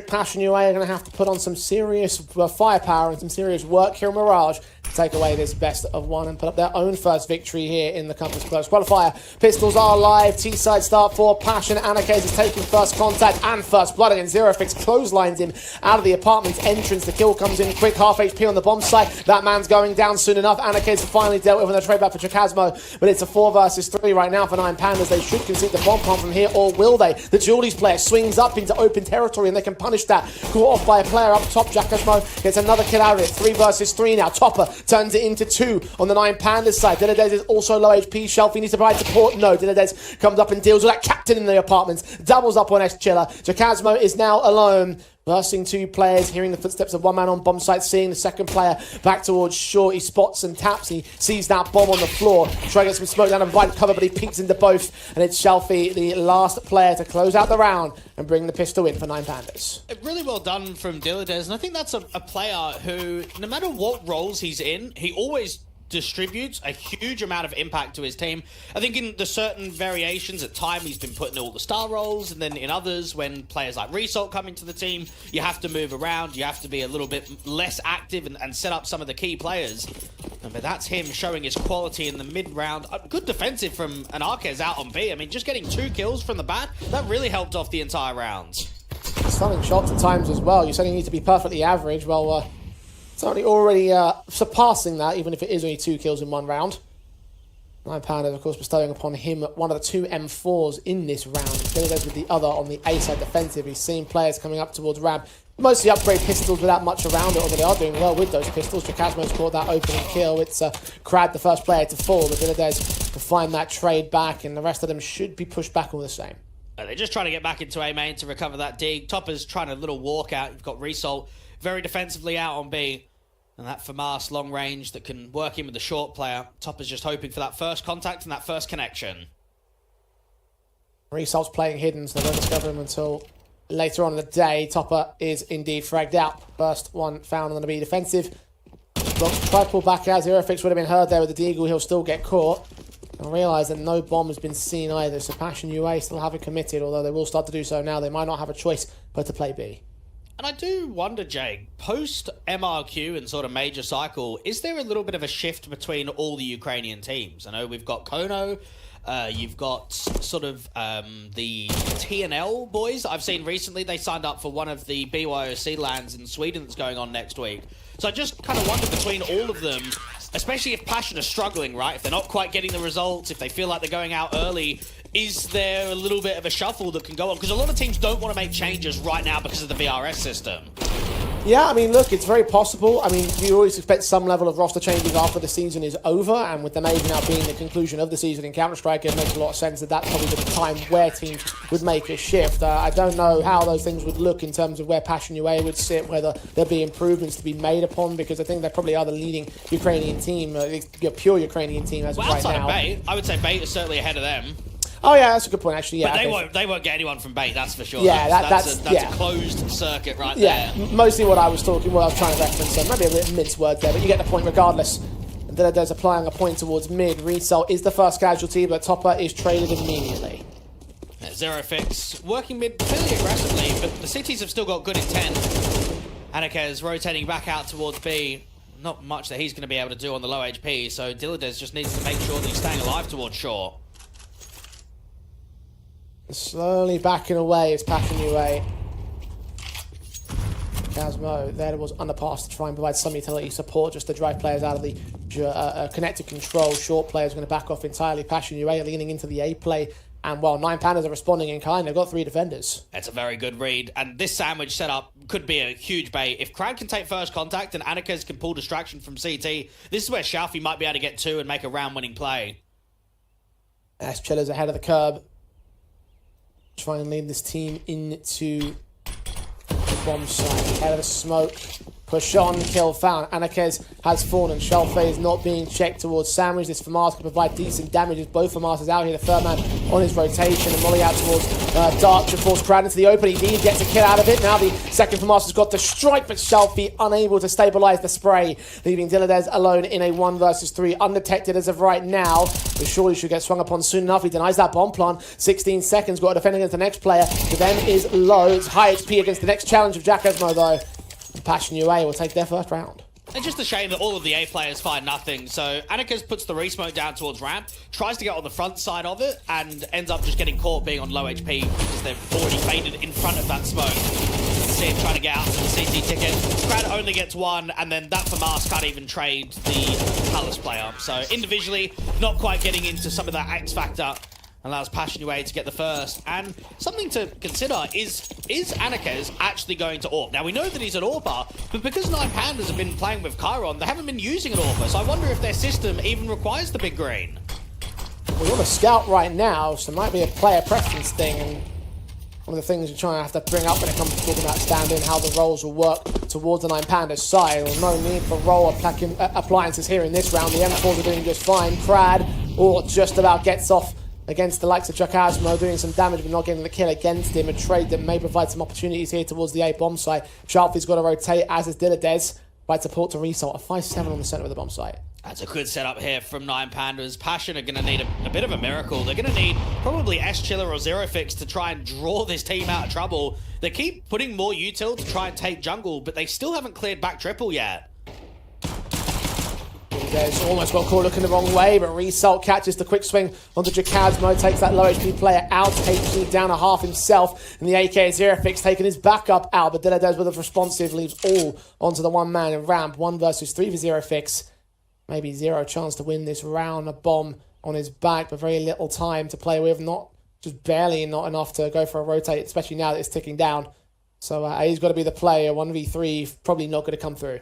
Passion UA are going to have to put on some serious firepower and some serious work here in Mirage to take away this best of one and put up their own first victory here in the Compass Close Qualifier. Pistols are live. T-side start for Passion. Anarkes is taking first contact and first blood against Zero Fix. Clotheslines him out of the apartment's entrance. The kill comes in quick. Half HP on the bomb site. That man's going down soon enough. Anarkes finally dealt with on the trade back for Chakasmo, but it's a 4 versus 3 right now for 9 Pandas. They should concede the bomb pump from here, or will they? The Julie's player swings up into open territory and they can punish that. Caught off by a player up top. Chakasmo gets another kill out of it. 3 versus 3 now. Topper turns it into 2 on the 9 Pandas side. Dinadez is also low HP. Shelfie needs to provide support. No, Dinadez comes up and deals with that captain in the apartments. Doubles up on S-Chiller. Chakasmo is now alone. Versing 2 players, hearing the footsteps of one man on bomb site, seeing the second player back towards short. He spots and taps. He sees that bomb on the floor. Trying to get some smoke down and provide cover, but he peeks into both. And it's Shelfie, the last player to close out the round and bring the pistol in for 9 Pandas. Really well done from Dinadez, and I think that's a player who, no matter what roles he's in, he always distributes a huge amount of impact to his team. I think in the certain variations at time he's been put in all the star roles, and then in others when players like Result come into the team, you have to move around, you have to be a little bit less active and set up some of the key players. But that's him showing his quality in the mid-round. Good defensive from Anarkes out on B. I mean, just getting 2 kills from the bat, that really helped off the entire round. Stunning shots at times as well. You said you need to be perfectly average. Well, it's already surpassing that, even if it is only 2 kills in 1 round. 9 Pandas, of course, bestowing upon him one of the 2 M4s in this round. Dinadez with the other on the A side defensive. He's seen players coming up towards ramp. Mostly upgrade pistols without much around it, although they are doing well with those pistols. Chakasmo's caught that opening kill. It's Crad, the first player to fall, but Dinadez to find that trade back, and the rest of them should be pushed back all the same. They're just trying to get back into A main to recover that dig. Topper's trying a little walk out. You've got Result very defensively out on B. And that FAMAS long range that can work in with the short player. Topper's just hoping for that first contact and that first connection. Result's playing hidden, so they won't discover him until later on in the day. Topper is indeed fragged out. First one found on the be defensive. Try to pull back out. Zerofix would have been heard there with the Deagle. He'll still get caught. I realise that no bomb has been seen either, so Passion UA still haven't committed, although they will start to do so now. They might not have a choice but to play B. And I do wonder, Jake, post MRQ and sort of major cycle, is there a little bit of a shift between all the Ukrainian teams? I know we've got Kono, you've got sort of the TNL boys I've seen recently. They signed up for one of the BYOC lands in Sweden that's going on next week. So I just kind of wonder between all of them, especially if Passion are struggling, right? If they're not quite getting the results, if they feel like they're going out early, is there a little bit of a shuffle that can go on? Because a lot of teams don't want to make changes right now because of the VRS system. Yeah, I mean, look, it's very possible. I mean, you always expect some level of roster changes after the season is over, and with the Nemiga now being the conclusion of the season in Counter-Strike, it makes a lot of sense that that's probably the time where teams would make a shift. I don't know how those things would look in terms of where Passion UA would sit, whether there'd be improvements to be made upon, because I think they probably are the leading Ukrainian team, pure Ukrainian team as of right now. Outside of Bait, I would say Bait is certainly ahead of them. Oh yeah, that's a good point actually. Yeah, but they won't get anyone from Bait, that's for sure. Yeah, that's a closed circuit right there. Mostly what I was trying to reference. So maybe a bit of mince word there, but you get the point regardless. There's applying a point towards mid. Result is the first casualty, but Topper is traded immediately. Zero Fix working mid fairly aggressively, but the cities have still got good intent. Annika is rotating back out towards B. Not much that he's going to be able to do on the low HP, so Dilladez just needs to make sure that he's staying alive towards shore. Slowly backing away is Passion UA. Kazmo there was underpass to try and provide some utility support just to drive players out of the connected control. Short players going to back off entirely. Passion UA leaning into the A play. And while 9 Pandas are responding in kind, they've got 3 defenders. That's a very good read. And this sandwich setup could be a huge bait. If Crad can take first contact and Anika's can pull distraction from CT, this is where Shalfie might be able to get 2 and make a round-winning play. As Chiller's ahead of the curb. Try and lead this team into the bomb site. Ahead of the smoke. Push on, kill found. Anakez has fallen. Shalfei is not being checked towards Sandwich. This FAMAS can provide decent damage as both FAMAS is out here. The third man on his rotation and Molly out towards Dark to force Crowd into the open. He gets a kill out of it. Now the second FAMAS has got to strike, but Shalfei unable to stabilize the spray, leaving Dilladez alone in a 1 versus 3. Undetected as of right now, but surely should get swung upon soon enough. He denies that bomb plant. 16 seconds. Got to defend against the next player. To them is low. It's high HP against the next challenge of Jack Esmo though. Passion UA will take their first round. It's just a shame that all of the A players find nothing. So Anika's puts the re-smoke down towards ramp, tries to get on the front side of it, and ends up just getting caught being on low HP because they've already faded in front of that smoke. See him trying to get out to the CT ticket. Crad only gets 1, and then that FAMAS can't even trade the Palace player. So individually, not quite getting into some of that X factor. Allows Passion UA to get the first. And something to consider is Anakez actually going to AWP? Now, we know that he's an AWPer, but because 9 Pandas have been playing with Chiron, they haven't been using an AWPer, so I wonder if their system even requires the big green. We're on a scout right now, so it might be a player preference thing, and one of the things you're trying to have to bring up when it comes to talking about stand-in, how the roles will work towards the 9 Pandas side. Well, no need for role appliances here in this round. The M4s are doing just fine. Crad, or just about gets off against the likes of Chuck Asmo, doing some damage but not getting the kill against him. A trade that may provide some opportunities here towards the A bomb site. Sharpie's got to rotate, as is Dilladez. By support to result, a 5-7 on the center of the bomb site. That's a good setup here from 9 Pandas. Passion are going to need a bit of a miracle. They're going to need probably S-Chiller or Zero Fix to try and draw this team out of trouble. They keep putting more util to try and take jungle, but they still haven't cleared back triple yet. There's almost got caught looking the wrong way, but Result catches the quick swing onto Jakazmo, takes that low HP player out, HP down a half himself, and the AK Zero Fix taking his backup out, but Dilladez with a responsive leaves all onto the 1 man in ramp. 1 versus 3 for Zero Fix. Maybe 0 chance to win this round. A bomb on his back, but very little time to play with. Not enough to go for a rotate, especially now that it's ticking down. So he's got to be the player. 1v3, probably not going to come through.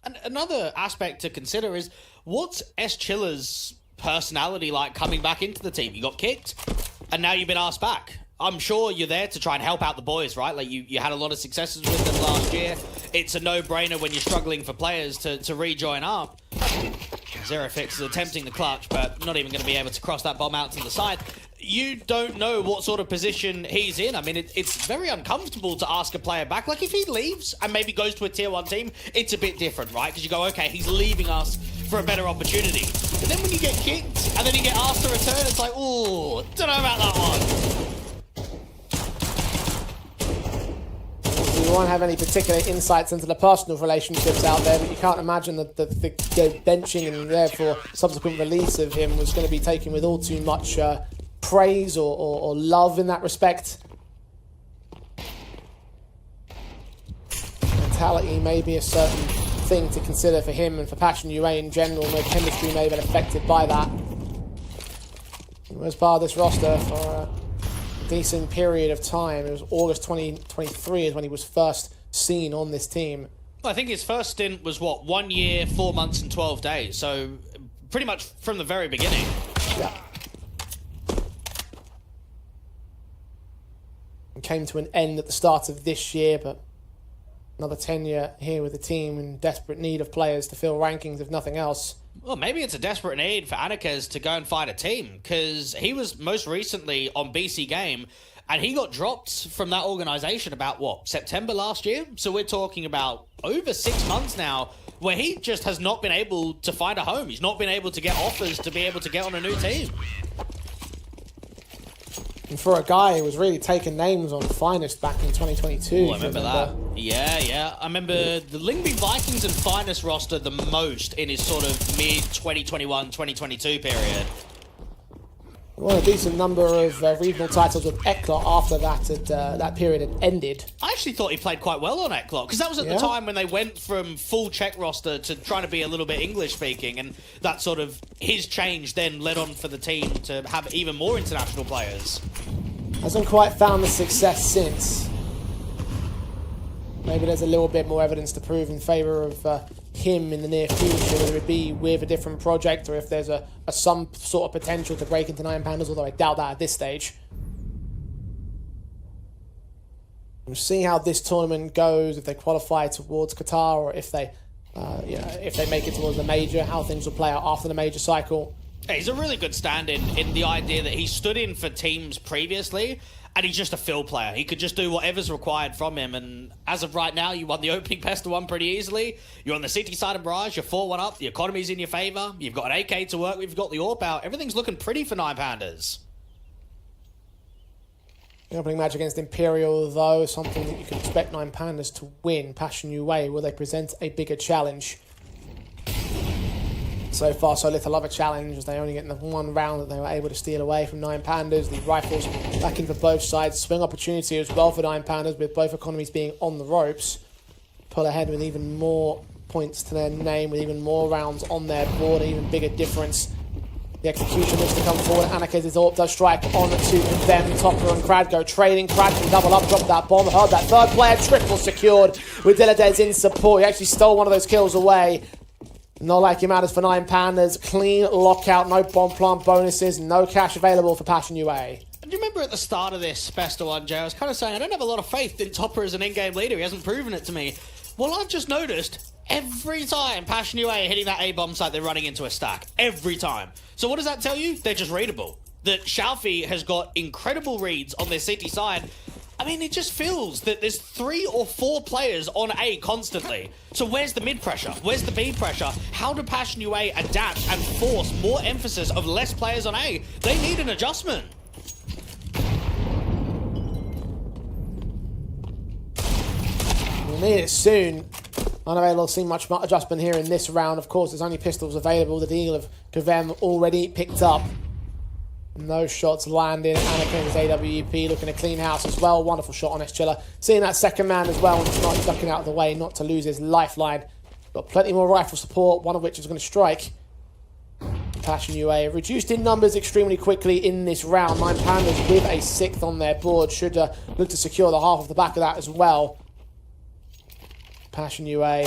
And another aspect to consider is, what's S-Chiller's personality like coming back into the team? You got kicked, and now you've been asked back. I'm sure you're there to try and help out the boys, right? Like, you had a lot of successes with them last year. It's a no-brainer when you're struggling for players to rejoin up. Zero Fix is attempting the clutch, but not even going to be able to cross that bomb out to the side. you don't know what sort of position he's in. I mean, it's very uncomfortable to ask a player back. Like, if he leaves and maybe goes to a tier 1 team, it's a bit different, right? Because you go, okay, he's leaving us for a better opportunity. But then when you get kicked and then you get asked to return, it's like, ooh, don't know about that one. You won't have any particular insights into the personal relationships out there, but you can't imagine that the benching and therefore subsequent release of him was going to be taken with all too much praise or love in that respect. Mentality may be a certain thing to consider for him and for Passion UA in general. No chemistry may have been affected by that. He was part of this roster for a decent period of time. It was August 2023 is when he was first seen on this team. Well, I think his first stint was, what, 1 year, 4 months and 12 days. So pretty much from the very beginning. Yeah. And came to an end at the start of this year, but another tenure here with the team in desperate need of players to fill rankings, if nothing else. Well, maybe it's a desperate need for Anarchez to go and find a team, because he was most recently on BC Game, and he got dropped from that organization about, what, September last year? So we're talking about over 6 months now, where he just has not been able to find a home. He's not been able to get offers to be able to get on a new team. And for a guy who was really taking names on Finest back in 2022. Oh, I remember that. Yeah. I remember the Lingby Vikings and Finest roster the most in his sort of mid-2021, 2022 period. Won a decent number of regional titles with YaLLa after that period had ended. I actually thought he played quite well on YaLLa, because that was at the time when they went from full Czech roster to trying to be a little bit English speaking, and that sort of his change then led on for the team to have even more international players. Hasn't quite found the success since. Maybe there's a little bit more evidence to prove in favour of him in the near future, whether it be with a different project or if there's some sort of potential to break into Nine Pandas, although I doubt that at this stage. We'll see how this tournament goes, if they qualify towards Qatar or if they make it towards the major, how things will play out after the major cycle. He's a really good stand-in in the idea that he stood in for teams previously, and he's just a fill player. He could just do whatever's required from him, and as of right now, you won the opening Pester 1 pretty easily. You're on the City side of Barrage, you're 4-1 up, the economy's in your favour, you've got an AK to work with, you've got the AWP out, everything's looking pretty for Nine Pandas. The opening match against Imperial, though, something that you can expect Nine Pandas to win. Passion UA, will they present a bigger challenge? So far, so little of a challenge, as they only get in the one round that they were able to steal away from Nine Pandas. The rifles back in for both sides. Swing opportunity as well for Nine Pandas, with both economies being on the ropes. Pull ahead with even more points to their name, with even more rounds on their board, an even bigger difference. The execution looks to come forward. Anarchez's AWP does strike on to them. Topper and Crad go trading. Crad can double up, drop that bomb. Heard that third player, triple secured with Diladez in support. He actually stole one of those kills away. Not like it matters for Nine Pandas. Clean lockout, no bomb plant bonuses, no cash available for Passion UA. Do you remember at the start of this Pester 1, Jay, I was kind of saying I don't have a lot of faith in Topper as an in-game leader. He hasn't proven it to me. Well, I've just noticed every time Passion UA are hitting that A-bomb site, they're running into a stack. Every time. So what does that tell you? They're just readable. That Shalfie has got incredible reads on their City side. I mean, it just feels that there's 3 or 4 players on A constantly. So where's the mid pressure? Where's the B pressure? How do Passion UA adapt and force more emphasis of less players on A? They need an adjustment. We'll need it soon. Unavailable to see much adjustment here in this round. Of course, there's only pistols available. The deal of Kavem already picked up. No shots landing. Anakin's AWP looking to clean house as well. Wonderful shot on YaLLa. Seeing that second man as well, and not ducking out of the way, not to lose his lifeline. Got plenty more rifle support, one of which is going to strike. Passion UA reduced in numbers extremely quickly in this round. Nine Pandas with a 6th on their board. Should look to secure the half of the back of that as well. Passion UA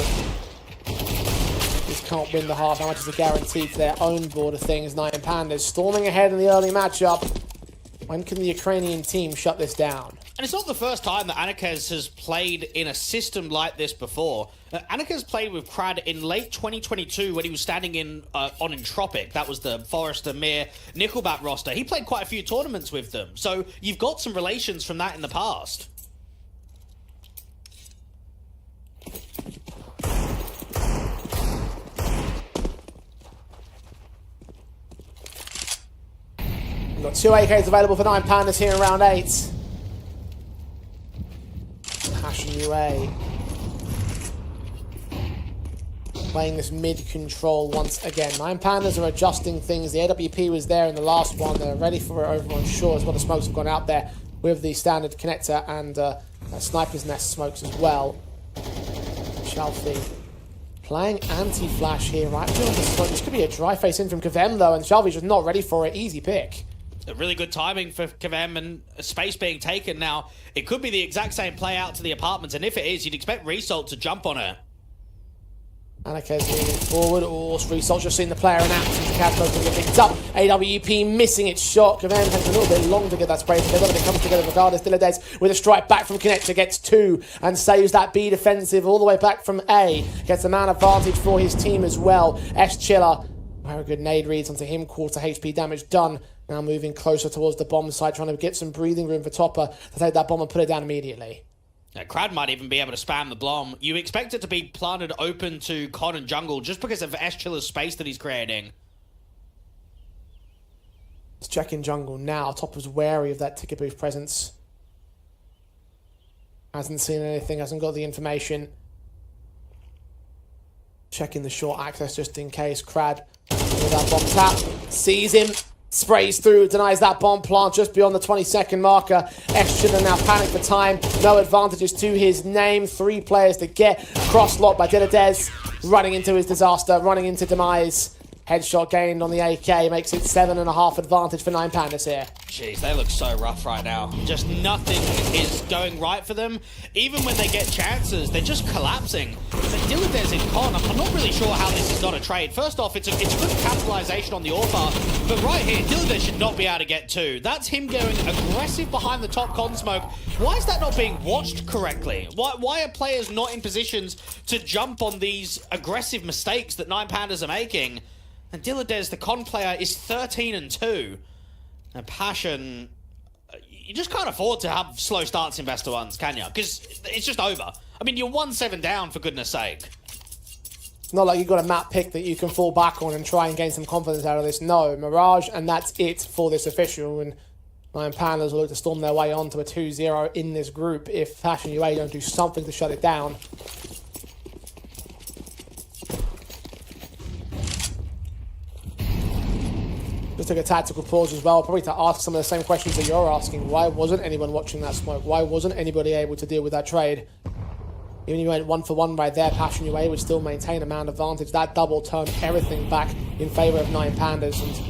just can't win the half. How much is a guarantee to their own board of things? Nine Pandas storming ahead in the early matchup. When can the Ukrainian team shut this down? And it's not the first time that Anarkez has played in a system like this before. Anarkez played with Crad in late 2022 when he was standing in on Entropic. That was the Forrester, Mir, Nickelback roster. He played quite a few tournaments with them. So you've got some relations from that in the past. We've got 2 AKs available for 9 Pandas here in round 8. Passion UA playing this mid control once again. 9 Pandas are adjusting things. The AWP was there in the last one. They're ready for it over on shore as well. The smokes have gone out there with the standard connector and Sniper's Nest smokes as well. Shalfie playing anti-flash here right beyond the smoke. This could be a dry face in from Kavem though, and Shalfie's just not ready for it. Easy pick. A really good timing for Kavem and a space being taken now. It could be the exact same play out to the apartments, and if it is, you'd expect Result to jump on her. Anarkez moving forward. Result just seen the player in action. Cashflow's going to get picked up. AWP missing its shot. Kavem takes a little bit long to get that spray together, but it comes together regardless. Dilladez with a strike back from Connector gets 2 and saves that B defensive all the way back from A. Gets a man advantage for his team as well. Chilla, very good nade reads onto him. Quarter HP damage done. Now moving closer towards the bomb site, trying to get some breathing room for Topper to take that bomb and put it down immediately. Now, Crad might even be able to spam the bomb. You expect it to be planted open to Con and Jungle just because of Chilla's space that he's creating. Let's check in Jungle now. Topper's wary of that ticket booth presence. Hasn't seen anything, hasn't got the information. Checking the short access just in case. Crad with that bomb tap. Sees him. Sprays through, denies that bomb plant just beyond the 20-second marker. Chilla now panic for time. No advantages to his name. 3 players to get. Cross-locked by Dilladez. Running into his disaster, running into demise. Headshot gained on the AK makes it 7.5 advantage for 9 Pandas here. Jeez, they look so rough right now. Just nothing is going right for them. Even when they get chances, they're just collapsing. Dilladez in Con, I'm not really sure how this is not a trade. First off, it's a good capitalization on the AWP, but right here, Dilladez should not be able to get 2. That's him going aggressive behind the top Con smoke. Why is that not being watched correctly? Why are players not in positions to jump on these aggressive mistakes that 9 Pandas are making? And Dilladez, the Con player, is 13-2. And Passion, you just can't afford to have slow starts in best of ones, can you? Because it's just over. I mean, you're 1-7 down, for goodness sake. It's not like you've got a map pick that you can fall back on and try and gain some confidence out of this. No, Mirage, and that's it for this official. And 9 Pandas will look to storm their way onto a 2-0 in this group if Passion UA don't do something to shut it down. Just took a tactical pause as well, probably to ask some of the same questions that you're asking. Why wasn't anyone watching that smoke? Why wasn't anybody able to deal with that trade? Even if you went 1-for-1 right there, Passion UA would still maintain a man advantage. That double turned everything back in favour of 9 Pandas. And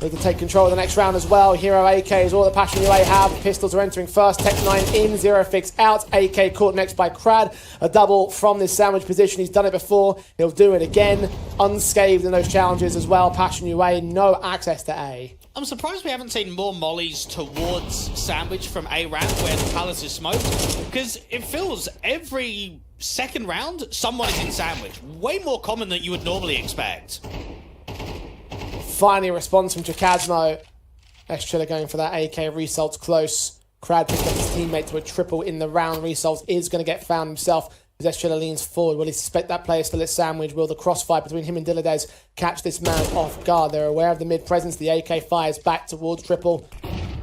they can take control of the next round as well. Hero AK is all that Passion UA have. Pistols are entering first. Tech 9 in, 0 fix out. AK caught next by Crad. A double from this sandwich position. He's done it before. He'll do it again. Unscathed in those challenges as well. Passion UA, no access to A. I'm surprised we haven't seen more mollies towards Sandwich from A ramp where the Palace is smoked, because it feels every second round someone is in Sandwich. Way more common than you would normally expect. Finally, a response from Chakazmo. Chilla going for that AK. Results close. Crad picked up his teammate to a triple in the round. Results is going to get found himself as Chilla leans forward. Will he suspect that player still at Sandwich? Will the crossfire between him and Dilladez catch this man off guard? They're aware of the mid-presence. The AK fires back towards triple.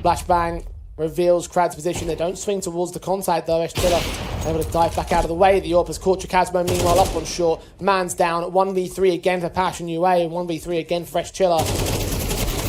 Flashbang reveals Crad's position. They don't swing towards the contact though. Chilla able to dive back out of the way. The AWP has caught Chakazmo meanwhile up on short. Man's down. 1v3 again for Passion UA and 1v3 again for Chilla.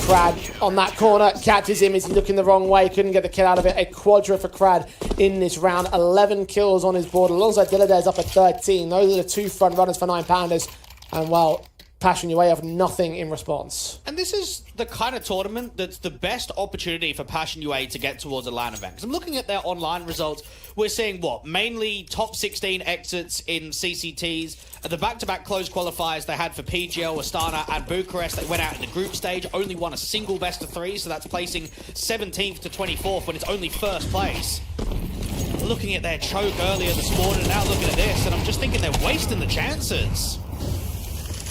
Crad on that corner, catches him. Is he looking the wrong way? Couldn't get the kill out of it. A quadra for Crad in this round. 11 kills on his board alongside Dilladez up at 13. Those are the 2 front runners for 9 Pandas. And well, Passion UA have nothing in response. And this is the kind of tournament that's the best opportunity for Passion UA to get towards a LAN event. Because I'm looking at their online results, we're seeing what? Mainly top 16 exits in CCTs. At the back-to-back closed qualifiers they had for PGL, Astana, and Bucharest, they went out in the group stage, only won a single best of 3, so that's placing 17th to 24th when it's only first place. Looking at their choke earlier this morning, and now looking at this, and I'm just thinking they're wasting the chances.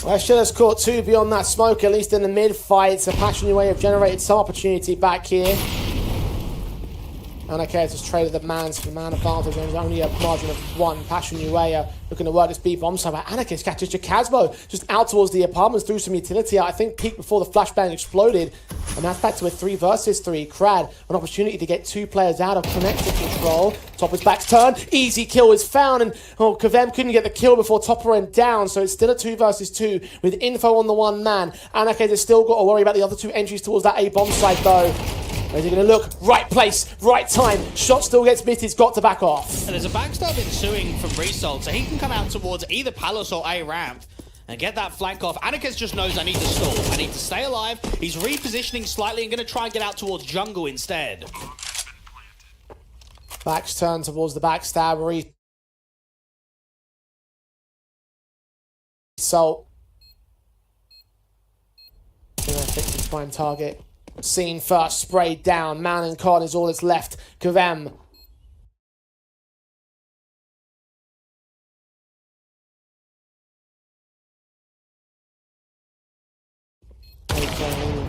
Well, Schiller's caught 2 beyond that smoke, at least in the mid-fight. So Passion UA have generated some opportunity back here. Anarchez has traded the man's for man advantage. There's only a margin of 1. Passion UA are looking to work this B bomb side, but Anarchez catches Jacazmo just out towards the apartments, through some utility. I think peaked before the flashbang exploded. And that's back to a 3 versus 3. Crad, an opportunity to get 2 players out of connected control. Topper's back's turn. Easy kill is found. And Kavem couldn't get the kill before Topper went down. So it's still a 2 versus 2 with info on the one man. Anarchez has still got to worry about the other 2 entries towards that A bomb site though. Where's he going to look? Right place, right time. Shot still gets missed. He's got to back off. And there's a backstab ensuing from Result, so he can come out towards either Palace or A ramp and get that flank off. Anarchez just knows I need to stall. I need to stay alive. He's repositioning slightly and going to try and get out towards jungle instead. Back's turn towards the backstab. Result. Fix his prime target. Seen first, sprayed down. Man and Cod is all that's left. Kavem.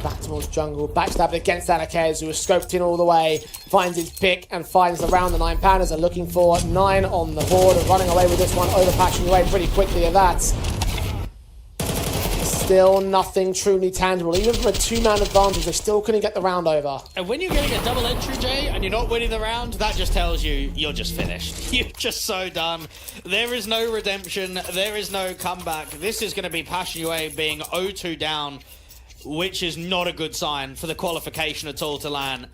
Back towards jungle. Backstabbed against Anarchez, who was scoped in all the way. Finds his pick and finds the round. The 9 Pandas are looking for 9 on the board and running away with this one over Passion UA pretty quickly at that. Still nothing truly tangible. Even from a 2-man advantage, they still couldn't get the round over. And when you're getting a double entry, Jay, and you're not winning the round, that just tells you you're just finished. You're just so done. There is no redemption. There is no comeback. This is going to be Passion UA being 0-2 down, which is not a good sign for the qualification at all to LAN.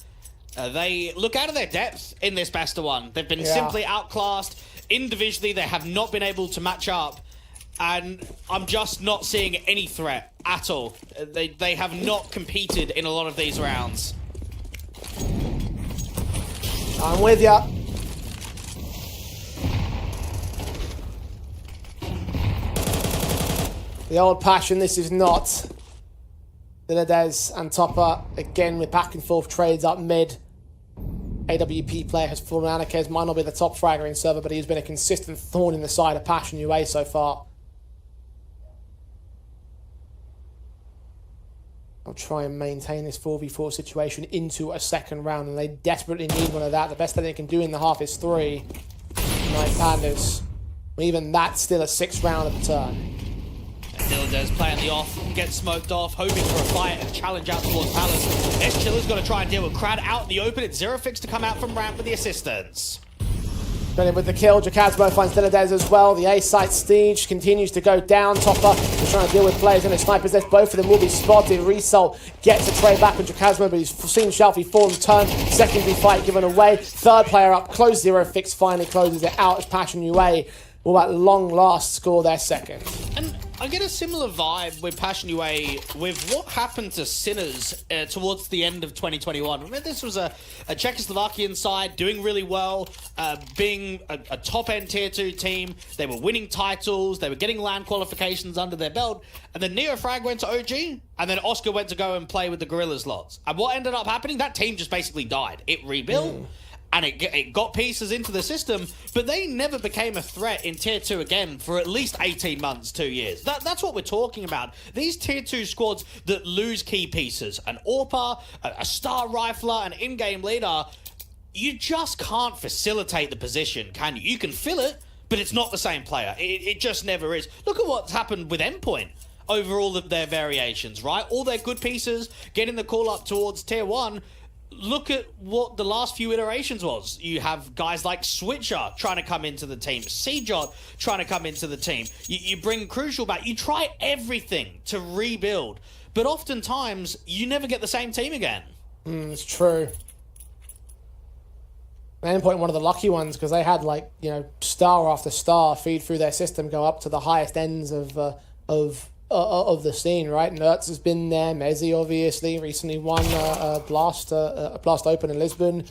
They look out of their depth in this best of 1. They've been simply outclassed. Individually, they have not been able to match up. And I'm just not seeing any threat at all. They have not competed in a lot of these rounds. I'm with ya. The old Passion, this is not. Dinades and Topper, again with back and forth trades up mid. AWP player has fallen. Anarchez might not be the top fragger in server, but he's been a consistent thorn in the side of Passion UA so far. I'll try and maintain this 4v4 situation into a second round, and they desperately need one of that. The best that they can do in the half is 3. 9 Pandas. Even that's still a 6th round of the turn. Dildes playing the off, gets smoked off, hoping for a fight and challenge out towards Palace. S-Chiller's got to try and deal with Crad out in the open. It's Zerofix to come out from ramp with the assistance. Brilliant with the kill. Jacazmo finds Dinades as well. The A-site stage continues to go down. Topper is trying to deal with players in the sniper's nest. Both of them will be spotted. Result gets a trade back on Jacazmo, but he's seen Shelfie fall and turn. Secondary fight given away. 3rd player up close. Zerofix finally closes it out as Passion UA will at long last score their 2nd. And I get a similar vibe with Passion UA with what happened to Sinners towards the end of 2021. Remember, this was a Czechoslovakian side doing really well, being a top-end Tier 2 team. They were winning titles. They were getting LAN qualifications under their belt. And then Neofrag went to OG, and then Oscar went to go and play with the Gorillas lots. And what ended up happening? That team just basically died. It rebuilt. And it got pieces into the system, but they never became a threat in Tier 2 again for at least 18 months, 2 years. That's what we're talking about. These Tier 2 squads that lose key pieces, an AWPer, a star rifler, an in-game leader, you just can't facilitate the position, can you? You can fill it, but it's not the same player. It just never is. Look at what's happened with Endpoint over all of their variations, right? All their good pieces, getting the call up towards Tier 1, look at what the last few iterations was. You have guys like Switcher trying to come into the team, Seajot trying to come into the team. You bring Crucial back. You try everything to rebuild, but oftentimes you never get the same team again. It's true. Endpoint, one of the lucky ones, because they had star after star feed through their system, go up to the highest ends of of the scene, right? Nertz has been there. Mezzi obviously recently won a Blast Open in Lisbon.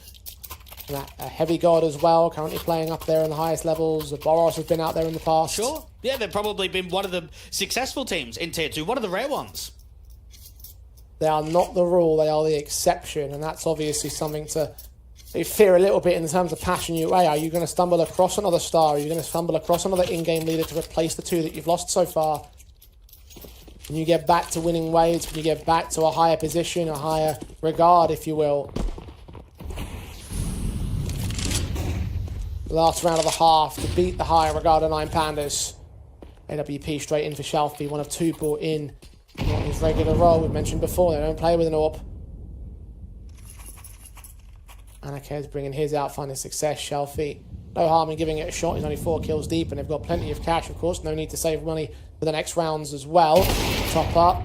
A Heavy God as well, currently playing up there in the highest levels. Boros has been out there in the past. Sure. Yeah, they've probably been one of the successful teams in Tier 2, one of the rare ones. They are not the rule, they are the exception, and that's obviously something to fear a little bit in terms of Passion UA. Are you going to stumble across another star? Are you going to stumble across another in-game leader to replace the two that you've lost so far? Can you get back to winning ways? Can you get back to a higher position, a higher regard, if you will? Last round of the half to beat the higher regard of 9 Pandas. AWP straight in for Shelfie, one of two brought in. Not his regular role, we've mentioned before, they don't play with an AWP. Anarchy bringing his out, finding success. Shelfie, no harm in giving it a shot. He's only 4 kills deep, and they've got plenty of cash, of course. No need to save money for the next rounds as well. Top up.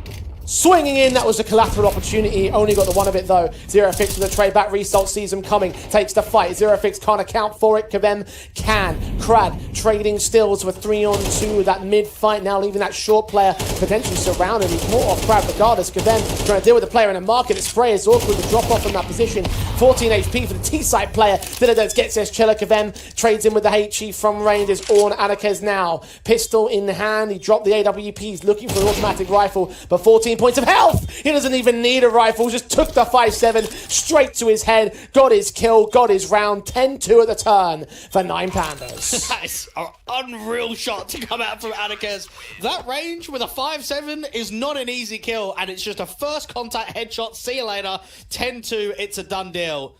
Swinging in, that was a collateral opportunity. Only got the one of it though. Zerofix with a trade back. Result sees him coming. Takes the fight. Zerofix can't account for it. Kavem can. Crad trading stills with 3-on-2. That mid fight now leaving that short player potentially surrounded. He's more off Crad regardless. Kavem trying to deal with the player in a market. Spray is awkward to drop off in that position. 14 HP for the T-side player. Dilladez gets Eschilla. Kavem trades in with the HE from range. Is Orn Anarchez now. Pistol in hand. He dropped the AWP. He's looking for an automatic rifle. But 14 points of health. He doesn't even need a rifle. Just took the 5-7 straight to his head. Got his kill. Got his round. 10-2 at the turn for 9 Pandas. That is an unreal shot to come out from Anarchez. That range with a 5-7 is not an easy kill, and it's just a first contact headshot. See you later. 10-2. It's a done deal.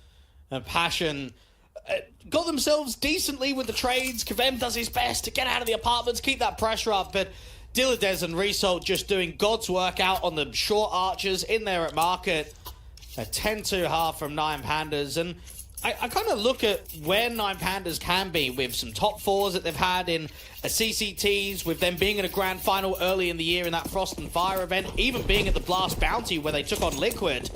And Passion got themselves decently with the trades. Kavem does his best to get out of the apartments, keep that pressure up, but Dilladez and Result just doing God's work out on the short archers in there at market. A 10-2 half from 9 Pandas, and I kind of look at where 9 Pandas can be with some top 4s that they've had in a CCTs, with them being in a grand final early in the year in that Frost and Fire event, even being at the Blast Bounty where they took on Liquid.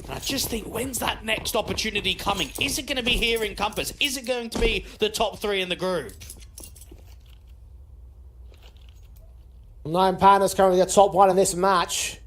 And I just think, when's that next opportunity coming? Is it going to be here in Compass? Is it going to be the top 3 in the group? 9 Pandas currently the top 1 in this match.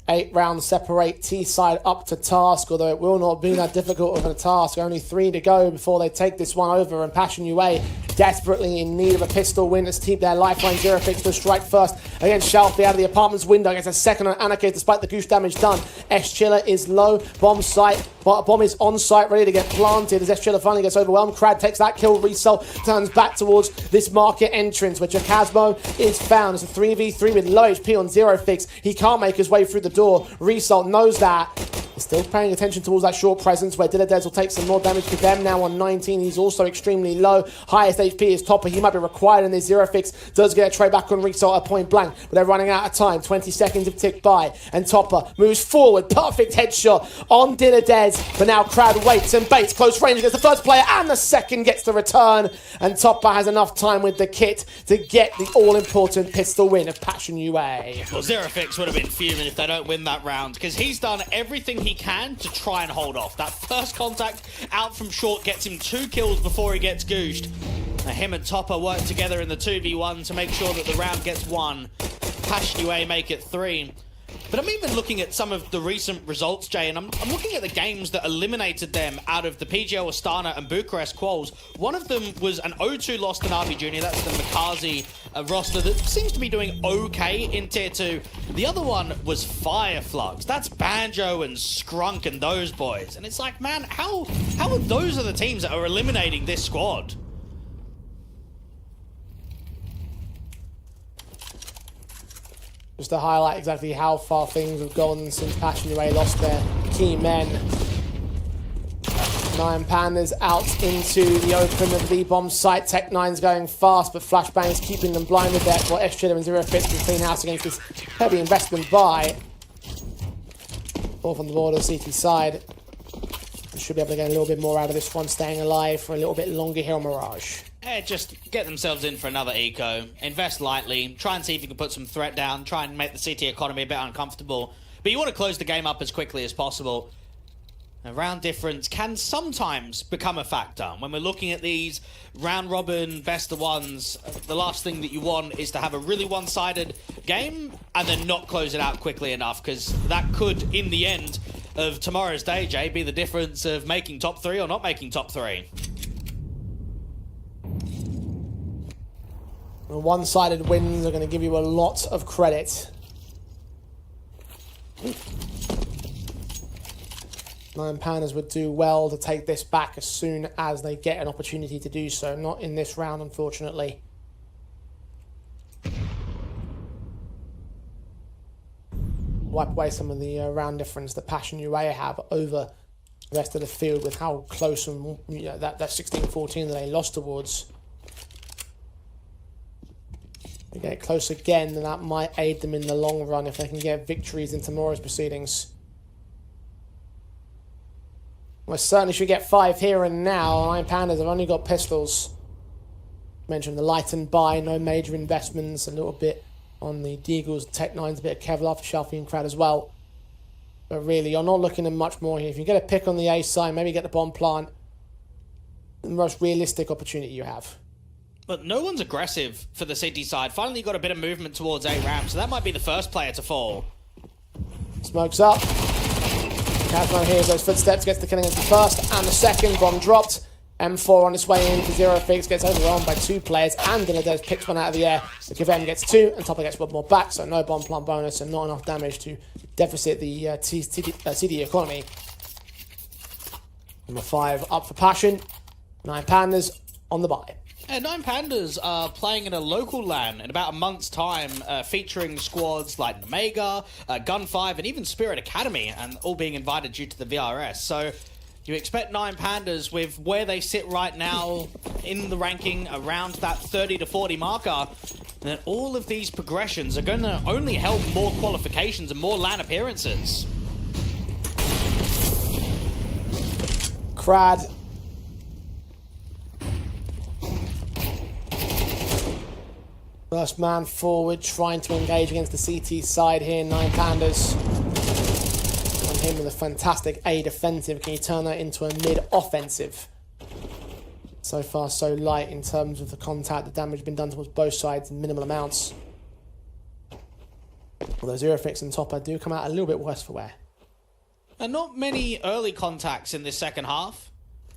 8 rounds separate T-side up to task, although it will not be that difficult of a task. Only 3 to go before they take this one over, and Passion UA desperately in need of a pistol win to keep their lifeline. Zerofix to strike first against Shelfie out of the apartment's window. Gets a second on Anarchy despite the goose damage done. Eschilla is low. Bomb is on site, ready to get planted as Eschilla finally gets overwhelmed. Crad takes that kill. Resell turns back towards this market entrance where Jacasmo is found. It's a 3v3 with low HP on Zerofix. He can't make his way through the door. Result knows that. He's still paying attention towards that short presence where Dilladez will take some more damage to them now on 19. He's also extremely low. Highest HP is Topper. He might be required in this. Zerofix does get a trade back on Result at point blank, but they're running out of time. 20 seconds have ticked by, and Topper moves forward. Perfect headshot on Dilladez, but now Crowd waits and baits. Close range against the first player, and the second gets the return, and Topper has enough time with the kit to get the all-important pistol win of Passion UA. Well, Zerofix would have been fuming if they don't win that round, because he's done everything he can to try and hold off. That first contact out from short gets him 2 kills before he gets goosed. Now, him and Topper work together in the 2v1 to make sure that the round gets 1. Passion UA make it 3. But I'm even looking at some of the recent results, Jay, and I'm looking at the games that eliminated them out of the PGL Astana and Bucharest quals. One of them was an 0-2 loss to Navi Jr. That's the Makazi roster that seems to be doing okay in Tier 2. The other one was Fireflux. That's Banjo and Skrunk and those boys. And it's like, man, how are those are the teams that are eliminating this squad? Just to highlight exactly how far things have gone since Passion UA lost their key men. 9 Pandas out into the open of the bomb site. Tech9's going fast, but Flashbang's keeping them blinded there for Eschilla and Zerofix can clean house against this heavy investment buy. Off on the border, CT side. We should be able to get a little bit more out of this one, staying alive for a little bit longer here on Mirage. Just get themselves in for another eco, invest lightly, try and see if you can put some threat down, try and make the CT economy a bit uncomfortable. But you want to close the game up as quickly as possible. A round difference can sometimes become a factor. When we're looking at these round-robin best-of-ones, the last thing that you want is to have a really one-sided game and then not close it out quickly enough, because that could, in the end of tomorrow's day, Jay, be the difference of making top 3 or not making top 3. One-sided wins are going to give you a lot of credit. Nine Pandas would do well to take this back as soon as they get an opportunity to do so. Not in this round, unfortunately. Wipe away some of the round difference that Passion UA have over the rest of the field with how close and that 16-14 that they lost towards. They get close again, and that might aid them in the long run if they can get victories in tomorrow's proceedings. Well, certainly should get 5 here and now. Nine Pandas have only got pistols. Mentioned the light and buy, no major investments, a little bit on the Deagles, Tech 9s, a bit of Kevlar for Shelfie and Crad as well. But really, you're not looking at much more here. If you get a pick on the A side, maybe get the bomb plant, the most realistic opportunity you have. But no one's aggressive for the City side. Finally got a bit of movement towards A ramp, so that might be the first player to fall. Smokes up. Kazmo hears those footsteps, gets the killing as the first and the second. Bomb dropped. M4 on its way in for Zero Fix, gets overwhelmed by 2 players, and Dilladez picks one out of the air. The Kavem gets 2, and Topper gets one more back, so no bomb plant bonus and not enough damage to deficit the CD economy. Number 5 up for Passion. 9 Pandas on the bye. And Nine Pandas are playing in a local LAN in about a month's time, featuring squads like Nemiga, Gun 5, and even Spirit Academy, and all being invited due to the VRS. So you expect Nine Pandas, with where they sit right now in the ranking around that 30 to 40 marker, that all of these progressions are going to only help more qualifications and more LAN appearances. Crad. First man forward, trying to engage against the CT side here. 9 Pandas. On him with a fantastic A defensive. Can you turn that into a mid-offensive? So far, so light in terms of the contact. The damage been done towards both sides in minimal amounts. Although Zero Fix and Topper do come out a little bit worse for wear. And not many early contacts in this second half.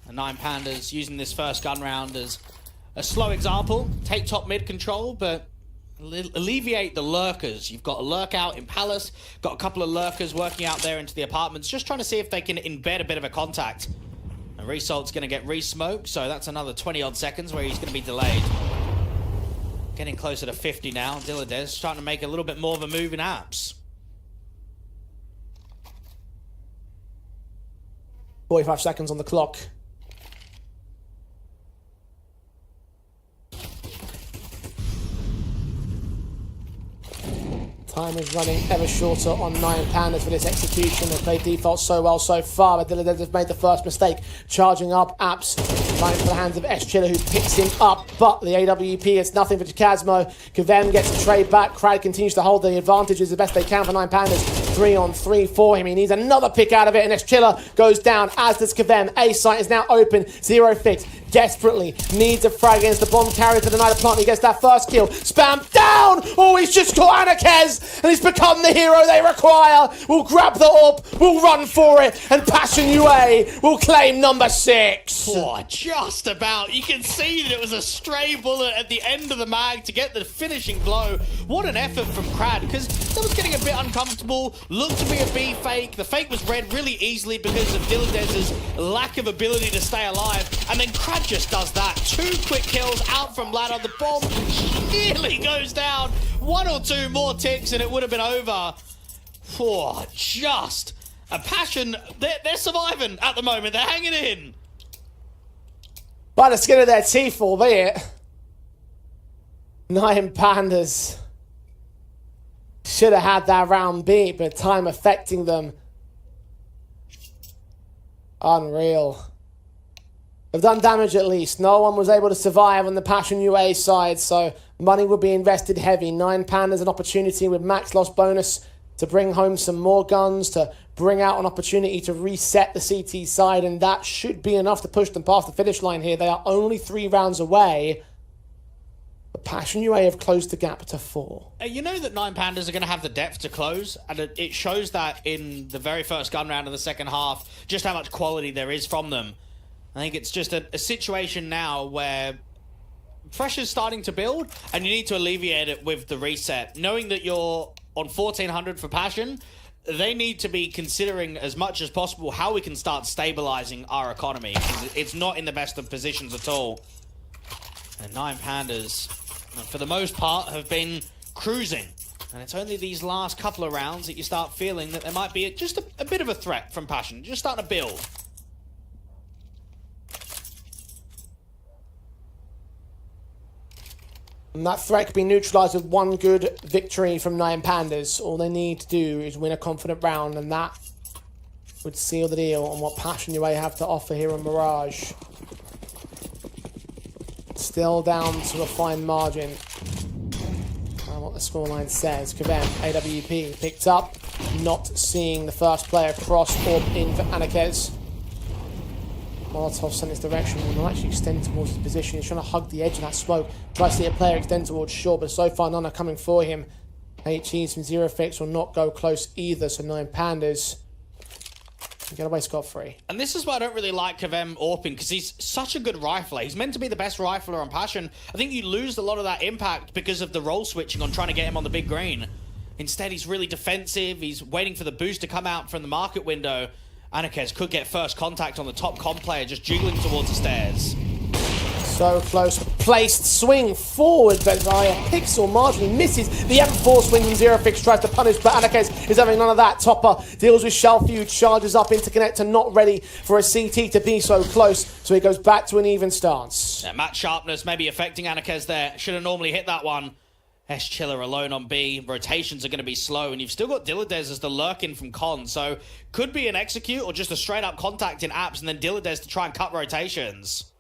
And Nine Pandas using this first gun round as a slow example. Take top mid control, but alleviate the lurkers. You've got a lurk out in Palace, got a couple of lurkers working out there into the apartments, just trying to see if they can embed a bit of a contact. And Resalt's going to get re-smoked, so that's another 20-odd seconds where he's going to be delayed. Getting closer to 50 now. Dilladez starting to make a little bit more of a move in apps. 45 seconds on the clock. Time is running ever shorter on 9 Pandas for this execution. They've played default so well so far, but Dilladez have made the first mistake. Charging up, Apps running for the hands of S-Chiller, who picks him up, but the AWP is nothing for Chasmo. Kavem gets a trade back. Crad continues to hold the advantages the best they can for 9 Pandas. 3-on-3 for him. He needs another pick out of it, and S-Chiller goes down, as does Kavem. A site is now open. Zero Fix desperately needs a frag against the bomb carrier to deny the plant. He gets that first kill. Spam down! Oh, he's just got Anakez, and he's become the hero they require. We'll grab the AWP, we'll run for it, and Passion UA will claim number 6. Oh, just about. You can see that it was a stray bullet at the end of the mag to get the finishing blow. What an effort from Crad, because that was getting a bit uncomfortable. Looked to be a B fake. The fake was read really easily because of Dilladez's lack of ability to stay alive. And then Crad just does that. 2 quick kills out from ladder. The bomb nearly goes down. 1 or 2 more ticks and it would have been over. Oh, just a Passion. They're surviving at the moment. They're hanging in. By the skin of their teeth, albeit. 9 Pandas should have had that round beat, but time affecting them. Unreal. They've done damage at least. No one was able to survive on the Passion UA side, so money would be invested heavy. 9 Pandas an opportunity with max loss bonus to bring home some more guns, to bring out an opportunity to reset the CT side, and that should be enough to push them past the finish line here. They are only 3 rounds away. But Passion UA have closed the gap to 4. You know that 9 Pandas are going to have the depth to close, and it shows that in the very first gun round of the second half, just how much quality there is from them. I think it's just a situation now where pressure's starting to build, and you need to alleviate it with the reset. Knowing that you're on 1400 for Passion, they need to be considering as much as possible how we can start stabilizing our economy. It's not in the best of positions at all. And 9 Pandas, for the most part, have been cruising. And it's only these last couple of rounds that you start feeling that there might be just a bit of a threat from Passion. Just starting to build. And that threat could be neutralised with one good victory from 9 Pandas. All they need to do is win a confident round, and that would seal the deal on what Passion UA have to offer here on Mirage. Still down to a fine margin. What the scoreline says. Kavem, AWP picked up. Not seeing the first player cross or in for Anakez. Molotov sent his direction and will actually extend towards his position. He's trying to hug the edge of that smoke. Tries to see a player extend towards short, but so far none are coming for him. HEs from Zero Fix will not go close either, so 9 Pandas get away scot-free. And this is why I don't really like Kavem Orpin, because he's such a good rifler. He's meant to be the best rifler on Passion. I think you lose a lot of that impact because of the role switching on trying to get him on the big green. Instead, he's really defensive. He's waiting for the boost to come out from the market window. Anakez could get first contact on the top comp player, just jiggling towards the stairs. So close, placed swing forward, but by a pixel marginally misses. The M4 swing from Zero Fix tries to punish, but Anakez is having none of that. Topper deals with Shellfeud, charges up into connector, not ready for a CT to be so close, so he goes back to an even stance. Yeah, match sharpness maybe affecting Anakez there. Should have normally hit that one. YaLLa alone on B. Rotations are going to be slow, and you've still got Dilladez as the lurk-in from Con, so could be an execute or just a straight-up contact in apps, and then Dilladez to try and cut rotations.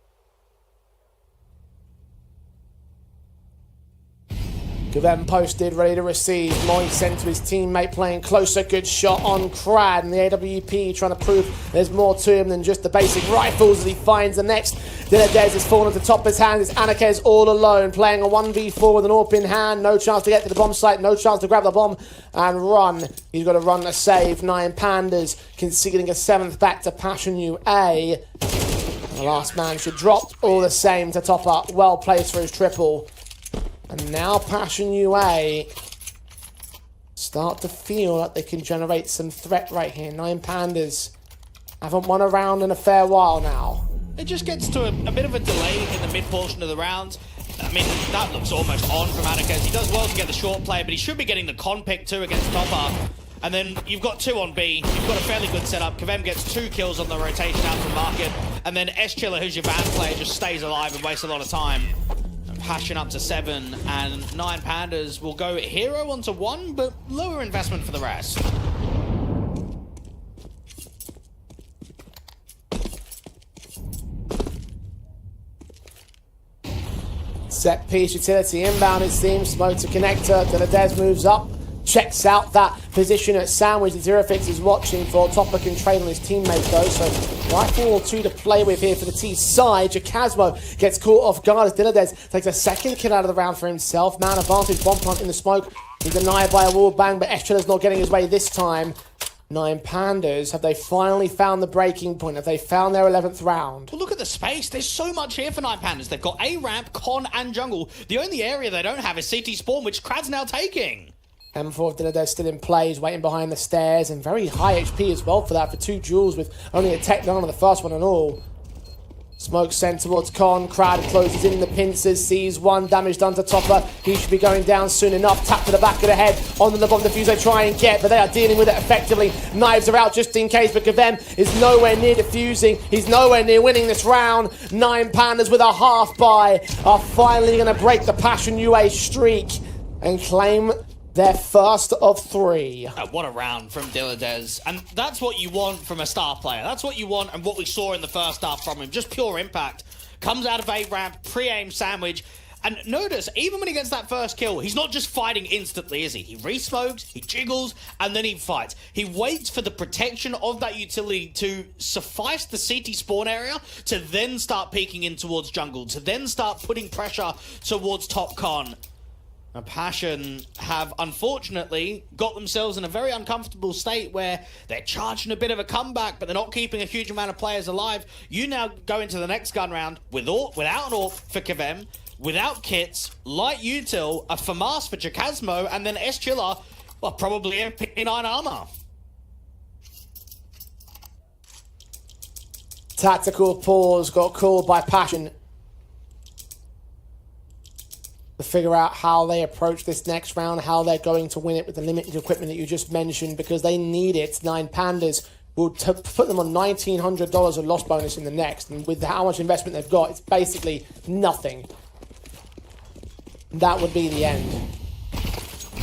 Kavem posted, ready to receive. Moy sent to his teammate, playing closer. Good shot on Crad, and the AWP trying to prove there's more to him than just the basic rifles as he finds the next. Dilladez has fallen to Topper's hand. It's Anakez all alone, playing a 1v4 with an AWP in hand. No chance to get to the bomb site, no chance to grab the bomb and run. He's got to run to save. 9 Pandas conceding a 7th back to Passion UA. The last man should drop all the same to Topper. Well placed for his triple. And now Passion UA start to feel like they can generate some threat right here. 9 Pandas haven't won a round in a fair while now. It just gets to a bit of a delay in the mid-portion of the round. I mean, that looks almost on from Anakez. He does well to get the short play, but he should be getting the con pick too against Topper. And then you've got 2 on B. You've got a fairly good setup. Kavem gets 2 kills on the rotation out from market. And then YaLLa, who's your van player, just stays alive and wastes a lot of time. Passion up to 7, and 9 Pandas will go hero onto 1, but lower investment for the rest. Set piece utility inbound, it seems. Smoke to connector. Dilladez moves up. Checks out that position at Sandwich that Zero Fix is watching for. Topper can trade on his teammate though, so rifle or 2 to play with here for the T side. Jacasmo gets caught off guard as Dilladez takes a 2nd kill out of the round for himself. Man advantage, bomb plant in the smoke. He's denied by a wall bang, but YaLLa's not getting his way this time. 9 Pandas, have they finally found the breaking point? Have they found their 11th round? Well, look at the space. There's so much here for 9 Pandas. They've got A ramp, con, and jungle. The only area they don't have is CT spawn, which Krad's now taking. M4 of Dilladez still in play, he's waiting behind the stairs, and very high HP as well for that, for 2 duels with only a tech down on the first one and all. Smoke sent towards Con, Crad closes in the pincers, sees 1, damage done to Topper, he should be going down soon enough, tap to the back of the head, on the bomb defuse they try and get, but they are dealing with it effectively. Knives are out just in case, but Kavem is nowhere near defusing, he's nowhere near winning this round. 9 Pandas with a half buy are finally going to break the Passion UA streak and claim their first of 3. What a round from Dilladez. And that's what you want from a star player. That's what you want, and what we saw in the first half from him. Just pure impact. Comes out of A-ramp, pre-aim sandwich, And notice, even when he gets that first kill, he's not just fighting instantly, is he? He re-smokes, he jiggles, and then he fights. He waits for the protection of that utility to suffice the CT spawn area to then start peeking in towards jungle, to then start putting pressure towards top con. Now, Passion have, unfortunately, got themselves in a very uncomfortable state where they're charging a bit of a comeback, but they're not keeping a huge amount of players alive. You now go into the next gun round without an AWP for Kavem, without kits, light util, a FAMAS for Jacasmo, and then YaLLa, well, probably MP9 armor. Tactical pause got called by Passion to figure out how they approach this next round, how they're going to win it with the limited equipment that you just mentioned, because they need it. 9 Pandas will put them on $1,900 of loss bonus in the next, and with how much investment they've got, it's basically nothing. That would be the end.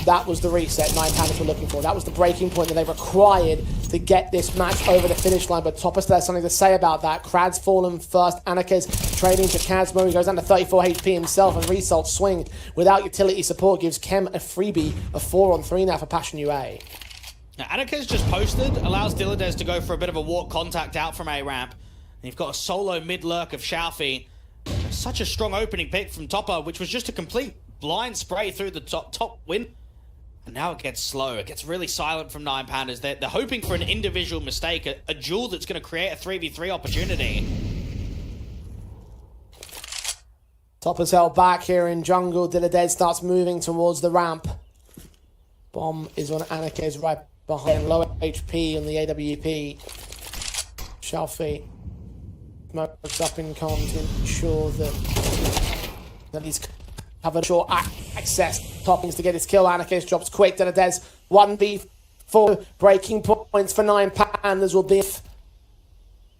That was the reset 9 Pandas were looking for. That was the breaking point that they required to get this match over the finish line. But Topper still has something to say about that. Krad's fallen first. Anika's trading to Kazmo. He goes down to 34 HP himself, and Result swing without utility support gives Kem a freebie of 4-on-3 now for Passion UA. Now, Anika's just posted, allows Dilladez to go for a bit of a walk contact out from A ramp. And you've got a solo mid lurk of Xiaofi. Such a strong opening pick from Topper, which was just a complete blind spray through the top win. And now it gets slow. It gets really silent from 9 Pandas. They're hoping for an individual mistake, a duel that's going to create a 3v3 opportunity. Topper's held back here in jungle. Dilladez starts moving towards the ramp. Bomb is on Anika's right behind. Low HP on the AWP. Xiaofi smokes up in comms to ensure that he's covered short access toppings to get his kill. Anarchist drops quick. Dilladez 1v4 breaking points for 9 Pandas will be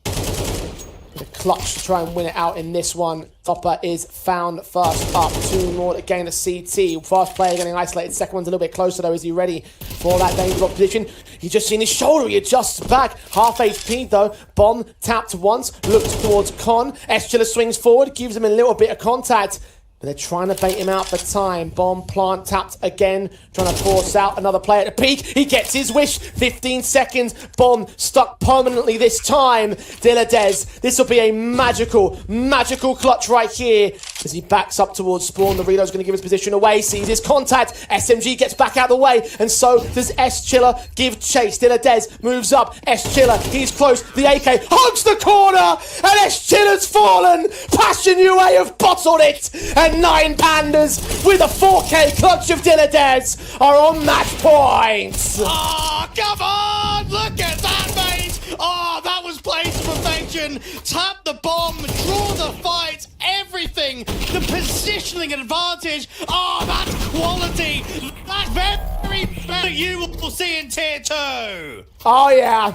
the clutch to try and win it out in this one. Topper is found first up. 2 more to gain a CT. First player getting isolated. Second one's a little bit closer though. Is he ready for that dangerous position? He's just seen his shoulder. He adjusts back. Half HP though. Bomb tapped once. Looks towards Con. YaLLa swings forward. Gives him a little bit of contact. But they're trying to bait him out for time. Bomb plant tapped again. Trying to force out another player to peek. He gets his wish. 15 seconds. Bomb stuck permanently this time. Dilladez. This will be a magical clutch right here. As he backs up towards spawn. The reload's going to give his position away. Sees his contact. SMG gets back out of the way. And so does YaLLa give chase. Dilladez moves up. YaLLa. He's close. The AK hugs the corner. And YaLLa's fallen. Passion UA have bottled it. And 9 Pandas with a 4K clutch of Dilladez are on match point. Oh, come on! Look at that, mate! Oh, that was played to perfection. Tap the bomb, draw the fight, everything. The positioning advantage. Oh, that's quality. That's very better you will see in Tier 2. Oh, yeah.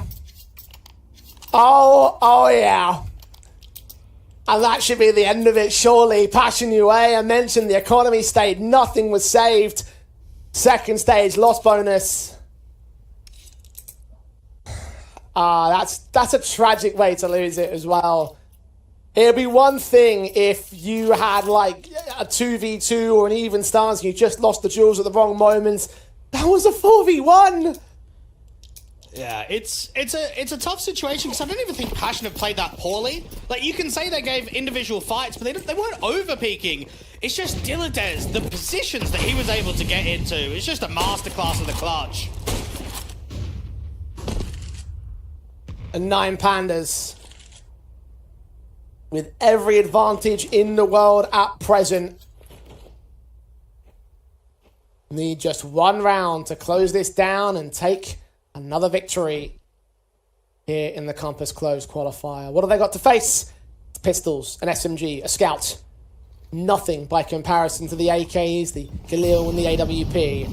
Oh, yeah. And that should be the end of it, surely. Passion UA, I mentioned the economy state. Nothing was saved. Second stage, loss bonus. That's a tragic way to lose it as well. It'd be one thing if you had like a 2v2 or an even stance and you just lost the jewels at the wrong moments. That was a 4v1. Yeah, it's a tough situation because I don't even think Passion have played that poorly. Like, you can say they gave individual fights, but they weren't over-peaking. It's just Dilladez, the positions that he was able to get into. It's just a masterclass of the clutch. And 9 Pandas, with every advantage in the world at present, need just one round to close this down and take another victory here in the Compass Closed qualifier. What have they got to face? Pistols, an SMG, a Scout. Nothing by comparison to the AKs, the Galil and the AWP.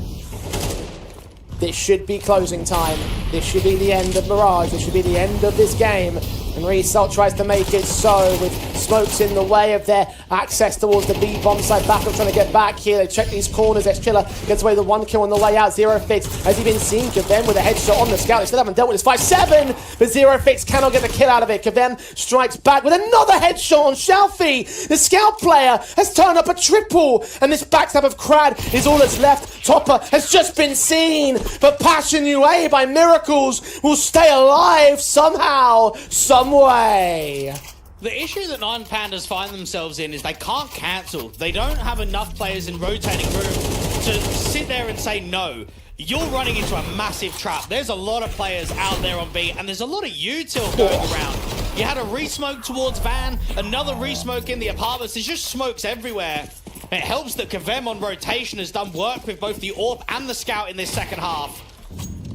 This should be closing time. This should be the end of Mirage. This should be the end of this game. And Result tries to make it so with smokes in the way of their access towards the B bomb side. Battle trying to get back here. They check these corners. YaLLa gets away with 1 kill on the way out. Zero Fix has he been seen. Kavem with a headshot on the scout. They still haven't dealt with this 5-7, but Zero Fix cannot get the kill out of it. Kavem strikes back with another headshot on Shalfie. The scout player has turned up a triple, and this backstab of Crad is all that's left. Topper has just been seen, but Passion UA by miracles will stay alive somehow, some way. The issue that Nine Pandas find themselves in is they can't cancel. They don't have enough players in rotating room to sit there and say no. You're running into a massive trap. There's a lot of players out there on B, and there's a lot of util going around. You had a re-smoke towards Van, another re-smoke in the apartments. There's just smokes everywhere. It helps that Kavem on rotation has done work with both the AWP and the Scout in this second half.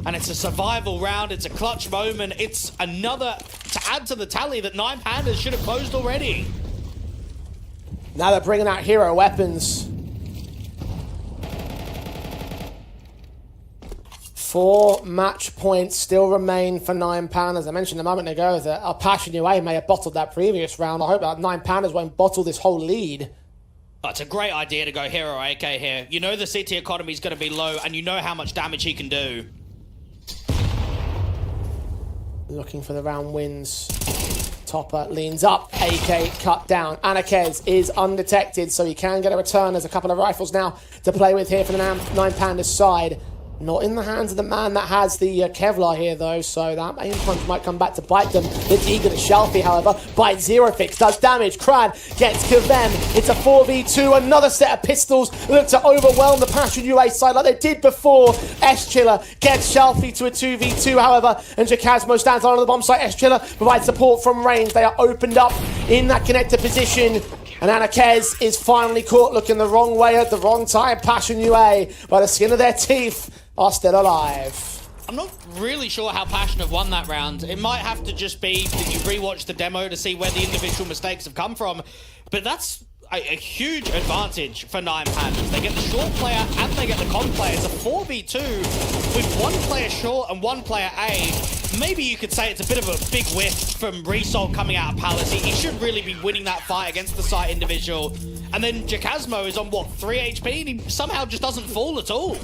And it's a survival round, it's a clutch moment, it's another to add to the tally that Nine Pandas should have closed already. Now they're bringing out hero weapons. 4 match points still remain for Nine Pandas. I mentioned a moment ago that our Passion UA may have bottled that previous round. I hope that Nine Pandas won't bottle this whole lead. Oh, it's a great idea to go hero AK here. You know the CT economy is going to be low, and you know how much damage he can do. Looking for the round wins. Topper leans up, AK cut down. Anakez is undetected, so he can get a return. There's a couple of rifles now to play with here for the Nine Pandas side. Not in the hands of the man that has the Kevlar here, though, so that aim punch might come back to bite them. It's eager to Shelfie, however. Bite Zero Fix, does damage. Crad gets Kavem. It's a 4v2. Another set of pistols look to overwhelm the Passion UA side like they did before. YaLLa gets Shelfie to a 2v2, however, and Jakazmo stands on the bomb site. YaLLa provides support from range. They are opened up in that connector position. And Anakez is finally caught looking the wrong way at the wrong time. Passion UA, by the skin of their teeth, are still alive. I'm not really sure how Passion have won that round. It might have to just be that you rewatch the demo to see where the individual mistakes have come from. But that's a huge advantage for Nine Pandas. They get the short player and they get the con player. It's a 4v2 with 1 player short and 1 player A. Maybe you could say it's a bit of a big whiff from Resol coming out of Palace. He should really be winning that fight against the site individual. And then Jakazmo is on, what, 3 HP? And he somehow just doesn't fall at all.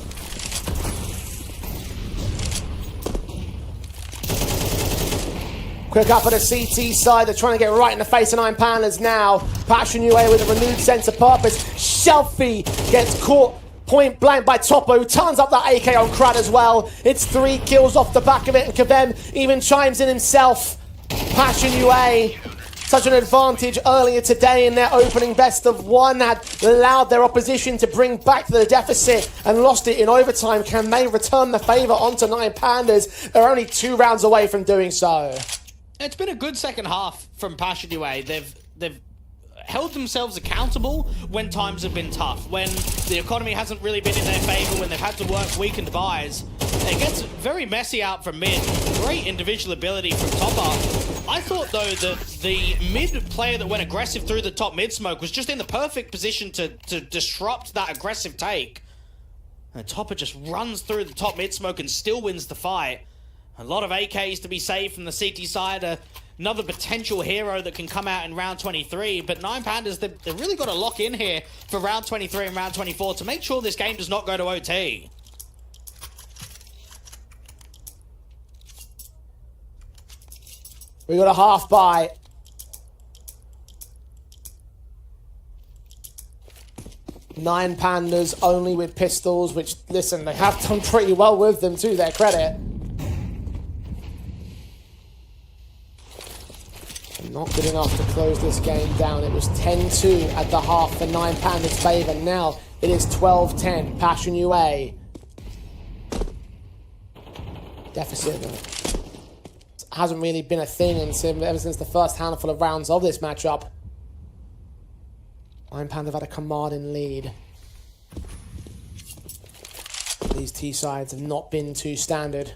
Quick up at the CT side. They're trying to get right in the face of Nine Pandas now. Passion UA with a renewed sense of purpose. Shelfie gets caught point blank by Topo, who turns up that AK on Crad as well. It's 3 kills off the back of it, and Kavem even chimes in himself. Passion UA, such an advantage earlier today in their opening best of 1, had allowed their opposition to bring back the deficit and lost it in overtime. Can they return the favour onto Nine Pandas? They're only 2 rounds away from doing so. It's been a good second half from Passion UA. They've held themselves accountable when times have been tough, when the economy hasn't really been in their favour, when they've had to work weakened buys. It gets very messy out from mid. Great individual ability from Topper. I thought, though, that the mid player that went aggressive through the top mid smoke was just in the perfect position to disrupt that aggressive take. And Topper just runs through the top mid smoke and still wins the fight. A lot of AKs to be saved from the CT side. Another potential hero that can come out in round 23. But Nine Pandas, they've really got to lock in here for round 23 and round 24 to make sure this game does not go to OT. We got a half buy. Nine Pandas only with pistols, which, listen, they have done pretty well with them to their credit. Not good enough to close this game down. It was 10-2 at the half for Nine Pandas' favour. Now it is 12-10. Passion UA. Deficit hasn't really been a thing ever since the first handful of rounds of this matchup. Nine Pandas have had a commanding lead. These T sides have not been too standard.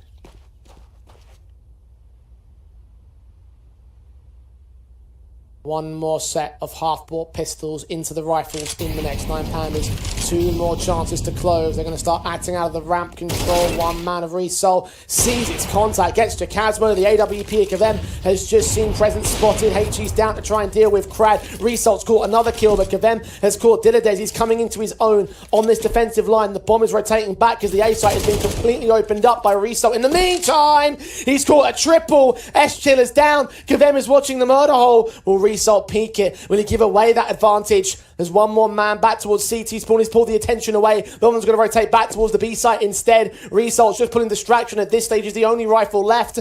One more set of half-bought pistols into the rifles in the next. Nine Pandas 2 more chances to close. They're going to start acting out of the ramp control. One man of Resol sees its contact, gets to Kazmo. The AWP of them has just seen presence spotted. HG's down to try and deal with Krad. Resol's caught another kill, but Kavem has caught Dilladez. He's coming into his own on this defensive line. The bomb is rotating back because the A site has been completely opened up by Resol. In the meantime, he's caught a triple. S-Chill is down. Kavem is watching the murder hole. Will Resol peek it? Will he give away that advantage? There's one more man back towards CT spawn. He's pulled the attention away. The one's going to rotate back towards the B site instead. Resol's just pulling distraction at this stage. Is the only rifle left.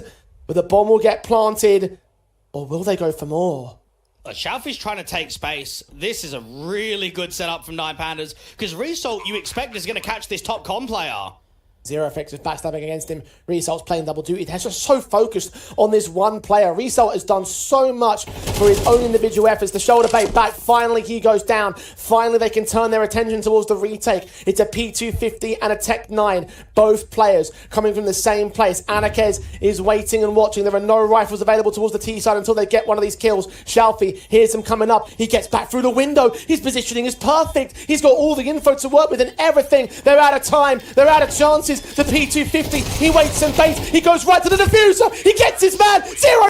But the bomb will get planted. Or will they go for more? Shalfi's trying to take space. This is a really good setup from Nine Pandas, because Resol, you expect, is going to catch this top con player. Zero effective backstabbing against him. Resol's playing double duty. They're just so focused on this one player. Resol has done so much for his own individual efforts. The shoulder bait back. Finally, he goes down. Finally, they can turn their attention towards the retake. It's a P250 and a Tech 9. Both players coming from the same place. Anakez is waiting and watching. There are no rifles available towards the T side until they get one of these kills. Shalfi hears him coming up. He gets back through the window. His positioning is perfect. He's got all the info to work with and everything. They're out of time. They're out of chances. The P250, he waits and baits, he goes right to the diffuser, he gets his man, 0!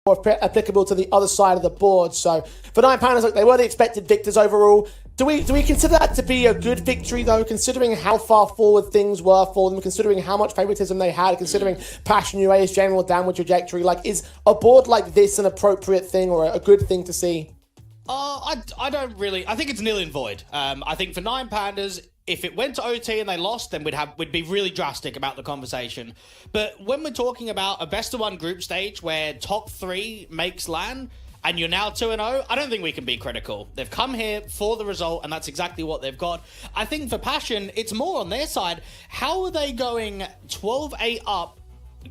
More applicable to the other side of the board. So for Nine Pandas, look, they were the expected victors overall. Do we consider that to be a good victory though, considering how far forward things were for them, considering how much favoritism they had, considering Passion UA's general downward trajectory? Like, is a board like this an appropriate thing or a good thing to see? I don't really. I think it's nil and void. I think for Nine Pandas, if it went to OT and they lost, then we'd be really drastic about the conversation. But when we're talking about a best-of-1 group stage where top 3 makes LAN, and you're now 2-0, I don't think we can be critical. They've come here for the result, and that's exactly what they've got. I think for Passion, it's more on their side. How are they going 12-8 up,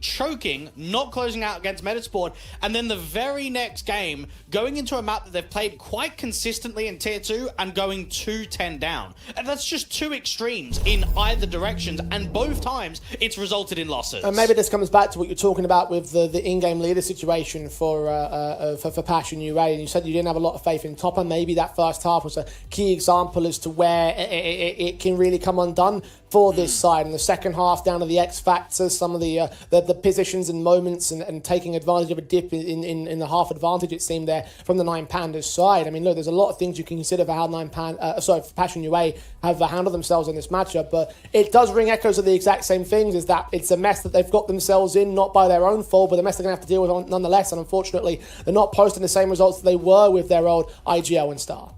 choking, not closing out against Metizport, and then the very next game going into a map that they've played quite consistently in tier 2 and going 2-10 down? And that's just two extremes in either directions, and both times it's resulted in losses. And maybe this comes back to what you're talking about with the in-game leader situation for Passion UA, and you said you didn't have a lot of faith in Topper. Maybe that first half was a key example as to where it can really come undone for this side. In the second half, down to the X factors, some of the positions and moments, and taking advantage of a dip in the half advantage, it seemed there from the Nine Pandas side. I mean, look, there's a lot of things you can consider for how Passion UA have handled themselves in this matchup, but it does ring echoes of the exact same things, is that it's a mess that they've got themselves in, not by their own fault, but a mess they're going to have to deal with nonetheless, and unfortunately, they're not posting the same results that they were with their old IGL and Star.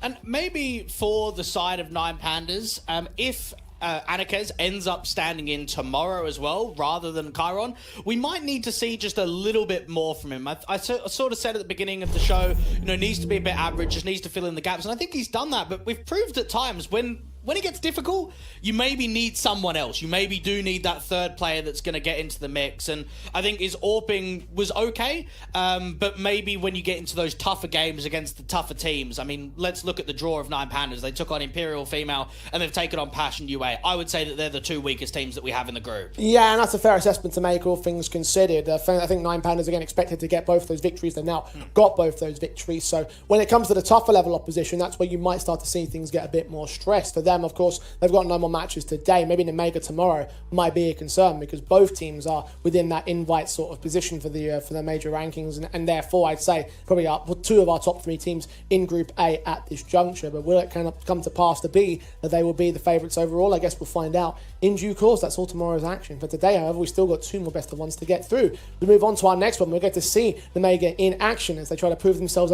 And maybe for the side of Nine Pandas, if Anakez ends up standing in tomorrow as well, rather than Chiron, we might need to see just a little bit more from him. I sort of said at the beginning of the show, needs to be a bit average, just needs to fill in the gaps, and I think he's done that, but we've proved at times when it gets difficult, you maybe need someone else. You maybe do need that third player that's going to get into the mix. And I think his AWPing was okay, but maybe when you get into those tougher games against the tougher teams, I mean, let's look at the draw of Nine Pandas. They took on Imperial Female, and they've taken on Passion UA. I would say that they're the two weakest teams that we have in the group. Yeah, and that's a fair assessment to make, all things considered. I think Nine Pandas, again, expected to get both those victories. They've now got both those victories. So when it comes to the tougher level opposition, that's where you might start to see things get a bit more stressed. For them, of course, they've got no more matches today. Maybe Nemiga tomorrow might be a concern, because both teams are within that invite sort of position for their major rankings, and therefore I'd say probably two of our top 3 teams in Group A at this juncture. But will it kind of come to pass to be that they will be the favourites overall? I guess we'll find out in due course. That's all tomorrow's action. For today, however, we've still got 2 more best of ones to get through. We move on to our next one. We'll get to see Nemiga in action as they try to prove themselves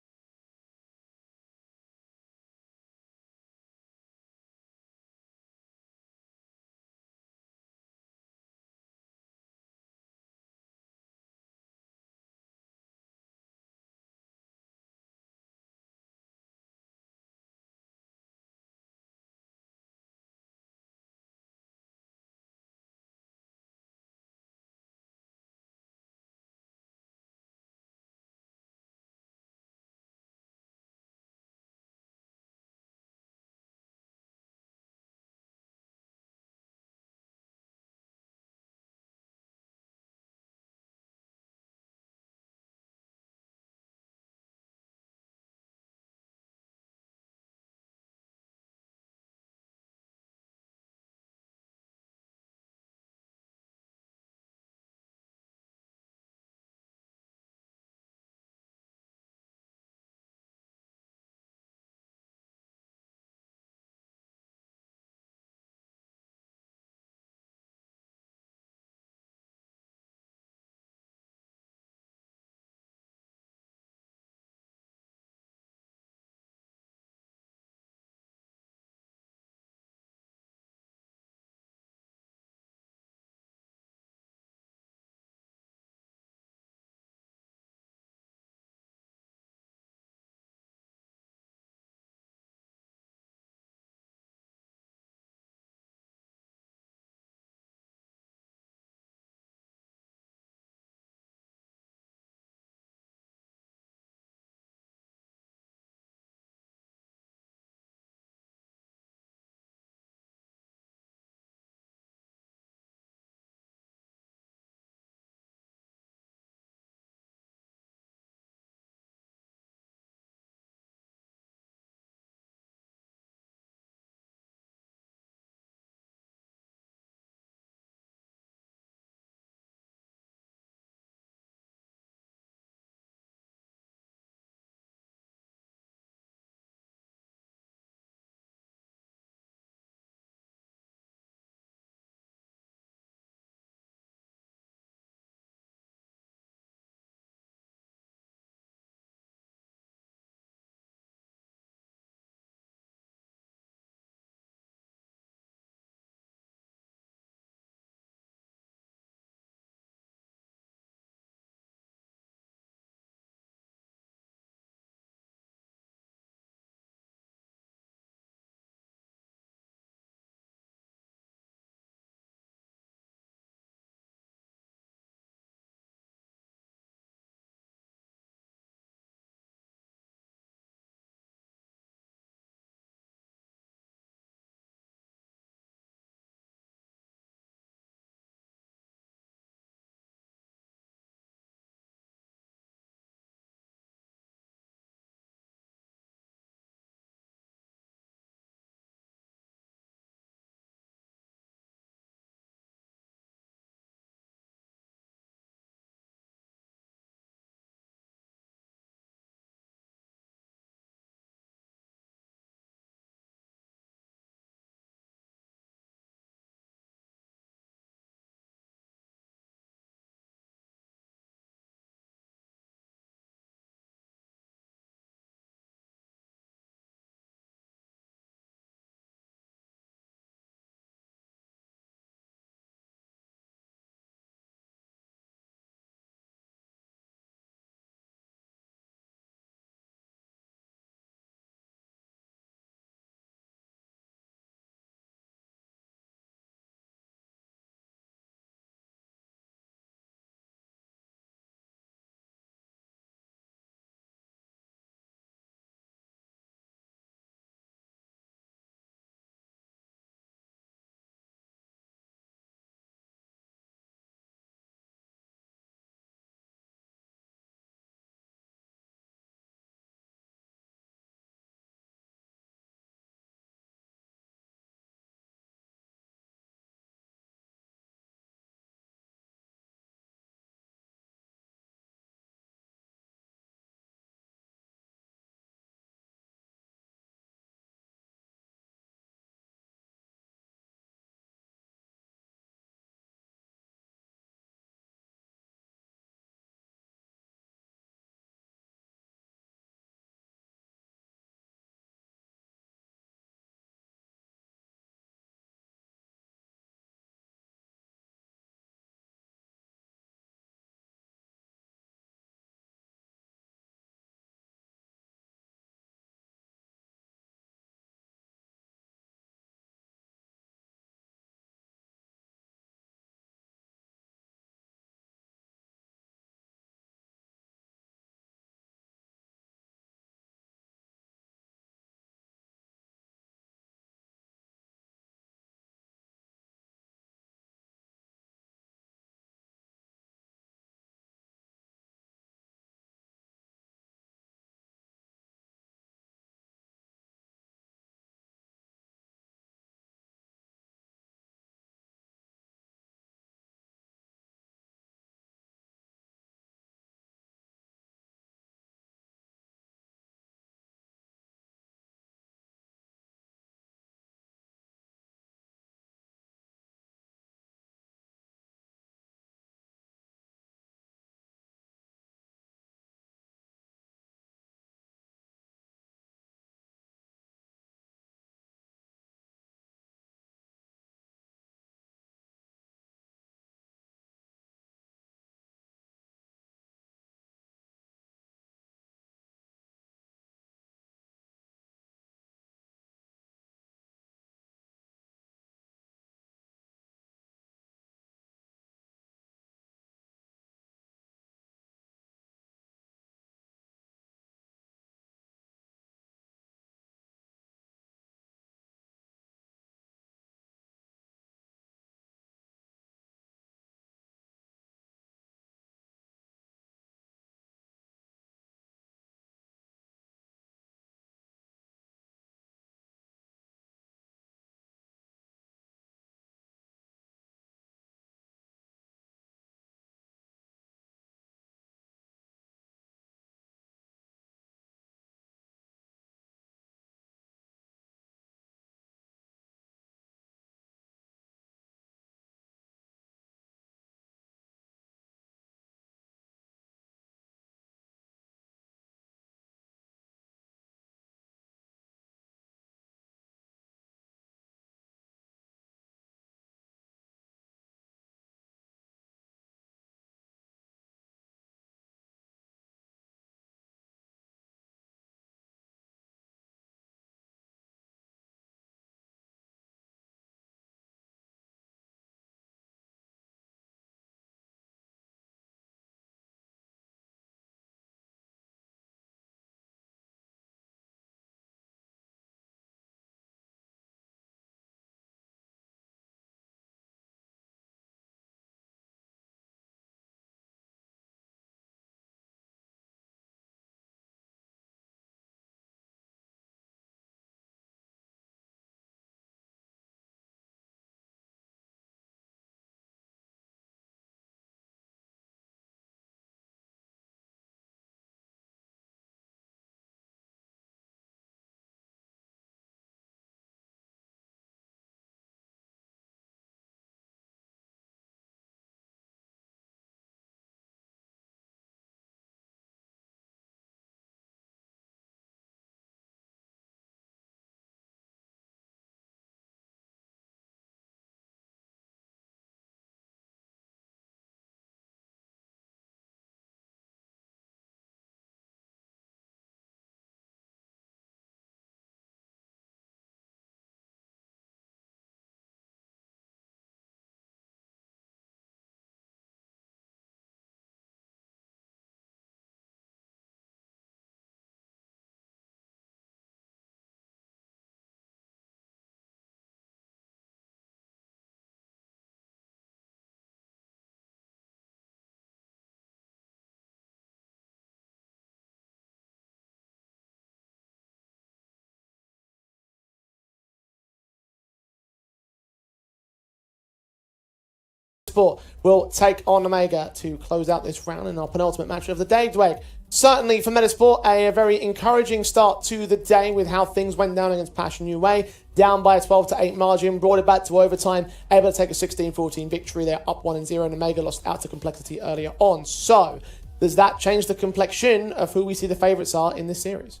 Metizport will take on Nemiga to close out this round in our penultimate match of the day, Dwayne. Certainly for Metizport, a very encouraging start to the day with how things went down against Passion UA. Down by a 12-8 margin, brought it back to overtime, able to take a 16-14 victory there, up 1-0. Nemiga lost out to Complexity earlier on. So, does that change the complexion of who we see the favourites are in this series?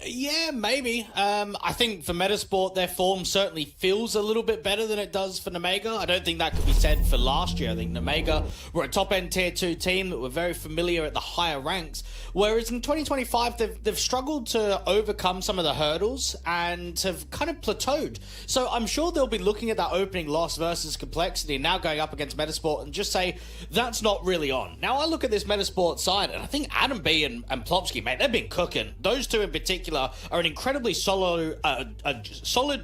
Yeah, maybe. I think for Metizport, their form certainly feels a little bit better than it does for Nemiga. I don't think that could be said for last year. I think Nemiga were a top-end Tier 2 team that were very familiar at the higher ranks, whereas in 2025, they've struggled to overcome some of the hurdles and have kind of plateaued. So I'm sure they'll be looking at that opening loss versus Complexity, now going up against Metizport, and just say, that's not really on. Now, I look at this Metizport side, and I think Adam B and Plopsky, mate, they've been cooking. Those two in particular are an incredibly solid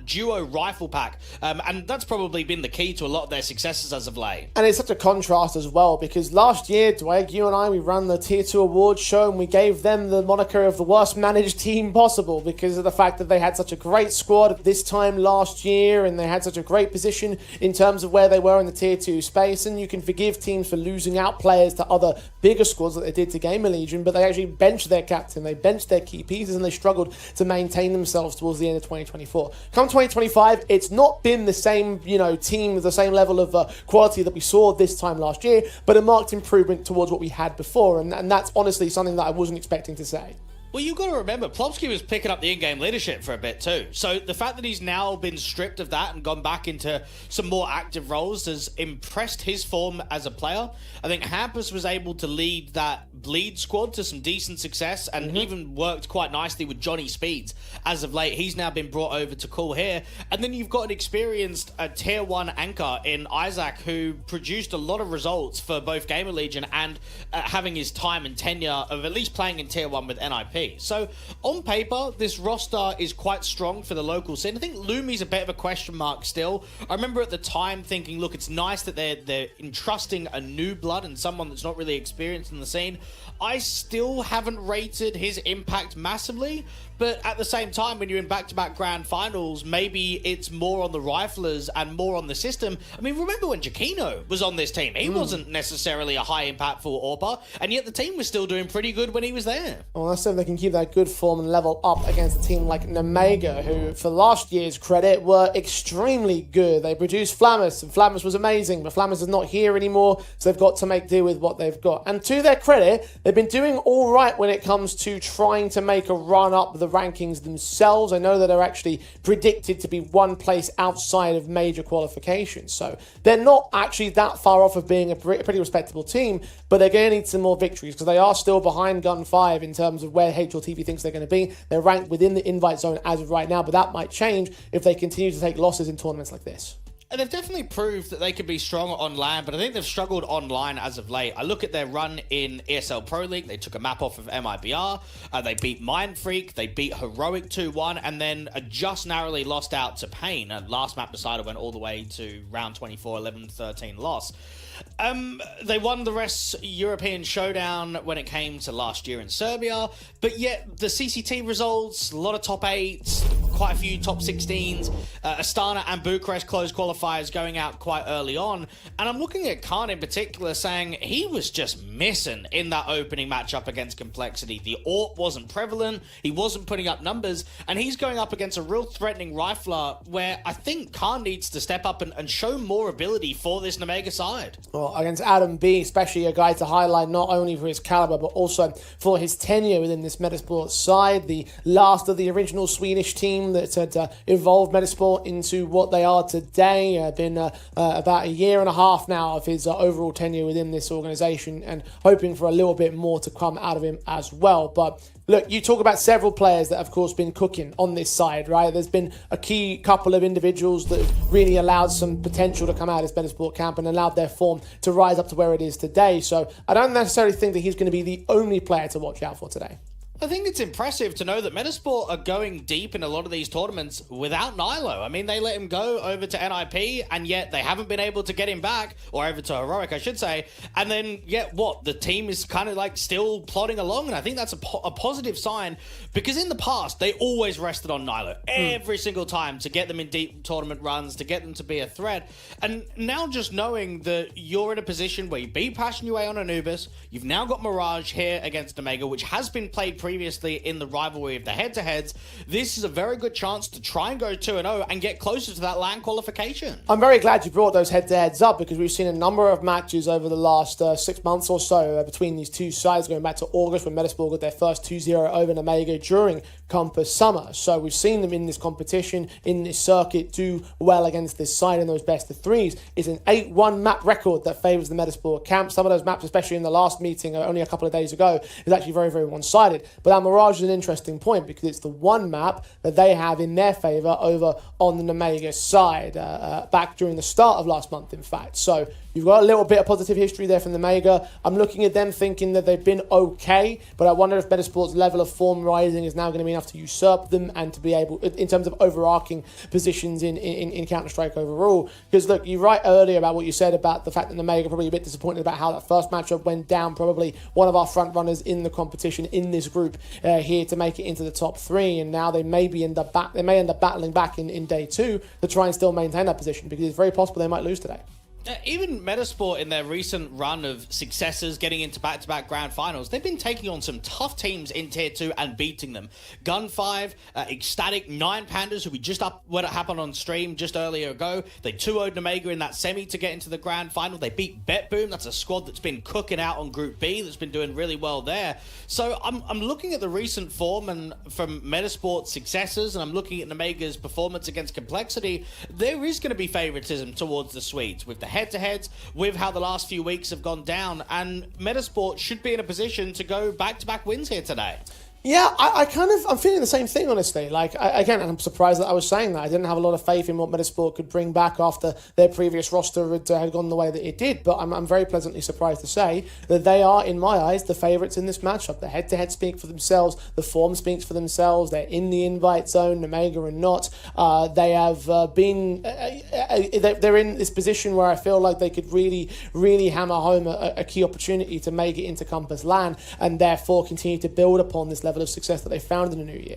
duo rifle pack, and that's probably been the key to a lot of their successes as of late. And it's such a contrast as well, because last year, Dwayne, you and I, we ran the Tier 2 awards show, and we gave them the moniker of the worst managed team possible because of the fact that they had such a great squad at this time last year, and they had such a great position in terms of where they were in the Tier 2 space. And you can forgive teams for losing out players to other bigger squads that they did to Gamer Legion, but they actually benched their captain, they benched their key pieces, and they struggled to maintain themselves towards the end of 2024. Come 2025, it's not been the same, team with the same level of quality that we saw this time last year, but a marked improvement towards what we had before, and that's honestly something that I wasn't expecting to say. Well, you've got to remember, Plopsky was picking up the in-game leadership for a bit too. So the fact that he's now been stripped of that and gone back into some more active roles has impressed his form as a player. I think Hampus was able to lead that bleed squad to some decent success and even worked quite nicely with Johnny Speeds as of late. He's now been brought over to Cool here. And then you've got an experienced Tier 1 anchor in Isaac who produced a lot of results for both Gamer Legion and having his time and tenure of at least playing in Tier 1 with NIP. So, on paper, this roster is quite strong for the local scene. I think Lumi's a bit of a question mark still. I remember at the time thinking, look, it's nice that they're entrusting a new blood and someone that's not really experienced in the scene. I still haven't rated his impact massively, but at the same time, when you're in back-to-back grand finals, maybe it's more on the riflers and more on the system. I mean, remember when Giacchino was on this team? He wasn't necessarily a high-impactful AWPer, and yet the team was still doing pretty good when he was there. Well, let's see if they can keep that good form and level up against a team like Nemiga, who, for last year's credit, were extremely good. They produced Flammus, and Flammus was amazing, but Flammus is not here anymore, so they've got to make do with what they've got. And to their credit, they've been doing all right when it comes to trying to make a run up the rankings themselves. I know that they're actually predicted to be one place outside of major qualifications, so they're not actually that far off of being a pretty respectable team, but they're going to need some more victories because they are still behind Gun 5 in terms of where HLTV thinks they're going to be. They're ranked within the invite zone as of right now, but that might change if they continue to take losses in tournaments like this. And they've definitely proved that they could be strong on LAN, but I think they've struggled online as of late. I look at their run in ESL Pro League. They took a map off of MIBR. They beat Mind Freak. They beat Heroic 2-1, and then just narrowly lost out to Pain. Last map decider went all the way to round 24, 11-13 loss. They won the rest European Showdown when it came to last year in Serbia, but yet the CCT results, a lot of top 8s, quite a few top 16s, Astana and Bucharest closed qualifiers going out quite early on, and I'm looking at Khan in particular saying he was just missing in that opening matchup against Complexity. The AWP wasn't prevalent, he wasn't putting up numbers, and he's going up against a real threatening rifler where I think Khan needs to step up and show more ability for this Nemiga side. Well, against Adam B, especially a guy to highlight not only for his caliber, but also for his tenure within this Metizport side. The last of the original Swedish team that had evolved Metizport into what they are today. Been about a year and a half now of his overall tenure within this organisation, and hoping for a little bit more to come out of him as well. But look, you talk about several players that have, of course, been cooking on this side, right? There's been a key couple of individuals that really allowed some potential to come out of this Metizport camp and allowed their form to rise up to where it is today. So I don't necessarily think that he's going to be the only player to watch out for today. I think it's impressive to know that Metizport are going deep in a lot of these tournaments without Nilo. I mean, they let him go over to NIP, and yet they haven't been able to get him back, or over to Heroic, I should say. And then, yet what? The team is kind of like still plodding along, and I think that's a positive sign, because in the past, they always rested on Nilo every single time to get them in deep tournament runs, to get them to be a threat. And now just knowing that you're in a position where you beat Passion UA on Anubis, you've now got Mirage here against Nemiga, which has been played previously in the rivalry of the head-to-heads, this is a very good chance to try and go 2-0 and get closer to that LAN qualification. I'm very glad you brought those head-to-heads up, because we've seen a number of matches over the last 6 months or so between these two sides, going back to August when Metizport got their first 2-0 over Nemiga during Compass Summer. So we've seen them in this competition, in this circuit, do well against this side in those best of threes. It's an 8-1 map record that favours the Metizport camp. Some of those maps, especially in the last meeting only a couple of days ago, is actually very, very one-sided. But that Mirage is an interesting point, because it's the one map that they have in their favour over on the Nemiga side, back during the start of last month, in fact. So you've got a little bit of positive history there from the Nemiga. I'm looking at them thinking that they've been okay, but I wonder if Metizport's level of form rising is now going to be enough to usurp them and to be able, in terms of overarching positions in Counter-Strike overall. Because look, you write earlier about what you said about the fact that Nemiga probably a bit disappointed about how that first matchup went down. Probably one of our front runners in the competition in this group here to make it into the top 3, and now they may end up battling back in day 2 to try and still maintain that position, because it's very possible they might lose today. Even Metizport, in their recent run of successes getting into back-to-back grand finals, they've been taking on some tough teams in Tier 2 and beating them. Gun 5, Ecstatic, 9 Pandas, who we just up what happened on stream just earlier ago. They 2-0'd Nemiga in that semi to get into the grand final. They beat BetBoom. That's a squad that's been cooking out on Group B, that's been doing really well there. So I'm looking at the recent form and from Metasport's successes, and I'm looking at Nemiga's performance against Complexity. There is going to be favoritism towards the Swedes with the head-to-heads, with how the last few weeks have gone down, and Metizport should be in a position to go back-to-back wins here today. Yeah, I'm feeling the same thing, honestly. Like, again, I'm surprised that I was saying that. I didn't have a lot of faith in what Metizport could bring back after their previous roster had gone the way that it did, but I'm very pleasantly surprised to say that they are, in my eyes, the favourites in this matchup. The head-to-head speak for themselves, the form speaks for themselves, they're in the invite zone, Nemiga and not. They have they're in this position where I feel like they could really, really hammer home a key opportunity to make it into Compass LAN, and therefore continue to build upon this level of success that they found in the new year.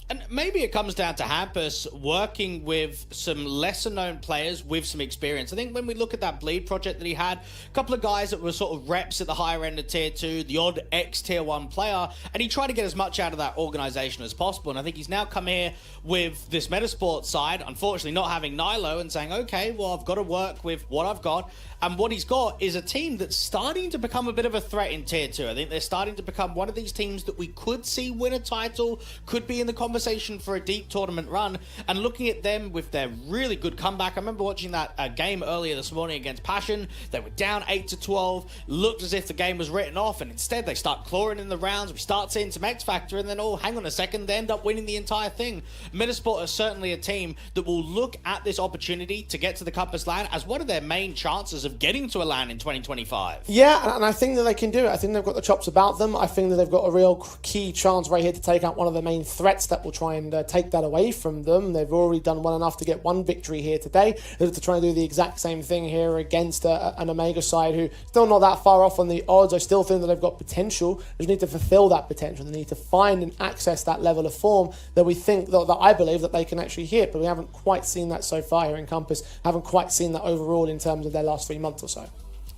And maybe it comes down to Hampus working with some lesser-known players with some experience. I think when we look at that Bleed project that he had, a couple of guys that were sort of reps at the higher end of Tier 2, the odd ex-Tier 1 player, and he tried to get as much out of that organisation as possible. And I think he's now come here with this Metizport side, unfortunately not having Nilo, and saying, okay, well, I've got to work with what I've got. And what he's got is a team that's starting to become a bit of a threat in Tier 2. I think they're starting to become one of these teams that we could see win a title, could be in the conversation for a deep tournament run. And looking at them with their really good comeback, I remember watching that game earlier this morning against Passion. They were down 8-12, looked as if the game was written off, and instead they start clawing in the rounds. We start seeing some X Factor, and then, oh, hang on a second, they end up winning the entire thing. Metizport are certainly a team that will look at this opportunity to get to the Compass LAN as one of their main chances of getting to a LAN in 2025. Yeah, and I think that they can do it. I think they've got the chops about them. I think that they've got a real key chance right here to take out one of the main threats that will try and take that away from them. They've already done well enough to get one victory here today. They have to try and do the exact same thing here against an Omega side who still not that far off on the odds. I still think that they've got potential. They just need to fulfill that potential. They need to find and access that level of form that we think, that I believe that they can actually hit, but we haven't quite seen that so far here in Compass. Haven't quite seen that overall in terms of their last 3 months or so.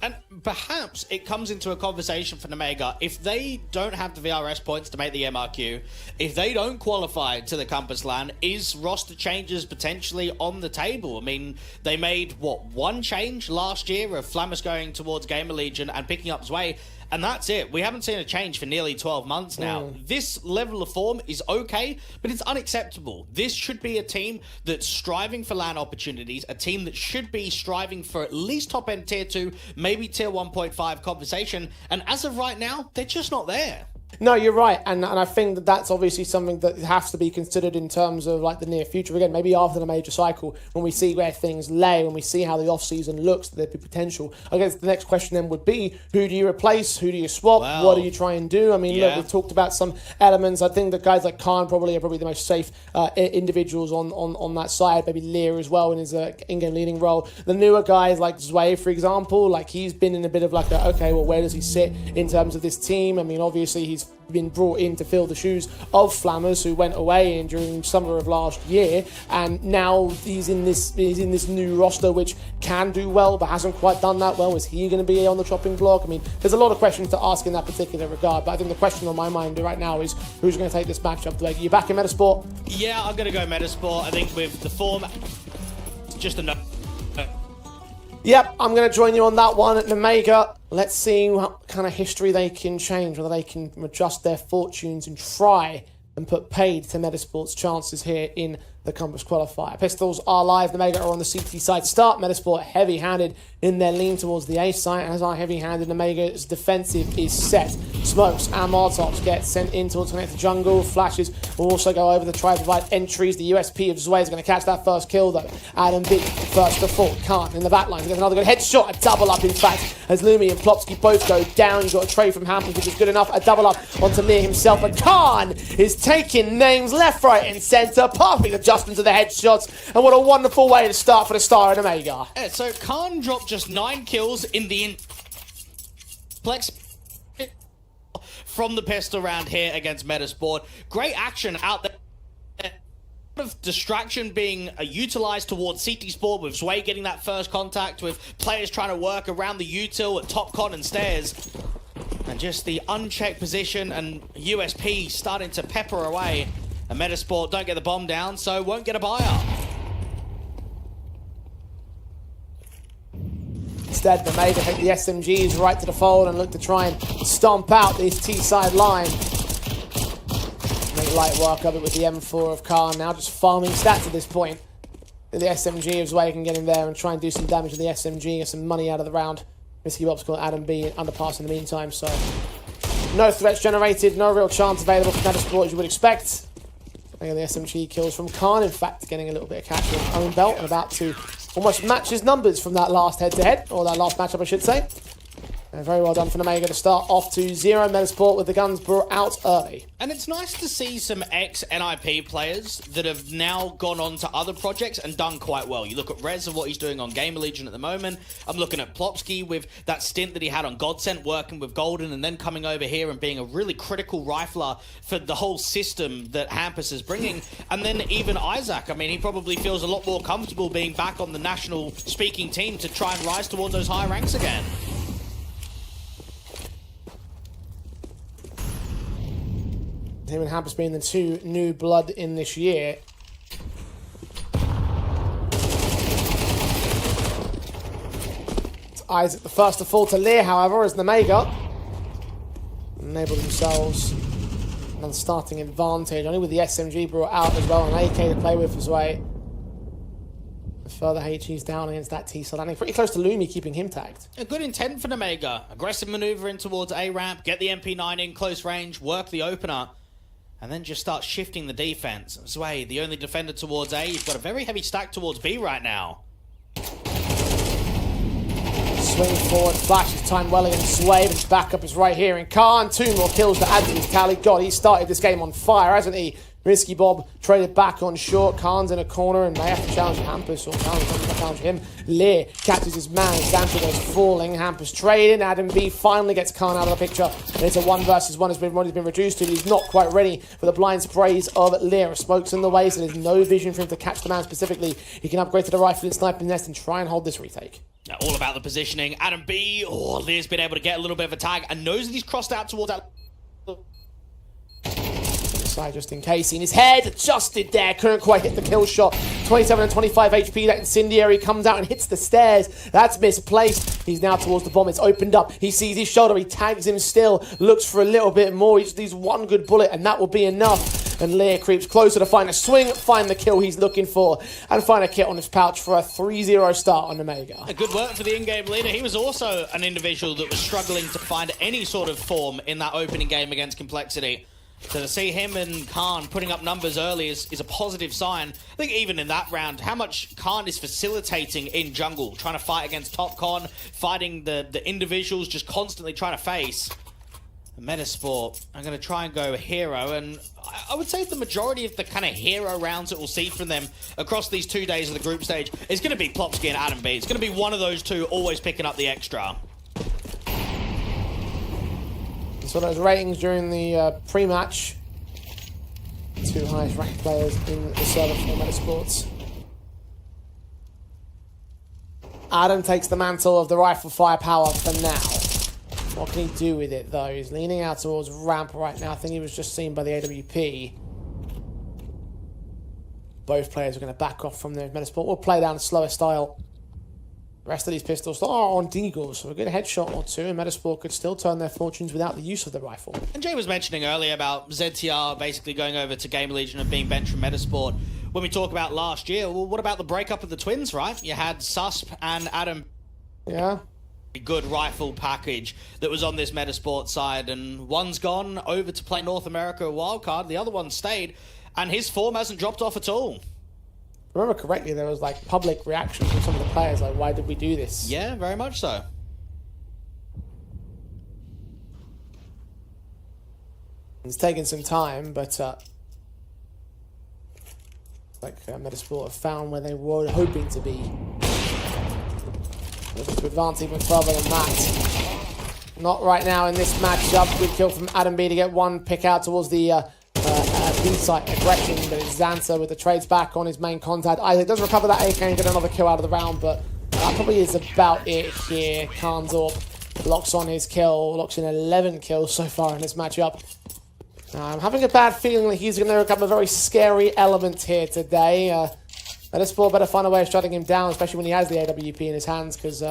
And perhaps it comes into a conversation for Nemiga. If they don't have the VRS points to make the MRQ, if they don't qualify to the Compass LAN, is roster changes potentially on the table? I mean, they made, one change last year of Flammus going towards Gamer Legion and picking up Zwei, and that's it. We haven't seen a change for nearly 12 months now. This level of form is okay, but it's unacceptable. This should be a team that's striving for LAN opportunities, a team that should be striving for at least top-end Tier 2, maybe Tier 1.5 conversation, and as of right now, they're just not there. No, you're right, and I think that that's obviously something that has to be considered in terms of like the near future. Again, maybe after the major cycle, when we see where things lay, when we see how the off season looks, there'd be potential. I guess the next question then would be: who do you replace? Who do you swap? Well, what do you try and do? I mean, look, we've talked about some elements. I think that guys like Khan probably are the most safe individuals on that side. Maybe Lear as well in his in-game leading role. The newer guys like Zwei, for example, like he's been in a bit of like a okay, well, where does he sit in terms of this team? I mean, obviously he's been brought in to fill the shoes of Flammers, who went away during summer of last year, and now he's in this new roster which can do well but hasn't quite done that well. Is he going to be on the chopping block? I mean, there's a lot of questions to ask in that particular regard, but I think the question on my mind right now is who's going to take this matchup. Like, you back in Metizport? Yeah, I'm going to go Metizport. I think with the form, just enough. Yep, I'm going to join you on that one at Nemiga. Let's see what kind of history they can change, whether they can adjust their fortunes and try and put paid to Metasport's chances here in the Compass Qualifier. Pistols are live. Nemiga are on the CT side. Start Metasport heavy-handed in their lean towards the A site, as our heavy-handed Nemiga's defensive is set. Smokes and Molotovs get sent in towards connected jungle. Flashes will also go over to try to provide entries. The USP of Zwei is going to catch that first kill, though. Adam B, first to fall. Khan in the back line. He gets another good headshot. A double up, in fact, as Lumi and Plopsky both go down. You've got a trade from Hampton, which is good enough. A double up onto Lear himself. And Khan is taking names left, right, and centre. Perfect adjustment to the headshots. And what a wonderful way to start for the star in Nemiga. Yeah, so Khan dropped just 9 kills in the Plex from the pistol round here against Metasport. Great action out there. Of distraction being utilized towards CT Sport, with Zwei getting that first contact, with players trying to work around the util at top con and stairs, and just the unchecked position and USP starting to pepper away. And Metasport don't get the bomb down, so won't get a buyer. Instead, the Nemiga take the SMGs right to the fold and look to try and stomp out this T-side line. Make light work of it with the M4 of Khan, now just farming stats at this point. The SMG of Zwei can get in there and try and do some damage to the SMG, get some money out of the round. Risky obstacle, Adam B underpass in the meantime, so no threats generated, no real chance available for Metizport as you would expect. The SMG kills from Khan, in fact, getting a little bit of catch with own belt and about to almost match his numbers from that last head-to-head, or that last matchup, I should say. Very well done for Nemiga to start off 2-0. Metizport with the guns brought out early. And it's nice to see some ex-NIP players that have now gone on to other projects and done quite well. You look at Rez and what he's doing on Gamer Legion at the moment. I'm looking at Plopsky with that stint that he had on Godsent working with Golden, and then coming over here and being a really critical rifler for the whole system that Hampus is bringing. And then even Isaac, I mean, he probably feels a lot more comfortable being back on the national speaking team to try and rise towards those high ranks again. Him and Hampus being the two new blood in this year. It's Isaac the first to fall to Lear, however, as Nemiga enable themselves another starting advantage, only with the SMG brought out as well, an AK to play with as well. Further HE's down against that T-side landing. Pretty close to Lumi, keeping him tagged. A good intent for Nemiga. Aggressive maneuver in towards A-ramp, get the MP9 in close range, work the opener, and then just start shifting the defense. Zwei, the only defender towards A, you've got a very heavy stack towards B right now. Swing forward, flashes time well against Zwei, but his backup is right here. And Khan, 2 more kills to add to his tally. God, he started this game on fire, hasn't he? Risky Bob traded back on short. Khan's in a corner and may have to challenge Hampus, or challenge him. Lear catches his man. Xantra goes falling. Hampus trading. Adam B finally gets Khan out of the picture. And it's a 1 versus 1 what he's been reduced to. He's not quite ready for the blind sprays of Lear. Smoke's in the way, so there's no vision for him to catch the man specifically. He can upgrade to the rifle and sniping nest and try and hold this retake. Now, all about the positioning. Adam B, Lear's been able to get a little bit of a tag and knows that he's crossed out towards that. Just in case, in his head, adjusted there, couldn't quite hit the kill shot. 27 and 25 HP, that incendiary comes out and hits the stairs. That's misplaced. He's now towards the bomb, it's opened up. He sees his shoulder, he tags him still, looks for a little bit more. He just needs 1 good bullet and that will be enough. And Lear creeps closer to find a swing, find the kill he's looking for, and find a kit on his pouch for a 3-0 start on Nemiga. A good work for the in-game leader. He was also an individual that was struggling to find any sort of form in that opening game against Complexity. So to see him and Khan putting up numbers early is a positive sign. I think even in that round, how much Khan is facilitating in jungle, trying to fight against top con, fighting the individuals, just constantly trying to face. Metizport, I'm going to try and go hero, and I would say the majority of the kind of hero rounds that we'll see from them across these 2 days of the group stage is going to be Plopsky and Adam B. It's going to be one of those two always picking up the extra. So those ratings during the pre-match, two highest ranked players in the server for Metizports. Adam takes the mantle of the rifle firepower for now. What can he do with it though? He's leaning out towards ramp right now. I think he was just seen by the AWP. Both players are going to back off from their Metizport. We'll play down a slower style. The rest of these pistols are on Deagles, so a good headshot or two, and Metizport could still turn their fortunes without the use of the rifle. And Jay was mentioning earlier about ZTR basically going over to Game Legion and being benched from Metizport. When we talk about last year, well, what about the breakup of the twins, right? You had Susp and Adam. Yeah. A good rifle package that was on this Metizport side, and one's gone over to play North America wildcard, the other one stayed, and his form hasn't dropped off at all. If I remember correctly, there was like public reaction from some of the players, like, why did we do this? Yeah, very much so. It's taken some time, but Metizport have found where they were hoping to be. Looking to advance even further than that. Not right now in this matchup. Good kill from Adam B to get one pick out towards the B-site aggression, but it's Xanta with the trades back on his main contact. Isaac does recover that AK and get another kill out of the round, but that probably is about it here. Khanzorp locks on his kill, locks in 11 kills so far in this matchup. I'm having a bad feeling that he's going to become a very scary element here today. Metizport better find a way of shutting him down, especially when he has the AWP in his hands, because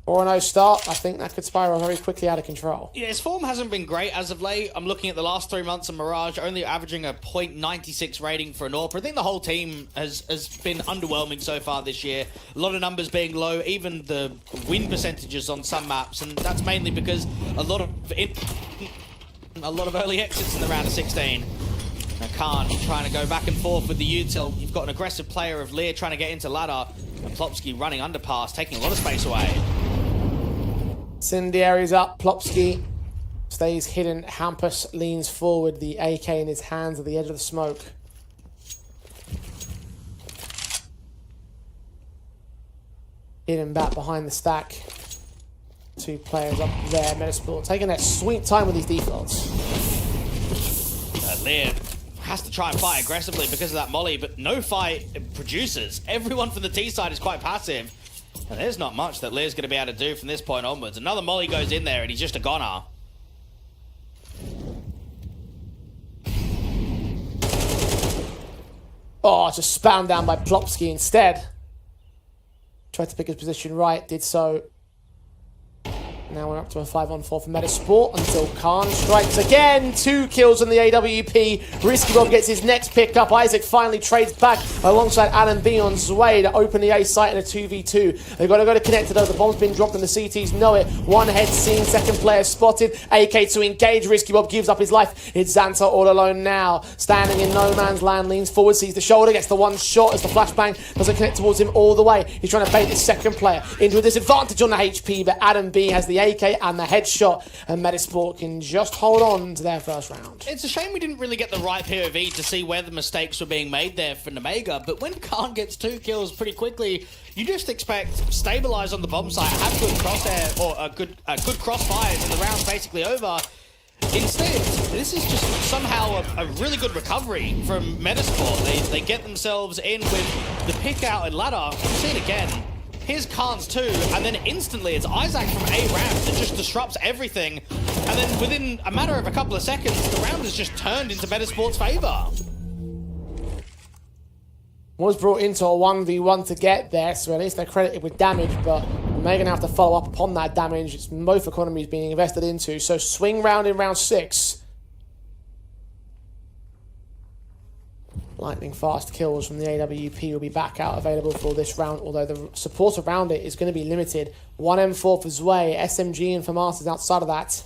4-0 start, I think that could spiral very quickly out of control. Yeah, his form hasn't been great as of late. I'm looking at the last 3 months of Mirage, only averaging a .96 rating for an AWP. I think the whole team has been underwhelming so far this year. A lot of numbers being low, even the win percentages on some maps, and that's mainly because a lot of early exits in the round of 16. Now Khan trying to go back and forth with the util. You've got an aggressive player of Lear trying to get into ladder, and Plopsky running underpass, taking a lot of space away. Incendiary's up, Plopsky stays hidden, Hampus leans forward, the AK in his hands at the edge of the smoke. Hidden back behind the stack. Two players up there, Metizport taking their sweet time with these defaults. Lear has to try and fight aggressively because of that molly, but no fight produces. Everyone from the T side is quite passive. And there's not much that Lear's going to be able to do from this point onwards. Another molly goes in there and he's just a goner. Oh, just spammed down by Plopsky instead. Tried to pick his position right, did so. Now we're up to a 5-on-4 for Metizport until Khan strikes again. 2 kills on the AWP. Risky Bob gets his next pick up. Isaac finally trades back alongside Adam B on his way to open the A site in a 2v2. They've got to go to connect it though. The bomb's been dropped and the CTs know it. One head seen, second player spotted. AK to engage. Risky Bob gives up his life. It's Xanta all alone now. Standing in no man's land, leans forward, sees the shoulder, gets the one shot as the flashbang doesn't connect towards him all the way. He's trying to bait his second player into a disadvantage on the HP, but Adam B has the AK and the headshot, and Metizport can just hold on to their first round. It's a shame we didn't really get the right POV to see where the mistakes were being made there for Nemiga, but when Khan gets 2 kills pretty quickly, you just expect stabilize on the bomb site, have good crosshair, or a good crossfires, and the round's basically over. Instead, this is just somehow a really good recovery from Metizport. They get themselves in with the pick out and ladder. See it again. Here's Khan's 2, and then instantly it's Isaac from A ramp that just disrupts everything. And then within a matter of a couple of seconds, the round is just turned into Metizport's favor. Was brought into a 1v1 to get there, so at least they're credited with damage, but they're going to have to follow up upon that damage. It's both economies being invested into, so swing round in round 6. Lightning fast kills from the AWP will be back out available for this round, although the support around it is going to be limited. 1 M4 for Zwei, SMG and for Masters outside of that.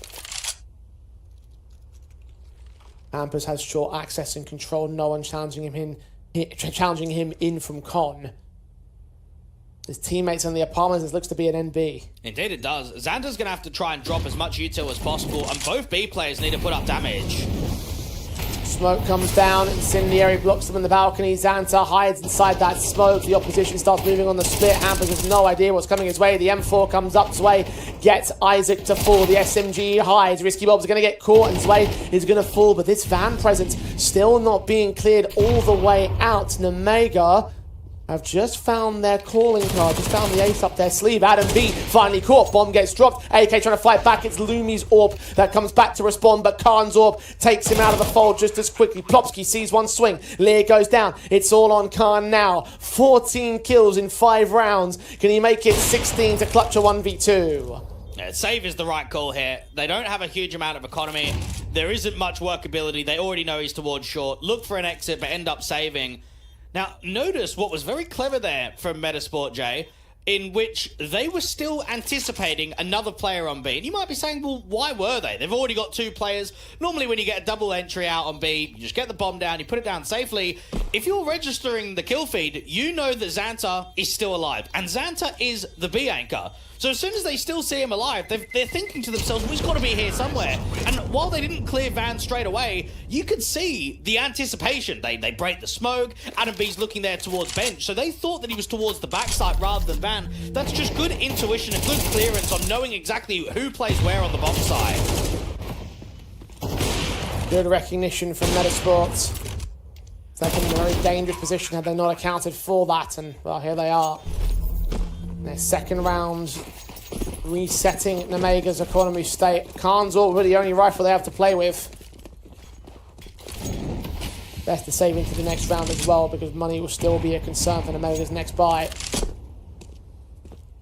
Pandas has short access and control, no one challenging him in from Con. His teammates in the apartments, this looks to be an NB. Indeed it does. Xander's going to have to try and drop as much util as possible, and both B players need to put up damage. Smoke comes down, Incendiary blocks them in the balcony. Xanta hides inside that smoke. The opposition starts moving on the split. Hampers has no idea what's coming his way. The M4 comes up. Zwei gets Isaac to fall. The SMG hides. Risky Bob's going to get caught, and Zwei is going to fall. But this van presence still not being cleared all the way out. Nemiga have just found their calling card, just found the ace up their sleeve. Adam B finally caught, bomb gets dropped. AK trying to fight back, it's Lumi's orb that comes back to respond, but Khan's orb takes him out of the fold just as quickly. Plopsky sees one swing, Lear goes down, it's all on Khan now. 14 kills in 5 rounds, can he make it 16 to clutch a 1v2? Yeah, save is the right call here. They don't have a huge amount of economy, there isn't much workability, they already know he's towards short, look for an exit but end up saving. Now, notice what was very clever there from Metizport, Jay, in which they were still anticipating another player on B. And you might be saying, well, why were they? They've already got 2 players. Normally, when you get a double entry out on B, you just get the bomb down, you put it down safely. If you're registering the kill feed, you know that Xanta is still alive. And Xanta is the B anchor. So as soon as they still see him alive, they're thinking to themselves, well, he's got to be here somewhere. And while they didn't clear Van straight away, you could see the anticipation. They break the smoke. Adam B's looking there towards bench. So they thought that he was towards the backside rather than Van. That's just good intuition and good clearance on knowing exactly who plays where on the bomb side. Good recognition from Metizport. They're in a very dangerous position had they not accounted for that. And, well, here they are. Their second round, resetting Nemiga's economy state. Khan's already the only rifle they have to play with. Best to save into the next round as well, because money will still be a concern for Nemiga's next buy.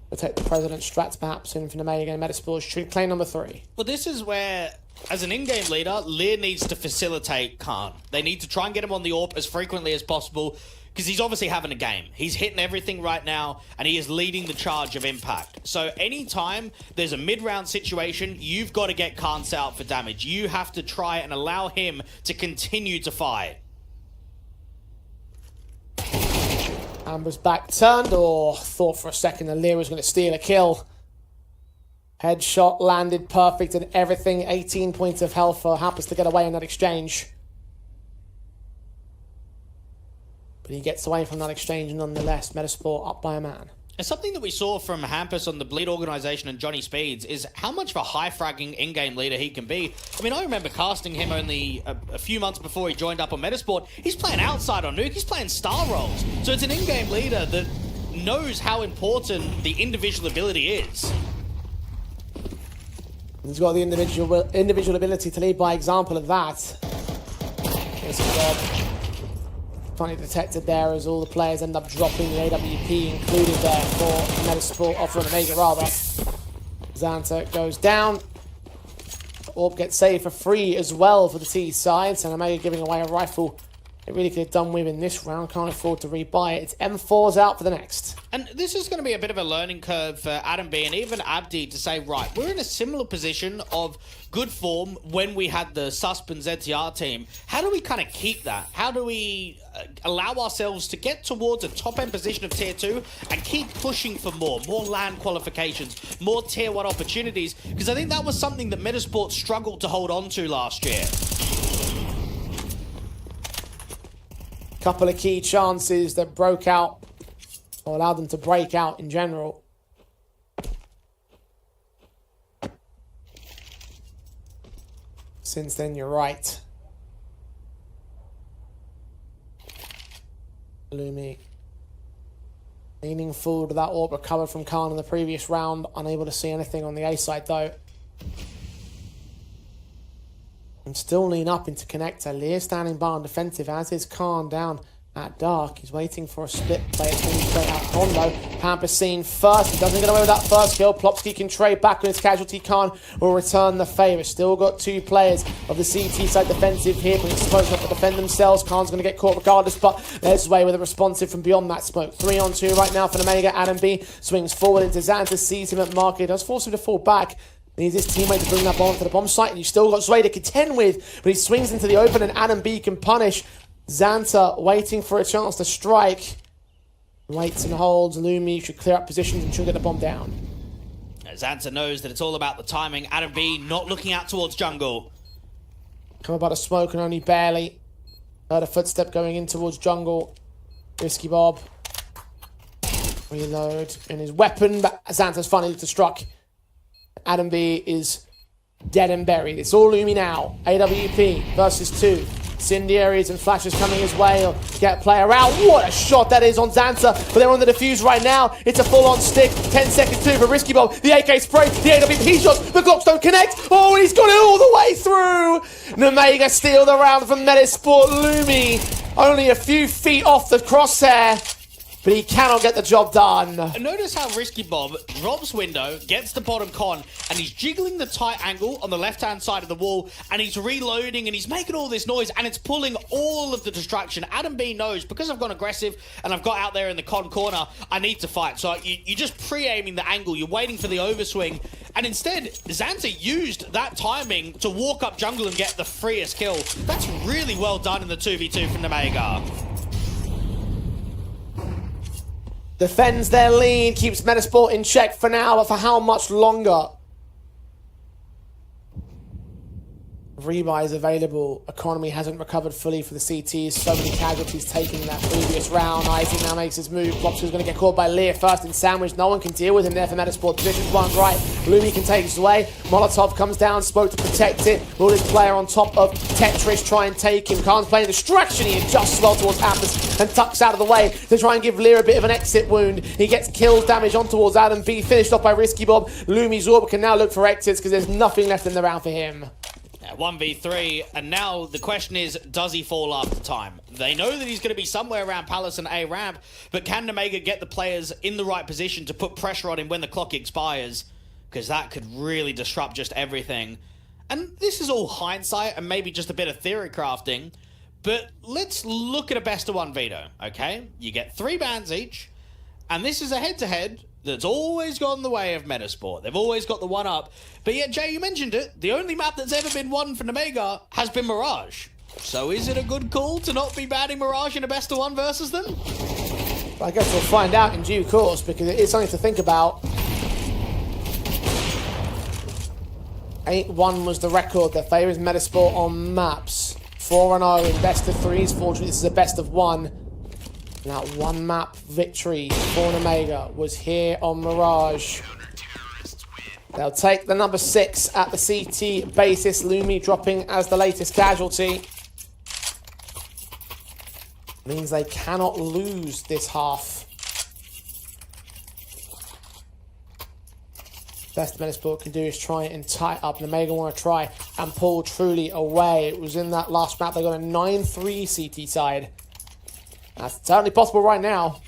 Protect the President's strats perhaps in for Nemiga and Metizport. Should claim number 3. Well, this is where, as an in-game leader, Lear needs to facilitate Khan. They need to try and get him on the AWP as frequently as possible, because he's obviously having a game. He's hitting everything right now, and he is leading the charge of impact. So anytime there's a mid-round situation, you've got to get Khan set out for damage. You have to try and allow him to continue to fight. Amber's back turned, or thought for a second that Lear was going to steal a kill. Headshot landed perfect and everything. 18 points of health for Hampers to get away in that exchange. But he gets away from that exchange nonetheless. Metizport up by a man. And something that we saw from Hampus on the Bleed organization and Johnny Speeds is how much of a high-fragging in-game leader he can be. I mean, I remember casting him only a few months before he joined up on Metizport. He's playing outside on Nuke, he's playing star roles. So it's an in-game leader that knows how important the individual ability is. He's got the individual ability to lead by example of that. Here's a job. Finally detected there as all the players end up dropping, the AWP included there for Metizport, or for Nemiga rather. Xanta goes down. Orb gets saved for free as well for the T side, so Nemiga giving away a rifle it really could have done with in this round. Can't afford to rebuy it. It's M4's out for the next. And this is going to be a bit of a learning curve for Adam B and even Abdi to say, right, we're in a similar position of good form when we had the Susp and ZTR team. How do we kind of keep that? How do we allow ourselves to get towards a top-end position of Tier 2 and keep pushing for more LAN qualifications, more Tier 1 opportunities? Because I think that was something that Metizport struggled to hold on to last year. Couple of key chances that broke out, or allowed them to break out in general. Since then, you're right. Lumi leaning forward to that orb, recovered from Khan in the previous round. Unable to see anything on the A side though. And still lean up into connector. Lear standing by on defensive, as is Khan down at dark. He's waiting for a split play. It's going to be straight out combo. Pampas seen first. He doesn't get away with that first kill. Plopsky can trade back on his casualty. Khan will return the favour. Still got 2 players of the CT side defensive here, but he's supposed not to defend themselves. Khan's going to get caught regardless, but there's way with a responsive from beyond that smoke. 3-on-2 right now for Nemiga. Adam B swings forward into Xanta, sees him at market, does force him to fall back. Needs his teammate to bring that bomb to the bomb site, and you've still got Zway to contend with, but he swings into the open, and Adam B can punish. Xanta waiting for a chance to strike. Waits and holds. Lumi should clear up positions and should get the bomb down. Xanta knows that it's all about the timing. Adam B not looking out towards jungle. Come about a smoke and only barely. Heard a footstep going in towards jungle. Risky Bob. Reload in his weapon, but Xanta's finally to struck. Adam B is dead and buried. It's all Lumi now. AWP versus 2. Incendiaries and flashes coming his way. He'll get a player out. What a shot that is on Xanta. But they're on the defuse right now. It's a full-on stick. 10 seconds too for Risky Bob. The AK spray. The AWP shots. The Glocks don't connect. Oh, and he's got it all the way through. Nemiga steal the round from Metizport. Lumi only a few feet off the crosshair, but he cannot get the job done. Notice how Risky Bob drops window, gets the bottom con, and he's jiggling the tight angle on the left-hand side of the wall, and he's reloading, and he's making all this noise, and it's pulling all of the distraction. Adam B knows, because I've gone aggressive, and I've got out there in the con corner, I need to fight. So you're just pre-aiming the angle, you're waiting for the overswing, and instead, Xanta used that timing to walk up jungle and get the freest kill. That's really well done in the 2v2 from Nemiga. Defends their lead, keeps Metizport in check for now, but for how much longer? Rebuy is available. Economy hasn't recovered fully for the CTs. So many casualties taken in that previous round. Isaac now makes his move. Plopsky's going to get caught by Lear first in sandwich. No one can deal with him there for Metizport. Positions one's right. Lumi can take his way. Molotov comes down, spoke to protect it. Will this player on top of Tetris try and take him? Khan's playing distraction. He adjusts well towards Atlas and tucks out of the way to try and give Lear a bit of an exit wound. He gets kills damage on towards Adam B. Finished off by Risky Bob. Lumi Zorba can now look for exits because there's nothing left in the round for him. 1v3, and now the question is, does he fall after time? They know that he's going to be somewhere around Palace and A ramp, but can Nemiga get the players in the right position to put pressure on him when the clock expires? Because that could really disrupt just everything. And this is all hindsight and maybe just a bit of theory crafting, but let's look at a best of 1 veto, okay? You get 3 bans each, and this is a head-to-head that's always gone the way of Metizport. They've always got the one up. But yet, Jay, you mentioned it. The only map that's ever been won for Nemiga has been Mirage. So is it a good call to not be banning Mirage in a best of 1 versus them? I guess we'll find out in due course, because it is something to think about. 8-1 was the record that favours Metizport on maps. 4-0 in best of 3s. Fortunately, this is a best of 1. And that 1 map victory for Nemiga was here on Mirage. They'll take the number 6 at the CT basis. Lumi dropping as the latest casualty. Means they cannot lose this half. Best Metizport can do is try and tie up. Nemiga want to try and pull truly away. It was in that last map. They got a 9-3 CT side. That's certainly possible right now.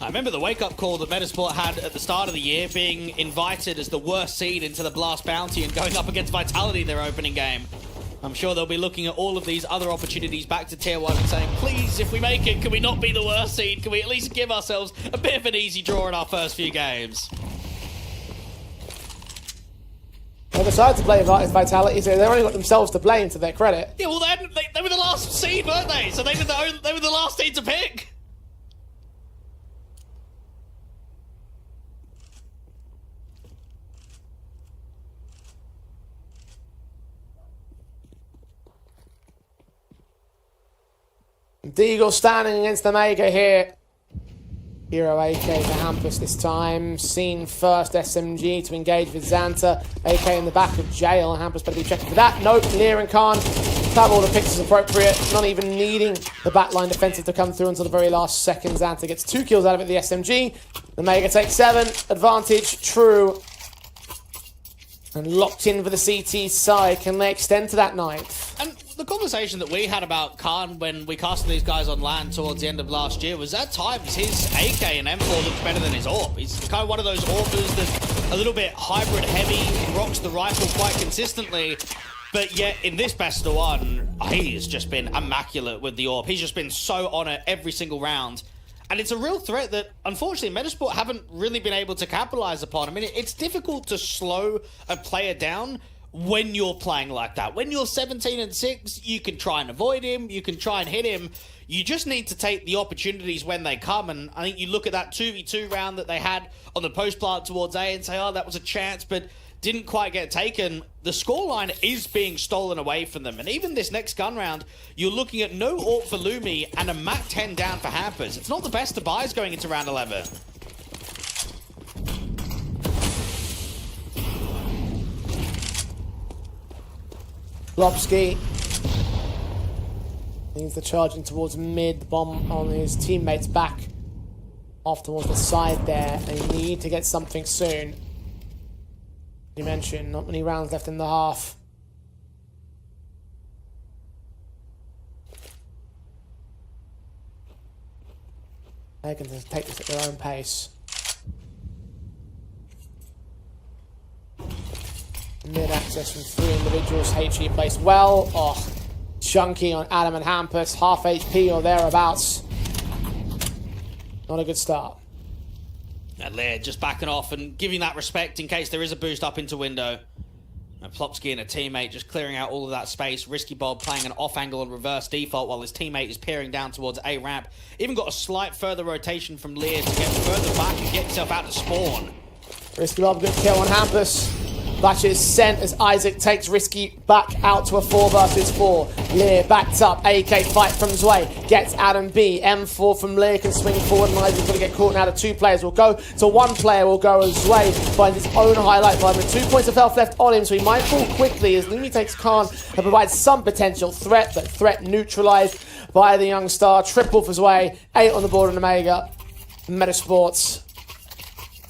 I remember the wake-up call that Metizport had at the start of the year, being invited as the worst seed into the Blast Bounty and going up against Vitality in their opening game. I'm sure they'll be looking at all of these other opportunities back to Tier 1 and saying, please, if we make it, can we not be the worst seed? Can we at least give ourselves a bit of an easy draw in our first few games? They decided to play Vitality, so they've only got themselves to blame, to their credit. Yeah, well, they were the last seed, weren't they? So they were the last seed to pick. Deagle standing against Nemiga here. Hero AK to Hampus this time. Seen first SMG to engage with Xanta. AK in the back of jail. Hampus better be checking for that. Nope, Lear and Khan have all the picks as appropriate. Not even needing the backline defensive to come through until the very last second. Xanta gets 2 kills out of it, the SMG. Nemiga takes 7. Advantage, true. And locked in for the CT side. Can they extend to that 9th? And the conversation that we had about Khan when we casted these guys on land towards the end of last year was at times his AK and M4 looks better than his AWP. He's kind of one of those AWPers that's a little bit hybrid heavy, rocks the rifle quite consistently. But yet, in this best of one, he has just been immaculate with the AWP. He's just been so on it every single round. And it's a real threat that, unfortunately, Metizport haven't really been able to capitalize upon. I mean, it's difficult to slow a player down when you're playing like that. When you're 17-6, you can try and avoid him, you can try and hit him. You just need to take the opportunities when they come. And I think you look at that 2v2 round that they had on the post plant towards A and say, oh, that was a chance, but didn't quite get taken. The scoreline is being stolen away from them. And even this next gun round, you're looking at no AWP for Lumi and a MAC 10 down for Hampers. It's not the best of buys going into round 11. Lopski needs the charging towards mid, bomb on his teammates back off towards the side there. They need to get something soon. You mentioned not many rounds left in the half. They can just take this at their own pace. Mid access from 3 individuals. HE placed well. Oh, chunky on Adam and Hampus. Half HP or thereabouts. Not a good start. And Lear just backing off and giving that respect in case there is a boost up into window. And Plopsky and a teammate just clearing out all of that space. Risky Bob playing an off angle and reverse default while his teammate is peering down towards A ramp. Even got a slight further rotation from Lear to get further back and get himself out to spawn. Risky Bob, good kill on Hampus. Flash is sent as Isaac takes Risky back out to a 4 versus 4. Lear backed up. AK fight from Zwei. Gets Adam B. M4 from Lear can swing forward and Isaac's going to get caught now. The 2 players will go. So 1 player will go as Zwei finds his own highlight line with 2 points of health left on him. So he might fall quickly as Lumi takes Khan and provides some potential threat, but threat neutralized by the young star. Triple for Zwei. 8 on the board on Nemiga. Metasports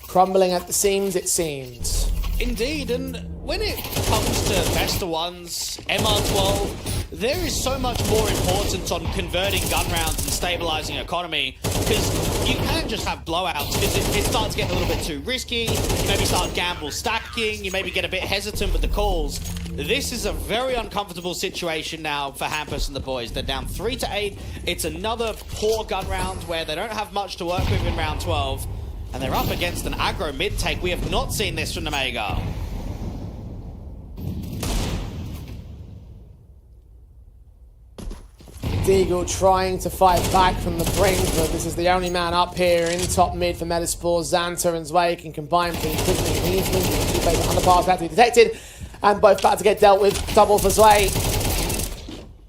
crumbling at the seams, it seems. Indeed, and when it comes to best of ones, MR12, there is so much more importance on converting gun rounds and stabilizing economy, because you can't just have blowouts, because it starts getting a little bit too risky, you maybe start gamble stacking, you maybe get a bit hesitant with the calls. This is a very uncomfortable situation now for Hampus and the boys. They're down 3-8, it's another poor gun round where they don't have much to work with in round 12. And they're up against an aggro mid-take. We have not seen this from Nemiga. Deagle trying to fight back from the brink, but this is the only man up here in top mid for Metasport. Xanta and Zwei can combine pretty quickly. Easily, the 2 players underpass have to be detected, and both about to get dealt with. Double for Zwei.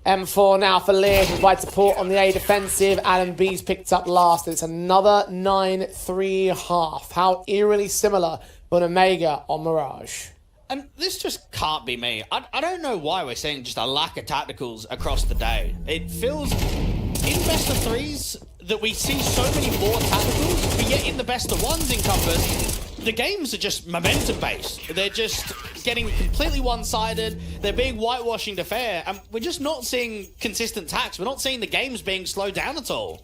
M4 now for Lear, who provides support on the A defensive. Adam B's picked up last. It's another 9-3 half. How eerily similar for Nemiga on Mirage. And this just can't be me. I don't know why we're seeing just a lack of tacticals across the day. It feels, in best of threes, that we see so many more tacticals, but yet in the best of ones in Compass, the games are just momentum-based. They're just getting completely one-sided. They're being whitewashing to fair, and we're just not seeing consistent tacks. We're not seeing the games being slowed down at all.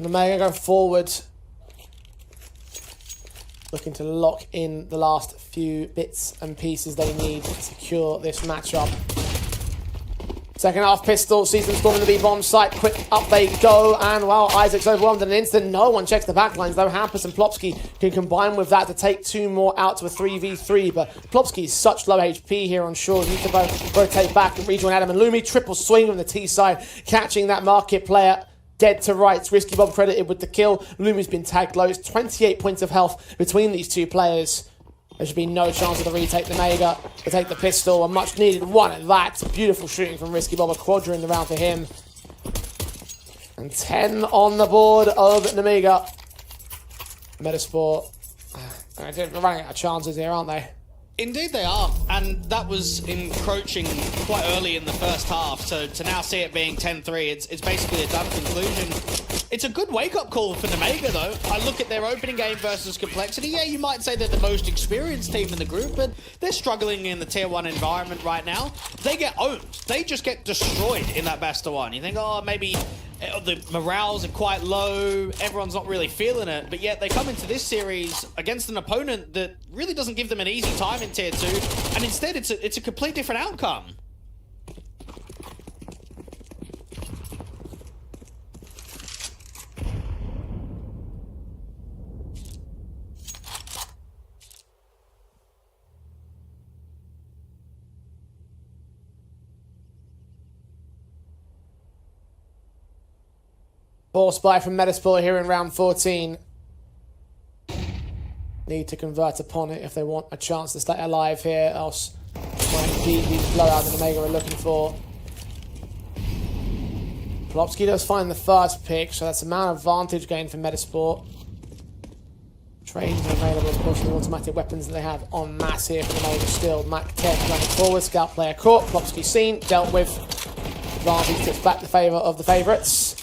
Nemiga go forward, looking to lock in the last few bits and pieces they need to secure this matchup. Second half pistol, sees them storming the B-bomb site. Quick up they go, and well, Isaac's overwhelmed in an instant. No one checks the backlines, though. Hampus and Plopsky can combine with that to take 2 more out to a 3v3. But Plopsky's such low HP here on shore. Needs to both rotate back and rejoin Adam and Lumi. Triple swing from the T side, catching that market player dead to rights. Risky Bob credited with the kill. Lumi's been tagged low. It's 28 points of health between these 2 players. There should be no chance of the retake. The Nemiga to take the pistol. A much needed one at that. Beautiful shooting from Risky Bob. A quadra in the round for him. And 10 on the board of Nemiga. Metasport. They're running out of chances here, aren't they? Indeed they are, and that was encroaching quite early in the first half, so to now see it being 10-3, it's basically a done conclusion. It's a good wake-up call for Nemiga, though. I look at their opening game versus Complexity. Yeah, you might say they're the most experienced team in the group, but they're struggling in the Tier 1 environment right now. They get owned. They just get destroyed in that best of one. You think, oh, maybe the morales are quite low, everyone's not really feeling it, but yet they come into this series against an opponent that really doesn't give them an easy time in Tier 2, and instead it's a complete different outcome. Ball spy from Metizport here in round 14. Need to convert upon it if they want a chance to stay alive here, else might indeed be the blowout that Nemiga are looking for. Plopsky does find the first pick, so that's a man advantage gain for Metizport. Trains are available, of course, the automatic weapons that they have en masse here for Nemiga still. Mac 10 running forward, scout player caught, Plopsky seen, dealt with. Advantage tips back the favour of the favourites.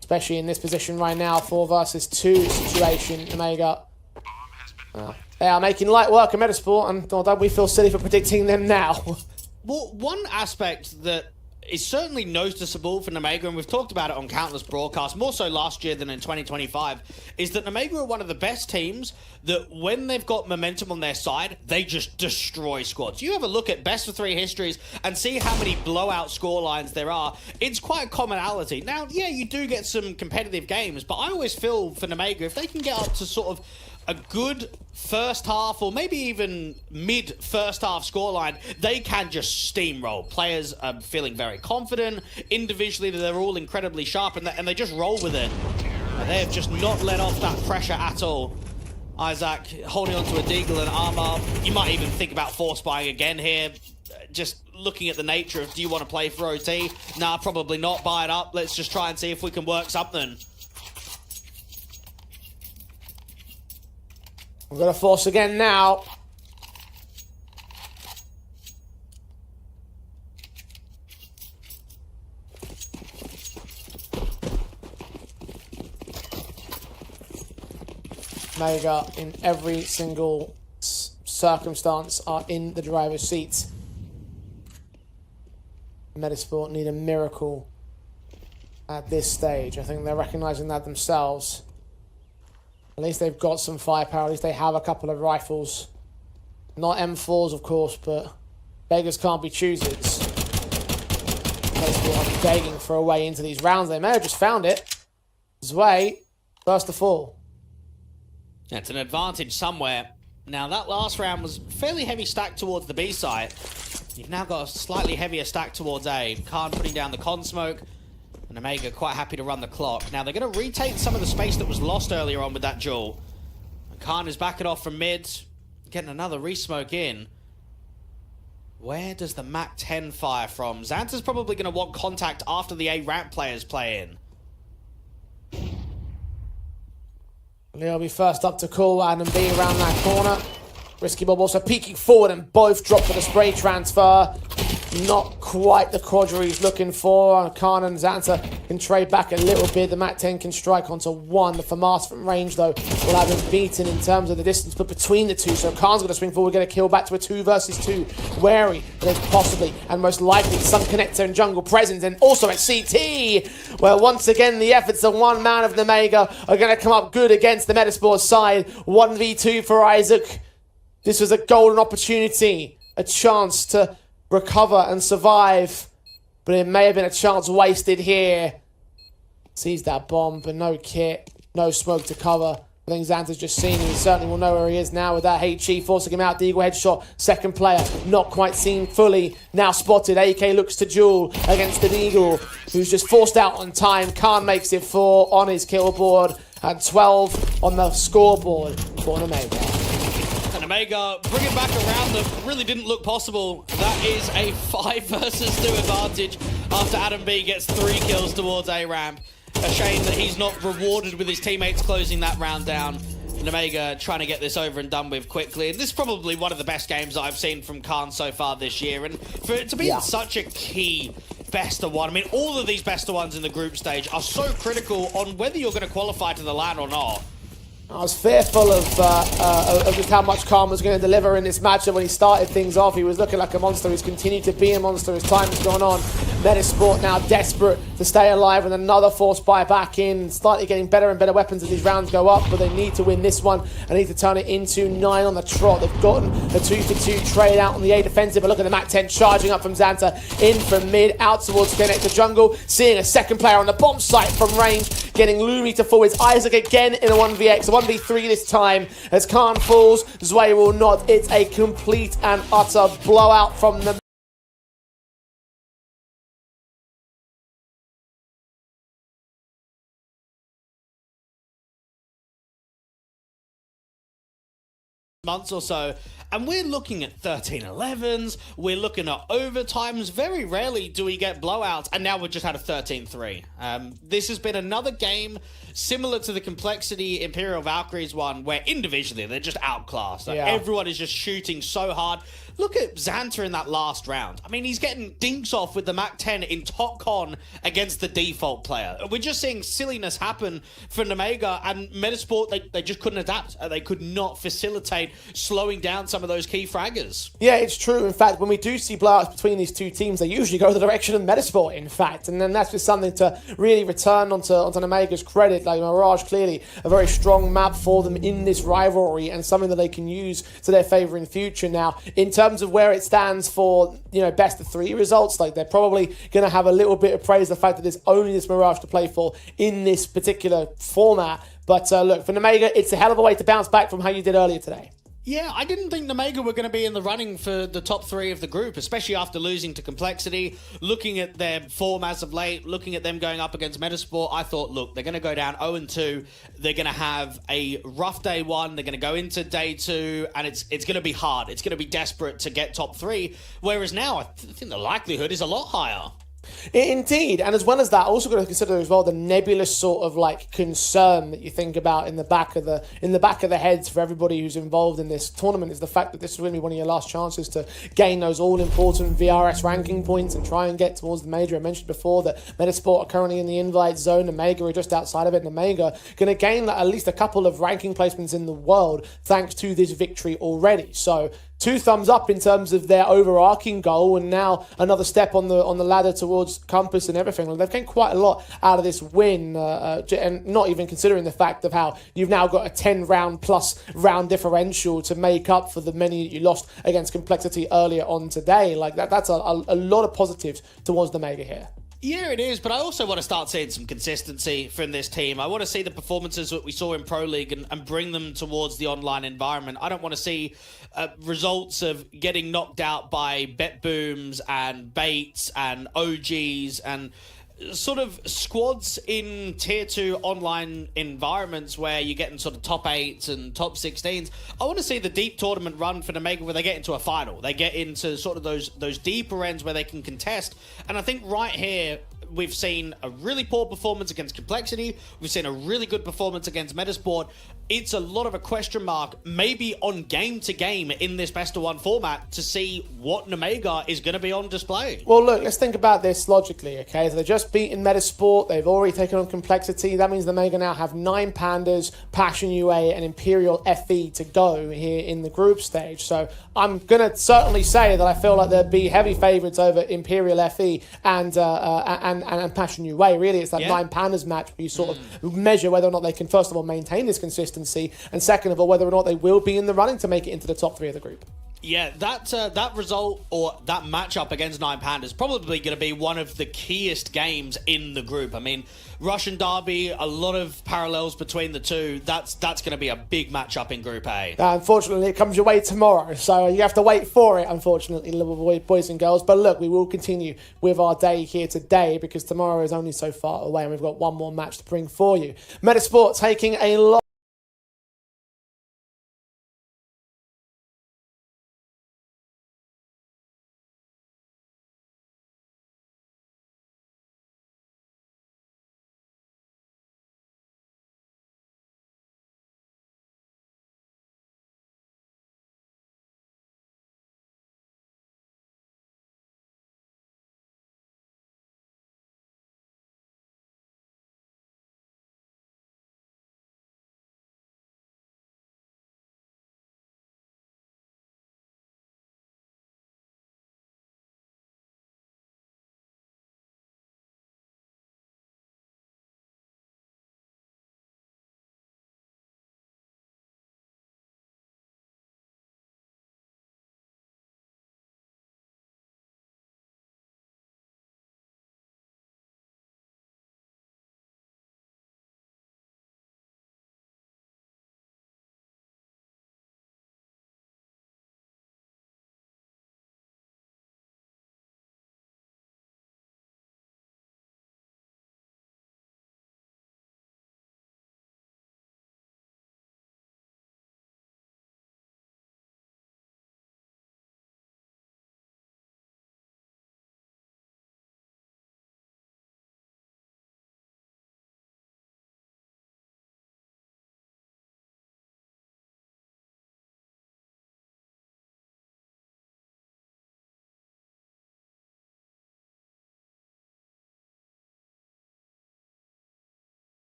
Especially in this position right now, 4 versus 2 situation, Nemiga. They are making light work of Metizport, and although we feel silly for predicting them now. Well, one aspect that is certainly noticeable for Nemiga, and we've talked about it on countless broadcasts, more so last year than in 2025, is that Nemiga are one of the best teams that when they've got momentum on their side, they just destroy squads. You have a look at best of 3 histories and see how many blowout scorelines there are. It's quite a commonality. Now, yeah, you do get some competitive games, but I always feel for Nemiga, if they can get up to sort of a good first half or maybe even mid first half scoreline, they can just steamroll. Players are feeling very confident. Individually, they're all incredibly sharp and they just roll with it. And they have just not let off that pressure at all. Isaac holding onto a deagle and armor. You might even think about force buying again here. Just looking at the nature of, do you want to play for OT? Nah, probably not. Buy it up. Let's just try and see if we can work something. We're going to force again now. Mega in every single circumstance are in the driver's seat. Metizport need a miracle at this stage. I think they're recognizing that themselves. At least they've got some firepower. At least they have a couple of rifles. Not M4s, of course, but beggars can't be choosers. Metizport are begging for a way into these rounds. They may have just found it. Zwei, first to fall. It's an advantage somewhere. Now, that last round was fairly heavy stack towards the B side. You've now got a slightly heavier stack towards A. Khan putting down the con smoke. And Nemiga quite happy to run the clock. Now, they're going to retake some of the space that was lost earlier on with that duel. And Khan is backing off from mid. Getting another re-smoke in. Where does the Mac 10 fire from? Xanta's probably going to want contact after the A ramp players play in. Leo will be first up to call Adam B around that corner. Risky Bob also peeking forward and both drop for the spray transfer. Not quite the quadra he's looking for. Khan and Xanta can trade back a little bit. The Mac 10 can strike onto 1. The FAMAS from range, though, will have him beaten in terms of the distance put between the two. So Khan's going to swing forward, get a kill back to a 2 versus 2. Wary, there's possibly and most likely some connector and jungle presence. And also at CT, where once again the efforts of one man of Nemiga are going to come up good against the Metizport side. 1v2 for Isaac. This was a golden opportunity, a chance to recover and survive, but it may have been a chance wasted here. Sees that bomb, but no kit, no smoke to cover. I think Xanta's just seen him. He certainly will know where he is now with that HE forcing him out. The Eagle headshot, second player, not quite seen fully. Now spotted. AK looks to duel against the Eagle, who's just forced out on time. Khan makes it 4 on his kill board and 12 on the scoreboard for Nemiga. Nemiga bringing back a round that really didn't look possible. That is a 5 versus 2 advantage after Adam B gets 3 kills towards A ramp. A shame that he's not rewarded with his teammates closing that round down. Nemiga trying to get this over and done with quickly. And this is probably one of the best games that I've seen from Khan so far this year. And for it to be in such a key best of one, I mean, all of these best of ones in the group stage are so critical on whether you're going to qualify to the LAN or not. I was fearful of just how much Khan was going to deliver in this matchup when he started things off. He was looking like a monster. He's continued to be a monster as time has gone on. Metizport now desperate to stay alive, and another force buy back in, slightly getting better and better weapons as these rounds go up, but they need to win this one and need to turn it into 9 on the trot. They've gotten a 2-for-2 trade out on the A defensive, but look at the Mac 10 charging up from Xanta in from mid, out towards Connector Jungle, seeing a second player on the bomb site from range, getting Lumi to forwards. Isaac again in a 1vx, a 1v3 this time as Khan falls, Zwei will not. It's a complete and utter blowout from the months or so, and we're looking at 13-11s, we're looking at overtimes. Very rarely do we get blowouts, and now we've just had a 13-3. This has been another game similar to the Complexity Imperial Valkyries one, where individually they're just outclassed. Like, everyone is just shooting so hard. Look at Xanta in that last round. I mean, he's getting dinks off with the Mac 10 in top con against the default player. We're just seeing silliness happen for Nemiga, and Metizport, they just couldn't adapt. They could not facilitate slowing down some of those key fraggers. Yeah, it's true. In fact, when we do see blowouts between these two teams, they usually go the direction of Metizport, in fact. And then that's just something to really return onto Nemiga's credit. Like, Mirage, clearly a very strong map for them in this rivalry and something that they can use to their favour in the future. Now, in terms of where it stands for, best of 3 results, like, they're probably going to have a little bit of praise the fact that there's only this Mirage to play for in this particular format. But look, for Nemiga, it's a hell of a way to bounce back from how you did earlier today. Yeah, I didn't think Nemiga were going to be in the running for the top 3 of the group, especially after losing to Complexity. Looking at their form as of late, looking at them going up against Metizport, I thought, look, they're going to go down 0-2. They're going to have a rough day 1. They're going to go into day 2, and it's going to be hard. It's going to be desperate to get top 3. Whereas now, I think the likelihood is a lot higher. Indeed, and as well as that, also got to consider as well the nebulous sort of like concern that you think about in the back of the heads for everybody who's involved in this tournament is the fact that this is going to be one of your last chances to gain those all-important VRS ranking points and try and get towards the major. I mentioned before that Metizport are currently in the invite zone, Nemiga are just outside of it. Nemiga going to gain at least a couple of ranking placements in the world thanks to this victory already. So 2 thumbs up in terms of their overarching goal, and now another step on the ladder towards Compass and everything. They've gained quite a lot out of this win, and not even considering the fact of how you've now got a 10-round plus round differential to make up for the many that you lost against Complexity earlier on today. Like that's a lot of positives towards the Nemiga here. Yeah, it is, but I also want to start seeing some consistency from this team. I want to see the performances that we saw in Pro League and bring them towards the online environment. I don't want to see results of getting knocked out by bet booms and baits and OGs and sort of squads in tier 2 online environments where you're getting sort of top 8s and top 16s. I want to see the deep tournament run for Nemiga where they get into a final. They get into sort of those deeper ends where they can contest. And I think right here, we've seen a really poor performance against Complexity. We've seen a really good performance against Metizport. It's a lot of a question mark, maybe on game to game in this best of 1 format to see what Nemiga is going to be on display. Well, look, let's think about this logically, okay? So they've just beaten Metizport. They've already taken on Complexity. That means Nemiga now have 9 Pandas, Passion UA, and Imperial FE to go here in the group stage. So I'm going to certainly say that I feel like they'd be heavy favourites over Imperial FE and Passion UA. Really, it's that 9 Pandas match where you sort of measure whether or not they can, first of all, maintain this consistency, and second of all, whether or not they will be in the running to make it into the top 3 of the group. Yeah, that result or that matchup against 9 Pandas is probably going to be one of the keyest games in the group. I mean, Russian Derby, a lot of parallels between the two. That's going to be a big matchup in Group A. Unfortunately, it comes your way tomorrow, so you have to wait for it, unfortunately, little boys and girls. But look, we will continue with our day here today because tomorrow is only so far away and we've got one more match to bring for you. Metizport taking a lot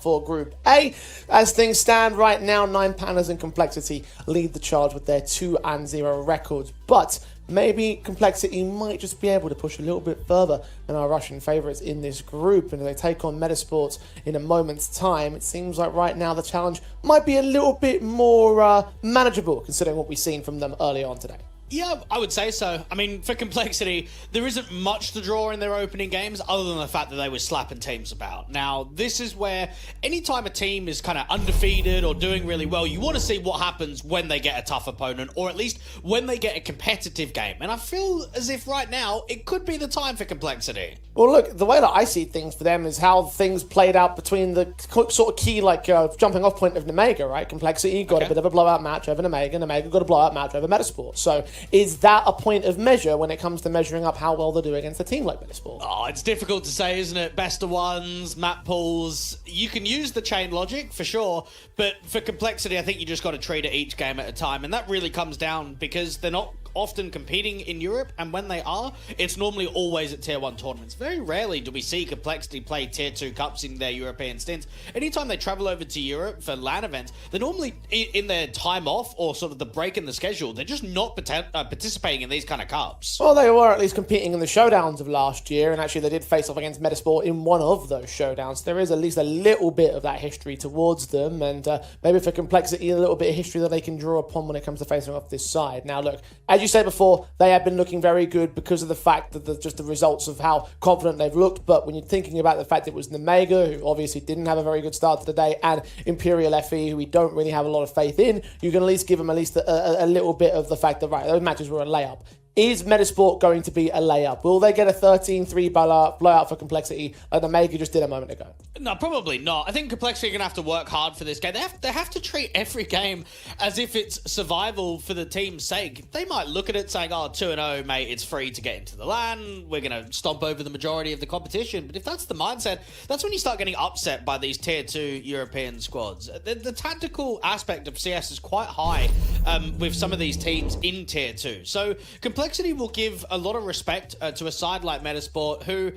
for Group A. As things stand right now, 9 Pandas and Complexity lead the charge with their 2-0 records. But maybe Complexity might just be able to push a little bit further than our Russian favourites in this group. And as they take on Metizport in a moment's time, it seems like right now the challenge might be a little bit more manageable, considering what we've seen from them early on today. Yeah, I would say so. I mean, for Complexity, there isn't much to draw in their opening games other than the fact that they were slapping teams about. Now, this is where anytime a team is kind of undefeated or doing really well, you want to see what happens when they get a tough opponent, or at least when they get a competitive game. And I feel as if right now, it could be the time for Complexity. Well, look, the way that I see things for them is how things played out between the sort of key, jumping off point of Nemiga, right? Complexity got a bit of a blowout match over Nemiga. Nemiga got a blowout match over Metizport. So is that a point of measure when it comes to measuring up how well they're doing against a team like Metizport? Oh, it's difficult to say, isn't it? Best of ones, map pools. You can use the chain logic for sure, but for Complexity, I think you just got to treat it each game at a time, and that really comes down because they're not often competing in Europe, and when they are, it's normally always at Tier 1 tournaments. Very rarely do we see Complexity play Tier 2 cups in their European stints. Anytime they travel over to Europe for LAN events, they're normally in their time off or sort of the break in the schedule. They're just not participating in these kind of cups. Well, they were at least competing in the showdowns of last year, and actually they did face off against Metizport in one of those showdowns. There is at least a little bit of that history towards them, and maybe for Complexity, a little bit of history that they can draw upon when it comes to facing off this side. Now, look, as you said before, they have been looking very good because of the fact that just the results of how confident they've looked. But when you're thinking about the fact it was Nemiga, who obviously didn't have a very good start to the day, and Imperial FE, who we don't really have a lot of faith in, you can at least give them at least a little bit of the fact that, right, those matches were a layup. Is Metizport going to be a layup? Will they get a 13-3 blowout for Complexity like Nemiga just did a moment ago? No, probably not. I think Complexity are going to have to work hard for this game. They have to treat every game as if it's survival for the team's sake. They might look at it saying, oh, 2-0, mate, it's free to get into the LAN. We're going to stomp over the majority of the competition. But if that's the mindset, that's when you start getting upset by these Tier 2 European squads. The tactical aspect of CS is quite high with some of these teams in Tier 2. So Complexity will give a lot of respect to a side like Metizport, who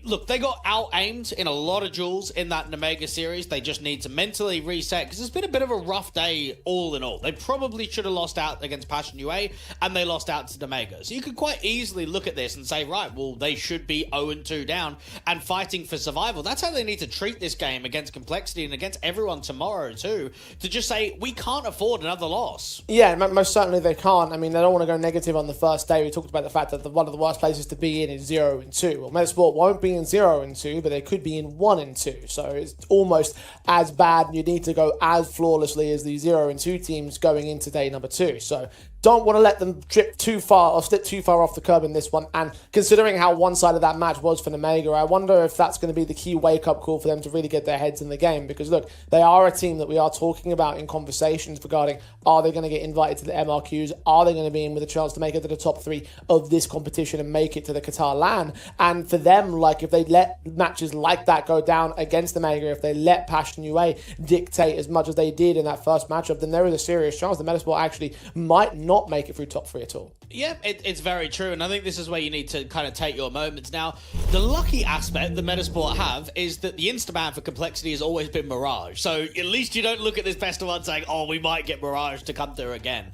look, they got out-aimed in a lot of duels in that Nemiga series. They just need to mentally reset, because it's been a bit of a rough day all in all. They probably should have lost out against Passion UA, and they lost out to Nemiga. So you could quite easily look at this and say, right, well, they should be 0-2 down and fighting for survival. That's how they need to treat this game against Complexity and against everyone tomorrow too, to just say, we can't afford another loss. Yeah, most certainly they can't. I mean, they don't want to go negative on the first day. We talked about the fact that one of the worst places to be in is 0-2. Well, Metizport won't be in 0-2, but they could be in 1-2. So it's almost as bad. You need to go as flawlessly as the 0-2 teams going into day number 2. So don't want to let them drip too far or slip too far off the curb in this one. And considering how one-sided that match was for Nemiga, I wonder if that's going to be the key wake-up call for them to really get their heads in the game. Because look, they are a team that we are talking about in conversations regarding, are they going to get invited to the MRQs? Are they going to be in with a chance to make it to the top 3 of this competition and make it to the Qatar LAN? And for them, like, if they let matches like that go down against Nemiga, if they let Passion UA dictate as much as they did in that first matchup, then there is a serious chance that Metizport actually might not make it through top 3 at all. Yeah, it's very true, and I think this is where you need to kind of take your moments. Now, the lucky aspect that Metizport have is that the instaban for Complexity has always been Mirage, so at least you don't look at this best of one saying, oh, we might get Mirage to come through again.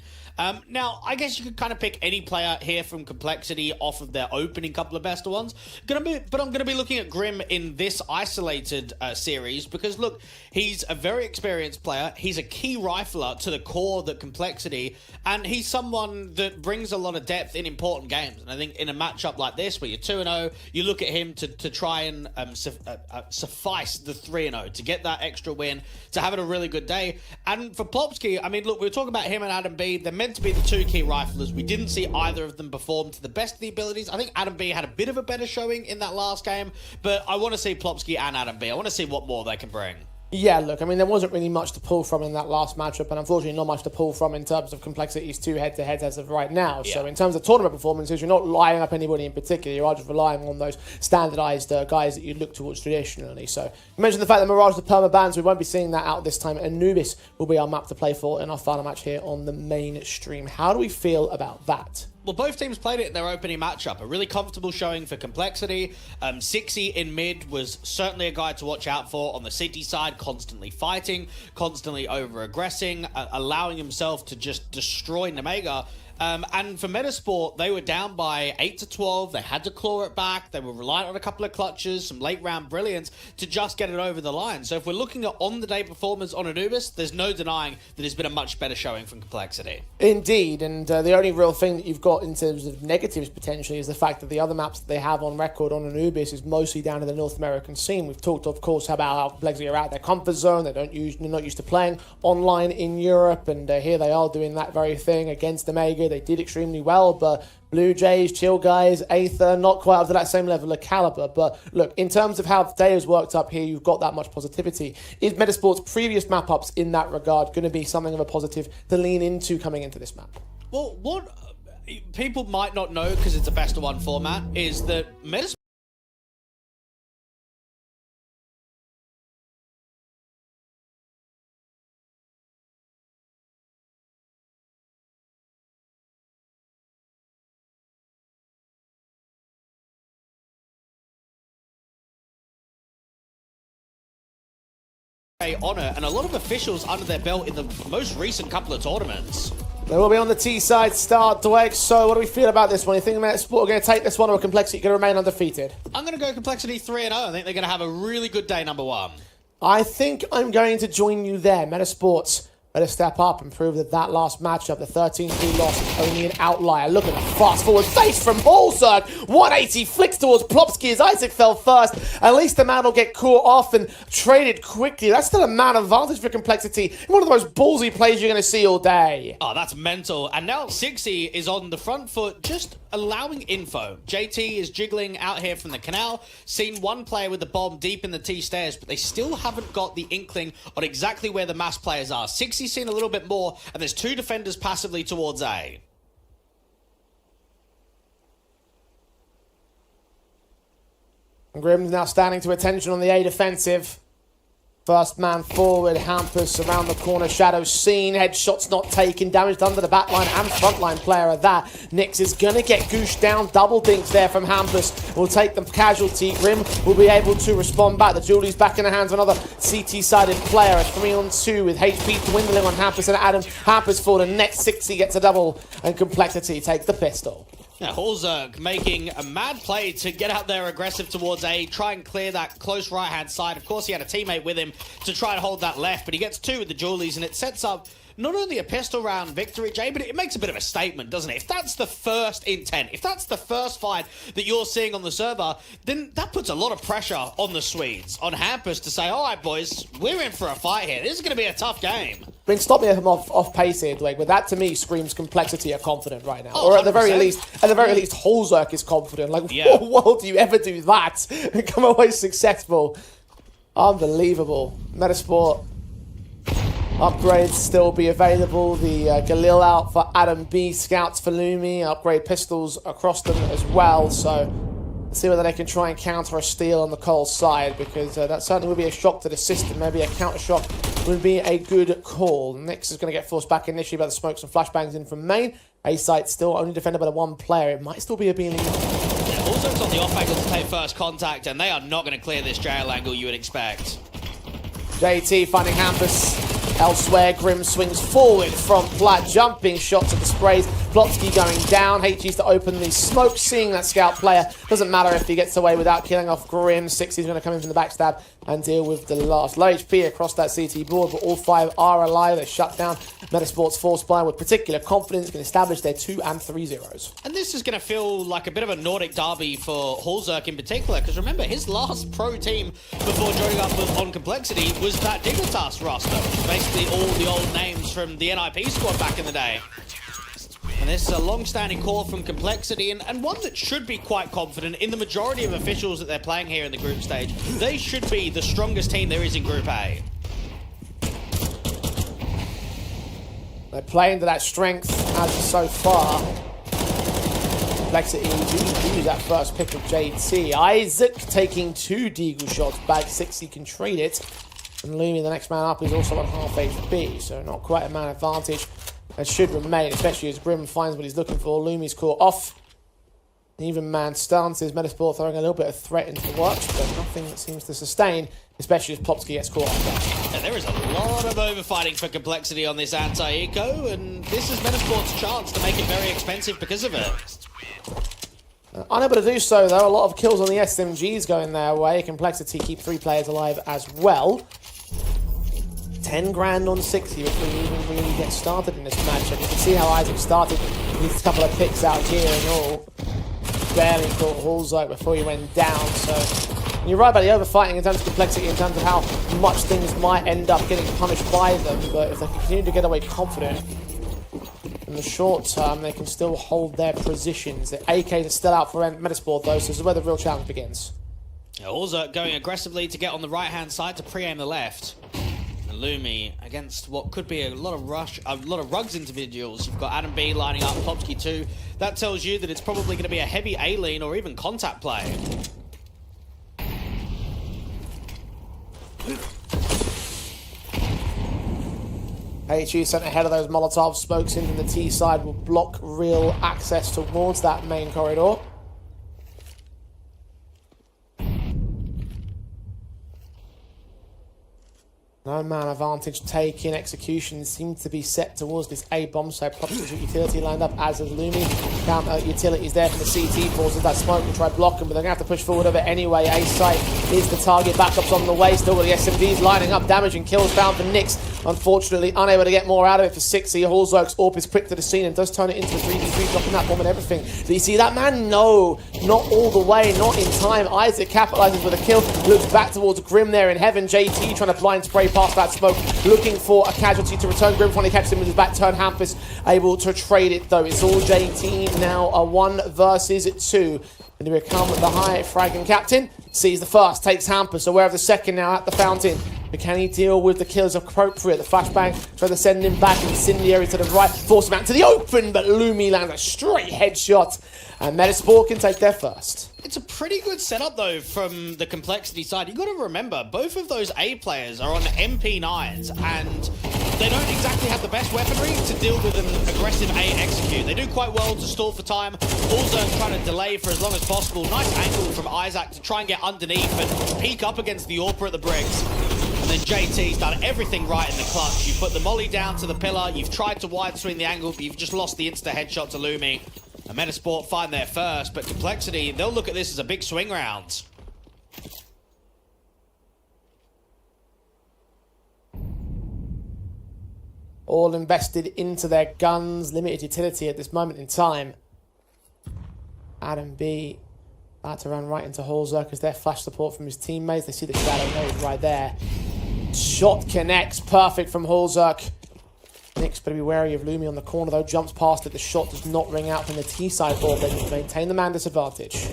Now, I guess you could kind of pick any player here from Complexity off of their opening couple of best of ones. But I'm going to be looking at Grim in this isolated series because, look, he's a very experienced player. He's a key rifler to the core that Complexity, and he's someone that brings a lot of depth in important games. And I think in a matchup like this, where you're 2-0, you look at him to try and suffice the 3-0, to get that extra win, to have it a really good day. And for Plopsky, I mean, look, we were talking about him and Adam B. They're meant to be the 2 key riflers. We didn't see either of them perform to the best of the abilities. I think Adam B had a bit of a better showing in that last game, but I want to see Plopsky and Adam B. I want to see what more they can bring. Yeah, look, I mean, there wasn't really much to pull from in that last matchup, and unfortunately not much to pull from in terms of Complexity's 2 head-to-heads as of right now. Yeah. So in terms of tournament performances, you're not lining up anybody in particular. You are just relying on those standardised guys that you look towards traditionally. So you mentioned the fact that Mirage the perma-bans, we won't be seeing that out this time. Anubis will be our map to play for in our final match here on the main stream. How do we feel about that? Well, both teams played it in their opening matchup. A really comfortable showing for Complexity. Sixy in mid was certainly a guy to watch out for on the City side, constantly fighting, constantly over-aggressing, allowing himself to just destroy Nemiga. And for Metizport, they were down by 8 to 12. They had to claw it back. They were reliant on a couple of clutches, some late round brilliance to just get it over the line. So if we're looking at on-the-day performance on Anubis, there's no denying that it's been a much better showing from Complexity. Indeed, and the only real thing that you've got in terms of negatives potentially is the fact that the other maps that they have on record on Anubis is mostly down to the North American scene. We've talked, of course, about how Complexity are out their comfort zone. They're not used to playing online in Europe, and here they are doing that very thing against Nemiga. They did extremely well, but Blue Jays, Chill Guys, Aether, not quite up to that same level of caliber. But look, in terms of how the day has worked up here, you've got that much positivity. Is Metasport's previous map-ups in that regard going to be something of a positive to lean into coming into this map? Well, what people might not know, because it's a best-of-one format, is that Metasport honor and a lot of officials under their belt in the most recent couple of tournaments. They will be on the T side start, Dweck. So what do we feel about this one? You think Metasport are going to take this one, or Complexity going to remain undefeated? I'm going to go Complexity 3-0. I think they're going to have a really good day, number one. I think I'm going to join you there. Metasports better step up and prove that that last matchup, the 13-3 loss, is only an outlier. Look at the fast-forward face from Holzerg. 180 flicks towards Plopsky as Isaac fell first. At least the man will get caught off and traded quickly. That's still a man advantage for Complexity. One of the most ballsy plays you're going to see all day. Oh, that's mental. And now Sixy is on the front foot, just allowing info. JT is jiggling out here from the canal. Seen one player with the bomb deep in the T stairs, but they still haven't got the inkling on exactly where the mass players are. Sixy's seen a little bit more, and there's two defenders passively towards A. Grim's now standing to attention on the A defensive. First man forward, Hampus around the corner, shadow seen, headshots not taken, damaged under the backline and frontline player of that. Nix is going to get gooshed down, double dinks there from Hampus, will take the casualty. Grim will be able to respond back. The Julie's back in the hands of another CT-sided player, a 3-on-2 with HP dwindling on Hampus and Adam. Hampus for the next 60 gets a double, and Complexity take the pistol. Now, Holzerg making a mad play to get out there aggressive towards A, try and clear that close right-hand side. Of course, he had a teammate with him to try and hold that left, but he gets two with the Julies, and it sets up not only a pistol round victory, Jay, but it makes a bit of a statement, doesn't it? If that's the first intent, if that's the first fight that you're seeing on the server, then that puts a lot of pressure on the Swedes, on Hampus to say, all right, boys, we're in for a fight here. This is going to be a tough game. I mean, stop me if I'm off pace here, Dwayne, but that to me screams Complexity are confident right now. Oh, or at the very 100%. least, Holzerg is confident. Like, Yeah. what do you ever do that and come away successful? Unbelievable. Metasport upgrades still be available. The Galil out for Adam B, Scouts for Lumi, upgrade pistols across them as well. So let's see whether they can try and counter a steal on the Cole side, because that certainly would be a shock to the system. Maybe a counter shock would be a good call. Nix is going to get forced back initially by the smokes and flashbangs in from main. A site still only defended by the one player. It might still be a B-League. Also, it's on the off angle to take first contact, and they are not going to clear this jail angle you would expect. JT finding Hampus elsewhere. Grim swings forward from flat, jumping shots at the sprays. Plotsky going down. HG's to open the smoke, seeing that scout player. Doesn't matter if he gets away without killing off Grim. 60's going to come in from the backstab and deal with the last. Low HP across that CT board, but all five are alive. They're shut down. Metasport's force blind with particular confidence can establish their 2 and 3 zeros. And this is going to feel like a bit of a Nordic derby for Holzerg in particular, because remember, his last pro team before joining up on Complexity was that Dignitas roster, which is basically all the old names from the NIP squad back in the day. And this is a long-standing call from Complexity, and one that should be quite confident in the majority of officials that they're playing here in the group stage. They should be the strongest team there is in Group A. They play into that strength as so far. Complexity use that first pick of JT. Isaac taking 2 deagle shots back. 60 can trade it. And Lumi, the next man up, is also on half HP, so not quite a man advantage. and should remain, especially as Grim finds what he's looking for. Lumi's caught off. Even man stances, Metizport throwing a little bit of threat into the works, but nothing that seems to sustain, especially as Plopsky gets caught off. And there is a lot of overfighting for complexity on this anti-eco, and this is Metasport's chance to make it very expensive because of it. Unable to do so, though. A lot of kills on the SMGs going their way. Complexity keep 3 players alive as well. 10 grand on 60 before we even really get started in this matchup. You can see how Isaac started with a couple of picks out here and all. Barely caught Hallzerk before he went down, so you're right about the overfighting in terms of complexity, in terms of how much things might end up getting punished by them, but if they continue to get away confident, in the short term, they can still hold their positions. The AKs are still out for Metizport, though, so this is where the real challenge begins. Hallzerk going aggressively to get on the right-hand side to pre-aim the left. Lumi against what could be a lot of rugs individuals. You've got Adam B lining up Plopsky too. That tells you that it's probably going to be a heavy A-lean or even contact play. HE sent ahead of those Molotov smokes into the T side will block real access towards that main corridor. No man advantage taken. Execution seems to be set towards this A bomb site. Probably utility lined up as is Lumi. Counter utilities there from the CT forces. That smoke will try to block them, but they're going to have to push forward of it anyway. A site is the target. Backups on the way. Still with the SMGs lining up. Damage and kills found for Nyx. Unfortunately, unable to get more out of it for 60. Hallzerk's AWP is quick to the scene and does turn it into a 3v3, dropping that bomb and everything. So you see that man? No, not all the way, not in time. Isaac capitalizes with a kill. Looks back towards Grim there in heaven. JT trying to blind spray past that smoke, looking for a casualty to return. Grim finally catches him with his back turn. Hampus able to trade it though. It's all JT now, a 1 versus 2. And here come the high fragging captain. Sees the first, takes Hampus, aware of the second now at the fountain. But can he deal with the kills appropriate? The flashbang, try to send him back. Incendiary to the right, force him out to the open, but Lumi lands a straight headshot. And Metizport can take their first. It's a pretty good setup, though, from the complexity side. You've got to remember, both of those A players are on MP9s, and they don't exactly have the best weaponry to deal with an aggressive A execute. They do quite well to stall for time. Also trying to delay for as long as possible. Nice angle from Isaac to try and get underneath and peek up against the AWP at the bricks. And then JT's done everything right in the clutch. You've put the molly down to the pillar. You've tried to wide swing the angle, but you've just lost the insta headshot to Lumi. And Metizport find their first, but complexity, they'll look at this as a big swing round. All invested into their guns, limited utility at this moment in time. Adam B about to run right into Hallzerk as their flash support from his teammates. They see the shadow node right there. Shot connects, perfect from Hallzerk. Nyx better be wary of Lumi on the corner though, jumps past it, the shot does not ring out from the T side orbit to maintain the man disadvantage.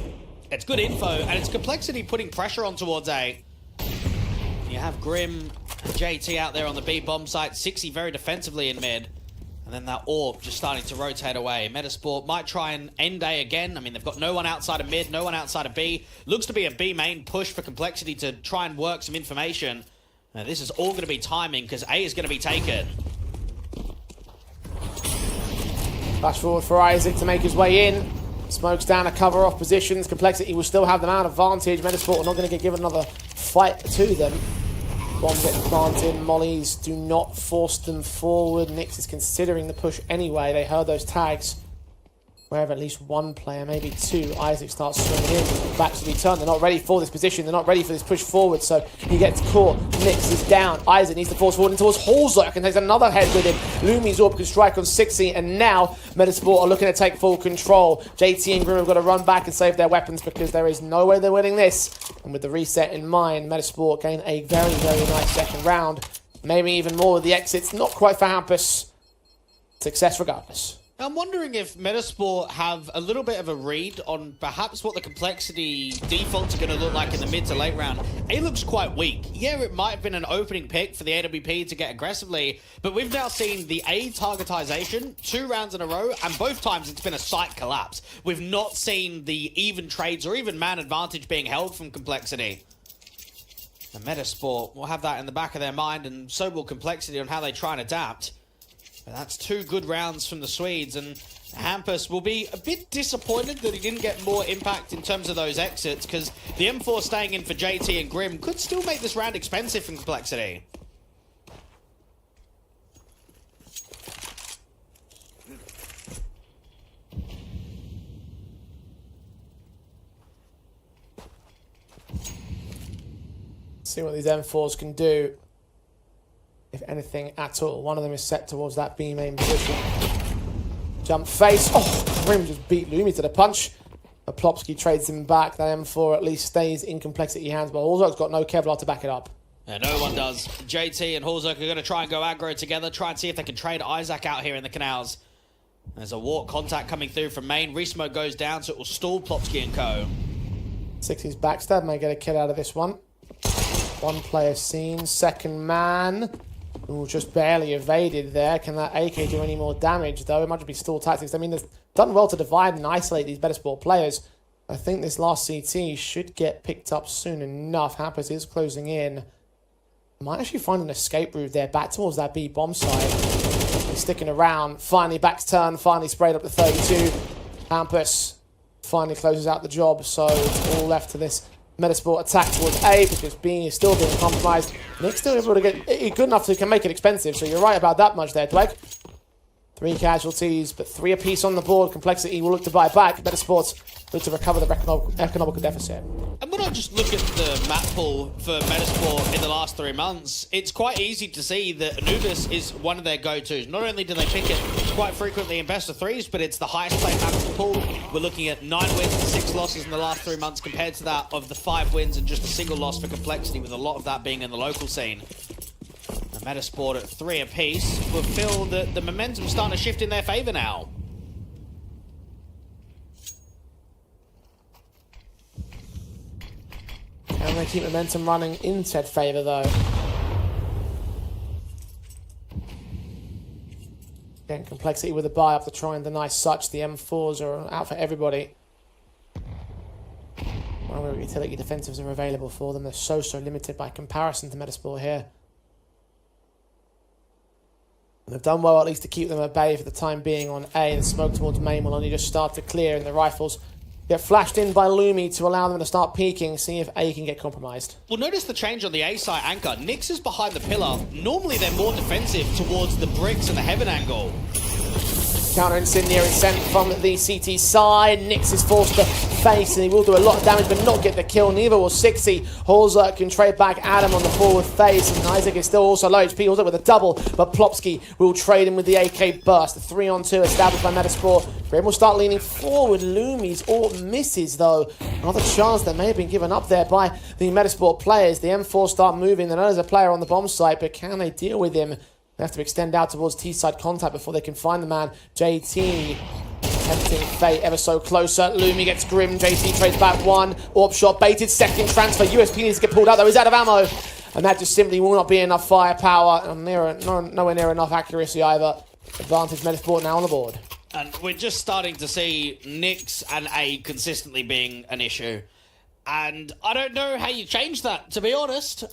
It's good info, and it's complexity putting pressure on towards A. You have Grim and JT out there on the B bomb site, 60 very defensively in mid, and then that AWP just starting to rotate away. Metizport might try and end A again. I mean, they've got no one outside of mid, no one outside of B. Looks to be a B main push for complexity to try and work some information. Now, this is all going to be timing, because A is going to be taken. Flash forward for Isaac to make his way in. Smokes down to cover off positions. Complexity will still have them out of advantage. Metizport are not going to get given another fight to them. Bomb gets planted. Mollies do not force them forward. Nyx is considering the push anyway. They heard those tags. Where have at least one player, maybe two. Isaac starts swinging in. Back to return. They're not ready for this position. They're not ready for this push forward. So he gets caught. Nyx is down. Isaac needs to force forward and towards Hallzerk and takes another head with him. Lumi's AWP can strike on 60. And now Metizport are looking to take full control. JT and Grim have got to run back and save their weapons because there is no way they're winning this. And with the reset in mind, Metizport gain a very, very nice second round. Maybe even more with the exits. Not quite for Hampus. Success regardless. I'm wondering if Metizport have a little bit of a read on perhaps what the complexity defaults are going to look like in the mid to late round. A looks quite weak. Yeah, it might have been an opening pick for the AWP to get aggressively, but we've now seen the A targetization 2 rounds in a row, and both times it's been a site collapse. We've not seen the even trades or even man advantage being held from complexity. And Metizport will have that in the back of their mind, and so will complexity on how they try and adapt. But that's 2 good rounds from the Swedes, and Hampus will be a bit disappointed that he didn't get more impact in terms of those exits, because the M4 staying in for JT and Grim could still make this round expensive in complexity. See what these M4s can do, if anything at all. One of them is set towards that B main position. Jump face. Oh, Grim just beat Lumi to the punch. But Plopsky trades him back. That M4 at least stays in complexity hands, but Allzark's got no Kevlar to back it up. Yeah, no one does. JT and Halzerk are going to try and go aggro together, try and see if they can trade Isaac out here in the canals. There's a walk contact coming through from main. Resmo goes down, so it will stall Plopsky and co. 60's backstab may get a kill out of this one. One player seen. Second man. Ooh, just barely evaded there. Can that AK do any more damage, though? It might just be stall tactics. I mean, they've done well to divide and isolate these Metizport players. I think this last CT should get picked up soon enough. Hampus is closing in. Might actually find an escape route there, back towards that B bomb site. He's sticking around. Finally, back's turn. Finally sprayed up to 32. Hampus finally closes out the job, so it's all left to this Metizport attack towards A, because B is still being compromised. Nick's still able to get good enough to can make it expensive, so you're right about that much there, Dweck. 3 casualties, but 3 apiece on the board. Complexity will look to buy back. Metizport's look to recover the economical deficit. And when I just look at the map pool for Metizport in the last 3 months, it's quite easy to see that Anubis is one of their go-tos. Not only do they pick it quite frequently in best of 3s, but it's the highest played map in the pool. We're looking at 9 wins and 6 losses in the last 3 months, compared to that of the 5 wins and just a single loss for Complexity, with a lot of that being in the local scene. And Metizport at 3 apiece will feel that the momentum's starting to shift in their favour now. And they keep momentum running in said favour, though. Again, Complexity with a buy up to try and deny such. The M4s are out for everybody. Well, utility defensives are available for them. They're so limited by comparison to Metizport here. And they've done well at least to keep them at bay for the time being on A. The smoke towards main will only just start to clear, and the rifles get flashed in by Lumi to allow them to start peeking, see if A can get compromised. Well, notice the change on the A side anchor. Nyx is behind the pillar. Normally they're more defensive towards the bricks and the heaven angle. Counter incendiary sent from the CT side. Nyx is forced to face, and he will do a lot of damage but not get the kill. Neither will 60. Halzerk can trade back Adam on the forward face, and Isaac is still also low HP. Halzerk with a double, but Plopsky will trade him with the AK burst. The 3-on-2 established by Metizport. Grim will start leaning forward. Lumi's all misses, though. Another chance that may have been given up there by the Metizport players. The M4 start moving. They know there's a player on the bomb site, but can they deal with him? They have to extend out towards T-side contact before they can find the man. JT tempting fate ever so closer. Lumi gets Grim. JT trades back 1. Orb shot baited. Second transfer. USP needs to get pulled out, though. He's out of ammo. And that just simply will not be enough firepower. And nowhere near enough accuracy either. Advantage Metizport now on the board. And we're just starting to see Nyx and A consistently being an issue. And I don't know how you change that, to be honest.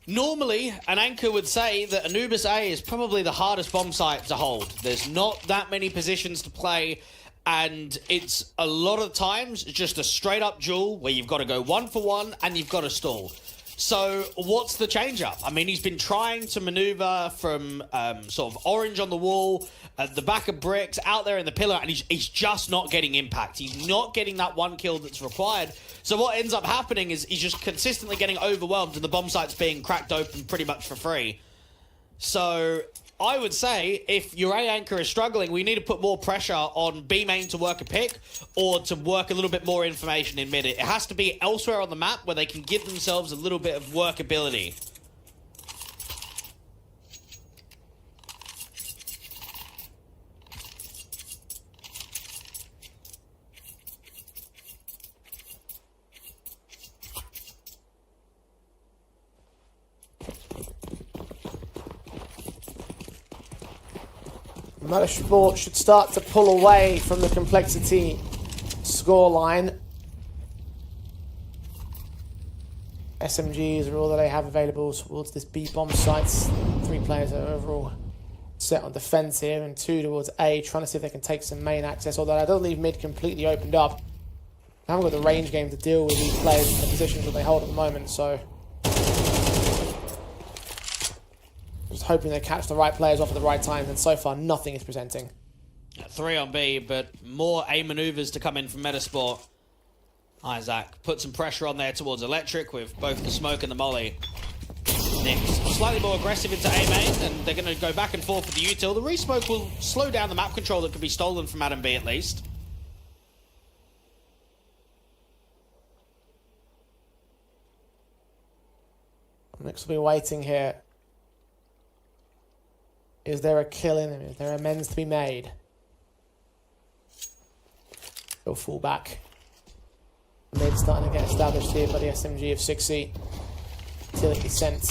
Normally, an anchor would say that Anubis A is probably the hardest bomb site to hold. There's not that many positions to play, and it's a lot of times just a straight-up duel where you've got to go 1-for-1 and you've got to stall. So what's the change-up? I mean, he's been trying to maneuver from sort of orange on the wall, at the back of bricks, out there in the pillar, and he's just not getting impact. He's not getting that 1 kill that's required. So what ends up happening is he's just consistently getting overwhelmed, and the bomb site's being cracked open pretty much for free. So I would say if your A anchor is struggling, we need to put more pressure on B main to work a pick, or to work a little bit more information in mid. It has to be elsewhere on the map where they can give themselves a little bit of workability. Metizport should start to pull away from the Complexity scoreline. SMGs are all that they have available towards this B bomb sites. 3 players overall set on defense here, and 2 towards A, trying to see if they can take some main access, although that doesn't leave mid completely opened up. They haven't got the range game to deal with these players in the positions that they hold at the moment, so just hoping they catch the right players off at the right time, and so far nothing is presenting. 3 on B, but more A maneuvers to come in from Metizport. Isaac put some pressure on there towards Electric with both the smoke and the molly. Nick's slightly more aggressive into A main, and they're going to go back and forth with the util. The resmoke will slow down the map control that could be stolen from Adam B at least. Nick's will be waiting here. Is there a kill in him? Is there amends to be made? He'll fall back. Mid starting to get established here by the SMG of 6E. Utility sent.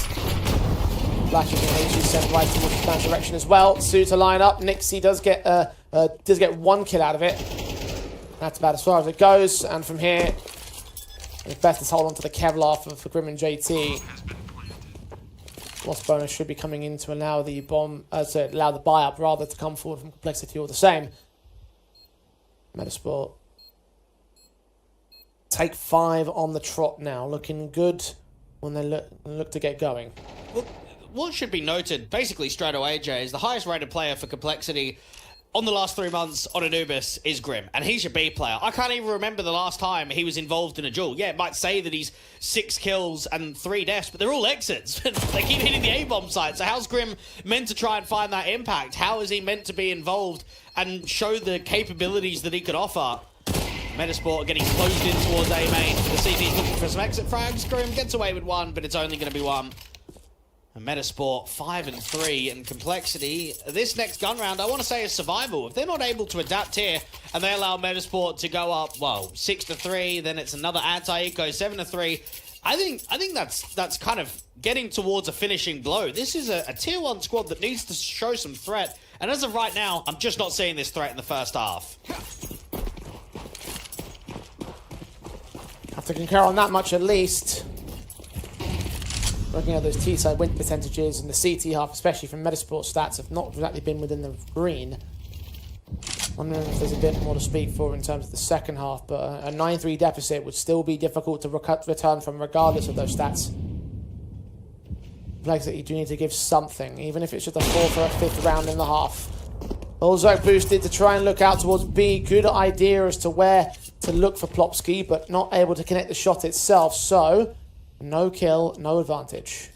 Flashes and HG sent right towards that direction as well. Sue to line up. Nixie does get 1 kill out of it. That's about as far as it goes. And from here, it's best to hold on to the Kevlar for Grim and JT. Lost bonus should be coming in to allow the allow the buy up rather to come forward from Complexity all the same. Metizport take 5 on the trot now, looking good when they look to get going. Well, what should be noted, basically straight away, Jay, is the highest rated player for Complexity on the last 3 months on Anubis is Grim, and he's your B player. I can't even remember the last time he was involved in a duel. Yeah, it might say that he's 6 kills and 3 deaths, but they're all exits. They keep hitting the A-bomb site, so how's Grim meant to try and find that impact? How is he meant to be involved and show the capabilities that he could offer? Metizport getting closed in towards A main. The CT's looking for some exit frags. Grim gets away with 1, but it's only going to be 1. And Metizport 5 and 3, and Complexity. This next gun round, I want to say, is survival. If they're not able to adapt here, and they allow Metizport to go up, well, 6 to 3, then it's another anti-eco 7 to 3. I think that's kind of getting towards a finishing blow. This is a tier 1 squad that needs to show some threat, and as of right now, I'm just not seeing this threat in the first half. Have to concur on that much at least. Looking at those T-side win percentages and the CT half, especially from Metizport stats, have not exactly been within the green. Wondering if there's a bit more to speak for in terms of the second half, but a 9-3 deficit would still be difficult to return from regardless of those stats. Flags that you do need to give something, even if it's just a 4th or a 5th round in the half. Ulzok boosted to try and look out towards B. Good idea as to where to look for Plopsky, but not able to connect the shot itself, so no kill, no advantage.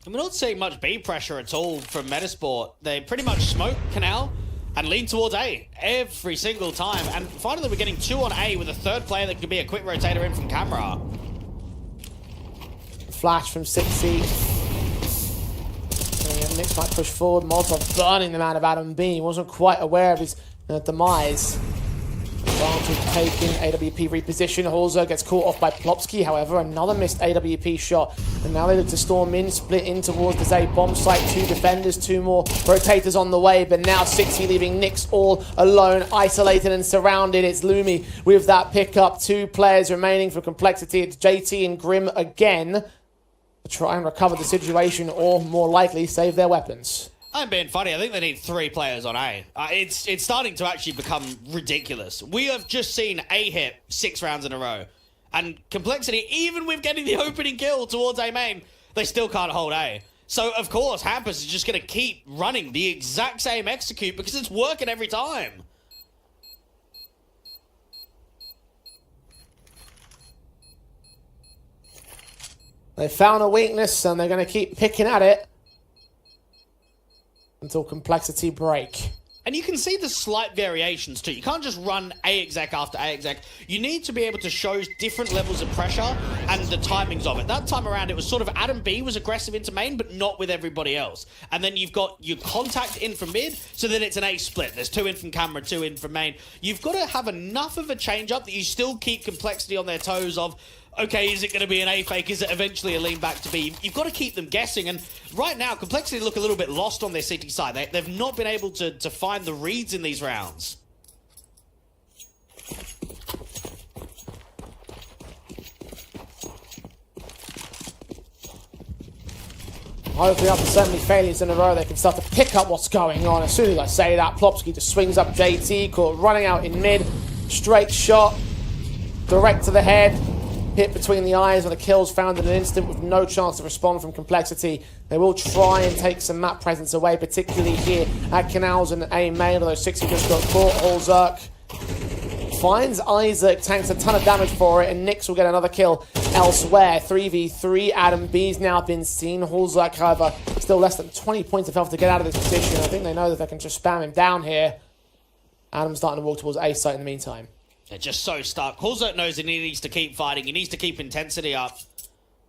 And we're not seeing much B pressure at all from Metizport. They pretty much smoke Canal and lean towards A every single time. And finally we're getting 2 on A with a 3rd player that could be a quick rotator in from camera. Flash from 6C. Nix might push forward. Molotov burning the man of Adam B. He wasn't quite aware of his demise. Advantage taken, AWP reposition. Holzer gets caught off by Plopsky, however, another missed AWP shot. And now they look to storm in, split in towards the Z bomb site. 2 defenders, 2 more rotators on the way, but now 60 leaving Nix all alone, isolated and surrounded. It's Lumi with that pickup. 2 players remaining for Complexity. It's JT and Grim again to try and recover the situation, or more likely save their weapons. I'm being funny. I think they need 3 players on A. It's starting to actually become ridiculous. We have just seen A hit 6 rounds in a row. And Complexity, even with getting the opening kill towards A main, they still can't hold A. So, of course, Hampus is just going to keep running the exact same execute because it's working every time. They found a weakness and they're going to keep picking at it until Complexity break. And you can see the slight variations too. You can't just run A exec after A exec. You need to be able to show different levels of pressure and the timings of it. That time around, it was sort of Adam B was aggressive into main, but not with everybody else. And then you've got your contact in from mid, so that it's an A split. There's 2 in from camera, 2 in from main. You've got to have enough of a change up that you still keep Complexity on their toes of, okay, is it going to be an A fake? Is it eventually a lean back to B? You've got to keep them guessing. And right now, Complexity look a little bit lost on their city side. They've not been able to find the reads in these rounds. Hopefully after so many failures in a row, they can start to pick up what's going on. As soon as I say that, Plopsky just swings up JT, caught running out in mid. Straight shot, direct to the head, hit between the eyes, and the kill's found in an instant with no chance to respond from Complexity. They will try and take some map presence away, particularly here at Canals and A main, although 60 just got caught. Holzerk finds Isaac, tanks a ton of damage for it, and Nyx will get another kill elsewhere. 3v3, Adam B's now been seen. Holzerk, however, still less than 20 points of health to get out of this position. I think they know that they can just spam him down here. Adam's starting to walk towards A site in the meantime. They're just so stuck. Holzert knows he needs to keep fighting. He needs to keep intensity up.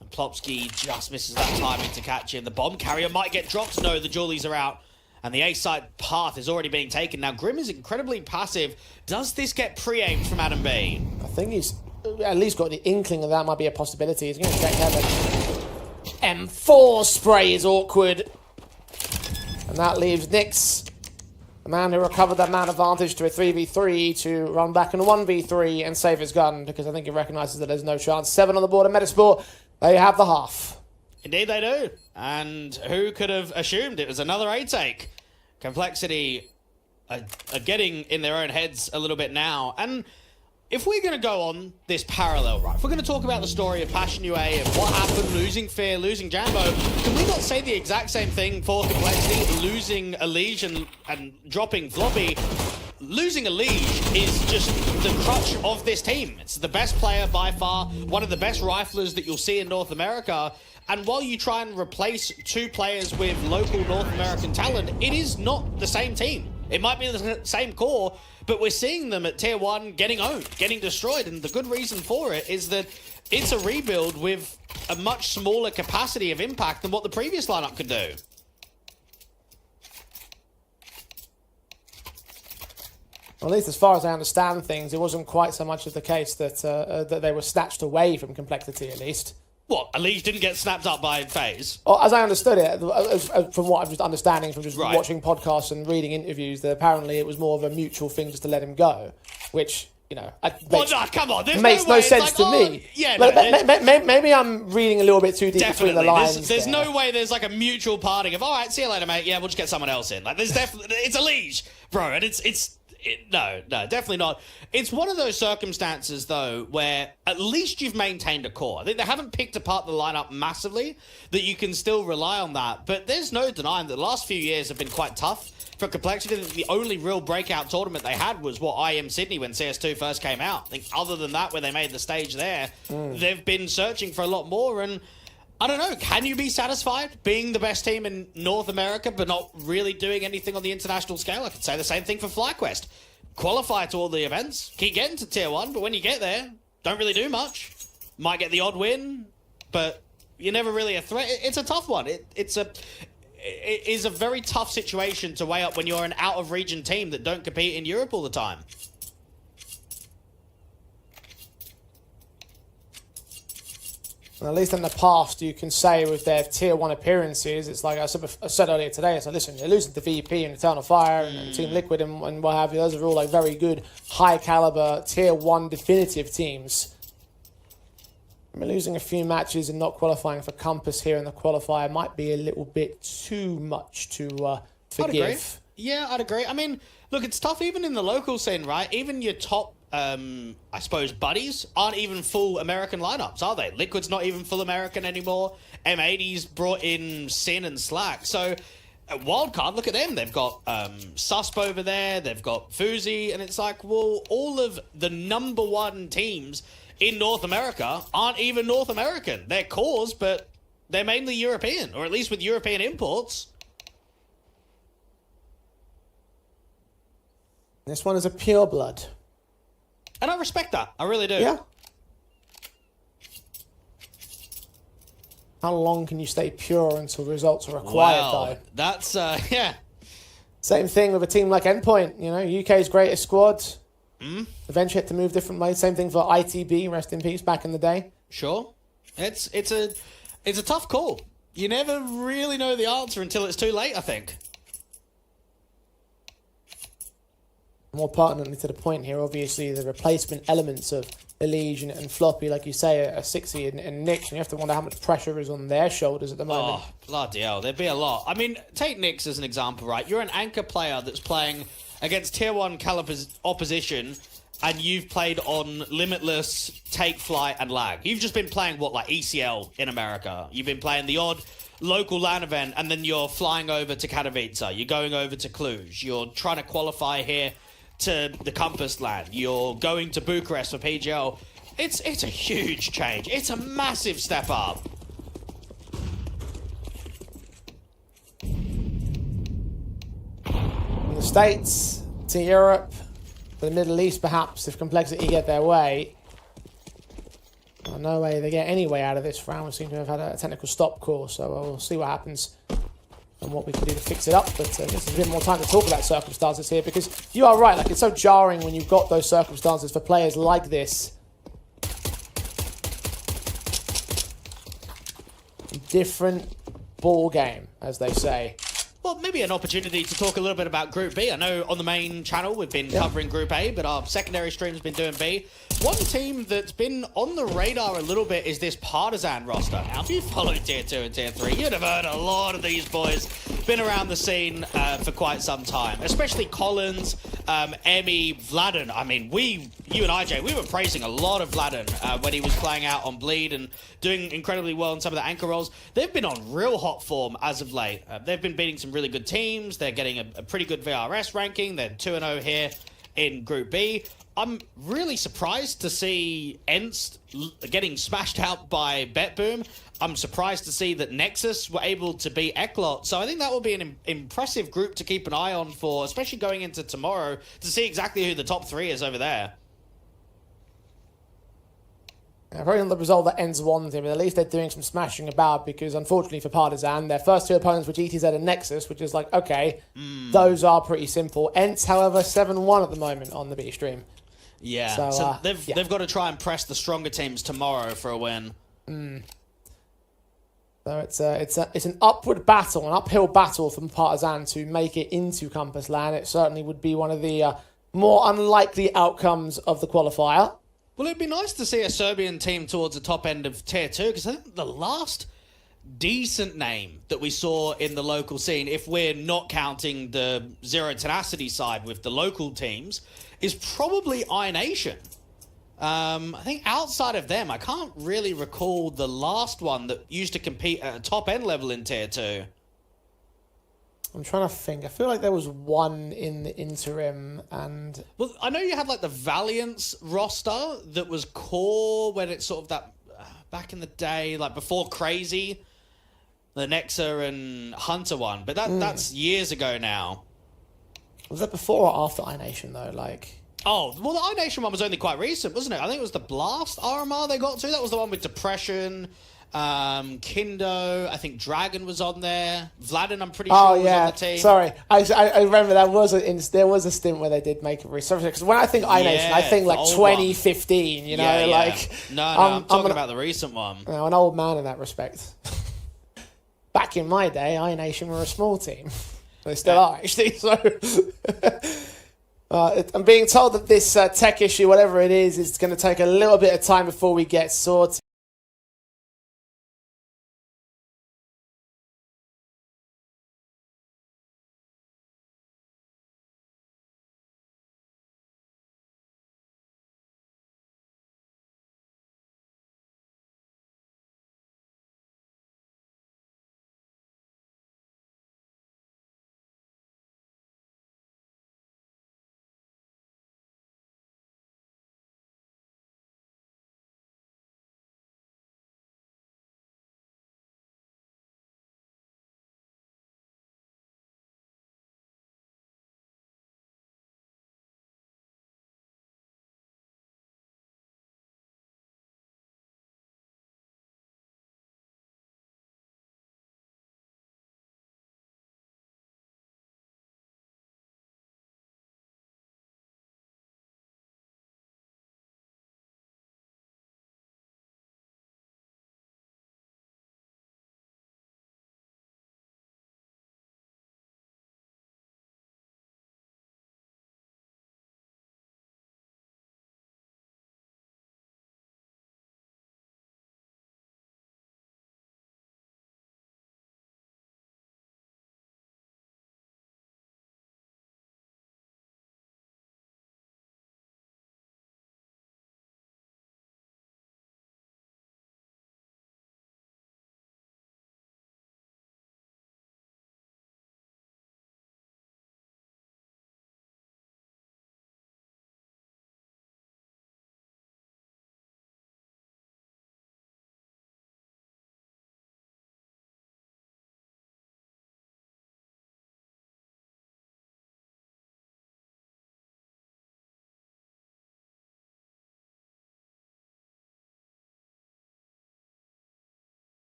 And Plopsky just misses that timing to catch him. The bomb carrier might get dropped. No, the Julies are out. And the A-side path is already being taken. Now, Grim is incredibly passive. Does this get pre-aimed from Adam B? I think he's at least got the inkling of that might be a possibility. He's going to check heaven. M4 spray is awkward. And that leaves Nyx, the man who recovered that man advantage to a 3v3, to run back in a 1v3 and save his gun, because I think he recognises that there's no chance. 7 on the board of Metizport. They have the half. Indeed they do. And who could have assumed it was another A-take? Complexity are getting in their own heads a little bit now. And if we're going to go on this parallel, right, if we're going to talk about the story of Passion UA and what happened, losing Fear, losing Jambo, can we not say the exact same thing for Complexity? Losing Elige and dropping Floppy. Losing Elige is just the crutch of this team. It's the best player by far, one of the best riflers that you'll see in North America. And while you try and replace 2 players with local North American talent, it is not the same team. It might be the same core, but we're seeing them at Tier 1 getting owned, getting destroyed. And the good reason for it is that it's a rebuild with a much smaller capacity of impact than what the previous lineup could do. Well, at least as far as I understand things, it wasn't quite so much of the case that that they were snatched away from Complexity, at least. What, Elige didn't get snapped up by FaZe? Well, as I understood it, from what I'm just understanding from just Right. watching podcasts and reading interviews, that apparently it was more of a mutual thing just to let him go, which, you know, Well, no, come on. There's makes no, way. no It's sense like, to oh, me. Yeah, But no, maybe I'm reading a little bit too deep between the definitely. lines. There's there. no way there's like a mutual parting of, all right, see you later, mate. Yeah, we'll just get someone else in. Like, there's definitely, it's Elige, bro, and no, definitely not. It's one of those circumstances, though, where at least you've maintained a core. I think they haven't picked apart the lineup massively, that you can still rely on that. But there's no denying that the last few years have been quite tough for Complexity. The only real breakout tournament they had was, IM Sydney when CS2 first came out. I think other than that, when they made the stage there, they've been searching for a lot more. And I don't know, can you be satisfied being the best team in North America but not really doing anything on the international scale? I could say the same thing for FlyQuest. Qualify to all the events, keep getting to Tier 1, but when you get there, don't really do much. Might get the odd win, but you're never really a threat. It's a tough one. It is a very tough situation to weigh up when you're an out-of-region team that don't compete in Europe all the time. And at least in the past, you can say with their Tier 1 appearances, it's like I said earlier today, it's like, listen, you're losing to VP and Eternal Fire and Team Liquid and what have you. Those are all like very good, high-caliber, Tier 1 definitive teams. I mean, losing a few matches and not qualifying for Compass here in the qualifier might be a little bit too much to forgive. I'd agree. Yeah, I'd agree. I mean, look, it's tough even in the local scene, right? Even your top I suppose buddies aren't even full American lineups, are they? Liquid's not even full American anymore. M80's brought in Sin and Slack. So Wildcard, look at them. They've got Susp over there. They've got Fuzi. And it's like, well, all of the number 1 teams in North America aren't even North American. They're cores, but they're mainly European, or at least with European imports. This one is a pure blood. And I respect that. I really do. Yeah. How long can you stay pure until results are required, though? That's, yeah. Same thing with a team like Endpoint. You know, UK's greatest squad. Eventually had to move different ways. Same thing for ITB, rest in peace, back in the day. Sure. It's a tough call. You never really know the answer until it's too late, I think. More pertinently to the point here, obviously, the replacement elements of Elige and Floppy, like you say, are Sixy and Nyx, and you have to wonder how much pressure is on their shoulders at the moment. Oh, bloody hell. There'd be a lot. I mean, take Nyx as an example, right? You're an anchor player that's playing against Tier 1 caliber opposition, and you've played on Limitless, Take Flight, and Lag. You've just been playing, what, like ECL in America. You've been playing the odd local LAN event, and then you're flying over to Katowice. You're going over to Cluj. You're trying to qualify here to the Compass LAN. You're going to Bucharest for PGL. It's a huge change. It's a massive step up. From the States to Europe, the Middle East, perhaps, if Complexity get their way. Well, no way they get any way out of this round. We seem to have had a technical stop call, so we'll see what happens and what we can do to fix it up. But I guess there's a bit more time to talk about circumstances here, because you are right, like, it's so jarring when you've got those circumstances for players like this. Different ball game, as they say. Well, maybe an opportunity to talk a little bit about Group B. I know on the main channel we've been covering Group A, but our secondary stream's been doing B. One team that's been on the radar a little bit is this Partisan roster. Now, if you follow Tier 2 and Tier 3, you'd have heard a lot of these boys. Been around the scene for quite some time, especially Collins, Emmy, Vladen. I mean, you and IJ, we were praising a lot of Vladen when he was playing out on Bleed and doing incredibly well in some of the anchor roles. They've been on real hot form as of late. They've been beating some really good teams. They're getting a pretty good VRS ranking. They're 2-0 here in Group B. I'm really surprised to see Enst getting smashed out by BetBoom. I'm surprised to see that Nexus were able to beat Eklot. So I think that will be an impressive group to keep an eye on for, especially going into tomorrow, to see exactly who the top 3 is over there. Probably not the result that ends one team, but at least they're doing some smashing about, because unfortunately for Partisan, their first 2 opponents were GTZ and Nexus, which is like, okay, those are pretty simple. Ents, however, 7-1 at the moment on the B stream. Yeah, so they've got to try and press the stronger teams tomorrow for a win. So it's an upward battle, an uphill battle from Partisan to make it into Compass LAN. It certainly would be one of the more unlikely outcomes of the qualifier. Well, it'd be nice to see a Serbian team towards the top end of Tier 2, because I think the last decent name that we saw in the local scene, if we're not counting the Zero Tenacity side with the local teams, is probably iNation. I think outside of them, I can't really recall the last one that used to compete at a top-end level in Tier 2. I'm trying to think. I feel like there was one in the interim, and... Well, I know you had, like, the Valiance roster that was core when it's sort of that... back in the day, like, before Crazy, the Nexa and Hunter one. But that's years ago now. Was that before or after iNation, though? Like... Oh, well, the iNation one was only quite recent, wasn't it? I think it was the Blast RMR they got to. That was the one with Depression, Kindo, I think Dragon was on there. Vladen, I'm pretty sure, was on the team. Sorry. I remember there was a stint where they did make a resurgence. Because when I think iNation, I think like 2015, you know? Like, No, I'm talking about the recent one. You know, an old man in that respect. Back in my day, iNation were a small team. They still are, actually, so... I'm being told that this tech issue, whatever it is going to take a little bit of time before we get sorted.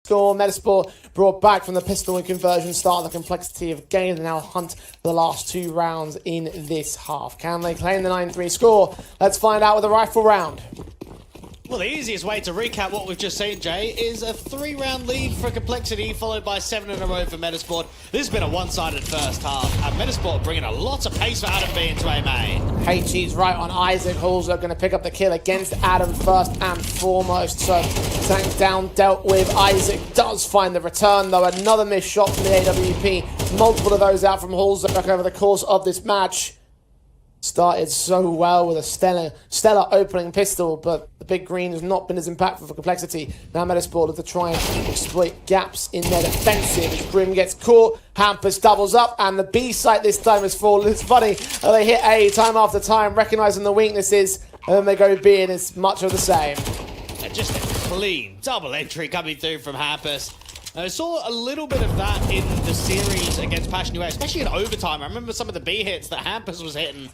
score. Metizport brought back from the pistol and conversion, start the complexity of game, and now hunt for the last 2 rounds in this half. Can they claim the 9-3 score? Let's find out with a rifle round. Well, the easiest way to recap what we've just seen, Jay, is a 3-round lead for Complexity, followed by 7 in a row for Metizport. This has been a one-sided first half, and Metizport bringing a lot of pace for Adam B into A main. HG's right on Isaac. Halls are going to pick up the kill against Adam first and foremost. So tank down, dealt with. Isaac does find the return, though. Another missed shot from the AWP. Multiple of those out from Halls over the course of this match. Started so well with a stellar opening pistol, but the big green has not been as impactful for Complexity. Now Metizport look to try and exploit gaps in their defensive. As Grim gets caught, Hampus doubles up, and the B site this time has fallen. It's funny, they hit A time after time, recognizing the weaknesses, and then they go B, and it's much of the same. And just a clean double entry coming through from Hampus. I saw a little bit of that in the series against Passion UA, especially in overtime. I remember some of the B hits that Hampus was hitting.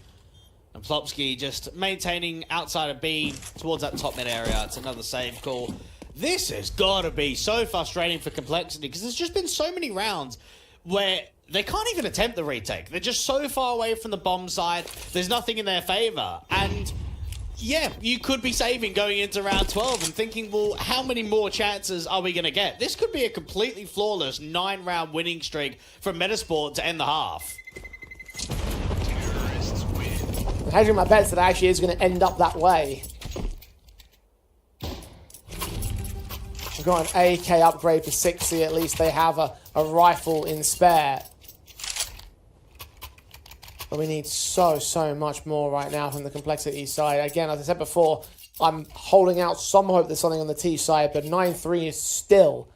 And Plopsky just maintaining outside of B towards that top mid area. It's another save call. This has got to be so frustrating for Complexity because there's just been so many rounds where they can't even attempt the retake. They're just so far away from the bomb side. There's nothing in their favor. And yeah, you could be saving going into round 12 and thinking, well, how many more chances are we going to get? This could be a completely flawless 9-round winning streak from Metizport to end the half. Hedging my bets that actually is going to end up that way. We've got an AK upgrade for 60. At least they have a rifle in spare. But we need so much more right now from the Complexity side. Again, as I said before, I'm holding out some hope there's something on the T side, but 9-3 is still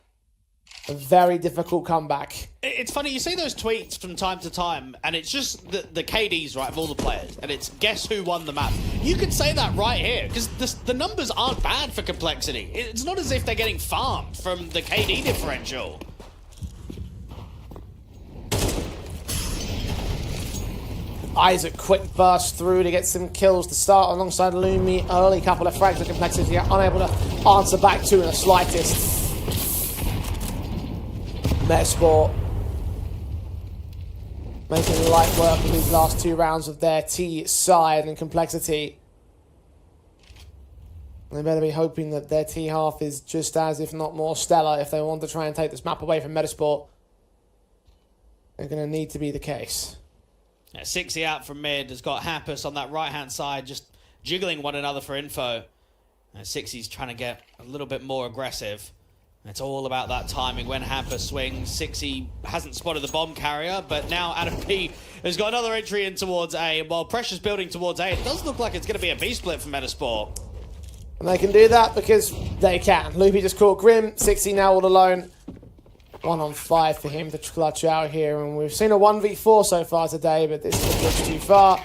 a very difficult comeback. It's funny, you see those tweets from time to time, and it's just the KDs, right, of all the players, and it's guess who won the map. You could say that right here, because the numbers aren't bad for Complexity. It's not as if they're getting farmed from the KD differential. Isaac quick burst through to get some kills to start alongside Lumi. Early couple of frags of Complexity are unable to answer back to in the slightest. Metizport making light work of these last 2 rounds of their T side and Complexity. They better be hoping that their T half is just as, if not more, stellar if they want to try and take this map away from Metizport. They're going to need to be the case. Yeah, 60 out from mid has got Hampus on that right-hand side, just jiggling one another for info. And 60's trying to get a little bit more aggressive. It's all about that timing when Hampus swings. 60 hasn't spotted the bomb carrier, but now Adam P has got another entry in towards A. While pressure's building towards A, it does look like it's going to be a B-split for Metizport. And they can do that because they can. Loopy just caught Grim. 60 now all alone. 1 on 5 for him to clutch out here. And we've seen a 1v4 so far today, but this looks too far.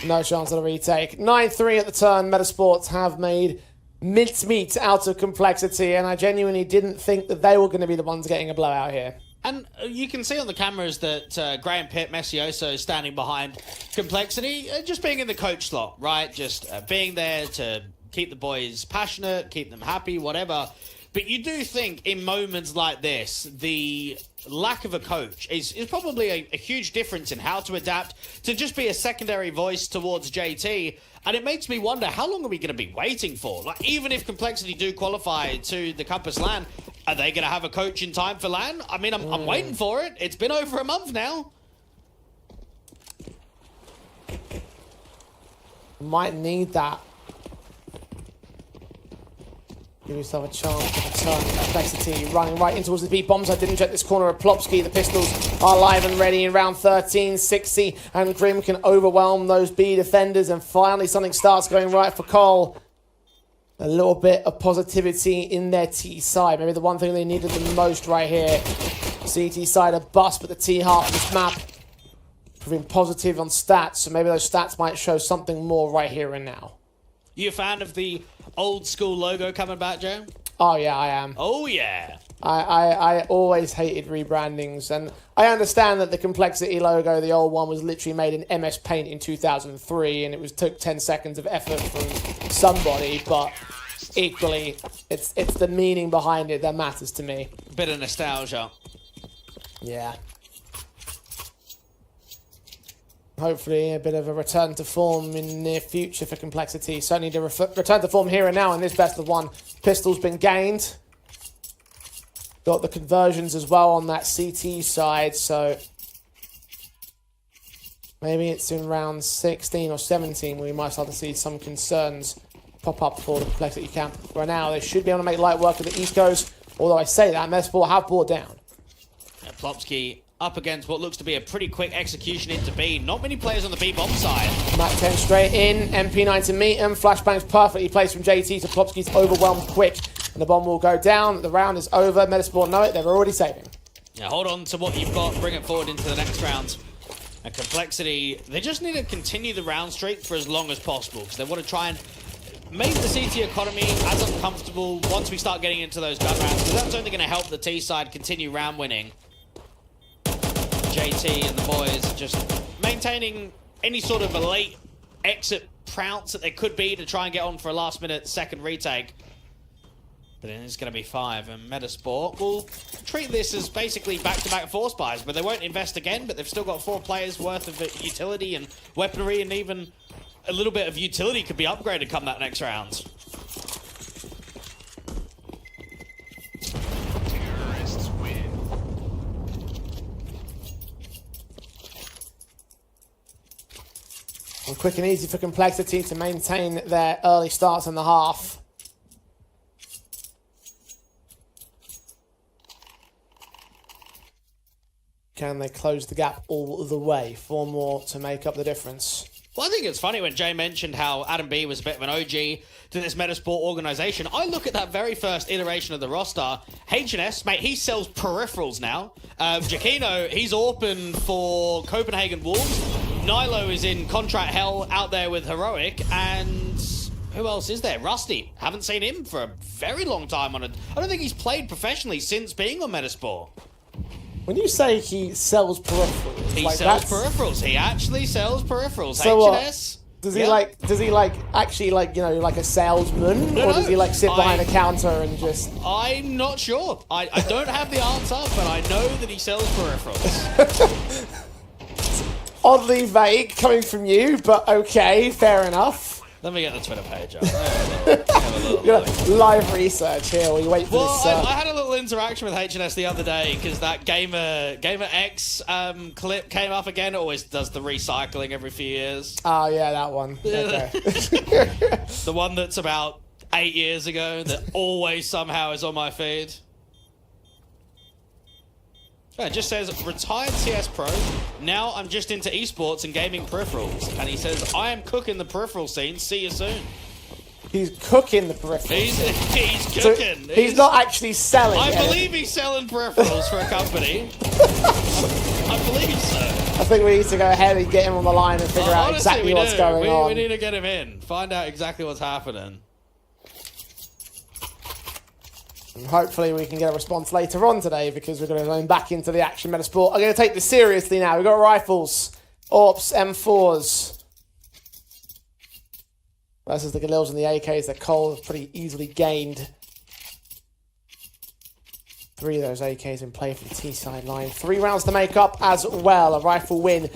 No chance of a retake. 9-3 at the turn. Metizport have made mincemeat out of Complexity, and I genuinely didn't think that they were going to be the ones getting a blowout here. And you can see on the cameras that Graham Pitt, Messioso standing behind Complexity, just being in the coach slot, right? Just being there to keep the boys passionate, keep them happy, whatever. But you do think in moments like this, the lack of a coach is probably a huge difference in how to adapt to just be a secondary voice towards JT. And it makes me wonder, how long are we going to be waiting for? Like, even if Complexity do qualify to the Compass LAN, are they going to have a coach in time for LAN? I mean, I'm waiting for it. It's been over a month now. Might need that. Give yourself a chance to turn Complexity running right in towards the B bombs. I didn't check this corner of Plopsky. The pistols are live and ready in round 13. 60 and Grim can overwhelm those B defenders, and finally something starts going right for Cole. A little bit of positivity in their T side. Maybe the one thing they needed the most right here. CT side a bust, but the T half of this map proving positive on stats, so maybe those stats might show something more right here and now. You a fan of the old school logo coming back, Joe? Oh yeah, I am. Oh yeah. I always hated rebrandings, and I understand that the Complexity logo, the old one, was literally made in MS Paint in 2003, and it took 10 seconds of effort from somebody, but equally, it's the meaning behind it that matters to me. Bit of nostalgia. Yeah. Hopefully a bit of a return to form in the near future for Complexity. Certainly the return to form here and now in this best of one. Pistol's been gained. Got the conversions as well on that CT side, so maybe it's in round 16 or 17 where we might start to see some concerns pop up for the Complexity camp. Right now, they should be able to make light work of the ecos, although I say that, Metizport have brought down. Plopsky up against what looks to be a pretty quick execution into B. Not many players on the B bomb side. Mac 10 straight in, MP9 to meet him. Flashbang's perfectly placed from JT, so Plopsky's overwhelmed quick. And the bomb will go down. The round is over. Metizport know it. They're already saving. Yeah, hold on to what you've got. Bring it forward into the next round. And Complexity, they just need to continue the round streak for as long as possible because they want to try and make the CT economy as uncomfortable once we start getting into those gut rounds because that's only going to help the T side continue round winning. JT and the boys just maintaining any sort of a late exit prounce that there could be to try and get on for a last minute second retake. But then it's going to be 5, and Metizport will treat this as basically back-to-back force buys, but they won't invest again, but they've still got 4 players worth of utility and weaponry, and even a little bit of utility could be upgraded come that next round. Terrorists win. And quick and easy for Complexity to maintain their early starts in the half. Can they close the gap all the way? 4 more to make up the difference. Well, I think it's funny when Jay mentioned how Adam B was a bit of an OG to this Metizport organization. I look at that very first iteration of the roster. H&S, mate, he sells peripherals now. Giacchino, he's open for Copenhagen Wolves. Nilo is in contract hell out there with Heroic. And who else is there? Rusty. Haven't seen him for a very long time on it. I don't think he's played professionally since being on Metizport. When you say he sells peripherals, He like sells that's- peripherals. He actually sells peripherals. So what? H&S. Does he Yeah. like? Does he like actually like like a salesman, No, or does he like sit behind I- a counter and just? I'm not sure. I don't have the answer, but I know that he sells peripherals. Oddly vague coming from you, but okay, fair enough. Let me get the Twitter page up. Have a little You're look. gonna live research here while you wait for Well, this. I had a little interaction with H&S the other day because that Gamer X clip came up again. It always does the recycling every few years. Oh yeah, that one. Okay. The one that's about 8 years ago that always somehow is on my feed. Yeah, it just says, retired CS Pro, now I'm just into esports and gaming peripherals. And he says, I am cooking the peripheral scene, see you soon. He's cooking the peripherals. He's So cooking. he's not actually selling. I anything. believe he's selling peripherals for a company. I believe so. I think we need to go ahead and get him on the line and figure out Honestly, exactly we what's do. going on. We need to get him in. Find out exactly what's happening. And hopefully we can get a response later on today because we're going to go back into the action. Metizport are going to take this seriously now. We've got rifles, AWPs, M4s. Versus the Galils and the AKs that Cole has pretty easily gained. 3 of those AKs in play for the T-side line. 3 rounds to make up as well. A rifle win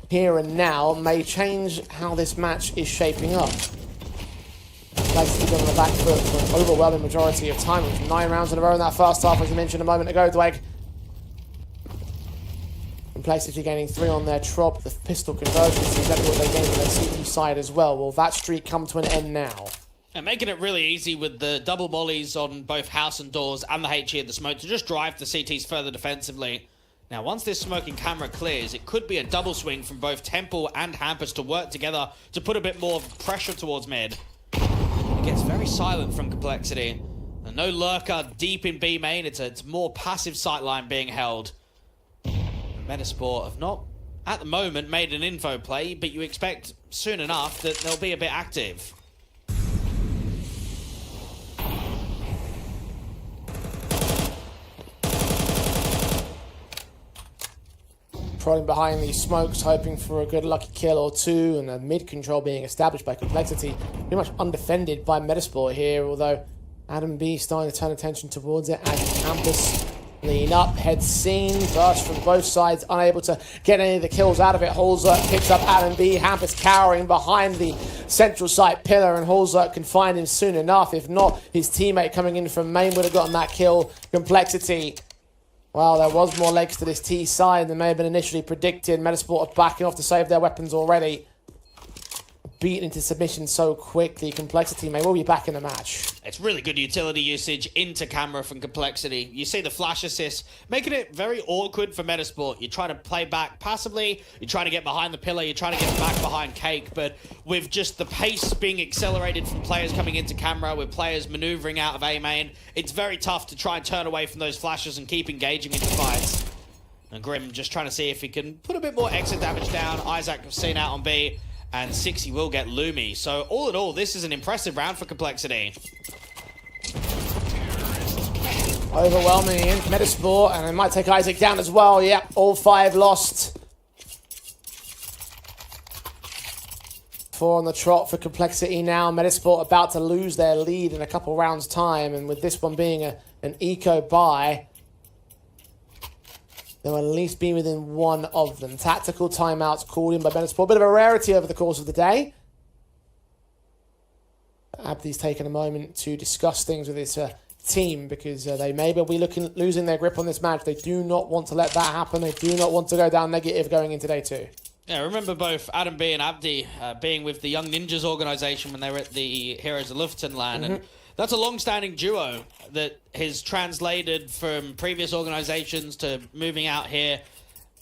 here and now may change how this match is shaping up. Likes to be on the back foot for an overwhelming majority of time. It was 9 rounds in a row in that first half, as you mentioned a moment ago, Dweg. Complexity gaining 3 on their trop. The pistol conversion is exactly what they gained on their CT side as well. Will that streak come to an end now? And making it really easy with the double mollies on both house and doors and the HE and the smoke to just drive the CTs further defensively. Now, once this smoking camera clears, it could be a double swing from both Temple and Hampus to work together to put a bit more pressure towards mid. It gets very silent from Complexity. And no lurker deep in B main. It's more passive sightline being held. Metizport have not, at the moment, made an info play, but you expect soon enough that they'll be a bit active. prodding behind these smokes, hoping for a good lucky kill or two, and a mid-control being established by Complexity. Pretty much undefended by Metizport here, although Adam B starting to turn attention towards it as Campus lean up, head seen, burst from both sides, unable to get any of the kills out of it. Holzert picks up Adam B. Hampus cowering behind the central site pillar, and Holzert can find him soon enough. If not, his teammate coming in from main would have gotten that kill. Complexity. Well, there was more legs to this T side than may have been initially predicted. Metizport are backing off to save their weapons already. Beaten into submission so quickly, Complexity may well be back in the match. It's really good utility usage into camera from Complexity. You see the flash assist, making it very awkward for Metizport. You're trying to play back passively, you're trying to get behind the pillar, you're trying to get back behind Cake, but with just the pace being accelerated from players coming into camera, with players maneuvering out of A main, it's very tough to try and turn away from those flashes and keep engaging into fights. And Grim just trying to see if he can put a bit more exit damage down. Isaac seen out on B. And 60 will get Lumi. So all in all, this is an impressive round for Complexity. Overwhelming in Metizport, and it might take Isaac down as well. Yep, all 5 lost. 4 on the trot for Complexity now. Metizport about to lose their lead in a couple rounds' time, and with this one being an eco buy, they'll at least be within one of them. Tactical timeouts called in by Metizport. Bit of a rarity over the course of the day. Abdi's taken a moment to discuss things with his team, because they may be losing their grip on this match. They do not want to let that happen. They do not want to go down negative going into day 2. Yeah, remember both Adam B and Abdi being with the Young Ninjas organization when they were at the Heroes of Lufthansa, and that's a long-standing duo that has translated from previous organizations to moving out here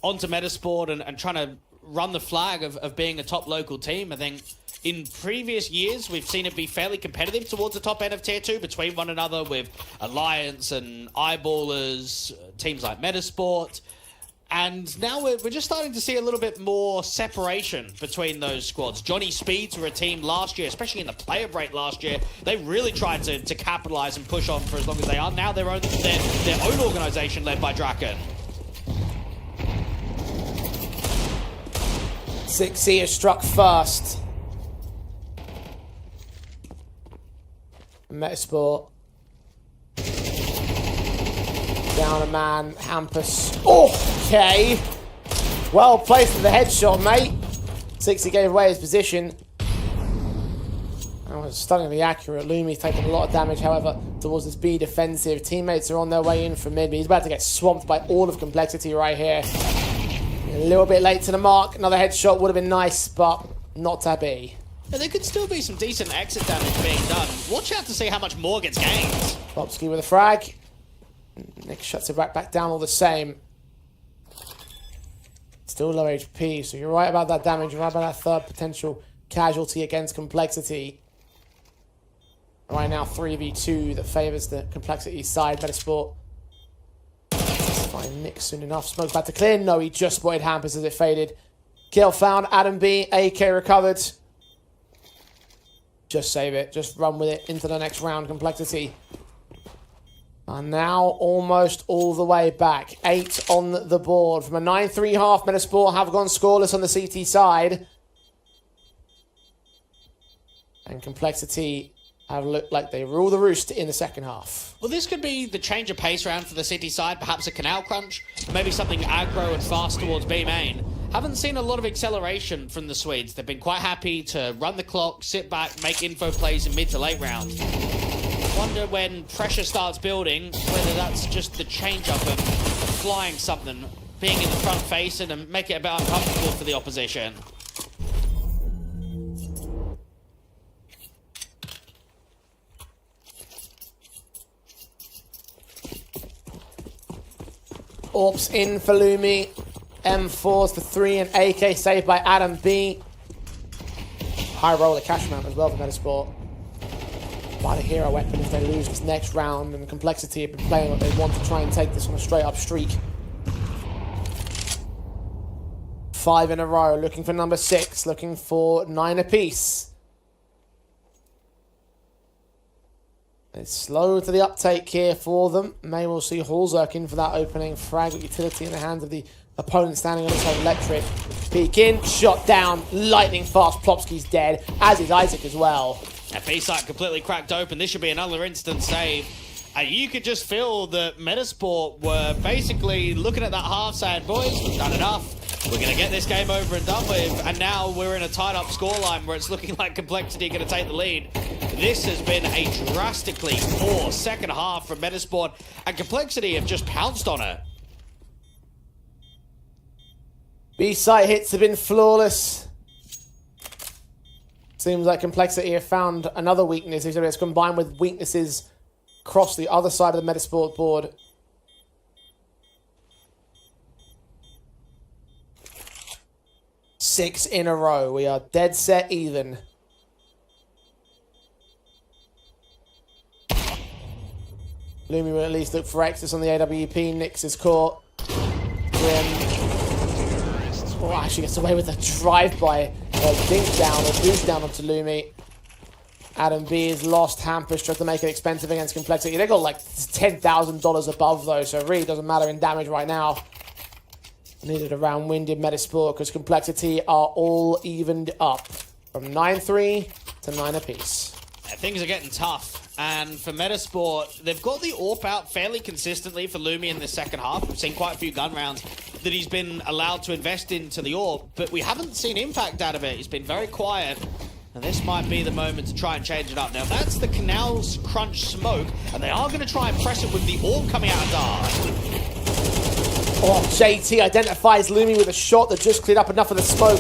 onto Metizport and trying to run the flag of being a top local team. I think in previous years, we've seen it be fairly competitive towards the top end of Tier 2 between one another, with Alliance and Eyeballers, teams like Metizport. And now we're just starting to see a little bit more separation between those squads. Johnny Speeds were a team last year, especially in the player break last year. They really tried to capitalize and push on for as long as they are. Now their own organization led by Draken. 6C is struck first. Metizport. Down a man, Hampus. Okay. Well placed with the headshot, mate. 60 gave away his position. That was stunningly accurate. Lumi's taking a lot of damage, however, towards this B defensive. Teammates are on their way in from mid, but he's about to get swamped by all of Complexity right here. A little bit late to the mark. Another headshot would have been nice, but not to be. Yeah, there could still be some decent exit damage being done. Watch out to see how much more gets gained. Bobsky with a frag. Nick shuts it back down all the same. Still low HP, so you're right about that damage. You're right about that third potential casualty against Complexity. Right now, 3v2 that favours the Complexity side. Metizport. Find Nick soon enough. Smoke back to clear. No, he just spotted Hampus as it faded. Kill found. Adam B. AK recovered. Just save it. Just run with it into the next round. Complexity are now almost all the way back. 8 on the board. From a 9-3 half, Metizport have gone scoreless on the CT side. And Complexity have looked like they rule the roost in the second half. Well, this could be the change of pace round for the City side. Perhaps a canal crunch. Maybe something aggro and fast towards B main. Haven't seen a lot of acceleration from the Swedes. They've been quite happy to run the clock, sit back, make info plays in mid to late round. Wonder when pressure starts building, whether that's just the change-up of flying something, being in the front face and make it a bit uncomfortable for the opposition. Orps in for Lumi. M4s for 3 and AK saved by Adam B. High roller cash amount as well for Metizport. Quite a hero weapon if they lose this next round, and Complexity have been playing what they want to try and take this on a straight up streak. 5 in a row, looking for number 6, looking for 9 apiece. It's slow to the uptake here for them. May we'll see Halzerk in for that opening frag with utility in the hands of the opponent standing on his own electric. Peek in, shot down, lightning fast. Plopsky's dead, as is Isaac as well. A B-site completely cracked open. This should be another instant save. And you could just feel that Metizport were basically looking at that half saying, boys, we've done enough. We're going to get this game over and done with. And now we're in a tied-up scoreline where it's looking like Complexity going to take the lead. This has been a drastically poor second half from Metizport. And Complexity have just pounced on it. B-site hits have been flawless. Seems like Complexity have found another weakness. It's combined with weaknesses across the other side of the Metizport board. Six in a row. We are dead set even. Lumi will at least look for Exus on the AWP. Nyx is caught. Grim. Oh, actually gets away with a drive-by dink down or boost down onto Lumi. Adam B is lost. Hampus tried to make it expensive against Complexity. They got like $10,000 above though, so it really doesn't matter in damage right now. Needed a round-winded Metizport because Complexity are all evened up from 9-3 to 9 apiece. Things are getting tough. And for Metizport, they've got the AWP out fairly consistently for Lumi in the second half. We've seen quite a few gun rounds that he's been allowed to invest into the AWP, but we haven't seen impact out of it. He's been very quiet. And this might be the moment to try and change it up. Now, that's the Canals Crunch smoke, and they are going to try and press it with the AWP coming out of dark. Oh, JT identifies Lumi with a shot that just cleared up enough of the smoke.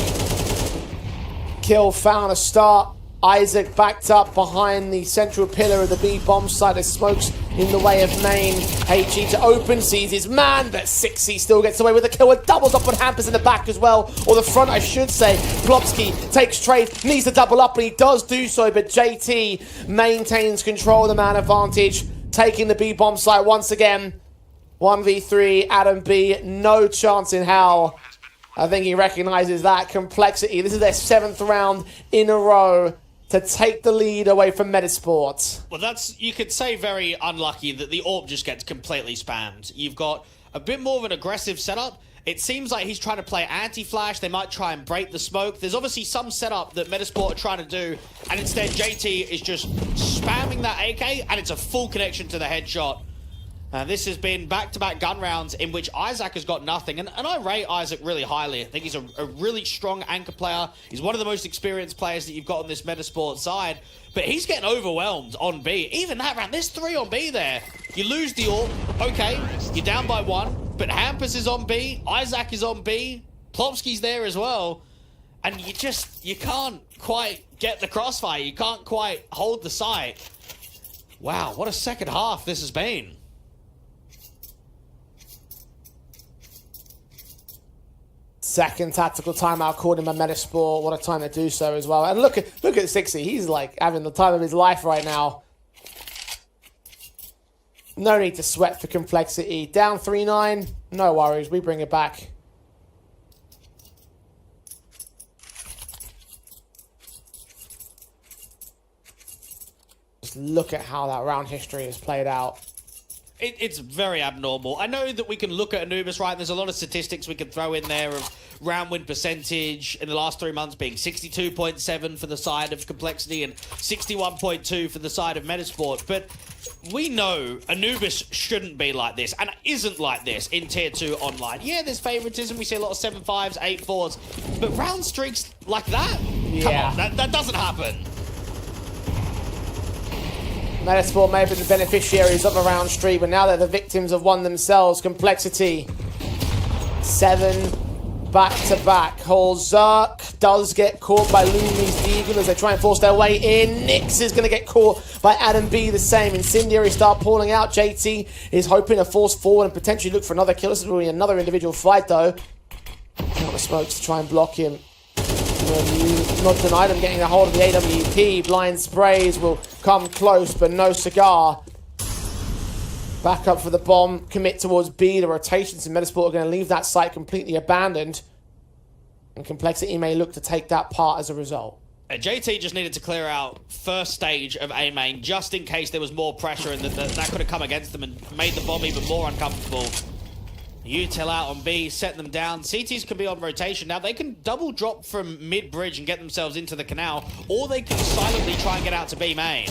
Kill found a start. Isaac backed up behind the central pillar of the B bomb site. There's smokes in the way of main. HE to open, sees his man, but 6C still gets away with a kill. It doubles up on Hampus in the back as well, or the front, I should say. Plopsky takes trade, needs to double up, and he does do so, but JT maintains control of the man advantage, taking the B bomb site once again. 1v3, Adam B, no chance in hell. I think he recognizes that. Complexity, this is their 7th round in a row to take the lead away from Metizport. Well, that's, you could say, very unlucky that the AWP just gets completely spammed. You've got a bit more of an aggressive setup. It seems like he's trying to play anti-flash. They might try and break the smoke. There's obviously some setup that Metizport are trying to do, and instead JT is just spamming that AK, and it's a full connection to the headshot. This has been back-to-back gun rounds in which Isaac has got nothing, and I rate Isaac really highly. I think he's a really strong anchor player. He's one of the most experienced players that you've got on this Metizport side, but he's getting overwhelmed on B. Even that round, there's 3 on B there. You lose the AWP, okay, you're down by 1, but Hampus is on B, Isaac is on B, Plopsky's there as well, and you can't quite get the crossfire. You can't quite hold the site. Wow, what a second half this has been. Second tactical timeout called in by Metizport. What a time to do so as well. And look at 60. He's like having the time of his life right now. No need to sweat for Complexity. Down 3-9. No worries. We bring it back. Just look at how that round history has played out. It's very abnormal. I know that we can look at Anubis, right? There's a lot of statistics we can throw in there of round win percentage in the last 3 months being 62.7 for the side of Complexity and 61.2 for the side of Metizport. But we know Anubis shouldn't be like this and isn't like this in Tier 2 online. Yeah, there's favoritism. We see a lot of 7-5s, 8-4s. But round streaks like that? Yeah. Come on, that doesn't happen. Metizport may have been the beneficiaries of a round streak, but now they're the victims of one themselves. Complexity. 7 back-to-back. Zerk does get caught by Lumi's Deagle as they try and force their way in. Nyx is going to get caught by Adam B the same. Incendiary start pulling out. JT is hoping to force forward and potentially look for another kill. This is really another individual fight though. Not the smokes to try and block him. Not denied him getting a hold of the AWP. Blind sprays will come close, but no cigar. Back up for the bomb. Commit towards B. The rotations in Metizport are going to leave that site completely abandoned. And Complexity may look to take that part as a result. JT just needed to clear out first stage of A main just in case there was more pressure and that could have come against them and made the bomb even more uncomfortable. Util out on B, set them down. CTs can be on rotation. Now, they can double drop from mid-bridge and get themselves into the canal, or they can silently try and get out to B main.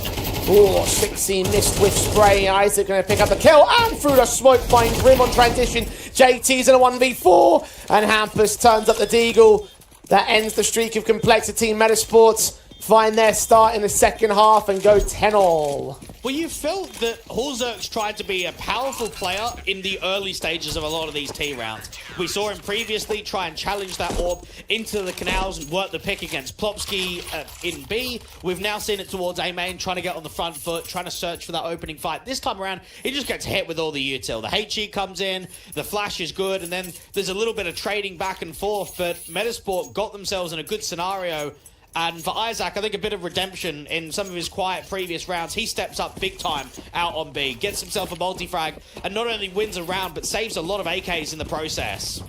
Oh, 16 missed with spray. Isaac going to pick up the kill and through the smoke find Grim on transition. JT's in a 1v4 and Hampus turns up the Deagle. That ends the streak of complexity. Metizport find their start in the second half and go 10-all. Well, you felt that Hulzerx tried to be a powerful player in the early stages of a lot of these T rounds. We saw him previously try and challenge that orb into the canals and work the pick against Plopsky in B. We've now seen it towards A main, trying to get on the front foot, trying to search for that opening fight. This time around, he just gets hit with all the util. The HE comes in, the flash is good, and then there's a little bit of trading back and forth, but Metizport got themselves in a good scenario. And for Isaac, I think a bit of redemption in some of his quiet previous rounds. He steps up big time out on B, gets himself a multi-frag, and not only wins a round, but saves a lot of AKs in the process.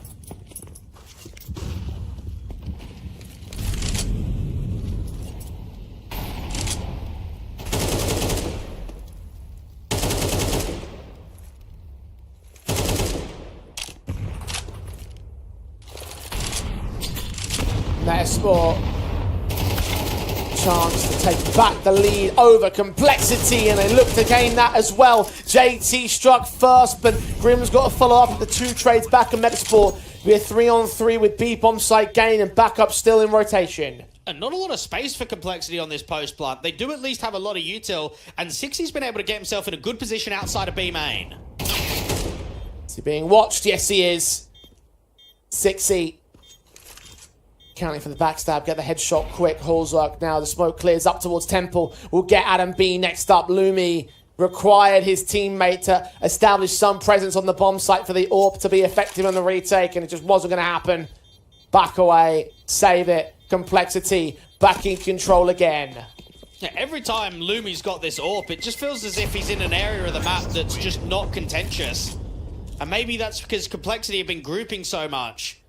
Metizport chance to take back the lead over complexity, and they look to gain that as well. JT struck first, but Grim's got to follow up with the 2 trades back on Metizport. We're 3-on-3 with B bomb site gain and backup still in rotation. And not a lot of space for complexity on this post plant. They do at least have a lot of util, and 60's been able to get himself in a good position outside of B main. Is he being watched? Yes, he is. 60. Counting for the backstab, get the headshot quick. Hulzerx now, the smoke clears up towards Temple. We'll get Adam B next up. Lumi required his teammate to establish some presence on the bomb site for the AWP to be effective on the retake, and it just wasn't going to happen. Back away, save it. Complexity, back in control again. Yeah, every time Lumi's got this AWP, it just feels as if he's in an area of the map that's just not contentious. And maybe that's because Complexity have been grouping so much.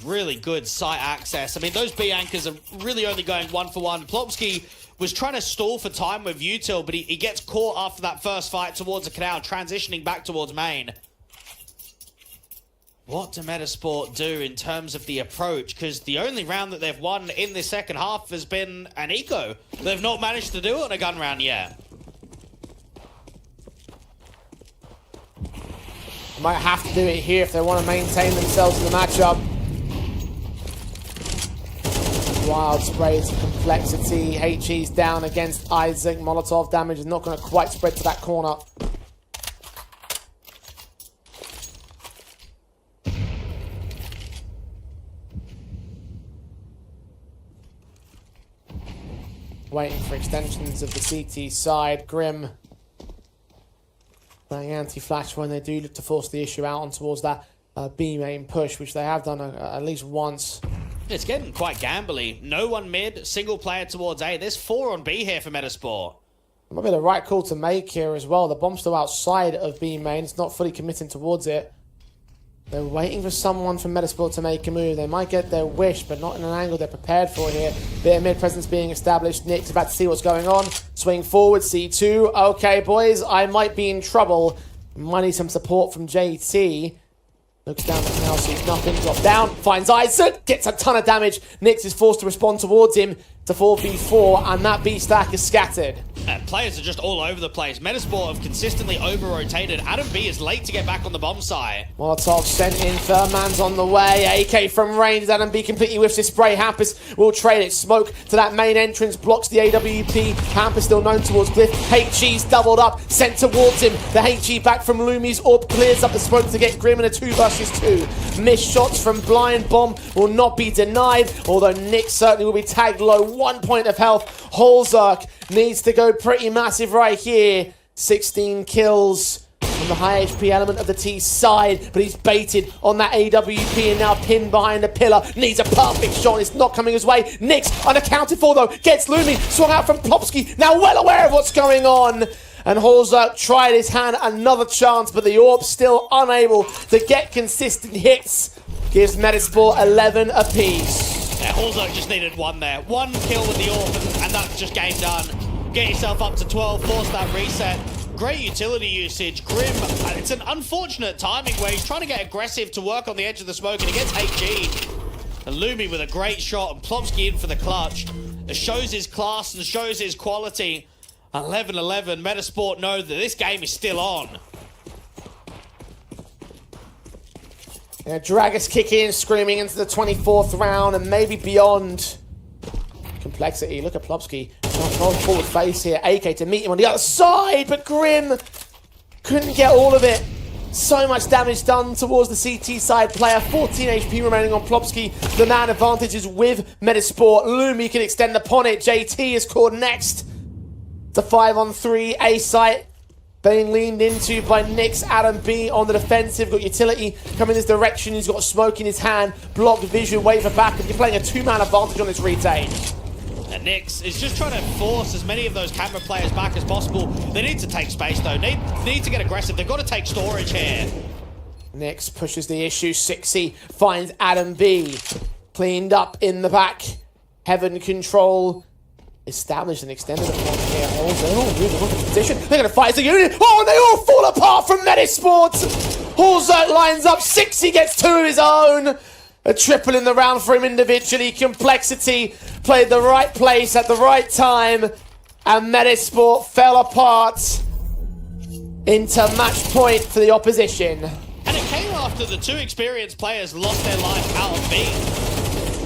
Really good site access. I mean, those B anchors are really only going 1-for-1. Plopsky was trying to stall for time with util, but he gets caught after that first fight towards the canal, transitioning back towards main. What do Metizport do in terms of the approach? Because the only round that they've won in this second half has been an eco. They've not managed to do it on a gun round yet. Might have to do it here if they want to maintain themselves in the matchup. Wild sprays of complexity. HE's down against Isaac. Molotov damage is not going to quite spread to that corner. Waiting for extensions of the CT side. Grim playing anti-flash when they do look to force the issue out on towards that B main push, which they have done at least once. It's getting quite gambly. No one mid, single player towards A. There's 4 on B here for Metizport. Might be the right call to make here as well. The bomb's still outside of B main. It's not fully committing towards it. They're waiting for someone from Metizport to make a move. They might get their wish, but not in an angle they're prepared for here. Bit of mid presence being established. Nick's about to see what's going on. Swing forward, C2. Okay, boys, I might be in trouble. Might need some support from JT. Looks down the canal, sees nothing. Drop down, finds Isaac, gets a ton of damage. Nix is forced to respond towards him to 4v4, and that B stack is scattered. And players are just all over the place. Metizport have consistently over-rotated. Adam B is late to get back on the bomb site. Molotov sent in, third man's on the way. AK from range, Adam B completely whiffs his spray. Hampus will trade it. Smoke to that main entrance, blocks the AWP. Hampus still known towards Glyph. HE's doubled up, sent towards him. The HE back from Lumi's AWP clears up the smoke to get Grim in a 2 versus 2. Missed shots from Blind Bomb will not be denied, although Nick certainly will be tagged low. 1 point of health. Hulzerx needs to go pretty massive right here. 16 kills on the high HP element of the T side, but he's baited on that AWP and now pinned behind the pillar. Needs a perfect shot. It's not coming his way. Nick's unaccounted for though. Gets Lumi. Swung out from Plopsky. Now well aware of what's going on. And Hulzerx tried his hand another chance, but the AWP still unable to get consistent hits. Gives Metizport 11 apiece. Yeah, Hulzerx just needed 1 there. 1 kill with the AWP, and that's just game done. Get yourself up to 12, force that reset. Great utility usage. Grim, it's an unfortunate timing where he's trying to get aggressive to work on the edge of the smoke and he gets HG. And Lumi with a great shot and Plopsky in for the clutch. It shows his class and shows his quality. 11-11, Metizport know that this game is still on. Yeah, Dragus kick in, screaming into the 24th round and maybe beyond. Complexity, look at Plopsky. On forward face here, AK to meet him on the other side, but Grim couldn't get all of it. So much damage done towards the CT side player. 14 HP remaining on Plopsky. The man advantage is with Metizport. Lumi can extend upon it. JT is caught next. It's a 5-on-3 A site. Being leaned into by Nyx. Adam B on the defensive. Got utility coming this direction. He's got smoke in his hand. Blocked vision, wave it back. You're playing a two-man advantage on this retake. And Nyx is just trying to force as many of those camera players back as possible. They need to take space though. Need to get aggressive. They've got to take storage here. Nyx pushes the issue. Sixy finds Adam B. Cleaned up in the back. Heaven control established and extended upon here. Oh, really good position. They're going to fight as a unit. Oh, and they all fall apart from Metizport. Halzert lines up. Sixy gets two of his own. A triple in the round for him individually. Complexity played the right place at the right time. And Metizport fell apart into match point for the opposition. And it came after the two experienced players lost their life out of B.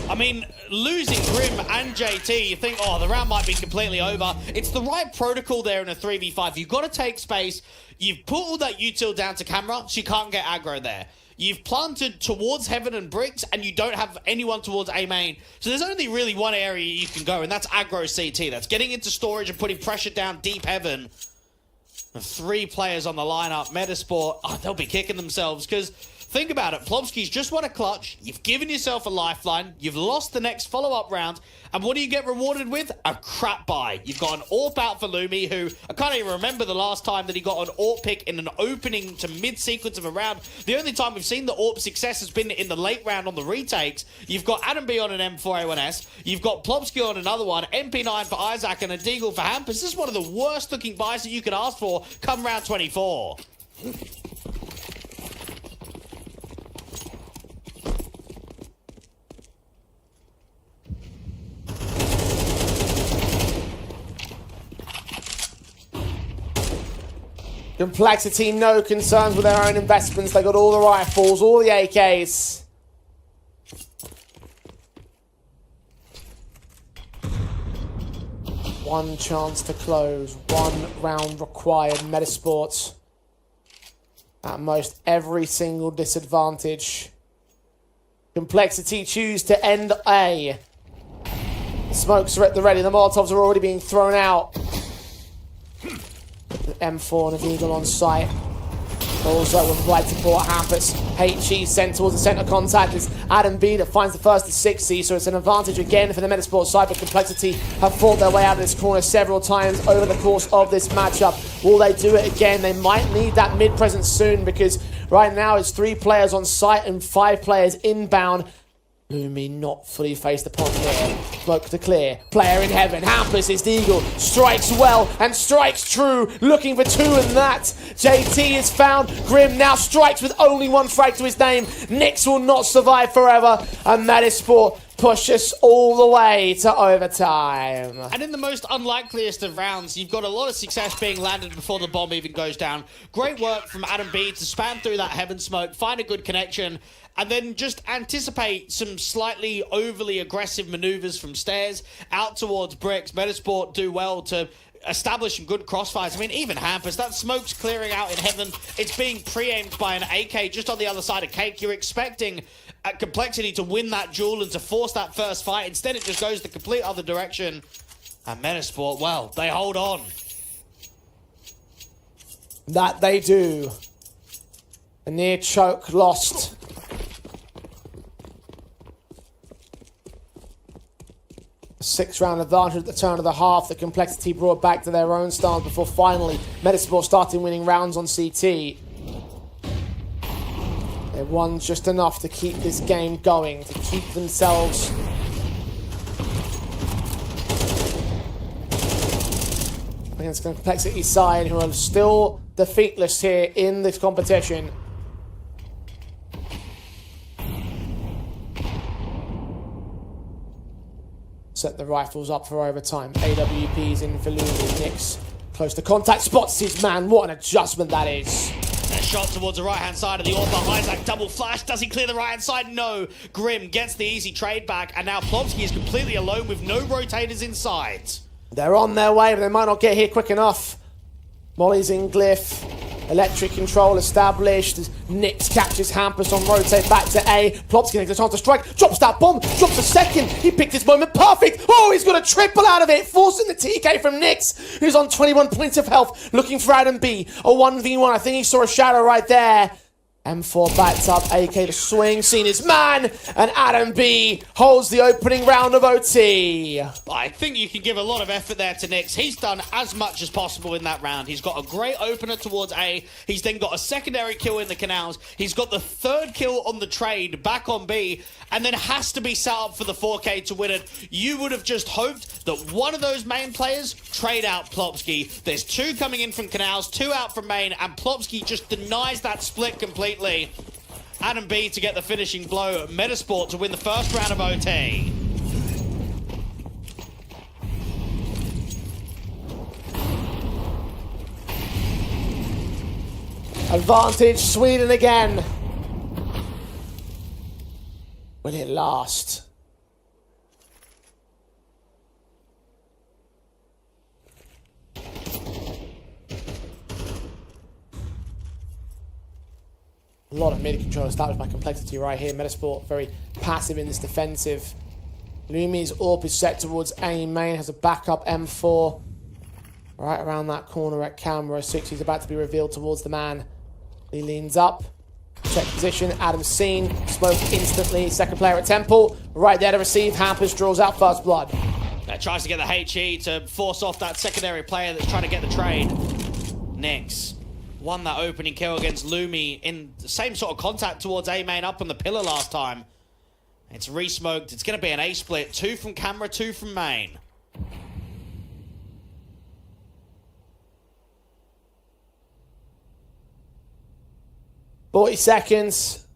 I mean, losing Grim and JT, you think, oh, the round might be completely over. It's the right protocol there in a 3v5. You've got to take space. You've put all that util down to camera, so you can't get aggro there. You've planted towards Heaven and Bricks, and you don't have anyone towards A main. So there's only really one area you can go, and that's aggro CT. That's getting into storage and putting pressure down deep Heaven. And 3 players on the lineup. Metizport, oh, they'll be kicking themselves, because think about it. Plopsky's just won a clutch. You've given yourself a lifeline. You've lost the next follow-up round. And what do you get rewarded with? A crap buy. You've got an AWP out for Lumi, who I can't even remember the last time that he got an AWP pick in an opening to mid-sequence of a round. The only time we've seen the AWP success has been in the late round on the retakes. You've got Adam B on an M4A1S. You've got Plopsky on another one. MP9 for Isaac and a Deagle for Hampus. This is one of the worst-looking buys that you could ask for come round 24. Complexity, no concerns with their own investments. They got all the rifles, all the AKs. One chance to close, one round required. Metizport at most every single disadvantage. Complexity choose to end A. Smokes are at the ready, the Molotovs are already being thrown out. M4 and an Eagle on site. Also with right support Hampus. HE sent towards the centre contact. It's Adam B that finds the first to 6C, so it's an advantage again for the Metizport side, but Complexity have fought their way out of this corner several times over the course of this matchup. Will they do it again? They might need that mid presence soon, because right now it's 3 players on site and 5 players inbound. Lumi not fully faced upon here. Smoke to clear. Player in Heaven. Hampus is the Eagle. Strikes well and strikes true. Looking for 2 and that. JT is found. Grim now strikes with only 1 frag to his name. Nyx will not survive forever. And Metizport pushes all the way to overtime. And in the most unlikeliest of rounds, you've got a lot of success being landed before the bomb even goes down. Great work from Adam B to span through that Heaven smoke, find a good connection, and then just anticipate some slightly overly aggressive maneuvers from stairs out towards Bricks. Metizport do well to establish some good crossfires. I mean, even Hampus, that smoke's clearing out in Heaven. It's being pre-aimed by an AK just on the other side of Cake. You're expecting Complexity to win that duel and to force that first fight. Instead, it just goes the complete other direction. And Metizport, well, they hold on. That they do. A near choke lost. A 6-round advantage at the turn of the half. The Complexity brought back to their own stance before finally Metizport starting winning rounds on CT. They won just enough to keep this game going, to keep themselves against the Complexity side, who are still defeatless here in this competition. Set the rifles up for overtime. AWP's in for Lumi. Nix close to contact, spots his man. What an adjustment that is. A shot towards the right-hand side of the AWP. Isaac double flash. Does he clear the right-hand side? No. Grim gets the easy trade back, and now Plopsky is completely alone with no rotators inside. They're on their way, but they might not get here quick enough. Molly's in Glyph. Electric control established. Nix catches Hampus on rotate back to A. Plopsky takes a chance to strike. Drops that bomb. Drops a second. He picked his moment. Perfect. Oh, he's got a triple out of it. Forcing the TK from Nix, who's on 21 points of health. Looking for Adam B. A 1v1. I think he saw a shadow right there. M4 backs up, AK to swing, seen his man, and Adam B holds the opening round of OT. I think you can give a lot of effort there to Nix. He's done as much as possible in that round. He's got a great opener towards A. He's then got a secondary kill in the canals. He's got the third kill on the trade back on B, and then has to be set up for the 4K to win it. You would have just hoped that one of those main players trade out Plopsky. There's 2 coming in from canals, 2 out from main, and Plopsky just denies that split completely. Adam B to get the finishing blow. Metizport to win the first round of OT. Advantage Sweden again. Will it last? A lot of mid control established by Complexity right here. Metizport very passive in this defensive. Lumi's AWP is set towards A main, has a backup M4. Right around that corner at camera. 6 is about to be revealed towards the man. He leans up. Check position. Adam's seen. Smoke instantly. Second player at Temple. Right there to receive. Hampus draws out first blood. Tries to get the HE to force off that secondary player that's trying to get the trade. Nix won that opening kill against Lumi in the same sort of contact towards A main up on the pillar last time. It's re-smoked. It's going to be an A split. 2 from camera, 2 from main. Forty seconds.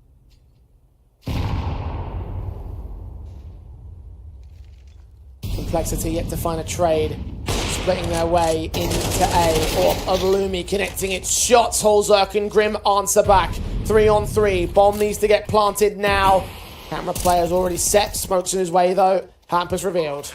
Complexity yet to find a trade. Splitting their way into A. Or of Lumi connecting its shots. Holzerk and Grim answer back. 3 on 3. Bomb needs to get planted now. Camera player's already set. Smoke's in his way though. Hampus revealed.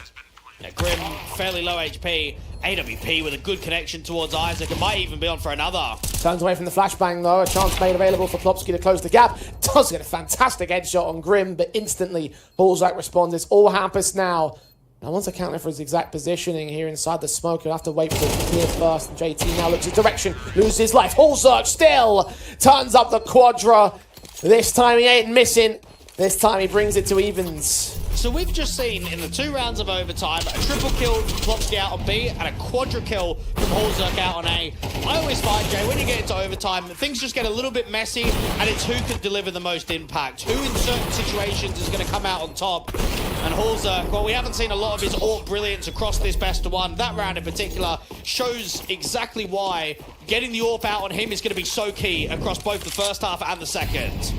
Yeah, Grim, fairly low HP. AWP with a good connection towards Isaac. It might even be on for another. Turns away from the flashbang though. A chance made available for Plopsky to close the gap. Does get a fantastic headshot on Grim, but instantly Holzerk responds. It's all Hampus now. I want to counter for his exact positioning here inside the smoke. He'll have to wait for it to clear first. And JT now looks his direction, loses his life. Holzerk still turns up the quadra. This time he ain't missing. This time he brings it to evens. So we've just seen in the 2 rounds of overtime a triple kill from Plopsky out on B and a quadra kill from Holzerk out on A. I always find, Jay, when you get into overtime, things just get a little bit messy, and it's who can deliver the most impact. Who in certain situations is going to come out on top. And Holzerk, well, we haven't seen a lot of his AWP brilliance across this best of 1. That round in particular shows exactly why getting the AWP out on him is going to be so key across both the first half and the second.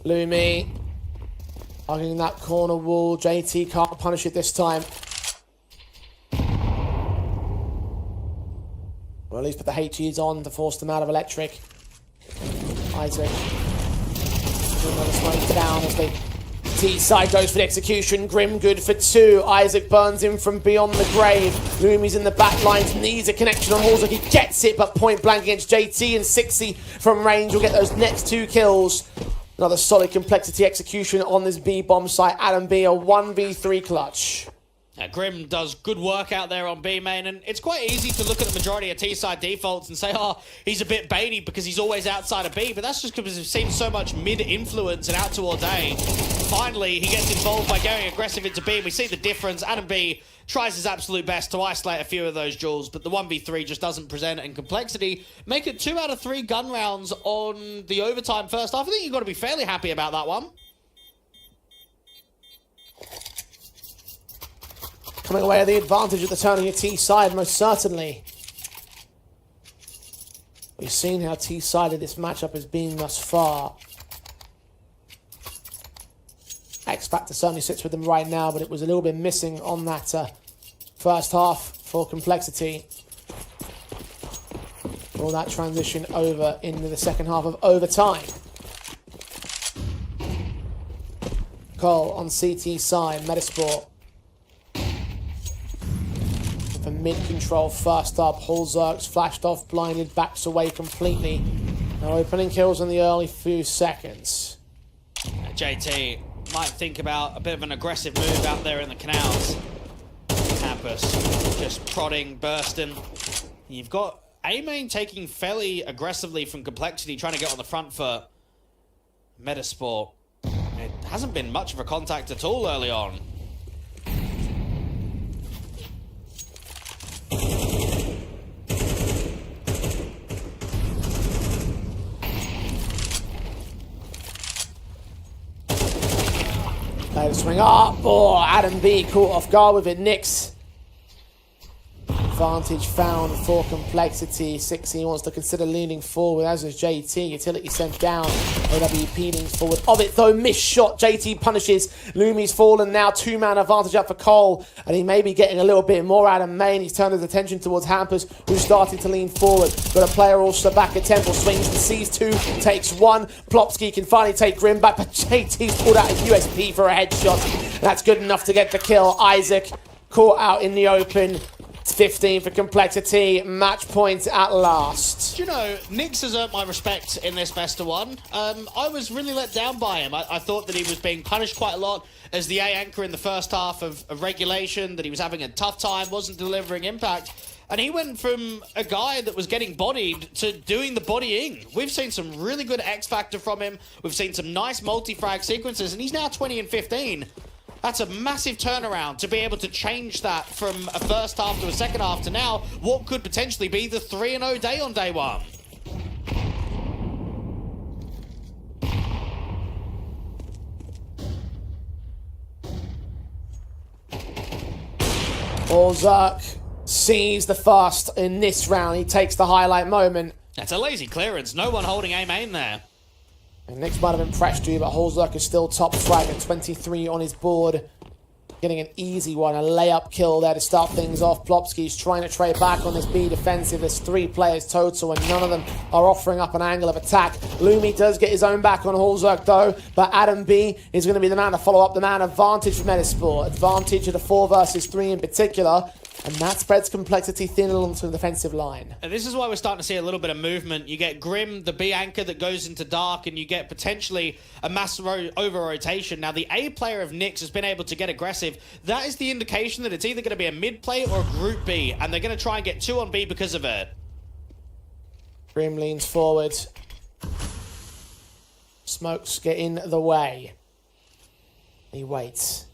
Lumi hugging that corner wall. JT can't punish it this time. Well, at least put the HEs on to force them out of electric. Isaac. Another smoke down as the T side goes for the execution. Grim good for 2. Isaac burns him from beyond the grave. Lumi's in the back lines, needs a connection on Holzerk. He gets it, but point blank against JT, and 60 from range will get those next 2 kills. Another solid Complexity execution on this B-bomb site. Adam B, a 1v3 clutch. Grim does good work out there on B main, and it's quite easy to look at the majority of T-side defaults and say, oh, he's a bit baity because he's always outside of B, but that's just because we've seen so much mid-influence and out towards A. Finally, he gets involved by going aggressive into B, and we see the difference. Adam B tries his absolute best to isolate a few of those duels, but the 1v3 just doesn't present, and Complexity make it 2 out of 3 gun rounds on the overtime first half. I think you've got to be fairly happy about that one. coming away with the advantage at the turning of T side, most certainly. We've seen how T-sided this matchup has been thus far. X Factor certainly sits with them right now, but it was a little bit missing on that first half for Complexity. All that transition over into the second half of overtime. Cole on CT side, Metizport. For mid-control, first up, Hulzerk's flashed off, blinded, backs away completely. No opening kills in the early few seconds. JT might think about a bit of an aggressive move out there in the canals. Campus just prodding, bursting. You've got A-Main taking fairly aggressively from Complexity, trying to get on the front foot. Metizport. It hasn't been much of a contact at all early on. Swing up, oh, Adam B caught off guard with it. Nix. Advantage found for Complexity. 16 wants to consider leaning forward, as is JT. Utility sent down. AWP leans forward. Of it though, missed shot. JT punishes. Lumi's fallen now. 2-man advantage up for Cole. And he may be getting a little bit more out of Main. He's turned his attention towards Hampers, who's starting to lean forward. Got a player also back at Temple. Swings and sees 2. Takes 1. Plopsky can finally take Grim back, but JT's pulled out a USP for a headshot. That's good enough to get the kill. Isaac caught out in the open. 15 for Complexity. Match point at last. Do you know, Nix has earned my respect in this best of one. I was really let down by him. I thought that he was being punished quite a lot as the A anchor in the first half of regulation, that he was having a tough time, wasn't delivering impact. And he went from a guy that was getting bodied to doing the bodying. We've seen some really good X Factor from him. We've seen some nice multi-frag sequences, and he's now 20 and 15. That's a massive turnaround to be able to change that from a first half to a second half to now what could potentially be the 3-0 day on day one. Hulzerk sees the first in this round. He takes the highlight moment. That's a lazy clearance. No one holding A-Main there. And Nix might have impressed you, but Hulzerk is still top frag at 23 on his board. Getting an easy one, a layup kill there to start things off. Plopsky's trying to trade back on this B defensive. There's 3 players total, and none of them are offering up an angle of attack. Lumi does get his own back on Hulzerk, though, but Adam B is going to be the man to follow up the man. Advantage for Metizport. Advantage of the 4 versus 3 in particular. And that spreads Complexity thin onto the defensive line. And this is why we're starting to see a little bit of movement. You get Grim, the B anchor that goes into dark, and you get potentially a mass over-rotation. Now, the A player of Nix has been able to get aggressive. That is the indication that it's either going to be a mid play or a group B, and they're going to try and get 2 on B because of it. Grim leans forward. Smokes get in the way. He waits.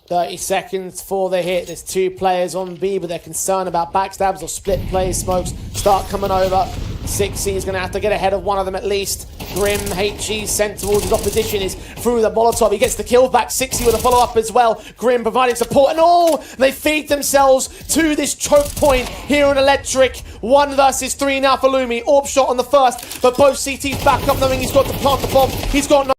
30 seconds for the hit. There's 2 players on B, but they're concerned about backstabs or split plays. Smokes start coming over. 6C is going to have to get ahead of one of them at least. Grim, HG sent towards his opposition, is through the Molotov. He gets the kill back. 6C with a follow-up as well. Grim providing support, and they feed themselves to this choke point here on Electric. 1 versus 3 now for Lumi. Orb shot on the first, but both CTs back up, knowing he's got to plant the bomb. He's got no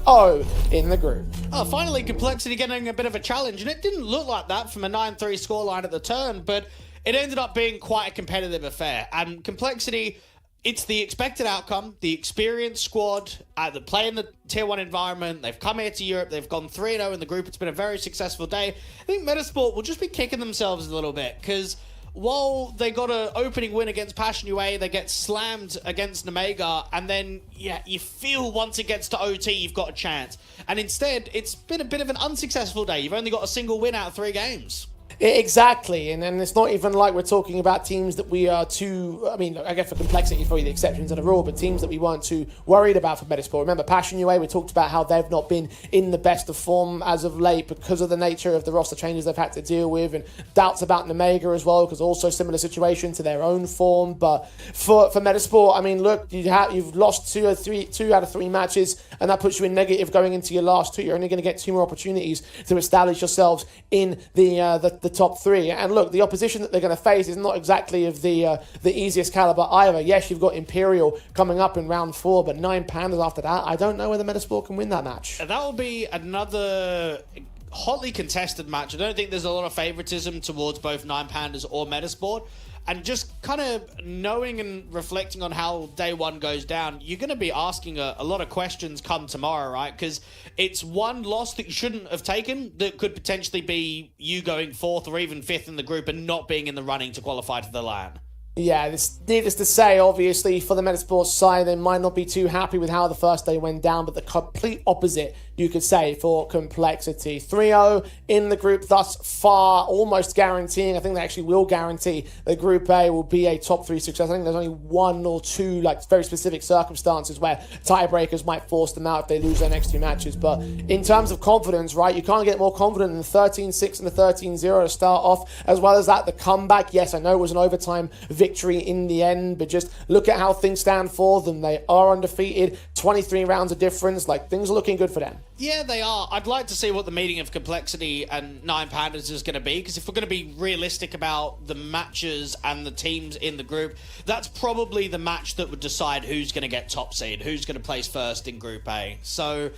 0 in the group. Oh, finally, Complexity getting a bit of a challenge, and it didn't look like that from a 9-3 scoreline at the turn, but it ended up being quite a competitive affair. And Complexity, it's the expected outcome. The experienced squad that play in the Tier 1 environment, they've come here to Europe, they've gone 3-0 in the group. It's been a very successful day. I think Metizport will just be kicking themselves a little bit, because while they got an opening win against Passion UA, they get slammed against Nemiga, and then, yeah, you feel once it gets to OT, you've got a chance. And instead, it's been a bit of an unsuccessful day. You've only got a single win out of 3 games. Exactly, and it's not even like we're talking about teams that we are too, I mean, I guess for complexity, probably the exception to the rule, but teams that we weren't too worried about for Metizport. Remember, Passion UA, we talked about how they've not been in the best of form as of late because of the nature of the roster changes they've had to deal with, and doubts about Nemiga as well, because also similar situation to their own form. But for Metizport, I mean, look, you've lost two out of three matches, and that puts you in negative going into your last two. You're only going to get two more opportunities to establish yourselves in the top three. And look, the opposition that they're going to face is not exactly of the easiest caliber either. Yes, you've got Imperial coming up in round 4, but 9 Pandas after that. I don't know whether Metizport can win that match. That will be another hotly contested match. I don't think there's a lot of favoritism towards both 9 Pandas or Metizport. And just kind of knowing and reflecting on how day one goes down, you're going to be asking a lot of questions come tomorrow, right? Because it's one loss that you shouldn't have taken that could potentially be you going 4th or even 5th in the group and not being in the running to qualify to the LAN. Yeah, it's needless to say, obviously, for the Metizport side, they might not be too happy with how the first day went down, but the complete opposite, you could say, for Complexity. 3-0 in the group thus far, almost guaranteeing, I think they actually will guarantee that Group A will be a top 3 success. I think there's only 1 or 2, like, very specific circumstances where tiebreakers might force them out if they lose their next 2 matches. But in terms of confidence, right, you can't get more confident than the 13-6 and the 13-0 to start off, as well as that, the comeback. Yes, I know it was an overtime victory in the end, but just look at how things stand for them. They are undefeated, 23 rounds of difference. Like, things are looking good for them. Yeah, they are. I'd like to see what the meeting of Complexity and 9 Pandas is going to be, because if we're going to be realistic about the matches and the teams in the group, that's probably the match that would decide who's going to get top seed, who's going to place first in Group A. So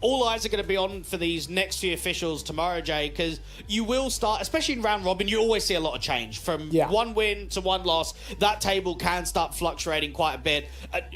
all eyes are going to be on for these next few officials tomorrow, Jay, because you will start, especially in round robin, you always see a lot of change. From 1 win to 1 loss, that table can start fluctuating quite a bit,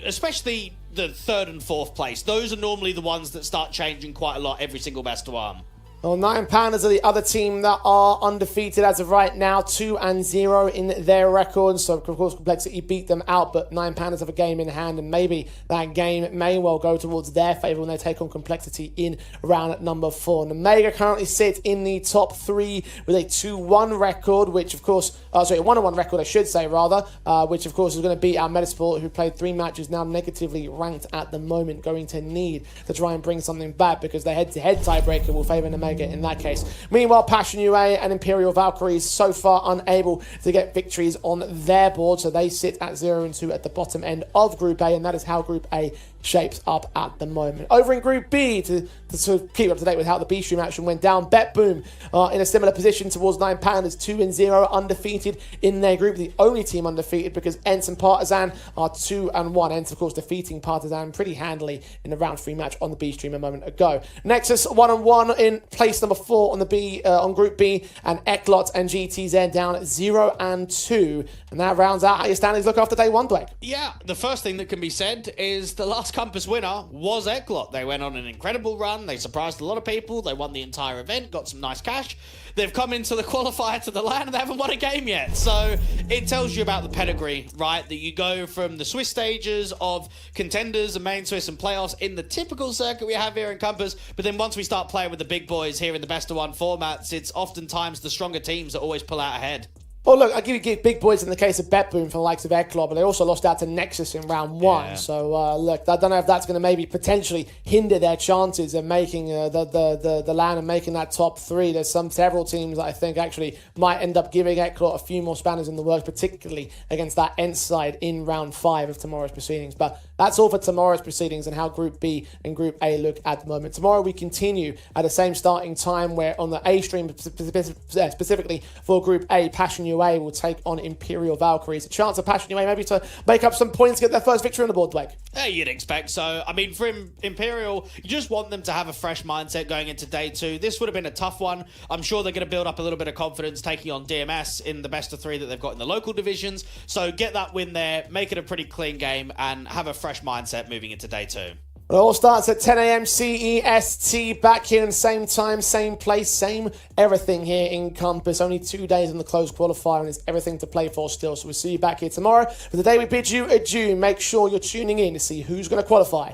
especially the 3rd and 4th place. Those are normally the ones that start changing quite a lot every single best of 1. Well, 9 Pandas are the other team that are undefeated as of right now, 2-0 in their record. So, of course, Complexity beat them out, but 9 Pandas have a game in hand, and maybe that game may well go towards their favour when they take on Complexity in round number 4. Nemiga currently sit in the top 3 with a 2-1 record, which, of course, a 1-1 record, I should say, rather, which, of course, is going to beat our Metizport, who played 3 matches, now negatively ranked at the moment, going to need to try and bring something back because their head-to-head tiebreaker will favour Nemiga in that case. Meanwhile, Passion UA and Imperial Valkyries so far unable to get victories on their board, so they sit at 0-2 at the bottom end of Group A, and that is how Group A shapes up at the moment. Over in Group B, to sort of keep up to date with how the B stream action went down, BetBoom in a similar position towards 9 Pandas, 2-0, undefeated in their group, the only team undefeated, because Ents and Partizan are 2-1. Ents, of course, defeating Partizan pretty handily in the round 3 match on the B stream a moment ago. Nexus 1-1 in place number 4 on the B on Group B, and Eklot and GTZ down 0-2, and that rounds out how your standings look after day 1, Dwayne. Yeah, the first thing that can be said is the last Compass winner was Eklot. They went on an incredible run. They surprised a lot of people. They won the entire event, got some nice cash. They've come into the qualifier to the LAN and they haven't won a game yet. So it tells you about the pedigree, right? That you go from the Swiss stages of contenders and main Swiss and playoffs in the typical circuit we have here in Compass. But then once we start playing with the big boys here in the best of 1 formats, it's oftentimes the stronger teams that always pull out ahead. Well, look, I give you big boys in the case of BetBoom for the likes of Eklot, but they also lost out to Nexus in round 1. Yeah. So, look, I don't know if that's going to maybe potentially hinder their chances of making the LAN and making that top 3. There's several teams that I think actually might end up giving Eklot a few more spanners in the works, particularly against that Ents side in round 5 of tomorrow's proceedings. But that's all for tomorrow's proceedings and how Group B and Group A look at the moment. Tomorrow we continue at the same starting time, where on the A stream, specifically for Group A, Passion UA will take on Imperial Valkyries. A chance of Passion UA maybe to make up some points, get their first victory on the board, Blake. Yeah, you'd expect so. I mean, for Imperial, you just want them to have a fresh mindset going into day 2. This would have been a tough one. I'm sure they're going to build up a little bit of confidence taking on DMS in the best of 3 that they've got in the local divisions. So get that win there, make it a pretty clean game, and have a fresh mindset moving into day 2. It all starts at 10 a.m. CEST, back here in the same time, same place, same everything here in Compass. Only 2 days in the closed qualifier, and there's everything to play for still. So we'll see you back here tomorrow. For the day we bid you adieu, make sure you're tuning in to see who's going to qualify.